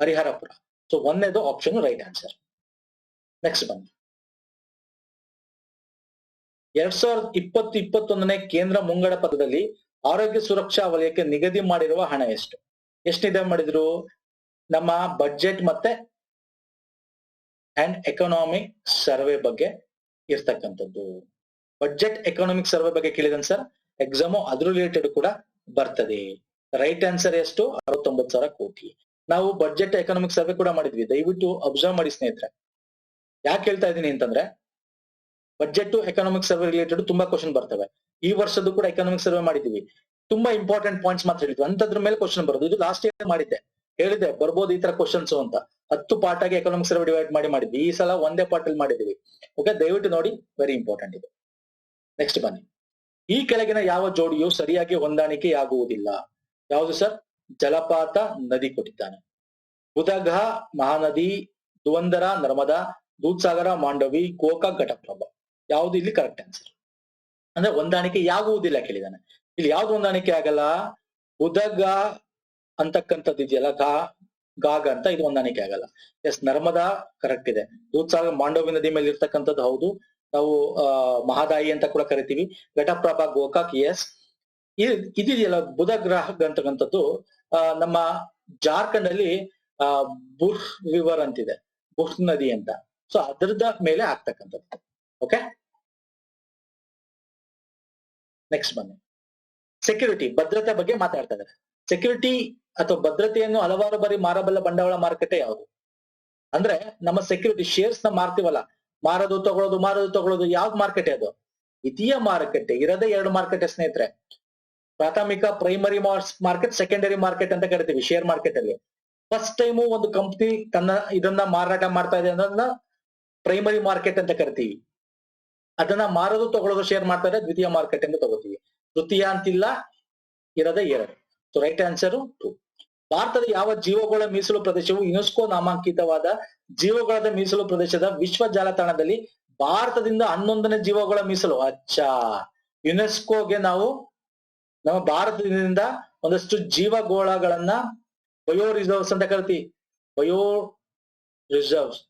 ಹರಿಹರಪುರ. ಸೊ ಒಂದೇದು ಆಪ್ಷನ್ ರೈಟ್ ಆನ್ಸರ್. ನೆಕ್ಸ್ಟ್ ಬನ್ನಿ. 2020-21ನೇ ಕೇಂದ್ರ ಮುಂಗಡ ಪತ್ರದಲ್ಲಿ ಆರೋಗ್ಯ ಸುರಕ್ಷಾ ವಲಯಕ್ಕೆ ನಿಗದಿ ಮಾಡಿರುವ ಹಣ ಎಷ್ಟು ನಿಗದಿ ಮಾಡಿದ್ರು? ನಮ್ಮ ಬಡ್ಜೆಟ್ ಮತ್ತೆ ಅಂಡ್ ಎಕನಾಮಿಕ್ ಸರ್ವೆ ಬಗ್ಗೆ ಇರ್ತಕ್ಕಂಥದ್ದು. ಬಡ್ಜೆಟ್ ಎಕನಾಮಿಕ್ ಸರ್ವೆ ಬಗ್ಗೆ ಕೇಳಿದನ್ ಸರ್ ಎಕ್ಸಾಮು, ಅದ್ರ ರಿಲೇಟೆಡ್ ಕೂಡ ಬರ್ತದೆ. ರೈಟ್ ಆನ್ಸರ್ ಎಷ್ಟು? 69,000 ಕೋಟಿ. ನಾವು ಬಡ್ಜೆಟ್ ಎಕನಾಮಿಕ್ ಸರ್ವೆ ಕೂಡ ಮಾಡಿದ್ವಿ, ದಯವಿಟ್ಟು ಅಬ್ಸರ್ವ್ ಮಾಡಿ ಸ್ನೇಹಿತರೆ. ಯಾಕೆ ಹೇಳ್ತಾ ಇದ್ದೀನಿ ಅಂತಂದ್ರೆ, ಬಡ್ಜೆಟ್ ಎಕನಾಮಿಕ್ ಸರ್ವೆ ರಿಲೇಟೆಡ್ ತುಂಬಾ ಕ್ವಶನ್ ಬರ್ತವೆ. ಈ ವರ್ಷದ್ದು ಕೂಡ ಎಕನಾಮಿಕ್ ಸರ್ವೆ ಮಾಡಿದ್ವಿ, ತುಂಬಾ ಇಂಪಾರ್ಟೆಂಟ್ ಪಾಯಿಂಟ್ಸ್ ಮಾತ್ರ ಹೇಳಿದ್ವಿ, ಅಂತದ್ರ ಮೇಲೆ ಕ್ವಶನ್ ಬರೋದು. ಇದು ಲಾಸ್ಟ್ ಇಯರ್ ಹೇಳಿದೆ ಬರ್ಬೋದು ಈ ತರ ಕ್ವಶನ್ಸ್ ಅಂತ. 10 ಪಾರ್ಟ್ ಆಗಿ ಎಕನಾಮಿಕ್ ಸರ್ವೆ ಡಿವೈಡ್ ಮಾಡಿದ್ವಿ. ಈ ಸಲ ಒಂದೇ ಪಾರ್ಟ್ ಅಲ್ಲಿ ಮಾಡಿದೀವಿ. ಓಕೆ, ದಯವಿಟ್ಟು ನೋಡಿ, ವೆರಿ ಇಂಪಾರ್ಟೆಂಟ್ ಇದು. ನೆಕ್ಸ್ಟ್ ಬನ್ನಿ. ಈ ಕೆಳಗಿನ ಯಾವ ಜೋಡಿಯು ಸರಿಯಾಗಿ ಹೊಂದಾಣಿಕೆಯಾಗುವುದಿಲ್ಲ? ಯಾವುದು ಸರ್? ಜಲಪಾತ, ನದಿ ಕೊಟ್ಟಿದ್ದಾನೆ. ಬುಧಘ ಮಹಾನದಿ, ಧುವಂದರ ನರ್ಮದಾ, ದೂದ್ಸಾಗರ ಮಾಂಡವಿ, ಗೋಕಾಕ್ ಘಟಪ್ರಭಾ. ಯಾವುದು ಇಲ್ಲಿ ಕರೆಕ್ಟ್ ಆನ್ಸರ್? ಅಂದ್ರೆ ಹೊಂದಾಣಿಕೆ ಯಾಗುವುದಿಲ್ಲ ಕೇಳಿದಾನೆ. ಇಲ್ಲಿ ಯಾವ್ದು ಹೊಂದಾಣಿಕೆ ಆಗಲ್ಲ? ಬುಧಘ ಅಂತಕ್ಕಂಥದ್ದು ಇದೆಯಲ್ಲ, ಗಾಗ ಅಂತ, ಇದು ಹೊಂದಾಣಿಕೆ ಆಗಲ್ಲ. ಎಸ್, ನರ್ಮದಾ ಕರೆಕ್ಟ್ ಇದೆ. ದೂದ್ಸಾಗರ್ ಮಾಂಡವಿ ನದಿ ಮೇಲೆ ಇರ್ತಕ್ಕಂಥದ್ದು ಹೌದು, ನಾವು ಮಹಾದಾಯಿ ಅಂತ ಕೂಡ ಕರಿತೀವಿ. ಘಟಪ್ರಭಾ, ಗೋಕಾಕ್, ಎಸ್. ಇದೆಯಲ್ಲ ಬುಧ ಗ್ರಹ ಅಂತಕ್ಕಂಥದ್ದು ನಮ್ಮ ಜಾರ್ಖಂಡ್ ಅಲ್ಲಿ ಬುರ್ ರಿವರ್ ಅಂತಿದೆ, ಬುರ್ ನದಿ ಅಂತ. ಸೊ ಅದರದ ಮೇಲೆ ಆಗ್ತಕ್ಕಂಥದ್ದು. ಓಕೆ, ನೆಕ್ಸ್ಟ್ ಬನ್ನಿ. ಸೆಕ್ಯೂರಿಟಿ, ಭದ್ರತೆ ಬಗ್ಗೆ ಮಾತಾಡ್ತಾ ಇದ್ದಾರೆ. ಸೆಕ್ಯೂರಿಟಿ ಅಥವಾ ಭದ್ರತೆಯನ್ನು ಹಲವಾರು ಬಾರಿ ಮಾರಬಲ್ಲ ಬಂಡವಾಳ ಮಾರುಕಟ್ಟೆ ಯಾವುದು? ಅಂದ್ರೆ ನಮ್ಮ ಸೆಕ್ಯೂರಿಟಿ ಶೇರ್ಸ್ ನ ಮಾರ್ತೀವಲ್ಲ, ಮಾರೋದು ತಗೊಳ್ಳೋದು ಯಾವ್ದು ಮಾರ್ಕೆಟ್ ಅದು? ದ್ವಿತೀಯ ಮಾರುಕಟ್ಟೆ. ಇರೋದೇ 2 ಮಾರ್ಕೆಟ್ ಸ್ನೇಹಿತರೆ, ಪ್ರಾಥಮಿಕ ಪ್ರೈಮರಿ ಮಾರ್ಕೆಟ್, ಸೆಕೆಂಡರಿ ಮಾರ್ಕೆಟ್ ಅಂತ ಕರಿತೀವಿ ಶೇರ್ ಮಾರ್ಕೆಟ್ ಅಲ್ಲಿ. ಫಸ್ಟ್ ಟೈಮು ಒಂದು ಕಂಪ್ನಿ ತನ್ನ ಇದನ್ನ ಮಾರಾಟ ಮಾಡ್ತಾ ಇದೆ ಅನ್ನೋದನ್ನ ಪ್ರೈಮರಿ ಮಾರ್ಕೆಟ್ ಅಂತ ಕರಿತೀವಿ. ಅದನ್ನ ಮಾರೋದು ತಗೊಳ್ಳೋದು ಶೇರ್ ಮಾಡ್ತಾ ಇದೆ ದ್ವಿತೀಯ ಮಾರ್ಕೆಟ್ ಅಂತ ತಗೋತೀವಿ. ತೃತೀಯ ಅಂತಿಲ್ಲ, ಇರೋದೇ 2. So right answer 2. ಭಾರತದ ಯಾವ ಜೀವಗೋಳ ಮೀಸಲು ಪ್ರದೇಶವು ಯುನೆಸ್ಕೋ ನಾಮಾಂಕಿತವಾದ ಜೀವಗೋಳದ ಮೀಸಲು ಪ್ರದೇಶದ ವಿಶ್ವ ಜಾಲತಾಣದಲ್ಲಿ ಭಾರತದಿಂದ 11ನೇ ಜೀವಗೋಳ ಮೀಸಲು? ಅಚ್ಚಾ, ಯುನೆಸ್ಕೋಗೆ ನಾವು ನಮ್ಮ ಭಾರತದಿಂದ ಒಂದಷ್ಟು ಜೀವಗೋಳಗಳನ್ನ ಬಯೋ ರಿಸರ್ವ್ಸ್ ಅಂತ ಕರಿತೀವಿ. ಬಯೋ ರಿಸರ್ವ್ಸ್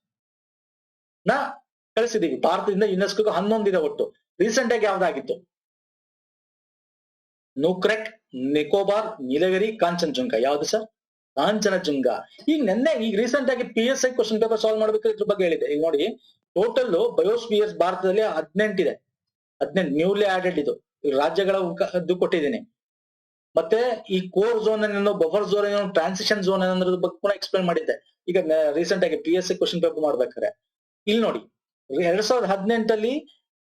ನ ಕಳಿಸಿದೀವಿ ಭಾರತದಿಂದ ಯುನೆಸ್ಕೋಗೆ. 11 ಇದೆ ಒಟ್ಟು. ರೀಸೆಂಟ್ ಆಗಿ ಯಾವ್ದಾಗಿತ್ತು? ನೂಕ್ರೆಕ್, ನಿಕೋಬಾರ್, ನೀಲಗಿರಿ, ಕಾಂಚನಜುಂಗ. ಯಾವ್ದು ಸರ್? ಕಾಂಚನಜುಂಗ. ಈಗ ರೀಸೆಂಟ್ ಆಗಿ PSI ಕ್ವಶನ್ ಪೇಪರ್ ಸಾಲ್ವ್ ಮಾಡ್ಬೇಕಾದ್ರೆ ಇದ್ರ ಬಗ್ಗೆ ಹೇಳಿದೆ. ಈಗ ನೋಡಿ, ಟೋಟಲ್ ಬಯೋಸ್ಫಿಯರ್ಸ್ ಭಾರತದಲ್ಲಿ 18 ಇದೆ. 18 ನ್ಯೂಲಿ ಆಡೆಡ್. ಇದು ರಾಜ್ಯಗಳ ಕೊಟ್ಟಿದ್ದೀನಿ. ಮತ್ತೆ ಈ ಕೋರ್ ಝೋನ್ ಅನ್ನು, ಬಫರ್ ಝೋನ್ ಅನ್ನು, ಟ್ರಾನ್ಸಿಷನ್ ಝೋನ್ ಅನ್ನೋದ್ರ ಬಗ್ಗೆ ಕೂಡ ಎಕ್ಸ್ಪ್ಲೇನ್ ಮಾಡಿದ್ದೆ. ಈಗ ರೀಸೆಂಟ್ ಆಗಿ PSI ಕ್ವಶನ್ ಪೇಪರ್ ಮಾಡ್ಬೇಕಾದ್ರೆ ಇಲ್ಲಿ ನೋಡಿ, 2018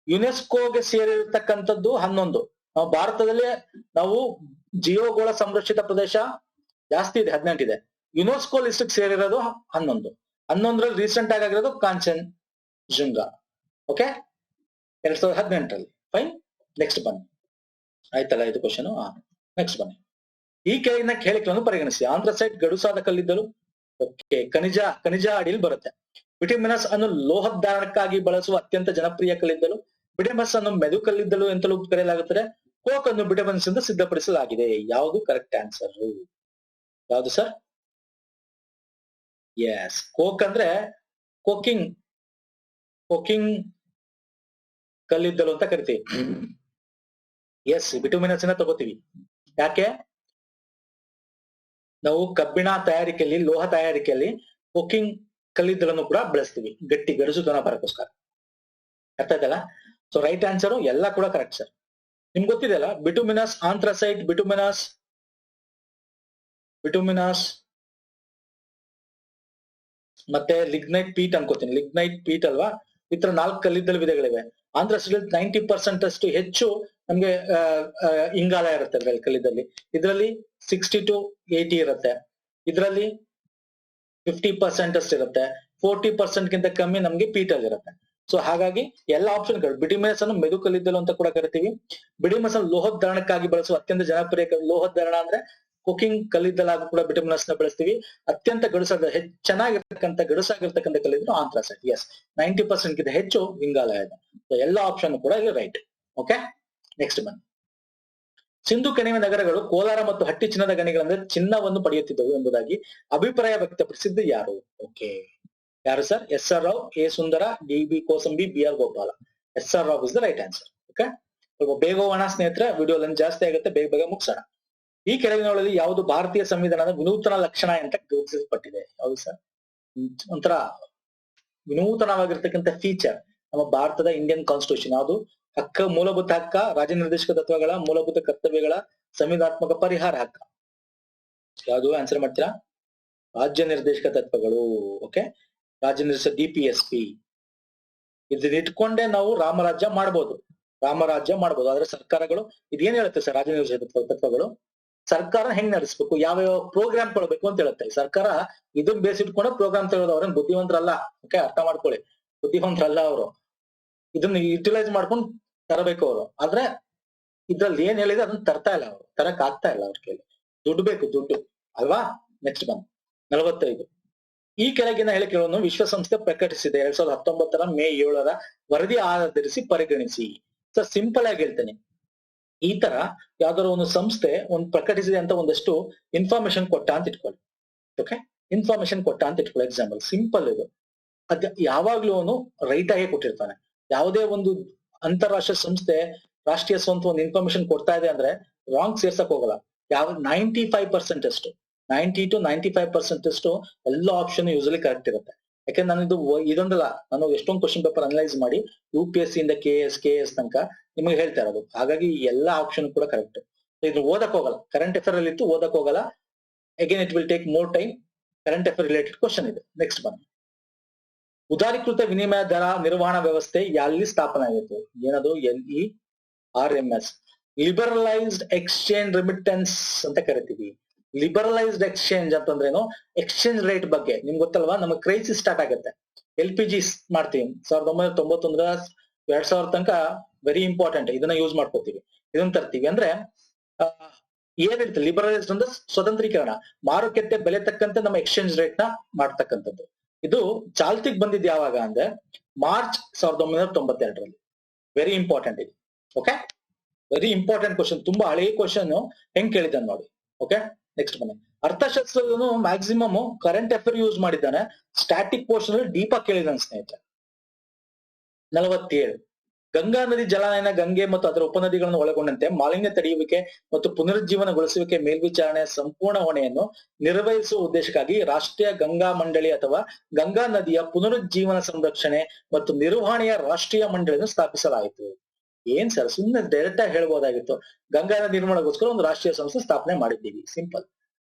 ಯುನೆಸ್ಕೋಗೆ ಸೇರಿರ್ತಕ್ಕಂಥದ್ದು 11. ನಾವು ಭಾರತದಲ್ಲಿ ನಾವು ಜೀವಗೋಳ ಸಂರಕ್ಷಿತ ಪ್ರದೇಶ ಜಾಸ್ತಿ ಇದೆ, 18 ಇದೆ. ಯುನೆಸ್ಕೋ ಲಿಸ್ಟ್ ಸೇರಿರೋದು 11. 11ರಲ್ಲಿ ರೀಸೆಂಟ್ ಆಗಿರೋದು ಕಾಂಚನಜುಂಗ. ಓಕೆ, 2018. ಫೈನ್. ನೆಕ್ಸ್ಟ್ ಬನ್ನಿ. ಆಯ್ತಲ್ಲ ಇದು ಕ್ವಶನ್. ನೆಕ್ಸ್ಟ್ ಬನ್ನಿ. ಈ ಕೆಳಗಿನ ಹೇಳಿಕೆಗಳನ್ನು ಪರಿಗಣಿಸಿ. ಆಂಥ್ರಸೈಟ್ ಗಡುಸಾದ ಕಲ್ಲಿದ್ದಲು. ಓಕೆ, ಖನಿಜ ಅಡಿಯಲ್ಲಿ ಬರುತ್ತೆ. ಬಿಟುಮಿನಸ್ ಅನ್ನು ಲೋಹಧಾರಣಕ್ಕಾಗಿ ಬಳಸುವ ಅತ್ಯಂತ ಜನಪ್ರಿಯ ಕಲ್ಲಿದ್ದಲು. ಬಿಟುಮಿನಸ್ ಅನ್ನು ಮೆದು ಕಲ್ಲಿದ್ದಲು ಎಂತಲೂ ಕರೆಯಲಾಗುತ್ತದೆ. ಕೋಕ್ ಅನ್ನು ಬಿಟುಮಿನಸ್ ಇಂದ ಸಿದ್ಧಪಡಿಸಲಾಗಿದೆ. ಯಾವುದು ಕರೆಕ್ಟ್ ಆನ್ಸರ್? ಯಾವುದು ಸರ್? ಎಸ್, ಕೋಕ್ ಅಂದ್ರೆ ಕೋಕಿಂಗ್ ಕಲ್ಲಿದ್ದಲು ಅಂತ ಕರಿತೀವಿ. ಎಸ್, ಬಿಟುಮಿನಸ್ ಅನ್ನ ತಗೋತೀವಿ. ಯಾಕೆ? ನಾವು ಕಬ್ಬಿಣ ತಯಾರಿಕೆಯಲ್ಲಿ, ಲೋಹ ತಯಾರಿಕೆಯಲ್ಲಿ ಕೋಕಿಂಗ್ ಕಲ್ಲಿದ್ದಲನ್ನು ಕೂಡ ಬಳಸ್ತೀವಿ, ಗಟ್ಟಿ ಗಡುಸುತನ ಬರಕ್ಕೋಸ್ಕರ. ಅರ್ಥ ಆಯ್ತಲ್ಲ? ಸೊ ರೈಟ್ ಆನ್ಸರ್ ಎಲ್ಲ ಕೂಡ ಕರೆಕ್ಟ್ ಸರ್. ನಿಮ್ಗೆ ಗೊತ್ತಿದೆ ಅಲ್ಲ, ಬಿಟುಮಿನಸ್, ಆಂಥ್ರಸೈಟ್, ಬಿಟುಮಿನಸ್ ಮತ್ತೆ ಲಿಗ್ನೈಟ್ ಪೀಟ್ ಅನ್ಕೋತೀನಿ. ಲಿಗ್ನೈಟ್ ಪೀಟ್ ಅಲ್ವಾ? ಈ ತರ 4 ಕಲ್ಲಿದ್ದಲು ವಿಧಗಳಿವೆ. ಆಂಥ್ರಸೈಟ್ 90% ಅಷ್ಟು ಹೆಚ್ಚು ನಮ್ಗೆ ಇಂಗಾಲ ಇರುತ್ತೆ ಕಲ್ಲಿದ್ದಲ್ಲಿ. ಇದರಲ್ಲಿ 60 to 80 ಇರುತ್ತೆ. ಇದರಲ್ಲಿ 50% ಅಷ್ಟು ಇರುತ್ತೆ. 40% ಗಿಂತ ಕಮ್ಮಿ ನಮ್ಗೆ ಪೀಟ್ ಅಲ್ಲಿ ಇರುತ್ತೆ. ಸೊ ಹಾಗಾಗಿ ಎಲ್ಲ ಆಪ್ಷನ್ಗಳು. ಬಿಟುಮಿನಸ್ ಅನ್ನು ಮೆದು ಕಲ್ಲಿದ್ದಲು ಅಂತ ಕೂಡ ಕರಿತೀವಿ. ಬಿಟುಮಿನಸ್ ಅನ್ನು ಲೋಹೋದ್ಧಾರಣಕ್ಕಾಗಿ ಬಳಸುವ ಅತ್ಯಂತ ಜನಪ್ರಿಯ ಲೋಹೋದ್ಧಾರಣ ಅಂದ್ರೆ ಕುಕಿಂಗ್ ಕಲ್ಲಿದ್ದಲಾಗಿ ಕೂಡ ಬಿಟುಮಿನಸ್ ನ ಬಳಸ್ತೀವಿ. ಅತ್ಯಂತ ಚೆನ್ನಾಗಿರ್ತಕ್ಕಂಥ ಗಡುಸಾಗಿರ್ತಕ್ಕಂಥ ಕಲ್ಲಿದ್ದಲು ಆಂಥ್ರಸೈಟ್. ಎಸ್, 90% ಗಿಂತ ಹೆಚ್ಚು ಇಂಗಾಲ ಇದೆ. ಎಲ್ಲ ಆಪ್ಷನ್ ಕೂಡ ಇಲ್ಲಿ ರೈಟ್. ಓಕೆ, ನೆಕ್ಸ್ಟ್ ಬನ್ನಿ. ಸಿಂಧು ಕಣಿವೆ ನಗರಗಳು ಕೋಲಾರ ಮತ್ತು ಹಟ್ಟಿ ಚಿನ್ನದ ಗಣಿಗಳಿಂದ ಚಿನ್ನವನ್ನು ಪಡೆಯುತ್ತಿದ್ದವು ಎಂಬುದಾಗಿ ಅಭಿಪ್ರಾಯ ವ್ಯಕ್ತಪಡಿಸಿದ್ದು ಯಾರು? ಓಕೆ, ಯಾರು sir? SR Rao, A Sundara, DB Kosambi, BR Gopala. SR Rao is the right answer. Okay, ಸ್ವಲ್ಪ ಬೇಗ ಹೋಗೋಣ ಸ್ನೇಹಿತರೆ, ವಿಡಿಯೋ ಲೆಂತ್ ಜಾಸ್ತಿ ಆಗುತ್ತೆ, ಬೇಗ ಮುಗಿಸೋಣ. ಈ ಕೆಳಗಿನಗಳಲ್ಲಿ ಯಾವುದು ಭಾರತೀಯ ಸಂವಿಧಾನದ ವಿನೂತನ ಲಕ್ಷಣ ಅಂತ ಗುರುತಿಸಲ್ಪಟ್ಟಿದೆ? ಯಾವುದು ಸರ್? ಒಂಥರ ವಿನೂತನವಾಗಿರ್ತಕ್ಕಂಥ ಫೀಚರ್ ನಮ್ಮ ಭಾರತದ ಇಂಡಿಯನ್ ಕಾನ್ಸ್ಟಿಟ್ಯೂಷನ್. ಯಾವುದು? ಮೂಲಭೂತ ಹಕ್ಕ, ರಾಜ್ಯ ನಿರ್ದೇಶಕ ತತ್ವಗಳ, ಮೂಲಭೂತ ಕರ್ತವ್ಯಗಳ, ಸಂವಿಧಾತ್ಮಕ ಪರಿಹಾರ ಹಕ್ಕ. ಯಾವುದು ಆನ್ಸರ್ ಮಾಡ್ತೀರಾ? ರಾಜ್ಯ ನಿರ್ದೇಶಕ ತತ್ವಗಳು. ಓಕೆ, ರಾಜ್ಯ ನಿರ್ದೇಶಕ DPSP. ಇದನ್ನ ಇಟ್ಕೊಂಡೇ ನಾವು ರಾಮರಾಜ್ಯ ಮಾಡ್ಬೋದು. ಆದ್ರೆ ಸರ್ಕಾರಗಳು ಇದೇನ್ ಹೇಳುತ್ತೆ ಸರ್? ರಾಜ್ಯ ನಿರ್ದೇಶಕ ತತ್ವಗಳು ಸರ್ಕಾರ ಹೆಂಗ್ ನಡೆಸ್ಬೇಕು, ಯಾವ ಪ್ರೋಗ್ರಾಮ್ ಕೊಡ್ಬೇಕು ಅಂತ ಹೇಳುತ್ತೆ. ಸರ್ಕಾರ ಇದನ್ನ ಬೇಸಿಟ್ಕೊಂಡೆ ಪ್ರೋಗ್ರಾಮ್ ತಗೊಳ್ಳೋದು. ಅವ್ರೇನ್ ಬುದ್ಧಿವಂತರಲ್ಲ. ಓಕೆ, ಅರ್ಥ ಮಾಡ್ಕೊಳ್ಳಿ, ಬುದ್ಧಿವಂತರಲ್ಲ ಅವರು. ಇದನ್ನ ಯುಟಿಲೈಸ್ ಮಾಡ್ಕೊಂಡು ತರಬೇಕು ಅವರು. ಆದ್ರೆ ಇದ್ರಲ್ಲಿ ಏನ್ ಹೇಳಿದ್ರೆ ಅದನ್ನ ತರ್ತಾ ಇಲ್ಲ ಅವರು, ತರಕ್ ಆಗ್ತಾ ಇಲ್ಲ ಅವ್ರ ಕೈಲಿ. ದುಡ್ಡು ಬೇಕು, ದುಡ್ಡು ಅಲ್ವಾ? ನೆಕ್ಸ್ಟ್ ಬಂದು 45. ಈ ಕೆಳಗಿನ ಹೇಳಿಕೆಗಳನ್ನು ವಿಶ್ವಸಂಸ್ಥೆ ಪ್ರಕಟಿಸಿದೆ 2019 ಮೇ 7 ವರದಿ ಆಧರಿಸಿ ಪರಿಗಣಿಸಿ. ಸರ್ ಸಿಂಪಲ್ ಆಗಿ ಹೇಳ್ತೇನೆ, ಈ ತರ ಯಾವ್ದಾದ್ರು ಒಂದು ಸಂಸ್ಥೆ ಪ್ರಕಟಿಸಿದೆ ಅಂತ ಒಂದಷ್ಟು ಇನ್ಫಾರ್ಮೇಶನ್ ಕೊಟ್ಟ ಅಂತ ಇಟ್ಕೊಳ್ಳಿ. ಓಕೆ, ಇನ್ಫಾರ್ಮೇಶನ್ ಕೊಟ್ಟ ಅಂತ ಇಟ್ಕೊಳ್ಳಿ. ಎಕ್ಸಾಂಪಲ್ ಸಿಂಪಲ್ ಇದು. ಅದ್ ಯಾವಾಗ್ಲೂ ಅವನು ರೈಟ್ ಆಗೇ ಕೊಟ್ಟಿರ್ತಾನೆ. ಯಾವುದೇ ಒಂದು ಅಂತಾರಾಷ್ಟ್ರೀಯ ಸಂಸ್ಥೆ ರಾಷ್ಟ್ರೀಯ ಸ್ವಂತ ಒಂದು ಇನ್ಫಾರ್ಮೇಶನ್ ಕೊಡ್ತಾ ಇದೆ ಅಂದ್ರೆ ರಾಂಗ್ ಸೇರ್ಸಕ್ ಹೋಗಲ್ಲ. 95% ಅಷ್ಟು, 90 to 95% ಅಷ್ಟು ಎಲ್ಲ ಆಪ್ಷನ್ ಯೂಸಲಿ ಕರೆಕ್ಟ್ ಇರುತ್ತೆ. ಯಾಕಂದ್ರೆ ನಾನು ಇದೊಂದಲ್ಲ, ನಾನು ಎಷ್ಟೊಂದು ಕ್ವಶನ್ ಪೇಪರ್ ಅನಲೈಸ್ ಮಾಡಿ UPSC ಇಂದ KS ತನಕ ನಿಮಗೆ ಹೇಳ್ತಾ ಇರೋದು. ಹಾಗಾಗಿ ಎಲ್ಲಾ ಆಪ್ಷನ್ ಕೂಡ ಕರೆಕ್ಟ್. ಇದು ಓದಕ್ ಹೋಗಲ್ಲ, ಕರೆಂಟ್ ಅಫೇರ್ ಅಲ್ಲಿ ಇತ್ತು, ಓದಕ್ ಹೋಗಲ್ಲ. Again it will take more time. Current affair related question ಇದೆ. ನೆಕ್ಸ್ಟ್ ಬನ್ನಿ. ಉದಾರೀಕೃತ ವಿನಿಮಯ ದರ ನಿರ್ವಹಣಾ ವ್ಯವಸ್ಥೆ ಎಲ್ಲಿ ಸ್ಥಾಪನೆ ಆಗಿತ್ತು? ಏನದು? LERMS, ಲಿಬರಲೈಸ್ಡ್ ಎಕ್ಸ್ಚೇಂಜ್ ರಿಮಿಟೆನ್ಸ್ ಅಂತ ಕರಿತೀವಿ. ಲಿಬರಲೈಸ್ಡ್ ಎಕ್ಸ್ಚೇಂಜ್ ಅಂತಂದ್ರೇನು? ಎಕ್ಸ್ಚೇಂಜ್ ರೇಟ್ ಬಗ್ಗೆ ನಿಮ್ಗೆ ಗೊತ್ತಲ್ವಾ? ನಮಗೆ ಕ್ರೈಸಿಸ್ ಸ್ಟಾರ್ಟ್ ಆಗುತ್ತೆ. LPG ಮಾಡ್ತೀವಿ 1991 2000 ತನಕ ವೆರಿ ಇಂಪಾರ್ಟೆಂಟ್. ಇದನ್ನ ಯೂಸ್ ಮಾಡ್ಕೋತೀವಿ, ಇದನ್ನ ತರ್ತೀವಿ. ಅಂದ್ರೆ ಏನಿರುತ್ತೆ ಲಿಬರಲೈಸ್ಡ್ ಅಂದ್ರೆ ಸ್ವತಂತ್ರೀಕರಣ, ಮಾರುಕಟ್ಟೆ ಬೆಲೆ ತಕ್ಕಂತೆ ನಮ್ಮ ಎಕ್ಸ್ಚೇಂಜ್ ರೇಟ್ ನ ಮಾಡ್ತಕ್ಕಂಥದ್ದು. ಇದು ಚಾಲ್ತಿಗೆ ಬಂದಿದ್ದು ಯಾವಾಗ ಅಂದ್ರೆ ಮಾರ್ಚ್ 1992ರಲ್ಲಿ. ವೆರಿ ಇಂಪಾರ್ಟೆಂಟ್ ಇದು. ಓಕೆ, ವೆರಿ ಇಂಪಾರ್ಟೆಂಟ್ ಕ್ವಶನ್, ತುಂಬಾ ಹಳೆ ಕ್ವಶನ್. ಹೆಂಗ್ ಕೇಳಿದ್ದಾನೆ ನೋಡಿ. ಓಕೆ, ನೆಕ್ಸ್ಟ್ ಬನ್ನಿ. ಅರ್ಥಶಾಸ್ತ್ರವನ್ನು ಮ್ಯಾಕ್ಸಿಮಮ್ ಕರೆಂಟ್ ಅಫೇರ್ ಯೂಸ್ ಮಾಡಿದ್ದಾನೆ, ಸ್ಟ್ಯಾಟಿಕ್ ಪೋರ್ಷನ್ ಅಲ್ಲಿ ಡೀಪ್ ಆಗಿ ಕೇಳಿದ್ದಾನೆ ಸ್ನೇಹಿತರೆ. 47 ಗಂಗಾ ನದಿ ಜಲಾನಯನ, ಗಂಗೆ ಮತ್ತು ಅದರ ಉಪನದಿಗಳನ್ನು ಒಳಗೊಂಡಂತೆ ಮಾಲಿನ್ಯ ತಡೆಯುವಿಕೆ ಮತ್ತು ಪುನರುಜ್ಜೀವನಗೊಳಿಸುವಿಕೆ ಮೇಲ್ವಿಚಾರಣೆಯ ಸಂಪೂರ್ಣ ಹೊಣೆಯನ್ನು ನಿರ್ವಹಿಸುವ ಉದ್ದೇಶಕ್ಕಾಗಿ ರಾಷ್ಟ್ರೀಯ ಗಂಗಾ ಮಂಡಳಿ ಅಥವಾ ಗಂಗಾ ನದಿಯ ಪುನರುಜ್ಜೀವನ ಸಂರಕ್ಷಣೆ ಮತ್ತು ನಿರ್ವಹಣೆಯ ರಾಷ್ಟ್ರೀಯ ಮಂಡಳಿಯನ್ನು ಸ್ಥಾಪಿಸಲಾಯಿತು. ಏನ್ ಸರ್, ಸುಮ್ಮನೆ ಡೈರೆಕ್ಟ್ ಆಗಿ ಹೇಳ್ಬೋದಾಗಿತ್ತು, ಗಂಗಾ ನದಿ ನಿರ್ಮಾಣಕ್ಕೋಸ್ಕರ ಒಂದು ರಾಷ್ಟ್ರೀಯ ಸಂಸ್ಥೆ ಸ್ಥಾಪನೆ ಮಾಡಿದ್ದೀವಿ, ಸಿಂಪಲ್.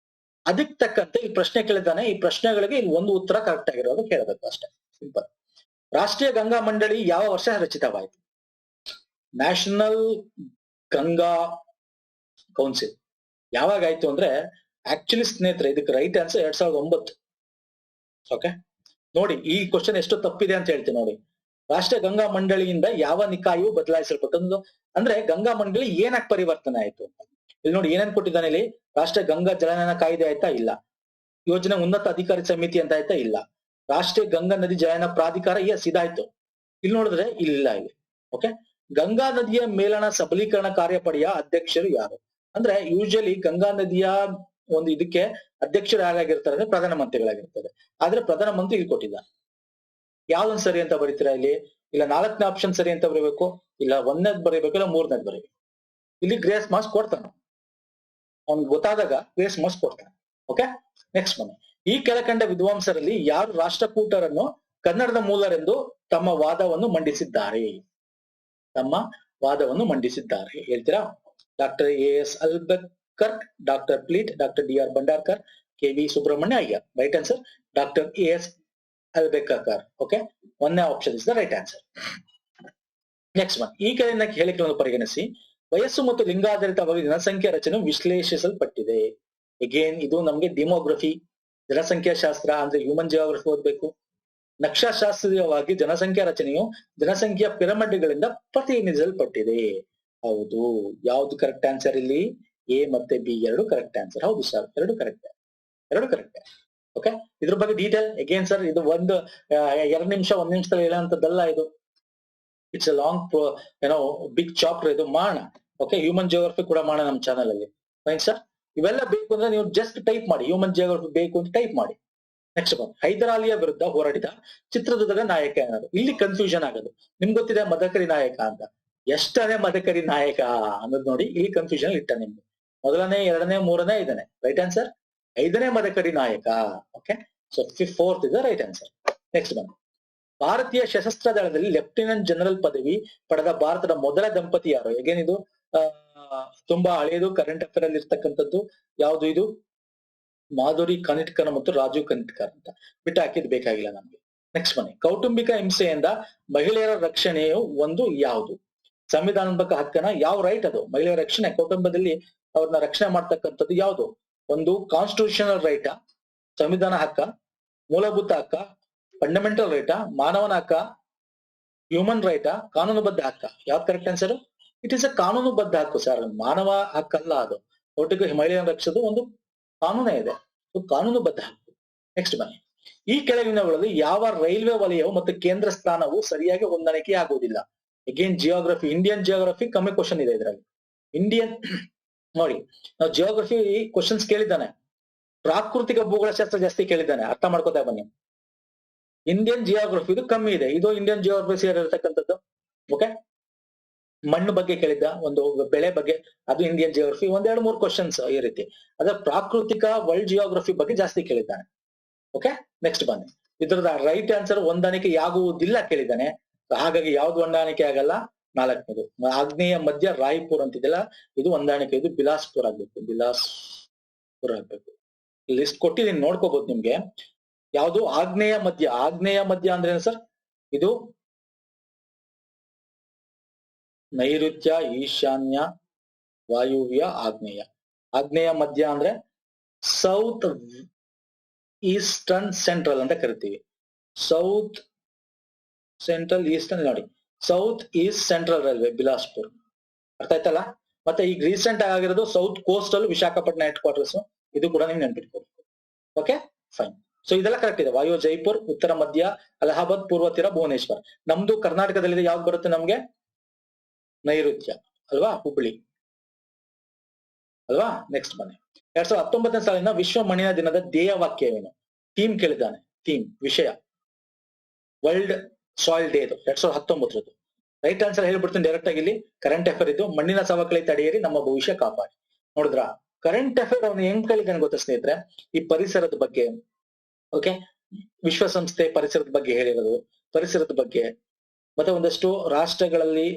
ಅದಕ್ಕೆ ತಕ್ಕಂತೆ ಈ ಪ್ರಶ್ನೆ ಕೇಳಿದ್ದಾನೆ. ಈ ಪ್ರಶ್ನೆಗಳಿಗೆ ಇಲ್ಲಿ ಒಂದು ಉತ್ತರ ಕರೆಕ್ಟ್ ಆಗಿರೋದು ಕೇಳಬೇಕು ಅಷ್ಟೇ, ಸಿಂಪಲ್. ರಾಷ್ಟ್ರೀಯ ಗಂಗಾ ಮಂಡಳಿ ಯಾವ ವರ್ಷ ರಚಿತವಾಯಿತು? ನ್ಯಾಷನಲ್ ಗಂಗಾ ಕೌನ್ಸಿಲ್ ಯಾವಾಗ ಆಯ್ತು ಅಂದ್ರೆ ಆಕ್ಚುಲಿ ಸ್ನೇಹಿತರೆ ಇದಕ್ಕೆ ರೈಟ್ ಆನ್ಸರ್ 2009. ಓಕೆ ನೋಡಿ, ಈ ಕ್ವಶನ್ ಎಷ್ಟು ತಪ್ಪಿದೆ ಅಂತ ಹೇಳ್ತೀನಿ ನೋಡಿ. ರಾಷ್ಟ್ರೀಯ ಗಂಗಾ ಮಂಡಳಿಯಿಂದ ಯಾವ ನಿಕಾಯವು ಬದಲಾಯಿಸಲ್ಪಟ್ಟು ಅಂದ್ರೆ ಗಂಗಾ ಮಂಡಳಿ ಏನಕ್ಕೆ ಪರಿವರ್ತನೆ ಆಯ್ತು? ಇಲ್ಲಿ ನೋಡಿ ಏನೇನ್ ಕೊಟ್ಟಿದ್ದಾನೆ ಇಲ್ಲಿ. ರಾಷ್ಟ್ರೀಯ ಗಂಗಾ ಜಲನಯನ ಕಾಯ್ದೆ ಆಯ್ತಾ? ಇಲ್ಲ. ಯೋಜನೆ ಉನ್ನತ ಅಧಿಕಾರಿ ಸಮಿತಿ ಅಂತ ಆಯ್ತಾ? ಇಲ್ಲ. ರಾಷ್ಟ್ರೀಯ ಗಂಗಾ ನದಿ ಜಲನಯನ ಪ್ರಾಧಿಕಾರ, ಎಸ್ ಇದಾಯ್ತು. ಇಲ್ಲಿ ನೋಡಿದ್ರೆ ಇಲ್ಲ ಇಲ್ಲಿ. ಓಕೆ, ಗಂಗಾ ನದಿಯ ಮೇಲಣ ಸಬಲೀಕರಣ ಕಾರ್ಯಪಡೆಯ ಅಧ್ಯಕ್ಷರು ಯಾರು? ಅಂದ್ರೆ ಯೂಶಲಿ ಗಂಗಾ ನದಿಯ ಒಂದು ಇದಕ್ಕೆ ಅಧ್ಯಕ್ಷರು ಯಾರಾಗಿರ್ತಾರೆ ಅಂದ್ರೆ ಪ್ರಧಾನಮಂತ್ರಿಗಳಾಗಿರ್ತಾರೆ. ಆದ್ರೆ ಪ್ರಧಾನಮಂತ್ರಿ ಇಲ್ಲಿ ಕೊಟ್ಟಿದ್ದಾರೆ. ಯಾವ್ದೊಂದು ಸರಿ ಅಂತ ಬರೀತೀರಾ ಇಲ್ಲಿ? ಇಲ್ಲ 4ನೇ ಆಪ್ಷನ್ ಸರಿ ಅಂತ ಬರೀಬೇಕು, ಇಲ್ಲ 1ನೇದ್ ಬರೀಬೇಕು, ಇಲ್ಲ 3ನೇದ್ ಬರೀಬೇಕು. ಇಲ್ಲಿ ಗ್ರೇಸ್ ಮಾರ್ಕ್ಸ್ ಕೊಡ್ತಾನೆ, ಅವ್ನಿಗೆ ಗೊತ್ತಾದಾಗ ಗ್ರೇಸ್ ಮಾರ್ಕ್ಸ್ ಕೊಡ್ತಾನೆ. ಓಕೆ, ನೆಕ್ಸ್ಟ್ ಬನ್ನಿ. ಈ ಕೆಳಕಂಡ ವಿದ್ವಾಂಸರಲ್ಲಿ ಯಾರು ರಾಷ್ಟ್ರಕೂಟರನ್ನು ಕನ್ನಡದ ಮೂಲರೆಂದು ತಮ್ಮ ವಾದವನ್ನು ಮಂಡಿಸಿದ್ದಾರೆ? ಹೇಳ್ತೀರಾ? Doctor A S. Altekar, doctor Fleet, doctor D R. Bhandarkar, K V. Subrahmanya Iyer. Right answer doctor A S. Altekar. Okay, 1ನೇ option is the right answer. Next one. ಈ ಕೆಳಗಿನ ಹೇಳಿಕೆಗಳನ್ನು ಪರಿಗಣಿಸಿ ವಯಸ್ಸು ಮತ್ತು ಲಿಂಗಾಧಾರಿತವಾಗಿ ಜನಸಂಖ್ಯಾ ರಚನೆ ವಿಶ್ಲೇಷಿಸಲ್ಪಟ್ಟಿದೆ. ಅಗೇನ್ ಇದು ನಮ್ಗೆ ಡಿಮೋಗ್ರಫಿ, ಜನಸಂಖ್ಯಾ ಶಾಸ್ತ್ರ ಅಂದ್ರೆ ಹ್ಯೂಮನ್ ಜಿಯೋಗ್ರಫಿ ಓದ್ಬೇಕು. ನಕ್ಷಾಶಾಸ್ತ್ರೀಯವಾಗಿ ಜನಸಂಖ್ಯಾ ರಚನೆಯು ಜನಸಂಖ್ಯಾ ಪಿರಮಿಡ್ಗಳಿಂದ ಪ್ರತಿನಿಧಿಸಲ್ಪಟ್ಟಿದೆ. ಹೌದು. ಯಾವ್ದು ಕರೆಕ್ಟ್ ಆನ್ಸರ್ ಇಲ್ಲಿ? ಎ ಮತ್ತೆ ಬಿ ಎರಡು ಕರೆಕ್ಟ್ ಆನ್ಸರ್. ಹೌದು ಸರ್, ಎರಡು ಕರೆಕ್ಟ್. ಓಕೆ, ಇದ್ರ ಬಗ್ಗೆ ಡೀಟೇಲ್ ಅಗೇನ್ ಸರ್, ಇದು 2 ನಿಮಿಷ 1 ನಿಮಿಷದಲ್ಲಿ ಹೇಳೋಂಥದ್ದಲ್ಲ ಇದು. It's a long big chapter ಇದು, ಮಾಡೋಣ. ಓಕೆ, ಹ್ಯೂಮನ್ ಜಿಯೋಗ್ರಫಿ ಕೂಡ ಮಾಡೋಣ ನಮ್ಮ ಚಾನಲ್ ಅಲ್ಲಿ. ಫೈನ್ ಸರ್, ಇವೆಲ್ಲ ಬೇಕು ಅಂದ್ರೆ ನೀವು ಜಸ್ಟ್ ಟೈಪ್ ಮಾಡಿ, ಹ್ಯೂಮನ್ ಜಿಯೋಗ್ರಫಿ ಬೇಕು ಅಂತ ಟೈಪ್ ಮಾಡಿ. ನೆಕ್ಸ್ಟ್ ಬಂದು ಹೈದರಾಲಿಯ ವಿರುದ್ಧ ಹೋರಾಡಿದ ಚಿತ್ರದುರ್ಗದ ನಾಯಕ ಏನಾದ್ರು? ಇಲ್ಲಿ ಕನ್ಫ್ಯೂಷನ್ ಆಗೋದು. ನಿಮ್ಗೆ ಗೊತ್ತಿದೆ ಮದಕರಿ ನಾಯಕ ಅಂತ, ಎಷ್ಟನೇ ಮದಕರಿ ನಾಯಕ ಅನ್ನೋದು ನೋಡಿ ಇಲ್ಲಿ ಕನ್ಫ್ಯೂಷನ್ ಇಟ್ಟ ನಿಮ್ಗೆ. 1ನೇ 2ನೇ 3ನೇ 5ನೇ ರೈಟ್ ಆನ್ಸರ್ 5ನೇ ಮದಕರಿ ನಾಯಕ. Okay, so 4th is the right answer. Next ಬಂದು ಭಾರತೀಯ ಸಶಸ್ತ್ರ ದಳದಲ್ಲಿ ಲೆಫ್ಟಿನೆಂಟ್ ಜನರಲ್ ಪದವಿ ಪಡೆದ ಭಾರತದ ಮೊದಲ ದಂಪತಿ ಯಾರು? ಹೇಗೇನ್ ಇದು ತುಂಬಾ ಹಳೆಯದು, ಕರೆಂಟ್ ಅಫೇರ್ ಅಲ್ಲಿ ಇರ್ತಕ್ಕಂಥದ್ದು. ಯಾವುದು ಇದು? ಮಾಧುರಿ ಕನಿಟ್ಕರ್ ಮತ್ತು ರಾಜೀವ್ ಕನಿಟ್ಕರ್ ಅಂತ ಬಿಟ್ಟು ಹಾಕಿದ್ ಬೇಕಾಗಿಲ್ಲ ನಮ್ಗೆ. ನೆಕ್ಸ್ಟ್ ಬನ್ನಿ. ಕೌಟುಂಬಿಕ ಹಿಂಸೆಯಿಂದ ಮಹಿಳೆಯರ ರಕ್ಷಣೆಯು ಒಂದು ಯಾವುದು? ಸಂವಿಧಾನಾತ್ಮಕ ಹಕ್ಕನ ಯಾವ ರೈಟ್ ಅದು? ಮಹಿಳೆಯರ ರಕ್ಷಣೆ, ಕುಟುಂಬದಲ್ಲಿ ಅವ್ರನ್ನ ರಕ್ಷಣೆ ಮಾಡ್ತಕ್ಕಂಥದ್ದು ಯಾವುದು? ಒಂದು ಕಾನ್ಸ್ಟಿಟ್ಯೂಷನಲ್ ರೈಟಾ, ಸಂವಿಧಾನ ಹಕ್ಕ, ಮೂಲಭೂತ ಹಕ್ಕ, ಫಂಡಮೆಂಟಲ್ ರೈಟಾ, ಮಾನವನ ಹಕ್ಕ, ಹ್ಯೂಮನ್ ರೈಟಾ, ಕಾನೂನುಬದ್ಧ ಹಕ್ಕ? ಯಾವ್ದು correct answer? It is a ಕಾನೂನುಬದ್ಧ ಹಕ್ಕು ಸರ್, ಮಾನವ ಹಕ್ಕಲ್ಲ ಅದು. ಒಟ್ಟಿಗೆ ಮಹಿಳೆಯರನ್ನ ರಕ್ಷಿಸೋದು ಒಂದು ಕಾನೂನೇ ಇದೆ, ಕಾನೂನುಬದ್ಧ ಹಕ್ಕು. ನೆಕ್ಸ್ಟ್ ಬನ್ನಿ. ಈ ಕೆಳಗಿನವುಗಳಲ್ಲಿ ಯಾವ ರೈಲ್ವೆ ವಲಯವು ಮತ್ತು ಕೇಂದ್ರ ಸ್ಥಾನವು ಸರಿಯಾಗಿ ಹೊಂದಾಣಿಕೆ ಆಗುವುದಿಲ್ಲ? ಅಗೇನ್ ಜಿಯೋಗ್ರಫಿ, ಇಂಡಿಯನ್ ಜಿಯೋಗ್ರಫಿ ಕಮ್ಮಿ ಕ್ವಶನ್ ಇದೆ ಇದರಲ್ಲಿ. ಇಂಡಿಯನ್ ನೋಡಿ, ನಾವು ಜಿಯೋಗ್ರಫಿ ಕ್ವಶನ್ಸ್ ಕೇಳಿದ್ದಾನೆ, ಪ್ರಾಕೃತಿಕ ಭೂಗೋಳಶಾಸ್ತ್ರ ಜಾಸ್ತಿ ಕೇಳಿದ್ದಾನೆ, ಅರ್ಥ ಮಾಡ್ಕೋತಾ ಬನ್ನಿ. ಇಂಡಿಯನ್ ಜಿಯೋಗ್ರಫಿ ಇದು ಕಮ್ಮಿ ಇದೆ, ಇದು ಇಂಡಿಯನ್ ಜಿಯೋಗ್ರಫಿ ಸೇರಿರ್ತಕ್ಕಂಥದ್ದು. ಓಕೆ, ಮಣ್ಣು ಬಗ್ಗೆ ಕೇಳಿದ್ದ, ಒಂದು ಬೆಳೆ ಬಗ್ಗೆ, ಅದು ಇಂಡಿಯನ್ ಜಿಯೋಗ್ರಫಿ. 1-2-3 ಕ್ವಶನ್ಸ್ ಈ ರೀತಿ. ಅದ್ರ ಪ್ರಾಕೃತಿಕ ವರ್ಲ್ಡ್ ಜಿಯೋಗ್ರಫಿ ಬಗ್ಗೆ ಜಾಸ್ತಿ ಕೇಳಿದ್ದಾನೆ. ಓಕೆ, ನೆಕ್ಸ್ಟ್ ಬನ್ನಿ. ಇದ್ರದ ರೈಟ್ ಆನ್ಸರ್ ಹೊಂದಾಣಿಕೆ ಆಗುವುದಿಲ್ಲ ಕೇಳಿದ್ದಾನೆ, ಹಾಗಾಗಿ ಯಾವ್ದು ಹೊಂದಾಣಿಕೆ ಆಗಲ್ಲ? 4ನೇದು ಆಗ್ನೇಯ ಮಧ್ಯ ರಾಯ್ಪುರ್ ಅಂತಿದೆಯಲ್ಲ, ಇದು ಹೊಂದಾಣಿಕೆ, ಇದು ಬಿಲಾಸ್ಪುರ್ ಆಗ್ಬೇಕು, ಬಿಲಾಸ್ಪುರ್ ಆಗ್ಬೇಕು. ಲಿಸ್ಟ್ ಕೊಟ್ಟಿದ್ದೀನಿ, ನೋಡ್ಕೋಬಹುದು ನಿಮ್ಗೆ. ಯಾವುದು? ಆಗ್ನೇಯ ಮಧ್ಯ. ಆಗ್ನೇಯ ಮಧ್ಯ ಅಂದ್ರೆ ಏನು ಸರ್? ಇದು ನೈಋತ್ಯ, ಈಶಾನ್ಯ, ವಾಯುವ್ಯ, ಆಗ್ನೇಯ. ಆಗ್ನೇಯ ಮಧ್ಯ ಅಂದ್ರೆ ಸೌತ್ ಈಸ್ಟರ್ನ್ ಸೆಂಟ್ರಲ್ ಅಂತ ಕರಿತೀವಿ. ಸೌತ್ ಸೆಂಟ್ರಲ್ ಈಸ್ಟರ್ನ್ ನೋಡಿ, south East central railway Bilaspur. ಅರ್ಥ ಆಯ್ತಲ್ಲ? ಮತ್ತೆ ಈಗ ರೀಸೆಂಟ್ ಆಗಿರೋದು ಸೌತ್ ಕೋಸ್ಟ್ ಅಲ್ಲಿ ವಿಶಾಖಪಟ್ಟಣ ಹೆಡ್ ಕ್ವಾರ್ಟರ್ಸ್, ಇದು ಕೂಡ ನೀವು ನೆನ್ಪಿಟ್ಕೋಬೇಕು. Okay fine. ಸೊ ಇದೆಲ್ಲ ಕರೆಕ್ಟ್ ಇದೆ. ವಾಯು ಜೈಪುರ್, ಉತ್ತರ ಮಧ್ಯ ಅಲಹಾಬಾದ್, ಪೂರ್ವ ತೀರ ಭುವನೇಶ್ವರ್. ನಮ್ದು ಕರ್ನಾಟಕದಲ್ಲಿ ಯಾವ್ದು ಬರುತ್ತೆ ನಮ್ಗೆ? ನೈಋತ್ಯ ಅಲ್ವಾ, ಹುಬ್ಳಿ ಅಲ್ವಾ. ನೆಕ್ಸ್ಟ್ ಬನ್ನಿ. 2019ನೇ ಸಾಲಿನ ವಿಶ್ವ ಮಣ್ಣಿನ ದಿನದ ಧ್ಯೇಯ ವಾಕ್ಯವೇನು? ಥೀಮ್ ಕೇಳಿದ್ದಾನೆ. ಥೀಮ್ ವಿಷಯ world soil day, 2019. Right answer ಹೇಳ್ಬಿಡ್ತೀನಿ ಡೈರೆಕ್ಟ್ ಆಗಿ. ಇಲ್ಲಿ ಕರೆಂಟ್ ಅಫೇರ್ ಇದು. ಮಣ್ಣಿನ ಸವಕಳಿ ತಡೆಯಿರಿ, ನಮ್ಮ ಭವಿಷ್ಯ ಕಾಪಾಡಿ. ನೋಡಿದ್ರ ಕರೆಂಟ್ ಅಫೇರ್ ಅವನು ಹೆಂಗ್ ಕೇಳಿದಾನೆ ಗೊತ್ತಾ ಸ್ನೇಹಿತರೆ? ಈ ಪರಿಸರದ ಬಗ್ಗೆ, ಓಕೆ, ವಿಶ್ವಸಂಸ್ಥೆ ಪರಿಸರದ ಬಗ್ಗೆ ಹೇಳಿರೋದು, ಪರಿಸರದ ಬಗ್ಗೆ, ಮತ್ತೆ ಒಂದಷ್ಟು ರಾಷ್ಟ್ರಗಳಲ್ಲಿ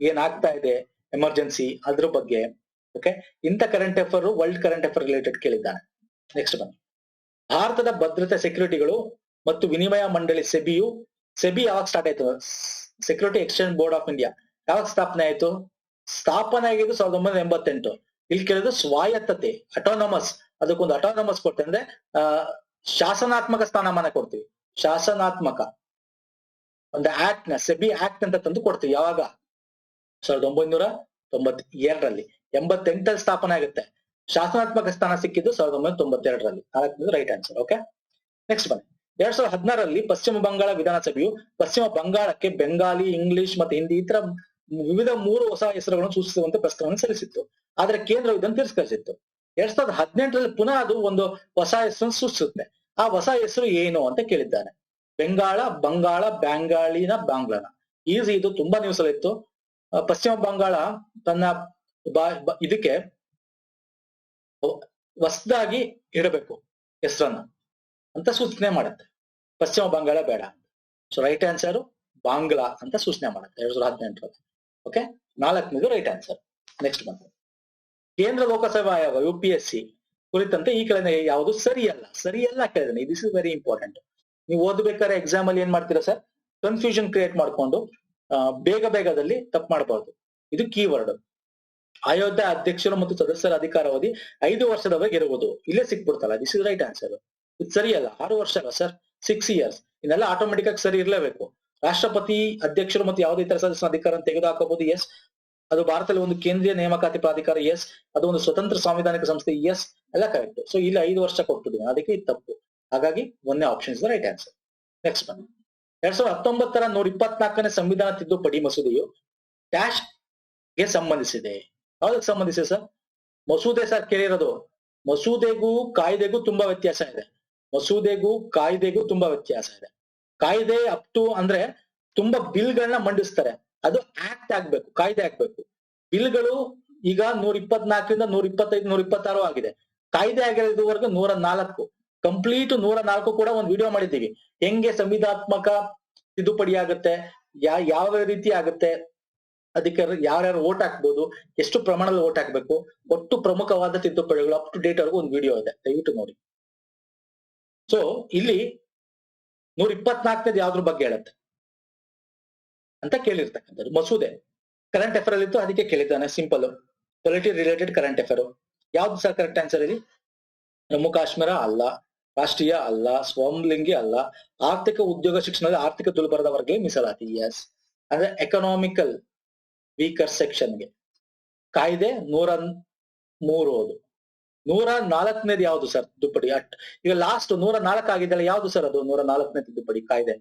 ಏನಾಗ್ತಾ ಇದೆ ಎಮರ್ಜೆನ್ಸಿ ಅದ್ರ ಬಗ್ಗೆ. ಓಕೆ, ಇಂಥ current affair, world current affair related ಕೇಳಿದ್ದಾನೆ. ನೆಕ್ಸ್ಟ್ ಬನ್ನಿ. ಭಾರತದ ಭದ್ರತಾ ಸೆಕ್ಯೂರಿಟಿಗಳು ಮತ್ತು ವಿನಿಮಯ ಮಂಡಳಿ ಸೆಬಿ ಯಾವಾಗ ಸ್ಟಾರ್ಟ್ ಆಯ್ತು? Security exchange board of India ಯಾವಾಗ ಸ್ಥಾಪನೆ ಆಯ್ತು? ಸ್ಥಾಪನೆ ಆಗಿದ್ದು 1988. ಇಲ್ಲಿ ಕೇಳಿದ್ರು ಸ್ವಾಯತ್ತತೆ, ಅಟೋನಮಸ್. ಅದಕ್ಕೊಂದು ಅಟೋನಮಸ್ ಕೊಡ್ತೇವೆ ಅಂದ್ರೆ ಶಾಸನಾತ್ಮಕ ಸ್ಥಾನಮಾನ ಕೊಡ್ತೀವಿ. ಶಾಸನಾತ್ಮಕ ಒಂದು ಆಕ್ಟ್ ನ ಸೆಬಿ ಆಕ್ಟ್ ಅಂತ ತಂದು ಕೊಡ್ತೀವಿ. ಯಾವಾಗ? 1992ರಲ್ಲಿ. 88ರಲ್ಲಿ ಸ್ಥಾಪನೆ ಆಗುತ್ತೆ. ಶಾಸನಾತ್ಮಕ ಸ್ಥಾನ ಸಿಕ್ಕಿದ್ದು 1992ರಲ್ಲಿ. 4ನೇದು ರೈಟ್ ಆನ್ಸರ್. ಓಕೆ, ನೆಕ್ಸ್ಟ್ ಬನ್ನಿ. 2016ರಲ್ಲಿ ಪಶ್ಚಿಮ ಬಂಗಾಳ ವಿಧಾನಸಭೆಯು ಪಶ್ಚಿಮ ಬಂಗಾಳಕ್ಕೆ ಬೆಂಗಾಲಿ, ಇಂಗ್ಲಿಷ್ ಮತ್ತೆ ಹಿಂದಿ ಈ ತರ ವಿವಿಧ 3 ಹೊಸ ಹೆಸರುಗಳನ್ನು ಸೂಚಿಸುವಂತೆ ಪ್ರಸ್ತಾವನೆ ಸಲ್ಲಿಸಿತ್ತು. ಆದ್ರೆ ಕೇಂದ್ರವು ಇದನ್ನು ತಿರಸ್ಕರಿಸಿತ್ತು. 2018ರಲ್ಲಿ ಪುನಃ ಅದು ಒಂದು ಹೊಸ ಹೆಸರನ್ನು ಸೂಚಿಸುತ್ತೆ. ಆ ಹೊಸ ಹೆಸರು ಏನು ಅಂತ ಕೇಳಿದ್ದಾನೆ. ಬೆಂಗಾಳ, ಬಂಗಾಳ, ಬ್ಯಾಂಗಾಳಿನ, ಬಾಂಗ್ಲಾನ. ಈಸಿ, ಇದು ತುಂಬಾ ನ್ಯೂಸ್ ಅಲ್ಲಿ ಇತ್ತು. ಪಶ್ಚಿಮ ಬಂಗಾಳ ತನ್ನ ಇದಕ್ಕೆ ಹೊಸದಾಗಿ ಇಡಬೇಕು ಹೆಸರನ್ನ ಅಂತ ಸೂಚನೆ ಮಾಡುತ್ತೆ. ಪಶ್ಚಿಮ ಬಂಗಾಳ ಬೇಡ. ಸೊ ರೈಟ್ ಆನ್ಸರ್ ಬಾಂಗ್ಲಾ ಅಂತ ಸೂಚನೆ ಮಾಡುತ್ತೆ 2018ರಲ್ಲಿ. ಓಕೆ, 4ನೇದು ರೈಟ್ ಆನ್ಸರ್. ನೆಕ್ಸ್ಟ್ ಬಂತು. ಕೇಂದ್ರ ಲೋಕಸೇವಾ ಆಯೋಗ UPSC ಕುರಿತಂತೆ ಈ ಕೆಳಗಿನ ಯಾವುದು ಸರಿಯಲ್ಲ ಕೇಳಿದಾನೆ. This is very important. ನೀವು ಓದ್ಬೇಕಾದ್ರೆ ಎಕ್ಸಾಮ್ ಅಲ್ಲಿ ಏನ್ ಮಾಡ್ತೀರಾ ಸರ್? ಕನ್ಫ್ಯೂಷನ್ ಕ್ರಿಯೇಟ್ ಮಾಡ್ಕೊಂಡು ಬೇಗದಲ್ಲಿ ತಪ್ಪು ಮಾಡಬಾರ್ದು. ಇದು ಕೀವರ್ಡ್. ಆಯೋಗದ ಅಧ್ಯಕ್ಷರು ಮತ್ತು ಸದಸ್ಯರ ಅಧಿಕಾರಾವಧಿ 5 ವರ್ಷದವರೆಗೆ ಇರುವುದು. ಇಲ್ಲೇ ಸಿಕ್ಬಿಡ್ತಲ್ಲ. This is right answer. ಇದು ಸರಿಯಲ್ಲ. 6 ವರ್ಷ ಅಲ್ಲ ಸರ್, 6 years. ಇನ್ನೆಲ್ಲ ಆಟೋಮೆಟಿಕ್ ಆಗಿ ಸರಿ ಇರಲೇಬೇಕು. ರಾಷ್ಟ್ರಪತಿ, ಅಧ್ಯಕ್ಷರು ಮತ್ತು ಯಾವುದೇ ಇತರ ಸದಸ್ಯರ ಅಧಿಕಾರ ತೆಗೆದುಹಾಕಬಹುದು. ಎಸ್. ಅದು ಭಾರತದಲ್ಲಿ ಒಂದು ಕೇಂದ್ರೀಯ ನೇಮಕಾತಿ ಪ್ರಾಧಿಕಾರ. ಎಸ್. ಅದು ಒಂದು ಸ್ವತಂತ್ರ ಸಾಂವಿಧಾನಿಕ ಸಂಸ್ಥೆ. ಎಸ್. ಎಲ್ಲ ಕರೆಕ್ಟ್. ಸೊ ಇಲ್ಲಿ 5 ವರ್ಷ ಕೊಟ್ಟಿದ್ದೀನಿ, ಅದಕ್ಕೆ ಇದು ತಪ್ಪು. ಹಾಗಾಗಿ 1ನೇ option is the right answer. Next ಬನ್ನಿ. 2019ರ 124ನೇ ಸಂವಿಧಾನ ತಿದ್ದುಪಡಿ ಮಸೂದೆಯು ಡ್ಯಾಶ್ ಗೆ ಸಂಬಂಧಿಸಿದೆ. ಯಾವ್ದಕ್ಕೆ ಸಂಬಂಧಿಸಿದೆ ಸರ್? ಮಸೂದೆ ಸರ್ ಕೇಳಿರೋದು. ಮಸೂದೆಗೂ ಕಾಯ್ದೆಗೂ ತುಂಬಾ ವ್ಯತ್ಯಾಸ ಇದೆ. ಕಾಯ್ದೆ ಅಪ್ ಟು ಅಂದ್ರೆ ತುಂಬಾ ಬಿಲ್ಗಳನ್ನ ಮಂಡಿಸ್ತಾರೆ. ಅದು ಆಕ್ಟ್ ಆಗ್ಬೇಕು, ಕಾಯ್ದೆ ಆಗ್ಬೇಕು. ಬಿಲ್ಗಳು ಈಗ 124ರಿಂದ 125, 126 ಆಗಿದೆ. ಕಾಯ್ದೆ ಆಗಿರೋದುವರೆಗೂ 104. ಕಂಪ್ಲೀಟ್ 104 ಕೂಡ ಒಂದು ವಿಡಿಯೋ ಮಾಡಿದ್ದೀವಿ. ಹೆಂಗೆ ಸಂವಿಧಾತ್ಮಕ ತಿದ್ದುಪಡಿ ಆಗುತ್ತೆ, ಯಾವ ರೀತಿ ಆಗುತ್ತೆ, ಅದಕ್ಕೆ ಯಾರ್ಯಾರು ವೋಟ್ ಹಾಕ್ಬೋದು, ಎಷ್ಟು ಪ್ರಮಾಣದಲ್ಲಿ ವೋಟ್ ಹಾಕ್ಬೇಕು, ಒಟ್ಟು ಪ್ರಮುಖವಾದ ತಿದ್ದುಪಡಿಗಳು ಅಪ್ ಟು ಡೇಟ್ ವರೆಗೂ ಒಂದು ವಿಡಿಯೋ ಇದೆ, ದಯವಿಟ್ಟು ನೋಡಿ. ಸೊ ಇಲ್ಲಿ 124ನೇದು ಯಾವ್ದ್ರ ಬಗ್ಗೆ ಹೇಳುತ್ತೆ ಅಂತ ಕೇಳಿರ್ತಕ್ಕಂಥದ್ದು. ಮಸೂದೆ ಕರೆಂಟ್ ಅಫೇರ್ ಅಲ್ಲಿ ಇತ್ತು, ಅದಕ್ಕೆ ಕೇಳಿದ್ದಾನೆ. Simple polity related current affair. ಯಾವ್ದು ಸರ್ ಕರೆಕ್ಟ್ ಆನ್ಸರ್ ಇಲ್ಲಿ? ಜಮ್ಮು ಕಾಶ್ಮೀರ ಅಲ್ಲ, ರಾಷ್ಟ್ರೀಯ ಅಲ್ಲ, ಸ್ವಾವಲಂಬಿ ಅಲ್ಲ, ಆರ್ಥಿಕ ಉದ್ಯೋಗ ಶಿಕ್ಷಣದಲ್ಲಿ ಆರ್ಥಿಕ ದುರ್ಬಲದ ವರ್ಗಕ್ಕೆ ಮೀಸಲಾತಿ. ಎಸ್. ಅಂದ್ರೆ ಎಕನಾಮಿಕಲ್ ವೀಕರ್ ಸೆಕ್ಷನ್ಗೆ ಕಾಯ್ದೆ 103. ಅದು 104ನೇದು ಯಾವ್ದು ಸರ್ ತಿದ್ದುಪಡಿ? ಈಗ ಲಾಸ್ಟ್ 104 ಆಗಿದ್ದಲ್ಲ, ಯಾವ್ದು ಸರ್ ಅದು 104ನೇ ತಿದ್ದುಪಡಿ ಕಾಯ್ದೆ?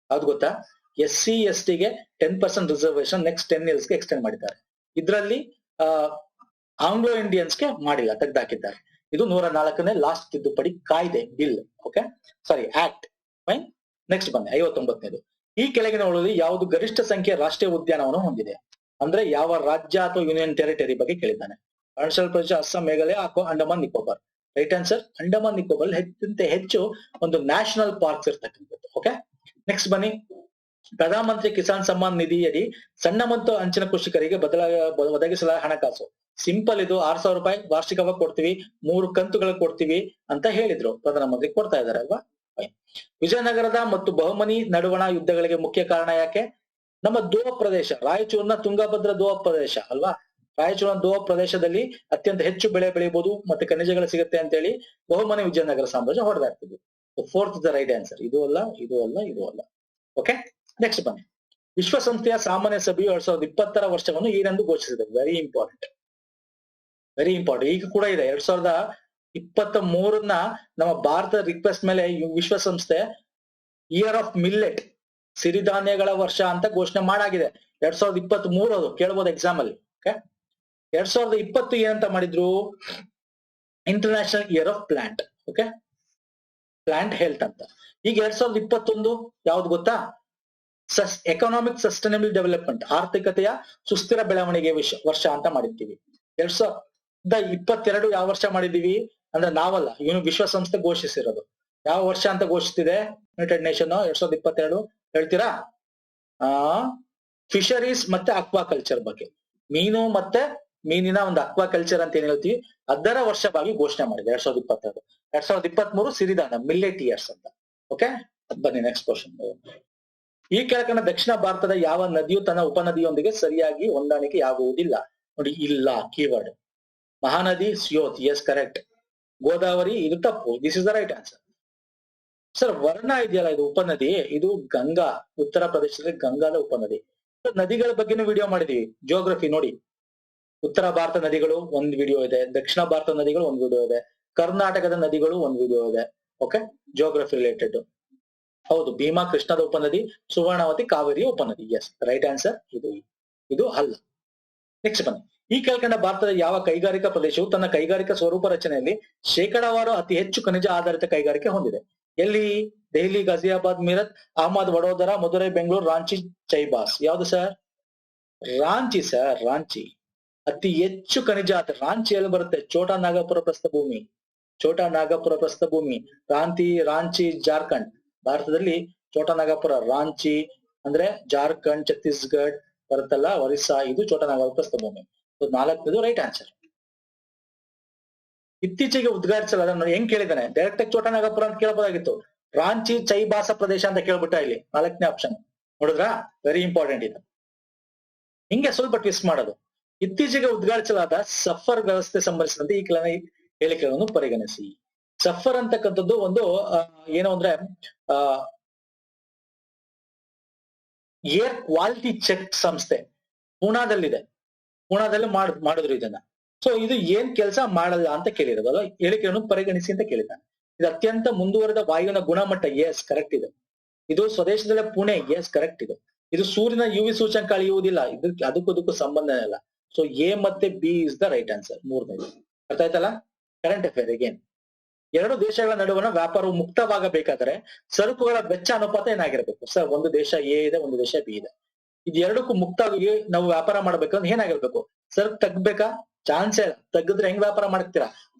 ಯಾವ್ದು ಗೊತ್ತಾ? SC ST ಗೆ 10% ರಿಸರ್ವೇಶನ್ ನೆಕ್ಸ್ಟ್ 10 years ಗೆ ಎಕ್ಸ್ಟೆಂಡ್ ಮಾಡಿದ್ದಾರೆ. ಇದರಲ್ಲಿ ಆಂಗ್ಲೋ ಇಂಡಿಯನ್ಸ್ಗೆ ಮಾಡಿಲ್ಲ, ತೆಗೆದಾಕಿದ್ದಾರೆ. ಇದು 104ನೇ ಲಾಸ್ಟ್ ತಿದ್ದುಪಡಿ ಕಾಯ್ದೆ, ಬಿಲ್. ಓಕೆ, ಸಾರಿ, ಆಕ್ಟ್. ಫೈನ್. ನೆಕ್ಸ್ಟ್ ಬನ್ನಿ 59ನೇದು. ಈ ಕೆಳಗಿನವುಗಳಲ್ಲಿ ಯಾವುದು ಗರಿಷ್ಠ ಸಂಖ್ಯೆಯ ರಾಷ್ಟ್ರೀಯ ಉದ್ಯಾನವನ್ನು ಹೊಂದಿದೆ? ಅಂದ್ರೆ ಯಾವ ರಾಜ್ಯ ಅಥವಾ ಯೂನಿಯನ್ ಟೆರಿಟರಿ ಬಗ್ಗೆ ಕೇಳಿದ್ದಾನೆ. ಅರುಣಾಚಲ ಪ್ರದೇಶ, ಅಸ್ಸಾಂ, ಮೇಘಾಲಯ, ಅಂಡಮಾನ್ ನಿಕೋಬಾರ್. ರೈಟ್ ಆನ್ಸರ್ ಅಂಡಮಾನ್ ನಿಕೋಬಾರ್ ಹೆಚ್ಚು ಒಂದು ನ್ಯಾಷನಲ್ ಪಾರ್ಕ್ಸ್ ಇರ್ತಕ್ಕಂಥದ್ದು. ಓಕೆ, ನೆಕ್ಸ್ಟ್ ಬನ್ನಿ. ಪ್ರಧಾನ ಮಂತ್ರಿ ಕಿಸಾನ್ ಸಮ್ಮಾನ್ ನಿಧಿಯಡಿ ಸಣ್ಣ ಮತ್ತು ಅಂಚಿನ ಕೃಷಿಕರಿಗೆ ಒದಗಿಸಲಾದ ಹಣಕಾಸು. ಸಿಂಪಲ್, ಇದು 6,000 ರೂಪಾಯಿ ವಾರ್ಷಿಕವಾಗಿ ಕೊಡ್ತೀವಿ, 3 ಕಂತುಗಳು ಕೊಡ್ತೀವಿ ಅಂತ ಹೇಳಿದ್ರು. ಪ್ರಧಾನ ಮಂತ್ರಿ ಕೊಡ್ತಾ ಇದಾರೆ ಅಲ್ವಾ? ವಿಜಯನಗರದ ಮತ್ತು ಬಹುಮನಿ ನಡುವಣ ಯುದ್ಧಗಳಿಗೆ ಮುಖ್ಯ ಕಾರಣ ಯಾಕೆ? ನಮ್ಮ ದೋಹ ಪ್ರದೇಶ, ರಾಯಚೂರಿನ ತುಂಗಭದ್ರಾ ದೋಹ ಪ್ರದೇಶ ಅಲ್ವಾ? ರಾಯಚೂರಿನ ದೋಹ ಪ್ರದೇಶದಲ್ಲಿ ಅತ್ಯಂತ ಹೆಚ್ಚು ಬೆಳೆ ಬೆಳೆಯಬಹುದು ಮತ್ತೆ ಖನಿಜಗಳು ಸಿಗುತ್ತೆ ಅಂತ ಹೇಳಿ ಬಹುಮನಿ ವಿಜಯನಗರ ಸಾಮ್ರಾಜ್ಯ ಹೊಡೆದಾಗ್ತದೆ. 4th the right answer. ಇದು ಅಲ್ಲ. ಓಕೆ, ನೆಕ್ಸ್ಟ್ ಬನ್ನಿ. ವಿಶ್ವಸಂಸ್ಥೆಯ ಸಾಮಾನ್ಯ ಸಭೆಯು 2020ರ ವರ್ಷವನ್ನು ಏನೆಂದು ಘೋಷಿಸಿದೆ? Very important. Very important. ಈಗ ಕೂಡ ಇದೆ 2023 ನಮ್ಮ ಭಾರತ ರಿಕ್ವೆಸ್ಟ್ ಮೇಲೆ ವಿಶ್ವಸಂಸ್ಥೆ ಇಯರ್ ಆಫ್ ಮಿಲ್ಲೆಟ್, ಸಿರಿಧಾನ್ಯಗಳ ವರ್ಷ ಅಂತ ಘೋಷಣೆ ಮಾಡಾಗಿದೆ. 2023 ಅದು ಕೇಳ್ಬೋದು ಎಕ್ಸಾಮ್ ಅಲ್ಲಿ. ಓಕೆ, 2020 ಏನಂತ ಮಾಡಿದ್ರು, international year of plant. Okay, plant health ಅಂತ. ಈಗ 2021 ಯಾವ್ದು ಗೊತ್ತಾ, ಎಕನಾಮಿಕ್ ಸಸ್ಟೈನಬಲ್ ಡೆವಲಪ್ಮೆಂಟ್, ಆರ್ಥಿಕತೆಯ ಸುಸ್ಥಿರ ಬೆಳವಣಿಗೆ ವರ್ಷ ಅಂತ ಮಾಡಿರ್ತೀವಿ. 2022 ಯಾವ ವರ್ಷ ಮಾಡಿದೀವಿ ಅಂದ್ರೆ ನಾವಲ್ಲ, ಇವನು ವಿಶ್ವಸಂಸ್ಥೆ ಘೋಷಿಸಿರೋದು. ಯಾವ ವರ್ಷ ಅಂತ ಘೋಷಿಸಿದೆ ಯುನೈಟೆಡ್ ನೇಷನ್ 2022 ಹೇಳ್ತೀರಾ? ಫಿಶರೀಸ್ ಮತ್ತೆ ಅಕ್ವಾಕಲ್ಚರ್ ಬಗ್ಗೆ, ಮೀನು ಮತ್ತೆ ಮೀನಿನ ಒಂದು ಅಕ್ವಾಕಲ್ಚರ್ ಅಂತ ಏನ್ ಹೇಳ್ತೀವಿ, ಅದರ ವರ್ಷವಾಗಿ ಘೋಷಣೆ ಮಾಡಿದೆ 2022. 2023 ಸಿರಿಧಾನ್ಯ ಮಿಲ್ಲೆಟ್ ಇಯರ್ಸ್ ಅಂತ. ಓಕೆ, ಬನ್ನಿ ನೆಕ್ಸ್ಟ್ ಕ್ವಶನ್. ಈ ಕೆಳಕಂಡ ದಕ್ಷಿಣ ಭಾರತದ ಯಾವ ನದಿಯು ತನ್ನ ಉಪನದಿಯೊಂದಿಗೆ ಸರಿಯಾಗಿ ಹೊಂದಾಣಿಕೆಯಾಗುವುದಿಲ್ಲ? ನೋಡಿ, ಇಲ್ಲ ಕೀವರ್ಡ್. ಮಹಾನದಿ ಸ್ಯೋತ್, ಎಸ್ ಕರೆಕ್ಟ್. ಗೋದಾವರಿ, ಇದು ತಪ್ಪು. This is the right answer. Sir ವರ್ಣ ಇದೆಯಲ್ಲ, ಇದು ಉಪನದಿ, ಇದು ಗಂಗಾ. ಉತ್ತರ ಪ್ರದೇಶದಲ್ಲಿ ಗಂಗಾದ ಉಪನದಿ. ನದಿಗಳ ಬಗ್ಗೆನೂ ವಿಡಿಯೋ ಮಾಡಿದೀವಿ, ಜಿಯೋಗ್ರಫಿ ನೋಡಿ. ಉತ್ತರ ಭಾರತ ನದಿಗಳು ಒಂದ್ ವಿಡಿಯೋ ಇದೆ, ದಕ್ಷಿಣ ಭಾರತ ನದಿಗಳು ಒಂದ್ ವಿಡಿಯೋ ಇದೆ, ಕರ್ನಾಟಕದ ನದಿಗಳು ಒಂದ್ ವಿಡಿಯೋ ಇದೆ. Okay, geography related. ಹೌದು, ಭೀಮಾ ಕೃಷ್ಣದ ಉಪನದಿ, ಸುವರ್ಣವತಿ ಕಾವೇರಿಯ ಉಪನದಿ. Yes right answer. ಇದು ಅಲ್ಲ. ನೆಕ್ಸ್ಟ್ ಬನ್ನಿ. ಈ ಕೆಳಕಂಡ ಭಾರತದ ಯಾವ ಕೈಗಾರಿಕಾ ಪ್ರದೇಶವು ತನ್ನ ಕೈಗಾರಿಕಾ ಸ್ವರೂಪ ರಚನೆಯಲ್ಲಿ ಶೇಕಡಾವಾರು ಅತಿ ಹೆಚ್ಚು ಖನಿಜ ಆಧಾರಿತ ಕೈಗಾರಿಕೆ ಹೊಂದಿದೆ? ಎಲ್ಲಿ? ದೆಹಲಿ, ಗಾಜಿಯಾಬಾದ್, ಮೀರತ್, ಅಹಮದ್, ವಡೋದರ, ಮಧುರೈ, ಬೆಂಗಳೂರು, ರಾಂಚಿ, ಚೈಬಾಸ್. ಯಾವ್ದು ಸರ್? ರಾಂಚಿ ಸರ್, ರಾಂಚಿ. ಅತಿ ಹೆಚ್ಚು ಖನಿಜ ರಾಂಚಿಯಲ್ಲಿ ಬರುತ್ತೆ. ಛೋಟಾ ನಾಗಪುರ ಪ್ರಸ್ಥಭೂಮಿ, ಛೋಟಾ ನಾಗಪುರ ಪ್ರಸ್ಥಭೂಮಿ, ರಾಂಚಿ ಜಾರ್ಖಂಡ್. ಭಾರತದಲ್ಲಿ ಛೋಟಾ ನಾಗಪುರ, ರಾಂಚಿ ಅಂದ್ರೆ ಜಾರ್ಖಂಡ್, ಛತ್ತೀಸ್ಗಢ ಬರುತ್ತಲ್ಲ, ಒರಿಸ್ಸಾ, ಇದು ಛೋಟಾ ನಾಗಪುರ ಪ್ರಸ್ಥಭೂಮಿ. 4ನೇದು ರೈಟ್ ಆನ್ಸರ್. ಇತ್ತೀಚೆಗೆ ಉದ್ಘಾಟಿಸಲಾದ, ಹೆಂಗ್ ಕೇಳಿದಾನೆ, ಡೈರೆಕ್ಟ್ ಆಗಿ ಛೋಟಾ ನಾಗಪುರ ಅಂತ ಕೇಳಬಹುದಾಗಿತ್ತು. ರಾಂಚಿ ಚೈಬಾಸ ಪ್ರದೇಶ ಅಂತ ಕೇಳ್ಬಿಟ್ಟ ಇಲ್ಲಿ 4ನೇ ಆಪ್ಷನ್. ನೋಡಿದ್ರಾ? ವೆರಿ ಇಂಪಾರ್ಟೆಂಟ್ ಇದು. ಹಿಂಗೆ ಸ್ವಲ್ಪ ಟ್ವಿಸ್ಟ್ ಮಾಡೋದು. ಇತ್ತೀಚೆಗೆ ಉದ್ಘಾಟಿಸಲಾದ ಸಫರ್ ವ್ಯವಸ್ಥೆ ಸಂಬಂಧಿಸಿದಂತೆ ಈ ಕೆಳಗಿನ ಹೇಳಿಕೆಗಳನ್ನು ಪರಿಗಣಿಸಿ. ಸಫರ್ ಅಂತಕ್ಕಂಥದ್ದು ಒಂದು ಏನು ಅಂದ್ರೆ ಏರ್ ಕ್ವಾಲಿಟಿ ಚೆಕ್ ಸಂಸ್ಥೆ ಪೂನಾದಲ್ಲಿದೆ. ಪೂನಾದಲ್ಲಿ ಮಾಡಿದ್ರು ಇದನ್ನ. ಸೊ ಇದು ಏನ್ ಕೆಲಸ ಮಾಡಲ್ಲ ಅಂತ ಕೇಳಿರೋದಲ್ಲ, ಹೇಳಿಕೆಯನ್ನು ಪರಿಗಣಿಸಿ ಅಂತ ಕೇಳಿದ್ದಾನೆ. ಇದು ಅತ್ಯಂತ ಮುಂದುವರೆದ ವಾಯುವಿನ ಗುಣಮಟ್ಟ, ಎಸ್ ಕರೆಕ್ಟ್ ಇದೆ. ಇದು ಸ್ವದೇಶದಲ್ಲೇ ಪುಣೆ, ಎಸ್ ಕರೆಕ್ಟ್ ಇದೆ. ಇದು ಸೂರ್ಯನ UV ಸೂಚಂಕ ಅಳಿಯುವುದಿಲ್ಲ, ಅದಕ್ಕೂ ಸಂಬಂಧನೇ ಇಲ್ಲ. ಸೊ ಎ ಮತ್ತೆ B is the right answer. 3ನೇದು ಅರ್ಥ ಆಯ್ತಲ್ಲ. Current affair again. 2 ದೇಶಗಳ ನಡುವಣ ವ್ಯಾಪಾರವು ಮುಕ್ತವಾಗಬೇಕಾದರೆ ಸರಕುಗಳ ವೆಚ್ಚ ಅನುಪಾತ ಏನಾಗಿರ್ಬೇಕು? ಸರ್, ಒಂದು ದೇಶ ಎ ಇದೆ, ಒಂದು ದೇಶ ಬಿ ಇದೆ. ಇದು ಎರಡಕ್ಕೂ ಮುಕ್ತವಾಗಿ ನಾವು ವ್ಯಾಪಾರ ಮಾಡ್ಬೇಕಂದ್ರೆ ಏನಾಗಿರ್ಬೇಕು? ಸರಕು ತಗ್ಬೇಕಾ? ಚಾನ್ಸೇ ಇಲ್ಲ. ತಗ್ಗಿದ್ರೆ ಹೆಂಗ್ ವ್ಯಾಪಾರ ಮಾಡ್ತೀರಾ?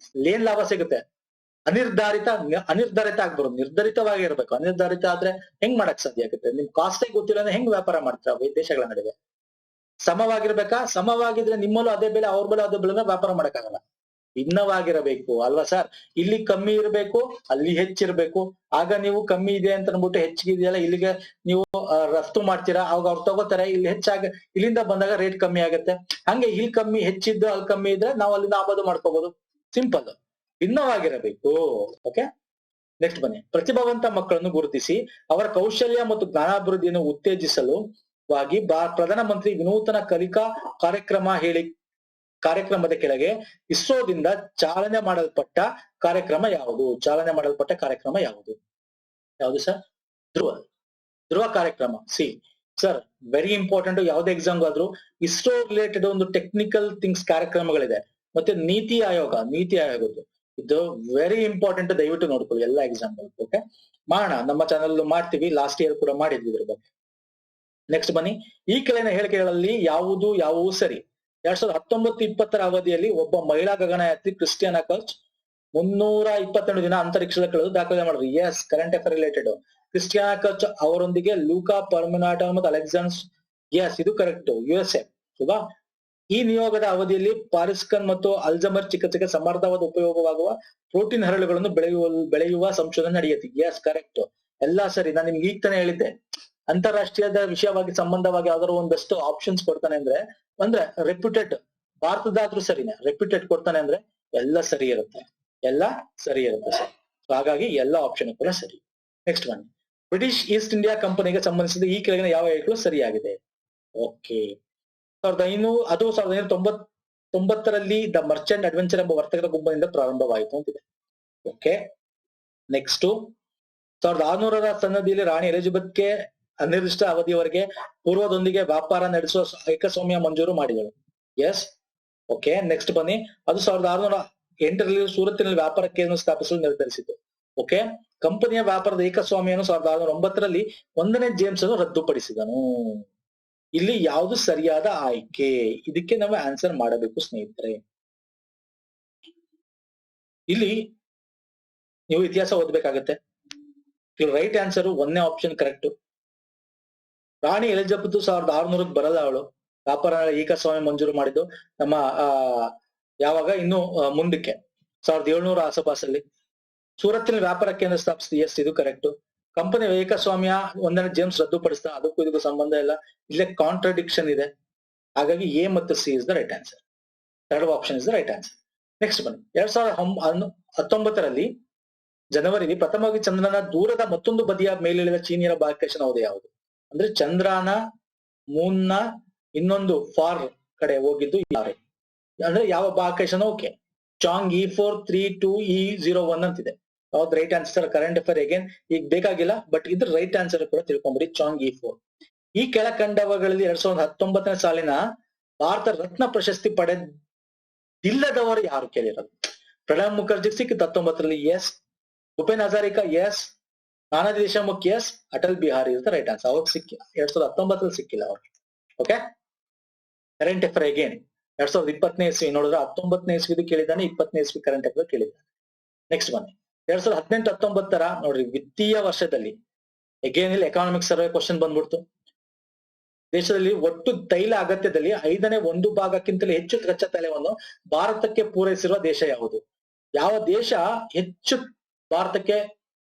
ಏನ್ ಲಾಭ ಸಿಗುತ್ತೆ? ಅನಿರ್ಧಾರಿತ ಆಗ್ಬಾರ್ದು, ನಿರ್ಧರಿತವಾಗಿ ಇರ್ಬೇಕು. ಅನಿರ್ಧಾರಿತ ಆದ್ರೆ ಹೆಂಗ್ ಮಾಡಕ್ ಸಾಧ್ಯ ಆಗುತ್ತೆ? ನಿಮ್ ಕಾಸ್ಟೇ ಗೊತ್ತಿಲ್ಲ ಅಂದ್ರೆ ಹೆಂಗ್ ವ್ಯಾಪಾರ ಮಾಡ್ತೀರಾ ದೇಶಗಳ ನಡುವೆ? ಸಮವಾಗಿರ್ಬೇಕಾ? ಸಮವಾಗಿದ್ರೆ ನಿಮ್ಮಲ್ಲೂ ಅದೇ ಬೆಲೆ, ಅವ್ರ ಬೆಲೆ ಅದೇ ಬೆಲೆ, ವ್ಯಾಪಾರ ಮಾಡಕ್ಕಾಗಲ್ಲ. ಭಿನ್ನವಾಗಿರಬೇಕು ಅಲ್ವಾ ಸರ್? ಇಲ್ಲಿ ಕಮ್ಮಿ ಇರಬೇಕು, ಅಲ್ಲಿ ಹೆಚ್ಚಿರ್ಬೇಕು. ಆಗ ನೀವು ಕಮ್ಮಿ ಇದೆ ಅಂತ ಅನ್ಬಿಟ್ಟು ಹೆಚ್ಚಿಗಿದೆಯಲ್ಲ ಇಲ್ಲಿಗೆ ನೀವು ರಫ್ತು ಮಾಡ್ತೀರಾ, ಅವಾಗ ಅವ್ರು ತಗೋತಾರೆ. ಇಲ್ಲಿ ಹೆಚ್ಚಾಗ ಇಲ್ಲಿಂದ ಬಂದಾಗ ರೇಟ್ ಕಮ್ಮಿ ಆಗುತ್ತೆ. ಹಂಗೆ ಇಲ್ಲಿ ಕಮ್ಮಿ ಹೆಚ್ಚಿದ್ದು ಅಲ್ಲಿ ಕಮ್ಮಿ ಇದ್ರೆ ನಾವು ಅಲ್ಲಿಂದ ಆಮದು ಮಾಡ್ಕೋಬಹುದು. ಸಿಂಪಲ್. ಭಿನ್ನವಾಗಿರಬೇಕು. ಓಕೆ, ನೆಕ್ಸ್ಟ್ ಬನ್ನಿ. ಪ್ರತಿಭಾವಂತ ಮಕ್ಕಳನ್ನು ಗುರುತಿಸಿ ಅವರ ಕೌಶಲ್ಯ ಮತ್ತು ಜ್ಞಾನಾಭಿವೃದ್ಧಿಯನ್ನು ಉತ್ತೇಜಿಸಲು ಪ್ರಧಾನಮಂತ್ರಿ ವಿನೂತನ ಕಲಿಕಾ ಕಾರ್ಯಕ್ರಮದ ಕೆಳಗೆ ಇಸ್ರೋದಿಂದ ಚಾಲನೆ ಮಾಡಲ್ಪಟ್ಟ ಕಾರ್ಯಕ್ರಮ ಯಾವುದು? ಯಾವುದು ಸರ್? ಧ್ರುವ ಕಾರ್ಯಕ್ರಮ. C sir, very important. ಯಾವ್ದೇ ಎಕ್ಸಾಮ್ ಆದ್ರೂ ಇಸ್ರೋ ರಿಲೇಟೆಡ್ ಒಂದು ಟೆಕ್ನಿಕಲ್ ಥಿಂಗ್ಸ್ ಕಾರ್ಯಕ್ರಮಗಳಿದೆ. ಮತ್ತೆ ನೀತಿ ಆಯೋಗದ್ದು ಇದು ವೆರಿ ಇಂಪಾರ್ಟೆಂಟ್. ದಯವಿಟ್ಟು ನೋಡ್ಕೊಳ್ಳಿ ಎಲ್ಲಾ ಎಕ್ಸಾಮ್. ಓಕೆ, ಮಾಡೋಣ. ನಮ್ಮ ಚಾನಲ್ ಮಾಡ್ತೀವಿ, ಲಾಸ್ಟ್ ಇಯರ್ ಕೂಡ ಮಾಡಿದ್ವಿ ಇದ್ರ ಬಗ್ಗೆ. ನೆಕ್ಸ್ಟ್ ಬನ್ನಿ. ಈ ಕೆಳಗಿನ ಹೇಳಿಕೆಗಳಲ್ಲಿ ಯಾವುವು ಸರಿ? 2019-20 ಅವಧಿಯಲ್ಲಿ ಒಬ್ಬ ಮಹಿಳಾ ಗಗನಯಾತ್ರಿ ಕ್ರಿಸ್ಟಿಯಾನಾ ಕಚ್ 322 ದಿನ ಅಂತರಿಕ್ಷದ ಕಳೆದು ದಾಖಲೆ ಮಾಡಿದ್ರು. Yes current affair related. Christina Koch ಅವರೊಂದಿಗೆ ಲೂಕಾ ಪರ್ಮಿನಾಟೋ ಮತ್ತು ಅಲೆಕ್ಸಾಂಡರ್, ಎಸ್ ಇದು ಕರೆಕ್ಟ್, USA. ಹೌದಾ? ಈ ನಿಯೋಗದ ಅವಧಿಯಲ್ಲಿ ಪಾರ್ಕಿನ್ಸನ್ ಮತ್ತು ಅಲ್ಝೈಮರ್ ಚಿಕಿತ್ಸೆಗೆ ಸಮರ್ಥವಾದ ಉಪಯೋಗವಾಗುವ ಪ್ರೋಟೀನ್ ಹರಳುಗಳನ್ನು ಬೆಳೆಯುವ ಸಂಶೋಧನೆ ನಡೆಯುತ್ತೆ. Yes correct. ಎಲ್ಲಾ ಸರಿ. ನಾನು ನಿಮ್ಗೆ ಈಗ ತಾನೇ ಹೇಳಿದ್ದೆ, ಅಂತಾರಾಷ್ಟ್ರೀಯದ ವಿಷಯವಾಗಿ ಸಂಬಂಧವಾಗಿ ಯಾವ್ದಾದ್ರು ಒಂದಷ್ಟು ಆಪ್ಷನ್ಸ್ ಕೊಡ್ತಾನೆ ಅಂದ್ರೆ ರೆಪ್ಯೂಟೆಡ್, ಭಾರತದಾದ್ರೂ ಸರಿನೇ, ರೆಪ್ಯೂಟೆಡ್ ಕೊಡ್ತಾನೆ ಅಂದ್ರೆ ಎಲ್ಲ ಸರಿ ಇರುತ್ತೆ ಸರ್. ಹಾಗಾಗಿ ಎಲ್ಲ ಆಪ್ಷನ್ ಕೂಡ ಸರಿ. ನೆಕ್ಸ್ಟ್ ಬನ್ನಿ. ಬ್ರಿಟಿಷ್ ಈಸ್ಟ್ ಇಂಡಿಯಾ ಕಂಪನಿಗೆ ಸಂಬಂಧಿಸಿದ ಈ ಕೆಳಗಿನ ಯಾವ ಹೇಳಿಕೆಗಳು ಸರಿಯಾಗಿದೆ? ಓಕೆ, 1990 1990ರಲ್ಲಿ ದ ಮರ್ಚೆಂಟ್ ಅಡ್ವೆಂಚರ್ ಎಂಬ ವರ್ತಕರ ಗುಂಪಿನಿಂದ ಪ್ರಾರಂಭವಾಯಿತು ಅಂತಿದೆ. ಓಕೆ, ನೆಕ್ಸ್ಟ್ 1600ರ ಸನ್ನದಿಯಲ್ಲಿ ರಾಣಿ ಎಲಿಜಬೆತ್ಗೆ ಅನಿರ್ದಿಷ್ಟ ಅವಧಿಯವರೆಗೆ ಪೂರ್ವದೊಂದಿಗೆ ವ್ಯಾಪಾರ ನಡೆಸುವ ಏಕಸ್ವಾಮ್ಯ ಮಂಜೂರು ಮಾಡಿದಳು. S, okay. ನೆಕ್ಸ್ಟ್ ಬನ್ನಿ, ಅದು 1608ರಲ್ಲಿ ಸೂರತ್ತಿನಲ್ಲಿ ವ್ಯಾಪಾರ ಕೇಂದ್ರ ಸ್ಥಾಪಿಸಲು ನಿರ್ಧರಿಸಿತು. ಓಕೆ, ಕಂಪನಿಯ ವ್ಯಾಪಾರದ ಏಕಸ್ವಾಮ್ಯವನ್ನು 1609ರಲ್ಲಿ 1ನೇ ಜೇಮ್ಸ್ ಅನ್ನು ರದ್ದುಪಡಿಸಿದನು. ಇಲ್ಲಿ ಯಾವುದು ಸರಿಯಾದ ಆಯ್ಕೆ? ಇದಕ್ಕೆ ನಾವು ಆನ್ಸರ್ ಮಾಡಬೇಕು ಸ್ನೇಹಿತರೆ. ಇಲ್ಲಿ ನೀವು ಇತಿಹಾಸ ಓದ್ಬೇಕಾಗತ್ತೆ. ಇಲ್ಲಿ ರೈಟ್ ಆನ್ಸರ್ 1ನೇ ಆಪ್ಷನ್ ಕರೆಕ್ಟ್. ರಾಣಿ ಎಲಿಜಬೆತ್ 1600ಕ್ಕೆ ಬರಲ್ಲ, ಅವಳು ವ್ಯಾಪಾರ ಏಕಸ್ವಾಮ್ಯ ಮಂಜೂರು ಮಾಡಿದ್ದು ನಮ್ಮ ಯಾವಾಗ ಇನ್ನು ಮುಂದಕ್ಕೆ 1700 ಆಸುಪಾಸಲ್ಲಿ. ಸೂರತ್ತಿನಲ್ಲಿ ವ್ಯಾಪಾರ ಕೇಂದ್ರ ಸ್ಥಾಪಿಸಿದ. ಎಸ್, ಇದು ಕರೆಕ್ಟ್. ಕಂಪನಿ ಏಕಸ್ವಾಮ್ಯ 1ನೇ ಜೇಮ್ಸ್ ರದ್ದುಪಡಿಸಿದ. ಅದಕ್ಕೂ ಇದಕ್ಕೂ ಸಂಬಂಧ ಇಲ್ಲ, ಇಲ್ಲೇ ಕಾಂಟ್ರಡಿಕ್ಷನ್ ಇದೆ. ಹಾಗಾಗಿ ಎ ಮತ್ತು C is the right answer. Third option is the right answer. Next ಬನ್ನಿ, 2019ರಲ್ಲಿ ಜನವರಿಲಿ ಪ್ರಥಮವಾಗಿ ಚಂದ್ರನ ದೂರದ ಮತ್ತೊಂದು ಬದಿಯ ಮೇಲಿಳಿದ ಚೀನಿಯರ ಬಾಹ್ಯಾಕಾಶ ನೌಕೆ ಯಾವುದು? ಅಂದ್ರೆ ಚಂದ್ರನ ಮೂನ್ನ ಇನ್ನೊಂದು ಫಾರ್ ಕಡೆ ಹೋಗಿದ್ದು ಯಾರು? ಅಂದ್ರೆ ಯಾವ ಬಾಹ್ಯಾಕಾಶ ನೌಕೆ? ಚಾಂಗ್ E432E01 ಅಂತಿದೆ. ಯಾವ್ದು right answer? Current affair again ಈಗ ಬೇಕಾಗಿಲ್ಲ, ಬಟ್ ಇದ್ರ ರೈಟ್ ಆನ್ಸರ್ ಕೂಡ ತಿಳ್ಕೊಂಬಿಡಿ. ಚಾಂಗ್ E4. ಈ ಕೆಳಕಂಡವಗಳಲ್ಲಿ 2019ನೇ ಸಾಲಿನ ಭಾರತ ರತ್ನ ಪ್ರಶಸ್ತಿ ಪಡೆದಿಲ್ಲದವರು ಯಾರು ಕೇಳಿರೋದು? ಪ್ರಣಬ್ ಮುಖರ್ಜಿ ಸಿಕ್ಕಿತ್ತು 19ರಲ್ಲಿ. Yes. Bhupen Hazarika. Yes. Nanaji Deshmukh. Yes. Atal Bihari is the right answer. ಅವಾಗ ಸಿಕ್ಕಿ 2019ರಲ್ಲಿ ಸಿಕ್ಕಿಲ್ಲ ಅವ್ರಿಗೆ. ಓಕೆ, ಕರೆಂಟ್ ಅಫೇರ್ ಅಗೇನ್ 2020ನೇ ಇಸ್ವಿ ನೋಡಿದ್ರೆ 19ನೇ ಇಸ್ವಿದು ಕೇಳಿದ್ದಾನೆ, 20ನೇ ಇಸ್ವಿ ಕರೆಂಟ್ ಅಫೇರ್ ಕೇಳಿದ್ದಾನೆ. ನೆಕ್ಸ್ಟ್ ಬನ್ನಿ, 2018-19ರ ನೋಡ್ರಿ ವಿತ್ತೀಯ ವರ್ಷದಲ್ಲಿ ಅಗೇನ್ ಇಲ್ಲಿ ಎಕಾನಮಿಕ್ ಸರ್ವೆ ಕ್ವಶನ್ ಬಂದ್ಬಿಡ್ತು. ದೇಶದಲ್ಲಿ ಒಟ್ಟು ತೈಲ ಅಗತ್ಯದಲ್ಲಿ 5ನೇ 1 ಭಾಗಕ್ಕಿಂತಲೂ ಹೆಚ್ಚು ಕಚ್ಚಾ ತೈಲವನ್ನು ಭಾರತಕ್ಕೆ ಪೂರೈಸಿರುವ ದೇಶ ಯಾವುದು? ಯಾವ ದೇಶ ಹೆಚ್ಚು ಭಾರತಕ್ಕೆ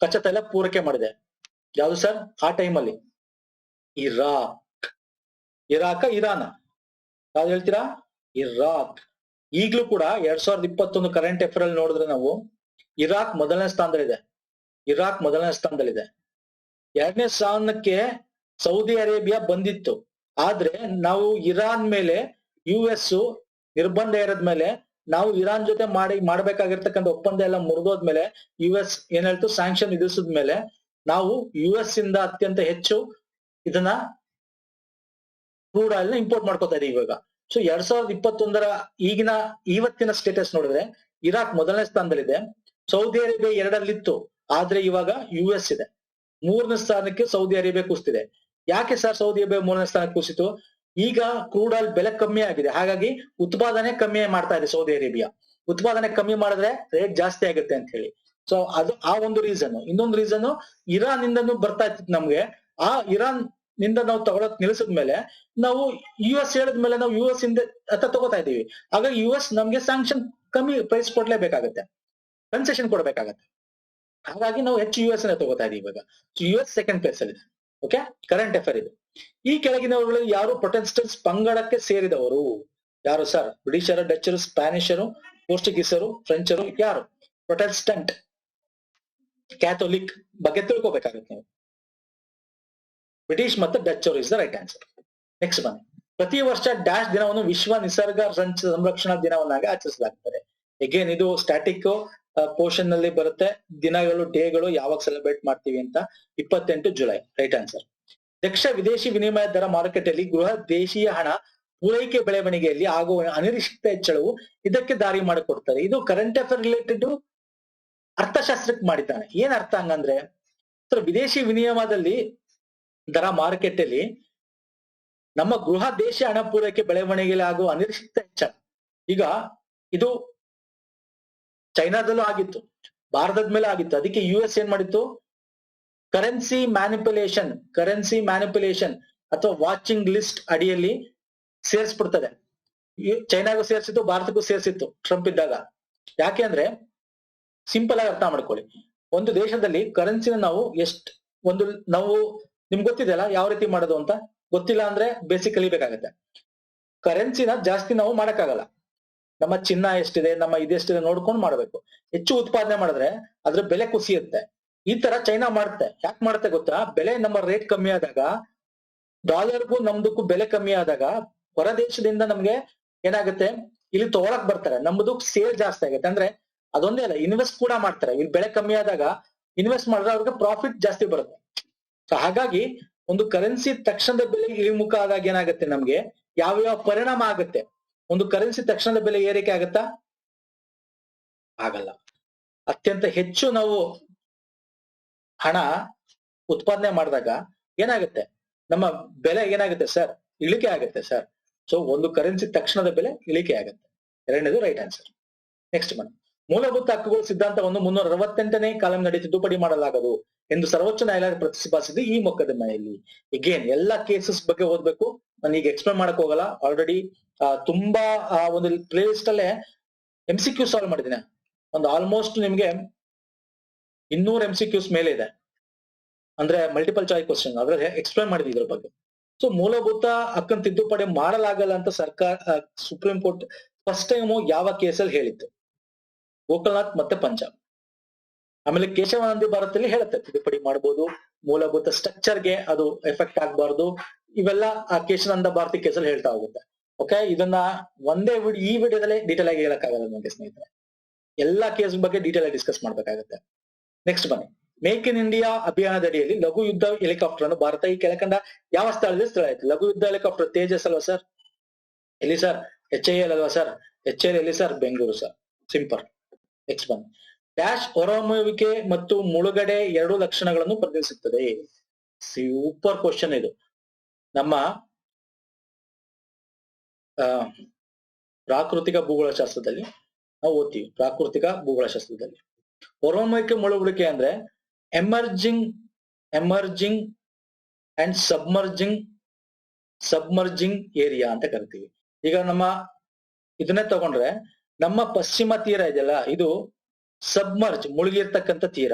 ಕಚ್ಚಾ ತೈಲ ಪೂರೈಕೆ ಮಾಡಿದೆ? ಯಾವುದು ಸರ್ ಆ ಟೈಮಲ್ಲಿ? ಇರಾಕ್. ಇರಾನ? ಯಾವ್ದು ಹೇಳ್ತೀರಾ? ಇರಾಕ್. ಈಗ್ಲೂ ಕೂಡ 2021 ಕರೆಂಟ್ ಅಫೇರ್ ಅಲ್ಲಿ ನೋಡಿದ್ರೆ ನಾವು ಇರಾಕ್ ಮೊದಲನೇ ಸ್ಥಾನದಲ್ಲಿದೆ. 2ನೇ ಸ್ಥಾನಕ್ಕೆ ಸೌದಿ ಅರೇಬಿಯಾ ಬಂದಿತ್ತು. ಆದ್ರೆ ನಾವು ಇರಾನ್ ಮೇಲೆ US ನಿರ್ಬಂಧ ಇರೋದ್ಮೇಲೆ ನಾವು ಇರಾನ್ ಜೊತೆ ಮಾಡ್ಬೇಕಾಗಿರ್ತಕ್ಕಂಥ ಒಪ್ಪಂದ ಎಲ್ಲ ಮುರಿದೋದ್ಮೇಲೆ US ಏನ್ ಹೇಳ್ತು, ಸ್ಯಾಂಕ್ಷನ್ ವಿಧಿಸಿದ್ಮೇಲೆ ನಾವು US ಇಂದ ಅತ್ಯಂತ ಹೆಚ್ಚು ಇದನ್ನ ಕ್ರೂಡ್ ಆಯಿಲ್ ನ ಇಂಪೋರ್ಟ್ ಮಾಡ್ಕೋತಾ ಇದೀವಿ ಇವಾಗ. ಸೊ 2021ರ ಇವತ್ತಿನ ಸ್ಟೇಟಸ್ ನೋಡಿದ್ರೆ ಇರಾಕ್ ಮೊದಲನೇ ಸ್ಥಾನದಲ್ಲಿದೆ, ಸೌದಿ ಅರೇಬಿಯಾ 2ರಲ್ಲಿತ್ತು, ಆದ್ರೆ ಇವಾಗ US ಇದೆ. 3ನೇ ಸ್ಥಾನಕ್ಕೆ ಸೌದಿ ಅರೇಬಿಯಾ ಕೂಸ್ತಿದೆ. ಯಾಕೆ ಸರ್ ಸೌದಿ ಅರೇಬಿಯಾ 3ನೇ ಸ್ಥಾನಕ್ಕೆ ಕೂಸಿತು? ಈಗ ಕ್ರೂಡ್ ಆಯಿಲ್ ಬೆಲೆ ಕಮ್ಮಿ ಆಗಿದೆ, ಹಾಗಾಗಿ ಉತ್ಪಾದನೆ ಕಮ್ಮಿ ಮಾಡ್ತಾ ಇದೆ ಸೌದಿ ಅರೇಬಿಯಾ. ಉತ್ಪಾದನೆ ಕಮ್ಮಿ ಮಾಡಿದ್ರೆ ರೇಟ್ ಜಾಸ್ತಿ ಆಗುತ್ತೆ ಅಂತ ಹೇಳಿ. ಸೊ ಅದು ಆ ಒಂದು ರೀಸನ್. ಇನ್ನೊಂದು ರೀಸನ್, ಇರಾನ್ ಇಂದನೂ ಬರ್ತಾ ಇತ್ತು ನಮ್ಗೆ. ಆ ಇರಾನ್ ನಿಂದ ನಾವು ತಗೊಳಕ್ ನಿಲ್ಸಿದ್ಮೇಲೆ ನಾವು US ಹೇಳಿದ್ಮೇಲೆ ನಾವು US ಇಂದ ತಗೋತಾ ಇದೀವಿ. ಹಾಗಾಗಿ US ನಮ್ಗೆ ಸ್ಯಾಂಕ್ಷನ್ ಕಮ್ಮಿ ಪ್ರೈಸ್ ಕೊಡ್ಲೇಬೇಕಾಗತ್ತೆ, ಕನ್ಸೆಷನ್ ಕೊಡ್ಬೇಕಾಗತ್ತೆ. ಹಾಗಾಗಿ ನಾವು ಹೆಚ್ಚು US ನ ತಗೋತಾ ಇದೀವಿ ಇವಾಗ. US ಸೆಕೆಂಡ್ ಪ್ಲೇಸ್ ಅಲ್ಲಿ ಇದೆ. ಓಕೆ, ಕರೆಂಟ್ ಅಫೇರ್ ಇದು. ಈ ಕೆಳಗಿನವರಲ್ಲಿ ಯಾರು ಪ್ರೊಟೆಸ್ಟೆಂಟ್ಸ್ ಪಂಗಡಕ್ಕೆ ಸೇರಿದವರು? ಯಾರು ಸರ್? ಬ್ರಿಟಿಷರು, ಡಚ್ಚರು, ಸ್ಪ್ಯಾನಿಷರು, ಪೋರ್ಚುಗೀಸರು, ಫ್ರೆಂಚರು? ಯಾರು ಪ್ರೊಟೆಸ್ಟೆಂಟ್? ಕ್ಯಾಥೋಲಿಕ್ ಬಗ್ಗೆ ತಿಳ್ಕೊಬೇಕಾಗುತ್ತೆ ನೀವು. ಬ್ರಿಟಿಷ್ ಮತ್ತು ಡಚ್ ಅವರು is the right answer. Next ಬನ್ನಿ, ಪ್ರತಿ ವರ್ಷ ಡ್ಯಾಶ್ ದಿನವನ್ನು ವಿಶ್ವ ನಿಸರ್ಗ ಸಂರಕ್ಷಣಾ ದಿನವನ್ನಾಗಿ ಆಚರಿಸಲಾಗುತ್ತದೆ. ಅಗೇನ್ ಇದು ಸ್ಟ್ಯಾಟಿಕ್ ಪೋರ್ಷನ್ ನಲ್ಲಿ ಬರುತ್ತೆ. ದಿನಗಳು, ಡೇಗಳು ಯಾವಾಗ ಸೆಲೆಬ್ರೇಟ್ ಮಾಡ್ತೀವಿ ಅಂತ. 28 ಜುಲೈ ರೈಟ್ ಆನ್ಸರ್. ದಕ್ಷ ವಿದೇಶಿ ವಿನಿಮಯ ದರ ಮಾರುಕಟ್ಟೆಯಲ್ಲಿ ಗೃಹ ದೇಶೀಯ ಹಣ ಪೂರೈಕೆ ಬೆಳವಣಿಗೆಯಲ್ಲಿ ಆಗುವ ಅನಿರೀಕ್ಷಿತ ಹೆಚ್ಚಳವು ಇದಕ್ಕೆ ದಾರಿ ಮಾಡಿಕೊಡ್ತಾರೆ. ಇದು ಕರೆಂಟ್ ಅಫೇರ್ ರಿಲೇಟೆಡ್ ಅರ್ಥಶಾಸ್ತ್ರಕ್ಕೆ ಮಾಡಿದ್ದಾನೆ. ಏನ್ ಅರ್ಥ ಹಂಗಂದ್ರೆ, ವಿದೇಶಿ ವಿನಿಮಯದಲ್ಲಿ ದರ ಮಾರುಕಟ್ಟೆಯಲ್ಲಿ ನಮ್ಮ ಗೃಹ ದೇಶ ಹಣ ಪೂರೈಕೆ ಬೆಳವಣಿಗೆಯಲ್ಲಿ ಆಗುವ ಅನಿರೀಕ್ಷಿತ ಹೆಚ್ಚಳ. ಈಗ ಇದು ಚೈನಾದಲ್ಲೂ ಆಗಿತ್ತು, ಭಾರತದ ಮೇಲೆ ಆಗಿತ್ತು. ಅದಕ್ಕೆ US ಏನ್ ಮಾಡಿತ್ತು? ಕರೆನ್ಸಿ ಮ್ಯಾನಿಪುಲೇಷನ್ ಅಥವಾ ವಾಚಿಂಗ್ ಲಿಸ್ಟ್ ಅಡಿಯಲ್ಲಿ ಸೇರಿಸ್ಬಿಡ್ತದೆ. ಚೈನಾಗೂ ಸೇರಿಸಿತ್ತು, ಭಾರತಕ್ಕೂ ಸೇರಿಸಿತ್ತು ಟ್ರಂಪ್ ಇದ್ದಾಗ. ಯಾಕೆ ಅಂದ್ರೆ ಸಿಂಪಲ್ ಆಗಿ ಅರ್ಥ ಮಾಡ್ಕೊಳ್ಳಿ. ಒಂದು ದೇಶದಲ್ಲಿ ಕರೆನ್ಸಿನ ನಾವು ನಾವು ನಿಮ್ಗೆ ಗೊತ್ತಿದೆಯಲ್ಲ ಯಾವ ರೀತಿ ಮಾಡೋದು ಅಂತ. ಗೊತ್ತಿಲ್ಲ ಅಂದ್ರೆ ಬೇಸಿಕ್ ಕಲಿಬೇಕಾಗತ್ತೆ. ಕರೆನ್ಸಿನ ಜಾಸ್ತಿ ನಾವು ಮಾಡಕ್ಕಾಗಲ್ಲ. ನಮ್ಮ ಚಿನ್ನ ಎಷ್ಟಿದೆ, ನಮ್ಮ ಇದೆಷ್ಟಿದೆ ನೋಡ್ಕೊಂಡು ಮಾಡ್ಬೇಕು. ಹೆಚ್ಚು ಉತ್ಪಾದನೆ ಮಾಡಿದ್ರೆ ಅದ್ರ ಬೆಲೆ ಕುಸಿಯುತ್ತೆ. ಈ ತರ ಚೈನಾ ಮಾಡುತ್ತೆ. ಯಾಕೆ ಮಾಡುತ್ತೆ ಗೊತ್ತಾ? ಬೆಲೆ ನಮ್ಮ ರೇಟ್ ಕಮ್ಮಿ ಆದಾಗ, ಡಾಲರ್ಗೂ ನಮ್ದಕ್ಕೂ ಬೆಲೆ ಕಮ್ಮಿ ಆದಾಗ ಹೊರ ದೇಶದಿಂದ ನಮ್ಗೆ ಏನಾಗುತ್ತೆ, ಇಲ್ಲಿ ತಗೊಳಕ್ ಬರ್ತಾರೆ, ನಮ್ಮದು ಸೇಲ್ ಜಾಸ್ತಿ ಆಗುತ್ತೆ. ಅಂದ್ರೆ ಅದೊಂದೇ ಅಲ್ಲ, ಇನ್ವೆಸ್ಟ್ ಕೂಡ ಮಾಡ್ತಾರೆ. ಇಲ್ಲಿ ಬೆಳೆ ಕಮ್ಮಿ ಆದಾಗ ಇನ್ವೆಸ್ಟ್ ಮಾಡಿದ್ರೆ ಅವ್ರಿಗೆ ಪ್ರಾಫಿಟ್ ಜಾಸ್ತಿ ಬರುತ್ತೆ. ಸೊ ಹಾಗಾಗಿ ಒಂದು ಕರೆನ್ಸಿ ತಕ್ಷಣದ ಬೆಲೆ ಇಳಿಮುಖ ಆದಾಗ ಏನಾಗುತ್ತೆ, ನಮ್ಗೆ ಯಾವ ಯಾವ ಪರಿಣಾಮ ಆಗುತ್ತೆ? ಒಂದು ಕರೆನ್ಸಿ ತಕ್ಷಣದ ಬೆಲೆ ಏರಿಕೆ ಆಗತ್ತಾ? ಆಗಲ್ಲ. ಅತ್ಯಂತ ಹೆಚ್ಚು ನಾವು ಹಣ ಉತ್ಪಾದನೆ ಮಾಡಿದಾಗ ಏನಾಗುತ್ತೆ, ನಮ್ಮ ಬೆಲೆ ಏನಾಗುತ್ತೆ ಸರ್? ಇಳಿಕೆ ಆಗುತ್ತೆ ಸರ್. ಸೊ ಒಂದು ಕರೆನ್ಸಿ ತಕ್ಷಣದ ಬೆಲೆ ಇಳಿಕೆ ಆಗುತ್ತೆ. ಎರಡನೇದು ರೈಟ್ ಆನ್ಸರ್. ನೆಕ್ಸ್ಟ್ ಬನ್ನಿ. ಮೂಲಭೂತ ಹಕ್ಕುಗಳ ಸಿದ್ಧಾಂತವನ್ನು 368ನೇ ಕಾಲಂನಡಿ ತಿದ್ದುಪಡಿ ಮಾಡಲಾಗದು ಎಂದು ಸರ್ವೋಚ್ಚ ನ್ಯಾಯಾಲಯ ಪ್ರತಿಪಾದಿಸಿದೆ ಈ ಮೊಕದ್ದಮೆಯಲ್ಲಿ. ಅಗೇನ್ ಎಲ್ಲಾ ಕೇಸಸ್ ಬಗ್ಗೆ ಓದ್ಬೇಕು, ನಾನು ಈಗ ಎಕ್ಸ್ಪ್ಲೇನ್ ಮಾಡಕ್ ಹೋಗಲ್ಲ. ಆಲ್ರೆಡಿ ತುಂಬಾ ಒಂದು ಪ್ಲೇ ಲಿಸ್ಟ್ ಅಲ್ಲೇ MCQ ಸಾಲ್ವ್ ಮಾಡಿದ್ದೀನಿ. ಒಂದು ಆಲ್ಮೋಸ್ಟ್ ನಿಮ್ಗೆ 200 MCQs ಮೇಲೆ ಇದೆ, ಅಂದ್ರೆ ಮಲ್ಟಿಪಲ್ ಚಾಯ್ಸ್ ಕ್ವಶನ್ ಅದ್ರಲ್ಲಿ ಎಕ್ಸ್ಪ್ಲೇನ್ ಮಾಡಿದ್ವಿ ಇದ್ರ ಬಗ್ಗೆ. ಸೊ ಮೂಲಭೂತ ಹಕ್ಕನ್ನು ತಿದ್ದುಪಡಿ ಮಾಡಲಾಗಲ್ಲ ಅಂತ ಸರ್ಕಾರ ಸುಪ್ರೀಂ ಕೋರ್ಟ್ ಫಸ್ಟ್ ಟೈಮ್ ಯಾವ ಕೇಸಲ್ಲಿ ಹೇಳಿತ್ತು? ಗೋಕಲ್ನಾಥ್ ಮತ್ತೆ ಪಂಜಾಬ್. ಆಮೇಲೆ ಕೇಶವಾನಂದಿ ಭಾರತದಲ್ಲಿ ಹೇಳುತ್ತೆ ತಿದ್ದುಪಡಿ ಮಾಡಬಹುದು, ಮೂಲಭೂತ ಸ್ಟ್ರಕ್ಚರ್ಗೆ ಅದು ಎಫೆಕ್ಟ್ ಆಗ್ಬಾರ್ದು. ಇವೆಲ್ಲ ಆ ಕೇಶವಾನಂದ ಭಾರತಿ ಕೇಸಲ್ಲಿ ಹೇಳ್ತಾ ಹೋಗುತ್ತೆ. ಓಕೆ, ಇದನ್ನ ಒಂದೇ ಈ ವಿಡಿಯೋದಲ್ಲೇ ಡೀಟೇಲ್ ಆಗಿ ಹೇಳಕ್ಕಾಗಲ್ಲ ನನಗೆ ಸ್ನೇಹಿತರೆ. ಎಲ್ಲಾ ಕೇಸ್ ಬಗ್ಗೆ ಡೀಟೇಲ್ ಆಗಿ ಡಿಸ್ಕಸ್ ಮಾಡ್ಬೇಕಾಗುತ್ತೆ. ನೆಕ್ಸ್ಟ್ ಬನ್ನಿ. ಮೇಕ್ ಇನ್ ಇಂಡಿಯಾ ಅಭಿಯಾನದ ಅಡಿಯಲ್ಲಿ ಲಘು ಯುದ್ಧ ಹೆಲಿಕಾಪ್ಟರ್ ಅನ್ನು ಭಾರತ ಈ ಕೆಳಕಂಡ ಯಾವ ಸ್ಥಳದಲ್ಲಿ ಸ್ಥಳ ಆಯ್ತು? ಲಘು ಯುದ್ಧ ಹೆಲಿಕಾಪ್ಟರ್ ತೇಜಸ್ ಅಲ್ವಾ ಸರ್? ಎಲ್ಲಿ ಸರ್? HAL ಅಲ್ವಾ ಸರ್? HAL ಎಲ್ಲಿ sir? Bengaluru sir. Simple. Next ಬನ್ನಿ. ಡ್ಯಾಶ್ ಹೊರಹೊಮ್ಮುವಿಕೆ ಮತ್ತು ಮುಳುಗಡೆ ಎರಡು ಲಕ್ಷಣಗಳನ್ನು ಪ್ರದರ್ಶಿಸುತ್ತದೆ. ಸೂಪರ್ ಕ್ವಶನ್ ಇದು. ನಮ್ಮ ಪ್ರಾಕೃತಿಕ ಭೂಗೋಳಶಾಸ್ತ್ರದಲ್ಲಿ ನಾವು ಓದ್ತೀವಿ. ಪ್ರಾಕೃತಿಕ ಭೂಗೋಳಶಾಸ್ತ್ರದಲ್ಲಿ ಹೊರಹೊಮ್ಮುವಿಕೆ ಮುಳುಗುವಿಕೆ ಅಂದ್ರೆ ಎಮರ್ಜಿಂಗ್ ಅಂಡ್ ಸಬ್ಮರ್ಜಿಂಗ್ ಏರಿಯಾ ಅಂತ ಕರಿತೀವಿ. ಈಗ ನಮ್ಮ ಇದನ್ನೇ ತಗೊಂಡ್ರೆ ನಮ್ಮ ಪಶ್ಚಿಮ ತೀರ ಇದೆಯಲ್ಲ, ಇದು ಸಬ್ಮರ್ಜ್ ಮುಳುಗಿರ್ತಕ್ಕಂಥ ತೀರ.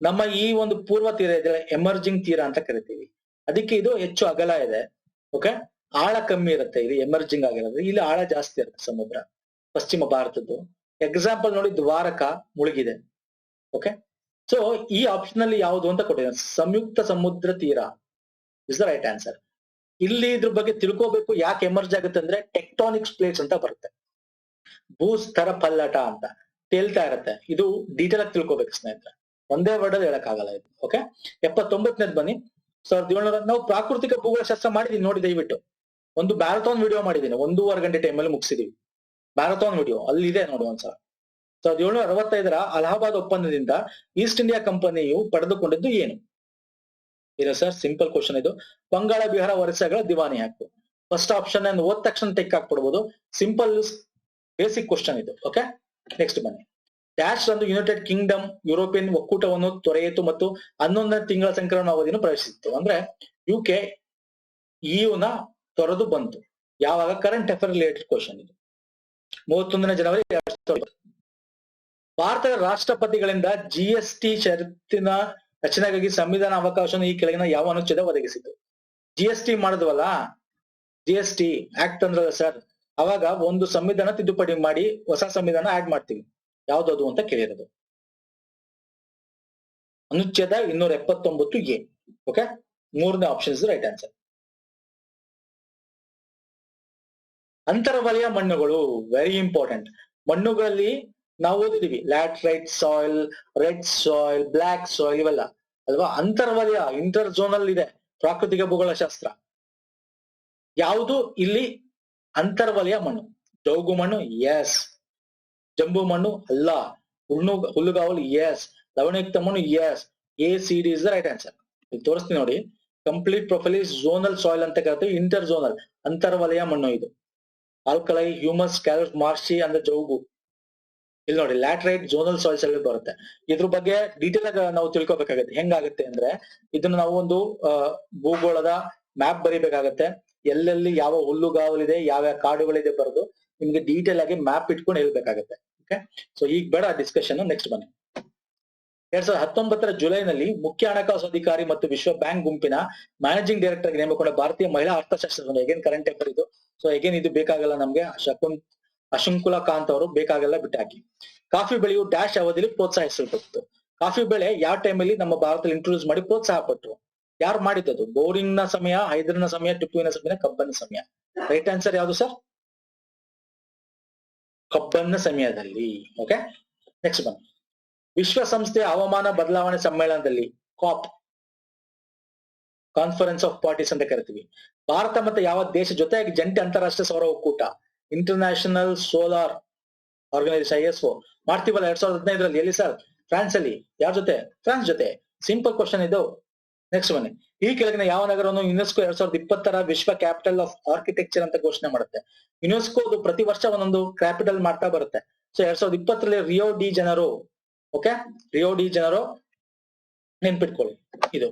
ನಮ್ಮ ಈ ಒಂದು ಪೂರ್ವ ತೀರ ಇದೆಯಲ್ಲ, ಎಮರ್ಜಿಂಗ್ ತೀರ ಅಂತ ಕರಿತೀವಿ. ಅದಕ್ಕೆ ಇದು ಹೆಚ್ಚು ಅಗಲ ಇದೆ. ಓಕೆ, ಆಳ ಕಮ್ಮಿ ಇರುತ್ತೆ ಇಲ್ಲಿ ಎಮರ್ಜಿಂಗ್ ಆಗಿರೋದು. ಇಲ್ಲಿ ಆಳ ಜಾಸ್ತಿ ಇರುತ್ತೆ ಸಮುದ್ರ, ಪಶ್ಚಿಮ ಭಾರತದ್ದು. ಎಕ್ಸಾಂಪಲ್ ನೋಡಿ, ದ್ವಾರಕ ಮುಳುಗಿದೆ. ಓಕೆ, ಸೊ ಈ ಆಪ್ಷನ್ ಅಲ್ಲಿ ಯಾವುದು ಅಂತ ಕೊಟ್ಟಿದ್ದಾರೆ? ಸಂಯುಕ್ತ ಸಮುದ್ರ ತೀರ ಇಸ್ ದ ರೈಟ್ ಆನ್ಸರ್. ಇಲ್ಲಿ ಇದ್ರ ಬಗ್ಗೆ ತಿಳ್ಕೋಬೇಕು. ಯಾಕೆ ಎಮರ್ಜ್ ಆಗುತ್ತೆ ಅಂದ್ರೆ ಟೆಕ್ಟಾನಿಕ್ಸ್ ಪ್ಲೇಟ್ಸ್ ಅಂತ ಬರುತ್ತೆ, ಭೂಸ್ತರ ಪಲ್ಲಟ ಅಂತ ತೇಲ್ತಾ ಇರುತ್ತೆ. ಇದು ಡೀಟೇಲ್ ಆಗಿ ತಿಳ್ಕೋಬೇಕು ಸ್ನೇಹಿತರೆ, ಒಂದೇ ವರ್ಡ್ ಅಲ್ಲಿ ಹೇಳಕ್ಕಾಗಲ್ಲ ಇದು. ಓಕೆ, 79ನೇದು ಬನ್ನಿ. 1700 ನಾವು ಪ್ರಾಕೃತಿಕ ಭೂಗೋಳಶಾಸ್ತ್ರ ಮಾಡಿದೀವಿ ನೋಡಿ, ದಯವಿಟ್ಟು ಒಂದು ಮ್ಯಾರಥಾನ್ ವಿಡಿಯೋ ಮಾಡಿದ್ದೀನಿ. 1.5 ಗಂಟೆ ಟೈಮಲ್ಲಿ ಮುಗಿಸಿದೀವಿ ಮ್ಯಾರಥಾನ್ ವಿಡಿಯೋ, ಅಲ್ಲಿ ಇದೆ ನೋಡಿ ಒಂದ್ಸಲ. 1765ರ ಅಲಹಾಬಾದ್ ಒಪ್ಪಂದದಿಂದ ಈಸ್ಟ್ ಇಂಡಿಯಾ ಕಂಪನಿಯು ಪಡೆದುಕೊಂಡಿದ್ದು ಏನು? ಇದೆ ಸರ್, ಸಿಂಪಲ್ ಕ್ವಶನ್ ಇದು. ಬಂಗಾಳ, ಬಿಹಾರ, ಒರಿಸ್ಸಾಗಳ ದಿವಾನಿ ಹಕ್ಕು. ಫಸ್ಟ್ ಆಪ್ಷನ್ ಅನ್ನು ಓದ್ ತಕ್ಷಣ ಟೆಕ್ ಹಾಕ್ಬಿಡ್ಬೋದು. ಸಿಂಪಲ್ ಬೇಸಿಕ್ ಕ್ವಶನ್ ಇದು. ಓಕೆ, ನೆಕ್ಸ್ಟ್ ಬನ್ನಿ. ಡ್ಯಾಶ್ ರಂದು ಯುನೈಟೆಡ್ ಕಿಂಗ್ಡಮ್ ಯುರೋಪಿಯನ್ ಒಕ್ಕೂಟವನ್ನು ತೊರೆಯಿತು ಮತ್ತು 11ನೇ ತಿಂಗಳ ಸಂಕಲನ ಅವಧಿಯನ್ನು ಪ್ರವೇಶಿಸಿತು. ಅಂದ್ರೆ UK EU-ನ ತೊರೆದು ಬಂತು. ಯಾವಾಗ? ಕರೆಂಟ್ ಅಫೇರ್ ರಿಲೇಟೆಡ್ ಕ್ವಶನ್ ಇದು. 31ನೇ ಜನವರಿ 2020. ಭಾರತದ ರಾಷ್ಟ್ರಪತಿಗಳಿಂದ GST ಷರತ್ತಿನ ರಚನೆಗಾಗಿ ಸಂವಿಧಾನ ಅವಕಾಶವನ್ನು ಈ ಕೆಳಗಿನ ಯಾವ ಅನುಚ್ಛೇದ ಒದಗಿಸಿತು? GST ಮಾಡಿದ್ವಲ್ಲ, GST ಆಕ್ಟ್ ಅಂದ್ರಲ್ಲ ಸರ್, ಅವಾಗ ಒಂದು ಸಂವಿಧಾನ ತಿದ್ದುಪಡಿ ಮಾಡಿ ಹೊಸ ಸಂವಿಧಾನ ಆಡ್ ಮಾಡ್ತೀವಿ. ಯಾವ್ದದು ಅಂತ ಕೇಳಿರೋದು. ಅನುಚ್ಛೇದ 279A. ಓಕೆ, 3ನೇ ಆಪ್ಷನ್ ಇಸ್ ರೈಟ್ ಆನ್ಸರ್. ಅಂತರ್ವಲಯ ಮಣ್ಣುಗಳು ವೆರಿ ಇಂಪಾರ್ಟೆಂಟ್. ಮಣ್ಣುಗಳಲ್ಲಿ ನಾವು ಓದಿದೀವಿ laterite soil, red soil, black soil, ಇವೆಲ್ಲ ಅಲ್ವಾ. ಅಂತರ್ವಲಯ ಇಂಟರ್ ಝೋನಲ್ ಇದೆ ಪ್ರಾಕೃತಿಕ ಭೂಗೋಳಶಾಸ್ತ್ರ. ಯಾವುದು ಇಲ್ಲಿ ಅಂತರ್ವಲಯ ಮಣ್ಣು? ಜೌಗು ಮಣ್ಣು ಎಸ್, ಜಂಬು ಮಣ್ಣು ಅಲ್ಲ, ಹುಲ್ಲುಗಾವಲು ಎಸ್, ಲವಣಯುಕ್ತ ಮಣ್ಣು yes. ACD is the right answer. ಇಲ್ಲಿ ತೋರಿಸ್ತೀನಿ ನೋಡಿ. Complete profile is zonal soil ಅಂತ ಕರಿತೀವಿ. ಇಂಟರ್ ಝೋನಲ್ ಅಂತರ್ವಲಯ ಮಣ್ಣು ಇದು. ಆಲ್ಕಲೈ, ಹ್ಯೂಮಸ್, ಕ್ಯಾಲ್ಸ್, ಮಾರ್ಷಿ ಅಂದ್ರೆ ಜೌಗು. ಇಲ್ಲಿ ನೋಡಿ ಲ್ಯಾಟ್ರೈಟ್ ಝೋನಲ್ ಸಾಯಿಲ್ಸ್ ಅಲ್ಲಿ ಬರುತ್ತೆ. ಇದ್ರ ಬಗ್ಗೆ ಡೀಟೇಲ್ ಆಗಿ ನಾವು ತಿಳ್ಕೊಬೇಕಾಗತ್ತೆ. ಹೆಂಗಾಗುತ್ತೆ ಅಂದ್ರೆ ಇದನ್ನ ನಾವು ಒಂದು ಭೂಗೋಳದ ಮ್ಯಾಪ್ ಬರಿಬೇಕಾಗತ್ತೆ. ಎಲ್ಲೆಲ್ಲಿ ಯಾವ ಹುಲ್ಲುಗಾವಲಿದೆ, ಯಾವ ಕಾಡುಗಳಿದೆ ಬರೆದು ನಿಮ್ಗೆ ಡೀಟೇಲ್ ಆಗಿ ಮ್ಯಾಪ್ ಇಟ್ಕೊಂಡು ಹೇಳ್ಬೇಕಾಗತ್ತೆ. ಓಕೆ, ಸೊ ಈಗ ಬೇಡ ಡಿಸ್ಕಷನ್. ನೆಕ್ಸ್ಟ್ ಬನ್ನಿ. 2019ರ ಜುಲೈನಲ್ಲಿ ಮುಖ್ಯ ಹಣಕಾಸು ಅಧಿಕಾರಿ ಮತ್ತು ವಿಶ್ವ ಬ್ಯಾಂಕ್ ಗುಂಪಿನ ಮ್ಯಾನೇಜಿಂಗ್ ಡೈರೆಕ್ಟರ್ ಗೆ ನೇಮಕಗೊಂಡ ಭಾರತೀಯ ಮಹಿಳಾ ಅರ್ಥಶಾಸ್ತ್ರ. ಎಗೇನ್ ಕರೆಂಟ್ ಅಫೇರ್ ಇದು. ಸೊ ಎಗೇನ್ ಇದು ಬೇಕಾಗಲ್ಲ ನಮ್ಗೆ. ಅಶುಂಕುಲಾ ಕಾಂತ್ ಅವರು ಬೇಕಾಗಲ್ಲ, ಬಿಟ್ಟಾಕಿ. ಕಾಫಿ ಬೆಳೆಯು ಡ್ಯಾಶ್ ಅವಧಿಯಲ್ಲಿ ಪ್ರೋತ್ಸಾಹಿಸಲ್ಪಟ್ಟಿತು. ಕಾಫಿ ಬೆಳೆ ಯಾವ ಟೈಮಲ್ಲಿ ನಮ್ಮ ಭಾರತದಲ್ಲಿ ಇಂಟ್ರೊಡ್ಯೂಸ್ ಮಾಡಿ ಪ್ರೋತ್ಸಾಹ ಪಟ್ಟರು? ಯಾರು ಮಾಡಿದ್ದದು? ಬೋರಿಂಗ್ ನ ಸಮಯ, ಹೈದರಿನ ಸಮಯ, ಟಿಪ್ಪುವಿನ ಸಮಯ, ಕಬ್ಬನ ಸಮಯ. ರೈಟ್ ಆನ್ಸರ್ ಯಾವುದು ಸರ್? ಕಬ್ಬನ್ನ ಸಮಯದಲ್ಲಿ. ಓಕೆ, ನೆಕ್ಸ್ಟ್ ಬನ್ನಿ. ವಿಶ್ವಸಂಸ್ಥೆಯ ಹವಾಮಾನ ಬದಲಾವಣೆ ಸಮ್ಮೇಳನದಲ್ಲಿ ಕಾಪ್, ಕಾನ್ಫರೆನ್ಸ್ ಆಫ್ ಪಾರ್ಟೀಸ್ ಅಂತ ಕರಿತೀವಿ. ಭಾರತ ಮತ್ತೆ ಯಾವ ದೇಶ ಜೊತೆಯಾಗಿ ಜಂಟಿ ಅಂತಾರಾಷ್ಟ್ರೀಯ ಸೌರ ಒಕ್ಕೂಟ, ಇಂಟರ್ನ್ಯಾಷನಲ್ ಸೋಲಾರ್ ಆರ್ಗನೈಸೇಷನ್ ISO ಮಾಡ್ತೀವಲ್ಲ 2015ರಲ್ಲಿ. ಎಲ್ಲಿ ಸರ್? ಫ್ರಾನ್ಸ್ ಅಲ್ಲಿ. ಯಾರ ಜೊತೆ? ಫ್ರಾನ್ಸ್ ಜೊತೆ. ಸಿಂಪಲ್ ಕ್ವಶನ್ ಇದು. ನೆಕ್ಸ್ಟ್ ಬನ್ನಿ. ಈ ಕೆಳಗಿನ ಯಾವ ನಗರವನ್ನು ಯುನೆಸ್ಕೋ 2020ರ ವಿಶ್ವ ಕ್ಯಾಪಿಟಲ್ ಆಫ್ ಆರ್ಕಿಟೆಕ್ಚರ್ ಅಂತ ಘೋಷಣೆ ಮಾಡುತ್ತೆ? ಯುನೆಸ್ಕೋ ಪ್ರತಿ ವರ್ಷ ಒಂದೊಂದು ಕ್ಯಾಪಿಟಲ್ ಮಾಡ್ತಾ ಬರುತ್ತೆ. ಸೊ 2020ರಲ್ಲಿ Rio de Janeiro. Okay, Rio de Janeiro ನೆನ್ಪಿಟ್ಕೊಳ್ಳಿ ಇದು.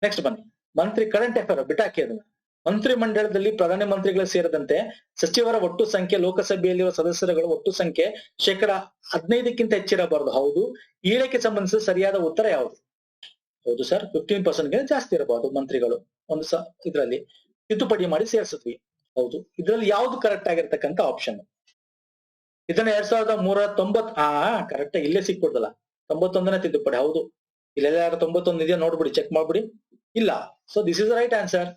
ನೆಕ್ಸ್ಟ್ ಬನ್ನಿ. ಮಂತ್ರಿ ಕರೆಂಟ್ ಅಫೇರ್ ಬಿಟ್ಟಾಕಿ ಅದನ್ನ. ಮಂತ್ರಿ ಮಂಡಲದಲ್ಲಿ ಪ್ರಧಾನ ಮಂತ್ರಿಗಳು ಸೇರಿದಂತೆ ಸಚಿವರ ಒಟ್ಟು ಸಂಖ್ಯೆ ಲೋಕಸಭೆಯಲ್ಲಿರುವ ಸದಸ್ಯರುಗಳ ಒಟ್ಟು ಸಂಖ್ಯೆ 15% ಹೆಚ್ಚಿರಬಾರದು. ಹೌದು. ಇಳಿಕೆ ಸಂಬಂಧಿಸಿದ ಸರಿಯಾದ ಉತ್ತರ ಯಾವುದು? ಹೌದು ಸರ್, 15% ಜಾಸ್ತಿ ಇರಬಹುದು ಮಂತ್ರಿಗಳು. ಒಂದು ಇದ್ರಲ್ಲಿ ತಿದ್ದುಪಡಿ ಮಾಡಿ ಸೇರಿಸಿದ್ವಿ. ಹೌದು. ಇದ್ರಲ್ಲಿ ಯಾವ್ದು ಕರೆಕ್ಟ್ ಆಗಿರ್ತಕ್ಕಂಥ ಆಪ್ಷನ್? ಇದನ್ನ 2390 ಕರೆಕ್ಟ್ ಇಲ್ಲೇ ಸಿಕ್ಬಿಡ್ದಲ್ಲ. 91ನೇ ತಿದ್ದುಪಡಿ. ಹೌದು, ಇಲ್ಲೆಲ್ಲ 91 ಇದೆಯಾ ನೋಡ್ಬಿಡಿ, ಚೆಕ್ ಮಾಡ್ಬಿಡಿ. ಇಲ್ಲ. So this is right answer.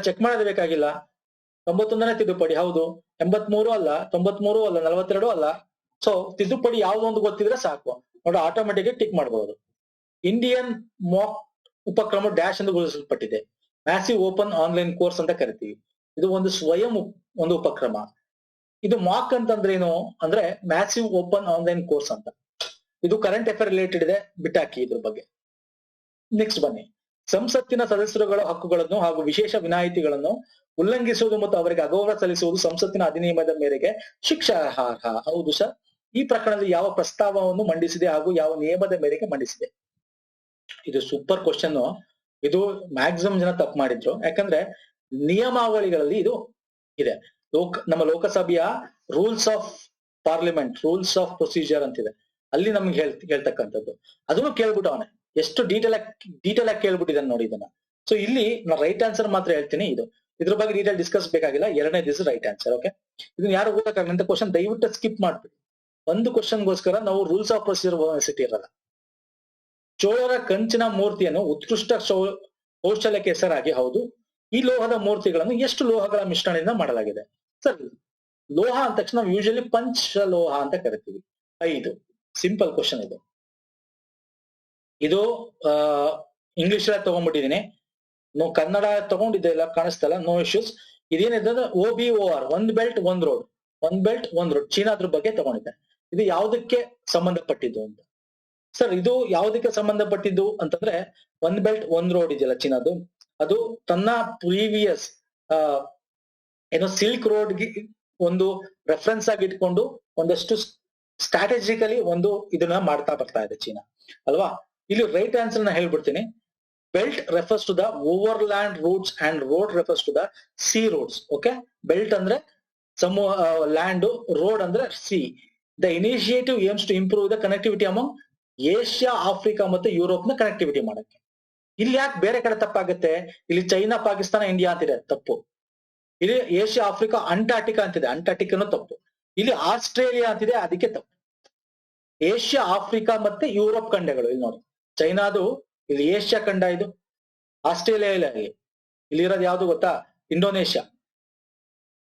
Check ಮಾಡೋದು ಬೇಕಾಗಿಲ್ಲ. 91ನೇ ತಿದ್ದುಪಡಿ. ಹೌದು. 83 ಅಲ್ಲ, 93 ಅಲ್ಲ, 42 ಅಲ್ಲ. ಸೊ ತಿದ್ದುಪಡಿ ಯಾವ್ದು ಒಂದು ಗೊತ್ತಿದ್ರೆ ಸಾಕು ನೋಡಿ, ಆಟೋಮೆಟಿಕ್ ಟಿಕ್ ಮಾಡಬಹುದು. ಇಂಡಿಯನ್ ಮಾಕ್ ಉಪಕ್ರಮ ಡ್ಯಾಶ್ ಎಂದು ಗುರುತಿಸಲ್ಪಟ್ಟಿದೆ. ಮ್ಯಾಸಿವ್ ಓಪನ್ ಆನ್ಲೈನ್ ಕೋರ್ಸ್ ಅಂತ ಕರಿತೀವಿ. ಇದು ಒಂದು ಸ್ವಯಂ ಒಂದು ಉಪಕ್ರಮ. ಇದು ಮಾಕ್ ಅಂತಂದ್ರೆ ಏನು ಅಂದ್ರೆ ಮ್ಯಾಸಿವ್ ಓಪನ್ ಆನ್ಲೈನ್ ಕೋರ್ಸ್ ಅಂತ. ಇದು ಕರೆಂಟ್ ಅಫೇರ್ ರಿಲೇಟೆಡ್ ಇದೆ, ಬಿಟ್ಟಾಕಿ ಇದ್ರ ಬಗ್ಗೆ. ನೆಕ್ಸ್ಟ್ ಬನ್ನಿ. ಸಂಸತ್ತಿನ ಸದಸ್ಯರುಗಳ ಹಕ್ಕುಗಳನ್ನು ಹಾಗೂ ವಿಶೇಷ ವಿನಾಯಿತಿಗಳನ್ನು ಉಲ್ಲಂಘಿಸುವುದು ಮತ್ತು ಅವರಿಗೆ ಅಗೌರವ ಸಲ್ಲಿಸುವುದು ಸಂಸತ್ತಿನ ಅಧಿನಿಯಮದ ಮೇರೆಗೆ ಶಿಕ್ಷಾರ್ಹ. ಹೌದು ಸರ್. ಈ ಪ್ರಕರಣದಲ್ಲಿ ಯಾವ ಪ್ರಸ್ತಾವವನ್ನು ಮಂಡಿಸಿದೆ ಹಾಗೂ ಯಾವ ನಿಯಮದ ಮೇರೆಗೆ ಮಂಡಿಸಿದೆ? ಇದು ಸೂಪರ್ ಕ್ವಶನ್. ಇದು ಮ್ಯಾಕ್ಸಿಮಮ್ ಜನ ತಪ್ಪು ಮಾಡಿದ್ರು. ಯಾಕಂದ್ರೆ ನಿಯಮಾವಳಿಗಳಲ್ಲಿ ಇದು ಇದೆ. ನಮ್ಮ ಲೋಕಸಭೆಯ rules of parliament, rules of procedure ಅಂತಿದೆ. ಅಲ್ಲಿ ನಮ್ಗೆ ಹೇಳ್ತಕ್ಕಂಥದ್ದು. ಅದನ್ನು ಕೇಳ್ಬಿಟ್ಟು ಅವನೇ ಎಷ್ಟು ಡೀಟೇಲ್ ಆಗಿ ಕೇಳ್ಬಿಟ್ಟಿದ್ದಾನೆ ನೋಡಿ ಇದನ್ನ. ಸೊ ಇಲ್ಲಿ ನಾನು ರೈಟ್ ಆನ್ಸರ್ ಮಾತ್ರ ಹೇಳ್ತೀನಿ. ಇದ್ರ ಬಗ್ಗೆ ಡೀಟೇಲ್ ಡಿಸ್ಕಸ್ ಬೇಕಾಗಿಲ್ಲ. ಎರಡನೇ ದಿವಸ ರೈಟ್ ಆನ್ಸರ್. ಓಕೆ, ಇದನ್ನ ಯಾರು ಓದಕ್ಕಾಗಲ್ಲ ಕ್ವಶನ್ ದಯವಿಟ್ಟು ಸ್ಕಿಪ್ ಮಾಡ್ಬಿಡಿ. ಒಂದು ಕ್ವಶನ್ಗೋಸ್ಕರ ನಾವು ರೂಲ್ಸ್ ಆಫ್ ಪ್ರೊಸೀಜರ್ ಸಿಟಿ ಇರಲ್ಲ. ಚೋಳರ ಕಂಚಿನ ಮೂರ್ತಿಯನ್ನು ಉತ್ಕೃಷ್ಟ ಕೌಶಲ್ಯಕ್ಕೆ ಹೆಸರಾಗಿ. ಹೌದು. ಈ ಲೋಹದ ಮೂರ್ತಿಗಳನ್ನು ಎಷ್ಟು ಲೋಹಗಳ ಮಿಶ್ರಣದಿಂದ ಮಾಡಲಾಗಿದೆ? ಸರ್, ಲೋಹ ಅಂದ ತಕ್ಷಣ ನಾವು ಯೂಶಲಿ ಪಂಚಲೋಹ ಅಂತ ಕರಿತೀವಿ. 5. ಸಿಂಪಲ್ ಕ್ವಶನ್ ಇದು. ಇದು ಇಂಗ್ಲಿಷ್ ಅಲ್ಲಿ ತಗೊಂಡ್ಬಿಟ್ಟಿದೀನಿ. ಕನ್ನಡ ತಗೊಂಡಿದ್ದೆ ಇಲ್ಲ, ಕಾಣಿಸ್ತಲ್ಲ, ನೋ ಇಶ್ಯೂಸ್. ಇದೇನಿದೆ OBOR, ಒಂದ್ ಬೆಲ್ಟ್ ಒಂದ್ ರೋಡ್. ಒಂದ್ ಬೆಲ್ಟ್ ಒಂದ್ ರೋಡ್ ಚೀನಾದ್ರ ಬಗ್ಗೆ ತಗೊಂಡಿದ್ದೆ. ಇದು ಯಾವ್ದಕ್ಕೆ ಸಂಬಂಧಪಟ್ಟಿದ್ದು ಅಂತ? ಸರ್, ಇದು ಯಾವ್ದಕ್ಕೆ ಸಂಬಂಧಪಟ್ಟಿದ್ದು ಅಂತಂದ್ರೆ ಒಂದ್ ಬೆಲ್ಟ್ ಒಂದ್ ರೋಡ್ ಇದೆಯಲ್ಲ ಚೀನಾದು, ಅದು ತನ್ನ ಪ್ರೀವಿಯಸ್ ಸಿಲ್ಕ್ ರೋಡ್ಗೆ ಒಂದು ರೆಫರೆನ್ಸ್ ಆಗಿ ಇಟ್ಕೊಂಡು ಒಂದಷ್ಟು ಸ್ಟ್ರಾಟಜಿಕಲಿ ಒಂದು ಇದನ್ನ ಮಾಡ್ತಾ ಬರ್ತಾ ಇದೆ ಚೀನಾ ಅಲ್ವಾ. ಇಲ್ಲಿ ರೈಟ್ ಆನ್ಸರ್ ನ ಹೇಳ್ಬಿಡ್ತೀನಿ. Belt refers to the overland routes and road refers to the sea roads. Okay, belt ಅಂದ್ರೆ ಲ್ಯಾಂಡ್, ರೋಡ್ ಅಂದ್ರೆ sea. The initiative aims to improve the connectivity among Asia, Africa ಮತ್ತೆ ಯುರೋಪ್ ನ ಕನೆಕ್ಟಿವಿಟಿ ಮಾಡಕ್ಕೆ. ಇಲ್ಲಿ ಯಾಕೆ ಬೇರೆ ಕಡೆ ತಪ್ಪಾಗುತ್ತೆ? ಇಲ್ಲಿ ಚೈನಾ, ಪಾಕಿಸ್ತಾನ, ಇಂಡಿಯಾ ಅಂತಿದೆ, ತಪ್ಪು. ಇಲ್ಲಿ ಏಷ್ಯಾ, ಆಫ್ರಿಕಾ, ಅಂಟಾರ್ಟಿಕಾ ಅಂತಿದೆ, ಅಂಟಾರ್ಟಿಕಾನು ತಪ್ಪು. ಇಲ್ಲಿ ಆಸ್ಟ್ರೇಲಿಯಾ ಅಂತಿದೆ, ಅದಕ್ಕೆ ತಪ್ಪು. ಏಷ್ಯಾ, ಆಫ್ರಿಕಾ ಮತ್ತೆ ಯುರೋಪ್ ಖಂಡಗಳು. ಇಲ್ಲಿ ನೋಡಿ, ಚೈನಾದು ಇಲ್ಲಿ ಏಷ್ಯಾ ಖಂಡ, ಇದು ಆಸ್ಟ್ರೇಲಿಯಾ ಇಲ್ಲ. ಇಲ್ಲಿರೋದು ಯಾವ್ದು ಗೊತ್ತಾ? ಇಂಡೋನೇಷ್ಯಾ.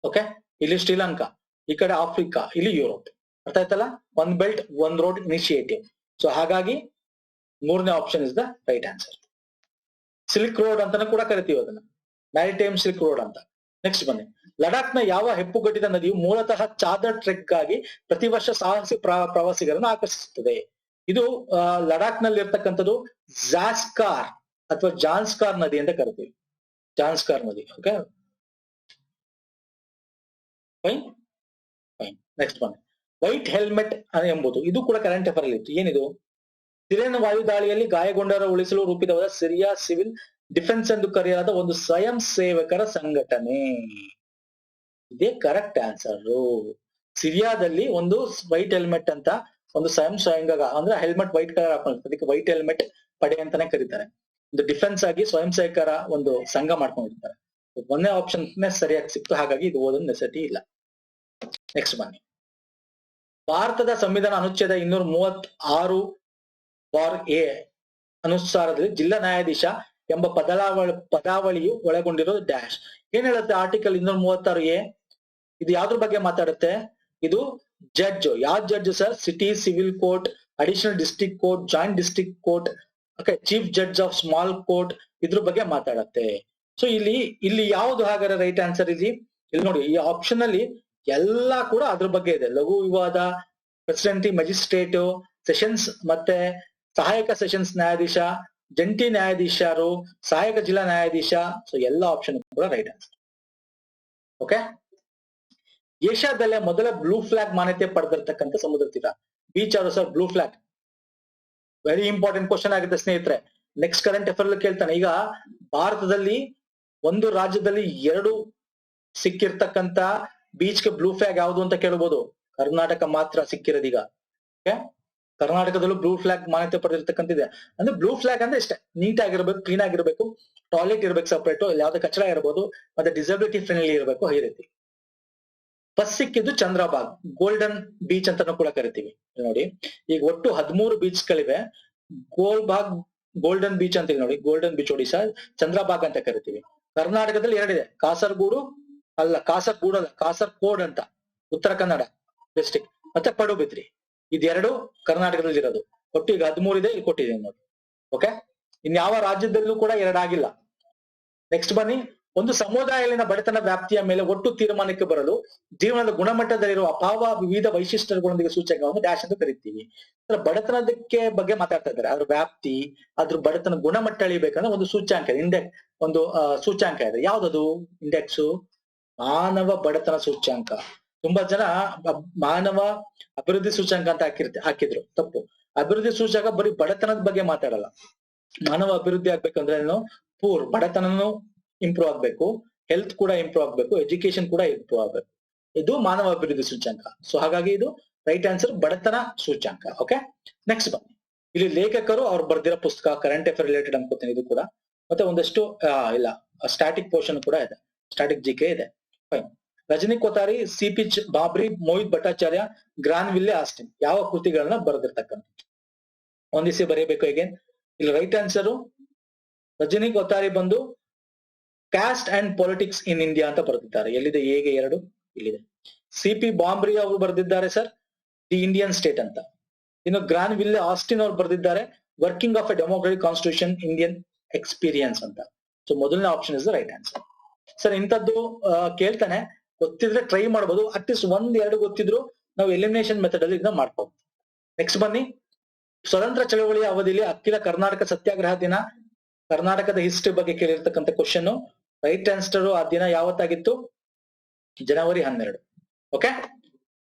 ಓಕೆ, ಇಲ್ಲಿ ಶ್ರೀಲಂಕಾ, ಈ ಕಡೆ ಆಫ್ರಿಕಾ, ಇಲ್ಲಿ ಯುರೋಪ್. ಅರ್ಥ ಆಯ್ತಲ್ಲ? One belt one road initiative. So ಹಾಗಾಗಿ ಮೂರನೇ option is the right answer. Silk road ಅಂತಾನೆ ಕೂಡ ಕರಿತೀವಿ ಅದನ್ನ, ಮ್ಯಾರಿಟೈಮ್ ಸಿಲ್ಕ್ ರೋಡ್ ಅಂತ. ನೆಕ್ಸ್ಟ್ ಬನ್ನಿ. ಲಡಾಖ್ ನ ಯಾವ ಹೆಪ್ಪುಗಟ್ಟಿದ ನದಿಯು ಮೂಲತಃ ಚಾದರ್ ಟ್ರೆಕ್ ಗಾಗಿ ಪ್ರತಿ ವರ್ಷ ಸಾಹಸಿ ಪ್ರವಾಸಿಗರನ್ನು ಆಕರ್ಷಿಸುತ್ತದೆ? ಇದು ಲಡಾಖ್ ನಲ್ಲಿ ಇರ್ತಕ್ಕಂಥದ್ದು ಜಾಸ್ಕಾರ್ ಅಥವಾ ಜಾನ್ಸ್ಕಾರ್ ನದಿ ಅಂತ ಕರಿತೀವಿ. ಜಾನ್ಸ್ಕಾರ್ ನದಿ. Okay, fine fine. ನೆಕ್ಸ್ಟ್ ಬನ್ನಿ. ವೈಟ್ ಹೆಲ್ಮೆಟ್ ಎಂಬುದು, ಇದು ಕೂಡ ಕರೆಂಟ್ ಅಫೇರ್ ಅಲ್ಲಿ ಇತ್ತು. ಏನಿದು? ಸಿರಿಯನ್ ವಾಯುದಾಳಿಯಲ್ಲಿ ಗಾಯಗೊಂಡರ ಉಳಿಸಲು ರೂಪಿತವಾದ ಸಿರಿಯಾ ಸಿವಿಲ್ ಡಿಫೆನ್ಸ್ ಎಂದು ಕರೆಯಲಾದ ಒಂದು ಸ್ವಯಂ ಸೇವಕರ ಸಂಘಟನೆ. ಇದೇ ಕರೆಕ್ಟ್ ಆನ್ಸರ್. ಸಿರಿಯಾದಲ್ಲಿ ಒಂದು ವೈಟ್ ಹೆಲ್ಮೆಟ್ ಅಂತ ಒಂದು ಸ್ವಯಂಗ ಅಂದ್ರೆ ಹೆಲ್ಮೆಟ್ ವೈಟ್ ಕಲರ್ ಹಾಕೊಂಡಿರ್ತಾರೆ, ಅದಕ್ಕೆ ವೈಟ್ ಹೆಲ್ಮೆಟ್ ಪಡೆ ಅಂತಾನೆ ಕರೀತಾರೆ. ಒಂದು ಡಿಫೆನ್ಸ್ ಆಗಿ ಸ್ವಯಂ ಸೇವಕರ ಒಂದು ಸಂಘ ಮಾಡ್ಕೊಂಡಿರ್ತಾರೆ. ಒಂದೇ ಆಪ್ಷನ್ ಸರಿಯಾಗಿ ಸಿಕ್ತು, ಹಾಗಾಗಿ ಇದು ಓದೋದು ನೆಸೆಸಿಟಿ ಇಲ್ಲ. ನೆಕ್ಸ್ಟ್ ಬನ್ನಿ. ಭಾರತದ ಸಂವಿಧಾನ ಅನುಚ್ಛೇದ 236(a) ಅನುಸಾರದಲ್ಲಿ ಜಿಲ್ಲಾ ನ್ಯಾಯಾಧೀಶ ಎಂಬ ಪದಾವಳಿಯು ಒಳಗೊಂಡಿರೋದು ಡ್ಯಾಶ್. ಏನ್ ಹೇಳುತ್ತೆ ಆರ್ಟಿಕಲ್ 236(a)? ಇದು ಯಾವ್ದ್ರ ಬಗ್ಗೆ ಮಾತಾಡುತ್ತೆ? ಇದು ಜಡ್ಜ್. ಯಾವ judge sir? City civil court, additional district court, joint district court, okay, chief judge of small court, ಇದ್ರ ಬಗ್ಗೆ ಮಾತಾಡತ್ತೆ. ಸೊ ಇಲ್ಲಿ ಯಾವ್ದು ಹಾಗಾದ್ರೆ ರೈಟ್ ಆನ್ಸರ್? ಇಲ್ಲಿ ನೋಡಿ, ಈ ಆಪ್ಷನ್ ಅಲ್ಲಿ ಎಲ್ಲಾ ಕೂಡ ಅದ್ರ ಬಗ್ಗೆ ಇದೆ. ಲಘು ವಿವಾದ, ಪ್ರೆಸಿಡೆಂಟಿ ಮ್ಯಾಜಿಸ್ಟ್ರೇಟ್, ಸೆಷನ್ಸ್ ಮತ್ತೆ ಸಹಾಯಕ ಸೆಷನ್ಸ್ ನ್ಯಾಯಾಧೀಶ, ಜಂಟಿ ನ್ಯಾಯಾಧೀಶರು, ಸಹಾಯಕ ಜಿಲ್ಲಾ ನ್ಯಾಯಾಧೀಶ. ಸೊ ಎಲ್ಲಾ ಆಪ್ಷನ್ ಕೂಡ ರೈಟ್ ಆನ್ಸರ್. ಓಕೆ. ಏಷ್ಯಾದಲ್ಲೇ ಮೊದಲ ಬ್ಲೂ ಫ್ಲಾಗ್ ಮಾನ್ಯತೆ ಪಡೆದಿರ್ತಕ್ಕಂಥ ಸಮುದ್ರ ತೀರ ಬೀಚ್ ಯಾವುದು sir? Blue flag. Very important question ಆಗುತ್ತೆ ಸ್ನೇಹಿತರೆ. ನೆಕ್ಸ್ಟ್ ಕರೆಂಟ್ ಅಫೇರ್ ಕೇಳ್ತಾನೆ. ಈಗ ಭಾರತದಲ್ಲಿ ಒಂದು ರಾಜ್ಯದಲ್ಲಿ 2 ಸಿಕ್ಕಿರ್ತಕ್ಕಂತ ಬೀಚ್ಗೆ ಬ್ಲೂ ಫ್ಲಾಗ್ ಯಾವುದು ಅಂತ ಕೇಳಬಹುದು. ಕರ್ನಾಟಕ ಮಾತ್ರ ಸಿಕ್ಕಿರೋದೀಗ. ಓಕೆ, ಕರ್ನಾಟಕದಲ್ಲೂ ಬ್ಲೂ ಫ್ಲಾಗ್ ಮಾನ್ಯತೆ ಪಡೆದಿರ್ತಕ್ಕಂತಿದೆ. ಅಂದ್ರೆ ಬ್ಲೂ ಫ್ಲಾಗ್ ಅಂದ್ರೆ ಇಷ್ಟೇ, ನೀಟ್ ಆಗಿರ್ಬೇಕು, ಕ್ಲೀನ್ ಆಗಿರ್ಬೇಕು, ಟಾಯ್ಲೆಟ್ ಇರ್ಬೇಕು ಸಪರೇಟ್, ಯಾವ್ದೇ ಕಚಡ ಇರ್ಬೋದು, ಮತ್ತೆ ಡಿಸಬಿಲಿಟಿ ಫ್ರೆಂಡ್ಲಿ ಇರಬೇಕು, ಈ ರೀತಿ. ಫಸ್ಟ್ ಸಿಕ್ಕಿದ್ದು ಚಂದ್ರಬಾಗ್, ಗೋಲ್ಡನ್ ಬೀಚ್ ಅಂತಾನು ಕೂಡ ಕರಿತೀವಿ. ನೋಡಿ, ಈಗ ಒಟ್ಟು 13 ಬೀಚ್ ಗಳಿವೆ. ಗೋಲ್ಡನ್ ಬೀಚ್ ಅಂತ ನೋಡಿ, ಗೋಲ್ಡನ್ ಬೀಚ್ ಒಡಿಶಾ, ಚಂದ್ರಬಾಗ್ ಅಂತ ಕರಿತೀವಿ. ಕರ್ನಾಟಕದಲ್ಲಿ 2 ಇದೆ, ಕಾಸರಗೋಡು ಕಾಸರ್ಗೋಡ್ ಅಂತ ಉತ್ತರ ಕನ್ನಡ ಡಿಸ್ಟ್ರಿಕ್ಟ್, ಮತ್ತೆ ಪಡುಬಿದ್ರಿ. ಇದೆರಡು ಕರ್ನಾಟಕದಲ್ಲಿ ಇರೋದು. ಒಟ್ಟು ಈಗ 13 ಇದೆ, ಇಲ್ಲಿ ಕೊಟ್ಟಿದ್ದೀನಿ ನೋಡಿ. ಓಕೆ, ಇನ್ಯಾವ ರಾಜ್ಯದಲ್ಲೂ ಕೂಡ 2 ಆಗಿಲ್ಲ. ನೆಕ್ಸ್ಟ್ ಬನ್ನಿ. ಒಂದು ಸಮುದಾಯದಲ್ಲಿನ ಬಡತನ ವ್ಯಾಪ್ತಿಯ ಮೇಲೆ ಒಟ್ಟು ತೀರ್ಮಾನಕ್ಕೆ ಬರಲು ಜೀವನದ ಗುಣಮಟ್ಟದಲ್ಲಿರುವ ಅಭಾವ ವಿವಿಧ ವೈಶಿಷ್ಟ್ಯಗಳೊಂದಿಗೆ ಸೂಚಕವನ್ನು ಡ್ಯಾಶ್ ಅಂತ ಕರಿತೀವಿ. ಬಡತನದಕ್ಕೆ ಬಗ್ಗೆ ಮಾತಾಡ್ತಾ ಇದ್ದಾರೆ. ಅದ್ರ ವ್ಯಾಪ್ತಿ, ಅದ್ರ ಬಡತನ ಗುಣಮಟ್ಟ ಅಳಿಬೇಕಂದ್ರೆ ಒಂದು ಸೂಚ್ಯಾಂಕ, ಇಂಡೆಕ್ಸ್, ಒಂದು ಸೂಚ್ಯಾಂಕ ಇದೆ. ಯಾವ್ದದು ಇಂಡೆಕ್ಸ್? ಮಾನವ ಬಡತನ ಸೂಚ್ಯಾಂಕ. ತುಂಬಾ ಜನ ಮಾನವ ಅಭಿವೃದ್ಧಿ ಸೂಚ್ಯಾಂಕ ಅಂತ ಹಾಕಿದ್ರು, ತಪ್ಪು. ಅಭಿವೃದ್ಧಿ ಸೂಚ್ಯಾಂಕ ಬರೀ ಬಡತನದ ಬಗ್ಗೆ ಮಾತಾಡಲ್ಲ. ಮಾನವ ಅಭಿವೃದ್ಧಿ ಆಗ್ಬೇಕಂದ್ರೆ ಏನು? ಬಡತನನು ಇಂಪ್ರೂವ್ ಆಗ್ಬೇಕು, ಹೆಲ್ತ್ ಕೂಡ ಇಂಪ್ರೂವ್ ಆಗ್ಬೇಕು, ಎಜುಕೇಶನ್ ಕೂಡ ಇಂಪ್ರೂವ್ ಆಗ್ಬೇಕು. ಇದು ಮಾನವ ಅಭಿವೃದ್ಧಿ ಸೂಚ್ಯಾಂಕ. ಸೊ ಹಾಗಾಗಿ ಇದು ರೈಟ್ ಆನ್ಸರ್, ಬಡತನ ಸೂಚ್ಯಾಂಕ. ಓಕೆ, ನೆಕ್ಸ್ಟ್ ಬನ್ನಿ. ಇಲ್ಲಿ ಲೇಖಕರು ಅವ್ರು ಬರ್ದಿರೋ ಪುಸ್ತಕ ಕರೆಂಟ್ ಅಫೇರ್ ರಿಲೇಟೆಡ್ ಅನ್ಕೋತೀನಿ ಇದು ಕೂಡ. ಮತ್ತೆ ಒಂದಷ್ಟು ಇಲ್ಲ ಸ್ಟಾಟಿಕ್ ಪೋರ್ಷನ್ ಕೂಡ ಇದೆ, ಸ್ಟಾಟಿಕ್ ಜಿಕೆ ಇದೆ. Fine. Rajni Kothari, C P Bhambhri, Mohit Bhattacharya, Granville Austin ಯಾವ ಕೃತಿಗಳನ್ನ ಬರೆದಿರ್ತಕ್ಕಂಥ ಒಂದಿಸಿ ಬರೆಯಬೇಕು. ಹೇಗೆ ಇಲ್ಲಿ ರೈಟ್ ಆನ್ಸರ್ ರಜನಿ ಕೊತಾರಿ ಬಂದು caste and politics in India ಅಂತ ಬರೆದಿದ್ದಾರೆ. ಎಲ್ಲಿದೆ? ಹೇಗೆ 2 ಇಲ್ಲಿದೆ. ಸಿಪಿ ಬಾಂಬ್ರಿ ಅವರು ಬರೆದಿದ್ದಾರೆ ಸರ್ ದಿ ಇಂಡಿಯನ್ ಸ್ಟೇಟ್ ಅಂತ. ಇನ್ನು ಗ್ರಾನ್ವಿಲ್ಲೆ ಆಸ್ಟಿನ್ ಅವರು ಬರೆದಿದ್ದಾರೆ working of A democratic constitution Indian experience ಅಂತ. ಸೊ ಮೊದಲನೇ option is the right answer. Sir ಇಂಥದ್ದು ಕೇಳ್ತಾನೆ, ಗೊತ್ತಿದ್ರೆ ಟ್ರೈ ಮಾಡಬಹುದು. ಅಟ್ಲೀಸ್ಟ್ 1-2 ಗೊತ್ತಿದ್ರು ನಾವು ಎಲಿಮಿನೇಷನ್ ಮೆಥಡ್ ಅಲ್ಲಿ ಇದನ್ನ ಮಾಡ್ಬೋದು. ನೆಕ್ಸ್ಟ್ ಬನ್ನಿ. ಸ್ವತಂತ್ರ ಚಳವಳಿಯ ಅವಧಿಯಲ್ಲಿ ಅಖಿಲ ಕರ್ನಾಟಕ ಸತ್ಯಾಗ್ರಹ ದಿನ, ಕರ್ನಾಟಕದ ಹಿಸ್ಟ್ರಿ ಬಗ್ಗೆ ಕೇಳಿರ್ತಕ್ಕಂಥ ಕ್ವಶನ್. ರೈಟ್ ಆನ್ಸರ್ ಆ ದಿನ ಯಾವತ್ತಾಗಿತ್ತು? ಜನವರಿ 12. ಓಕೆ.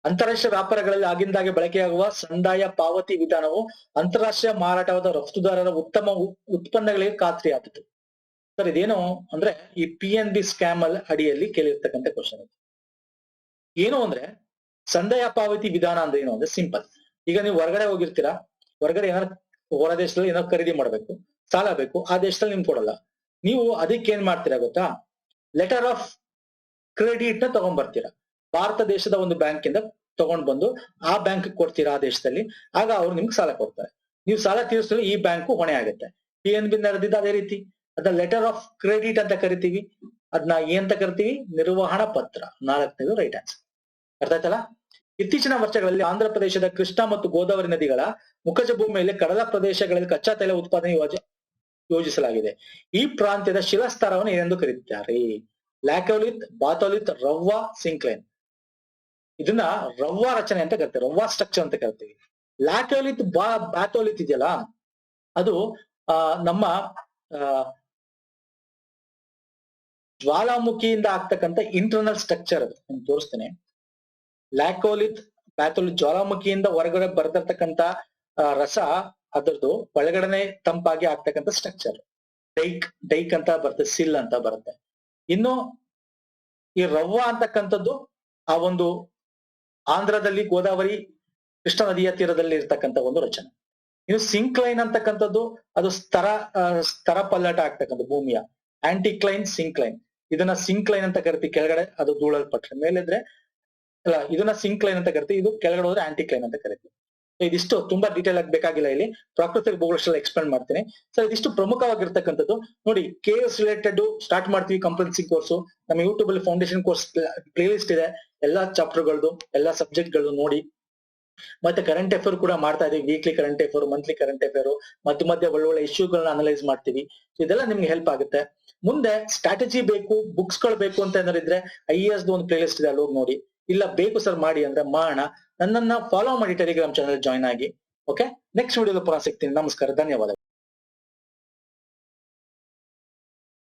ಅಂತಾರಾಷ್ಟ್ರೀಯ ವ್ಯಾಪಾರಗಳಲ್ಲಿ ಆಗಿಂದಾಗೆ ಬಳಕೆಯಾಗುವ ಸಂದಾಯ ಪಾವತಿ ವಿಧಾನವು ಅಂತಾರಾಷ್ಟ್ರೀಯ ಮಾರಾಟವಾದ ರಫ್ತುದಾರರ ಉತ್ತಮ ಉತ್ಪನ್ನಗಳಿಗೆ ಖಾತ್ರಿಯಾದದ್ದು. ಸರ್ ಇದೇನು ಅಂದ್ರೆ ಈ PNB ಸ್ಕ್ಯಾಮ್ ಅಡಿಯಲ್ಲಿ ಕೇಳಿರ್ತಕ್ಕಂಥ ಕ್ವಶನ್. ಏನು ಅಂದ್ರೆ ಸಂದಾಯ ಪಾವತಿ ವಿಧಾನ ಅಂದ್ರೆ ಏನು ಅಂದ್ರೆ ಸಿಂಪಲ್. ಈಗ ನೀವು ಹೊರಗಡೆ ಹೋಗಿರ್ತೀರಾ, ಹೊರಗಡೆ ಏನಾದ್ರು ಹೊರ ದೇಶದಲ್ಲಿ ಏನಾದ್ರು ಖರೀದಿ ಮಾಡ್ಬೇಕು, ಸಾಲ ಬೇಕು, ಆ ದೇಶದಲ್ಲಿ ನಿಮ್ಗೆ ಕೊಡಲ್ಲ. ನೀವು ಅದಕ್ಕೆ ಏನ್ ಮಾಡ್ತೀರಾ ಗೊತ್ತಾ? ಲೆಟರ್ ಆಫ್ ಕ್ರೆಡಿಟ್ ನ ತಗೊಂಡ್ ಬರ್ತೀರಾ. ಭಾರತ ದೇಶದ ಒಂದು ಬ್ಯಾಂಕ್ ಇಂದ ತಗೊಂಡ್ ಬಂದು ಆ ಬ್ಯಾಂಕ್ ಕೊಡ್ತೀರಾ ಆ ದೇಶದಲ್ಲಿ. ಆಗ ಅವ್ರು ನಿಮ್ಗೆ ಸಾಲ ಕೊಡ್ತಾರೆ. ನೀವು ಸಾಲ ತೀರಿಸಲು ಈ ಬ್ಯಾಂಕು ಹೊಣೆ ಆಗುತ್ತೆ. PNB ನಡೆದಿದ್ದ ಅದೇ ರೀತಿ. ಅದನ್ನ ಲೆಟರ್ ಆಫ್ ಕ್ರೆಡಿಟ್ ಅಂತ ಕರಿತೀವಿ. ಅದನ್ನ ಏನಂತ ಕರಿತೀವಿ? ನಿರ್ವಹಣಾ ಪತ್ರ. 4ನೇದು ರೈಟ್ ಆನ್ಸರ್. ಅರ್ಥ ಆಯ್ತಲ್ಲ? ಇತ್ತೀಚಿನ ವರ್ಷಗಳಲ್ಲಿ ಆಂಧ್ರ ಪ್ರದೇಶದ ಕೃಷ್ಣಾ ಮತ್ತು ಗೋದಾವರಿ ನದಿಗಳ ಮುಖಜ ಭೂಮಿಯಲ್ಲಿ ಕಡಲ ಪ್ರದೇಶಗಳಲ್ಲಿ ಕಚ್ಚಾ ತೈಲ ಉತ್ಪಾದನೆ ಯೋಜಿಸಲಾಗಿದೆ. ಈ ಪ್ರಾಂತ್ಯದ ಶಿಲಾಸ್ತರವನ್ನು ಏನೆಂದು ಕರೀತಾರೆ? ಲ್ಯಾಕೋಲಿತ್, ಬಾಥೋಲಿತ್, ರವ್ವಾ, ಸಿಂಕ್ಲೈನ್. ಇದನ್ನ ರವ್ವಾ ರಚನೆ ಅಂತ ಕರಿತೀವಿ, ರವ್ವಾ ಸ್ಟ್ರಕ್ಚರ್ ಅಂತ ಕರಿತೀವಿ. ಲ್ಯಾಕೋಲಿತ್ ಬಾಥೋಲಿತ್ ಇದೆಯಲ್ಲ, ಅದು ನಮ್ಮ ಜ್ವಾಲಾಮುಖಿಯಿಂದ ಆಗ್ತಕ್ಕಂಥ ಇಂಟರ್ನಲ್ ಸ್ಟ್ರಕ್ಚರ್. ಅದು ನಾನು ತೋರಿಸ್ತೇನೆ. ಲ್ಯಾಕೋಲಿತ್, ಬ್ಯಾಥೋಲಿತ್ ಜ್ವಾಲಾಮುಖಿಯಿಂದ ಹೊರಗಡೆ ಬರ್ತಿರ್ತಕ್ಕಂಥ ರಸ, ಅದರದ್ದು ಒಳಗಡೆ ತಂಪಾಗಿ ಆಗ್ತಕ್ಕಂಥ ಸ್ಟ್ರಕ್ಚರ್. ಡೈಕ್ ಅಂತ ಬರುತ್ತೆ, ಸಿಲ್ ಅಂತ ಬರುತ್ತೆ. ಇನ್ನು ಈ ರವ್ವಾ ಅಂತಕ್ಕಂಥದ್ದು ಆ ಒಂದು ಆಂಧ್ರದಲ್ಲಿ ಗೋದಾವರಿ ಕೃಷ್ಣ ನದಿಯ ತೀರದಲ್ಲಿ ಇರ್ತಕ್ಕಂಥ ಒಂದು ರಚನೆ. ಇನ್ನು ಸಿಂಕ್ಲೈನ್ ಅಂತಕ್ಕಂಥದ್ದು ಅದು ಸ್ತರ ಪಲ್ಲಟ ಆಗ್ತಕ್ಕಂಥ ಭೂಮಿಯ ಆಂಟಿಕ್ಲೈನ್, ಸಿಂಕ್ಲೈನ್. ಇದನ್ನ ಸಿಂಕ್ಲೈನ್ ಅಂತ ಕರಿತೀವಿ. ಕೆಳಗಡೆ ಅದು ಧೂಳಲ್ಪಟ್ರೆ, ಮೇಲಿದ್ರೆ ಅಲ್ಲ, ಇದನ್ನ ಸಿಂಕ್ಲೈನ್ ಅಂತ ಕರಿತೀವಿ. ಇದು ಕೆಳಗಡೆ ಹೋದ್ರೆ ಆಂಟಿಕ್ಲೈನ್ ಅಂತ ಕರಿತೀವಿ. ಇದಿಷ್ಟು ತುಂಬಾ ಡೀಟೇಲ್ ಆಗಿ ಬೇಕಾಗಿಲ್ಲ, ಇಲ್ಲಿ ಪ್ರಾಕೃತಿಕ ಭೂಗೋಳ ಎಕ್ಸ್ಪ್ಲೇನ್ ಮಾಡ್ತೀನಿ. ಸೊ ಇದಿಷ್ಟು ಪ್ರಮುಖವಾಗಿರ್ತಕ್ಕಂಥದ್ದು. ನೋಡಿ, KS ರಿಲೇಟೆಡ್ ಸ್ಟಾರ್ಟ್ ಮಾಡ್ತೀವಿ ಕಂಪಲ್ಸರಿ ಕೋರ್ಸ್. ನಮ್ಮ ಯೂಟ್ಯೂಬ್ ಅಲ್ಲಿ ಫೌಂಡೇಶನ್ ಕೋರ್ಸ್ ಪ್ಲೇ ಲಿಸ್ಟ್ ಇದೆ, ಎಲ್ಲಾ ಚಾಪ್ಟರ್ ಗಳದು, ಎಲ್ಲಾ ಸಬ್ಜೆಕ್ಟ್ ಗಳು ನೋಡಿ. ಮತ್ತೆ ಕರೆಂಟ್ ಅಫೇರ್ ಕೂಡ ಮಾಡ್ತಾ ಇದೀವಿ, weekly current affair, monthly current affair, ಮಧ್ಯ ಒಳ್ಳೊಳ್ಳೆ ಇಶ್ಯೂಗಳನ್ನ ಅನಲೈಸ್ ಮಾಡ್ತೀವಿ. ಇದೆಲ್ಲ ನಿಮ್ಗೆ ಹೆಲ್ಪ್ ಆಗುತ್ತೆ. ಮುಂದೆ ಸ್ಟ್ರಾಟಜಿ ಬೇಕು, ಬುಕ್ಸ್ ಗಳು ಬೇಕು ಅಂತ ಏನಾದ್ರು ಇದ್ರೆ IAS ಒಂದು ಪ್ಲೇ ಲಿಸ್ಟ್ ಇದೆ, ಅಲ್ಲಿ ಹೋಗಿ ನೋಡಿ. ಇಲ್ಲ ಬೇಕು ಸರ್ ಮಾಡಿ ಅಂದ್ರೆ ಮಾಡೋಣ. ನನ್ನನ್ನ ಫಾಲೋ ಮಾಡಿ, ಟೆಲಿಗ್ರಾಮ್ ಚಾನಲ್ ಜಾಯ್ನ್ ಆಗಿ. ಓಕೆ, ನೆಕ್ಸ್ಟ್ ವಿಡಿಯೋದಲ್ಲಿ ಪುನಃ ಸಿಗ್ತೀನಿ. ನಮಸ್ಕಾರ, ಧನ್ಯವಾದ.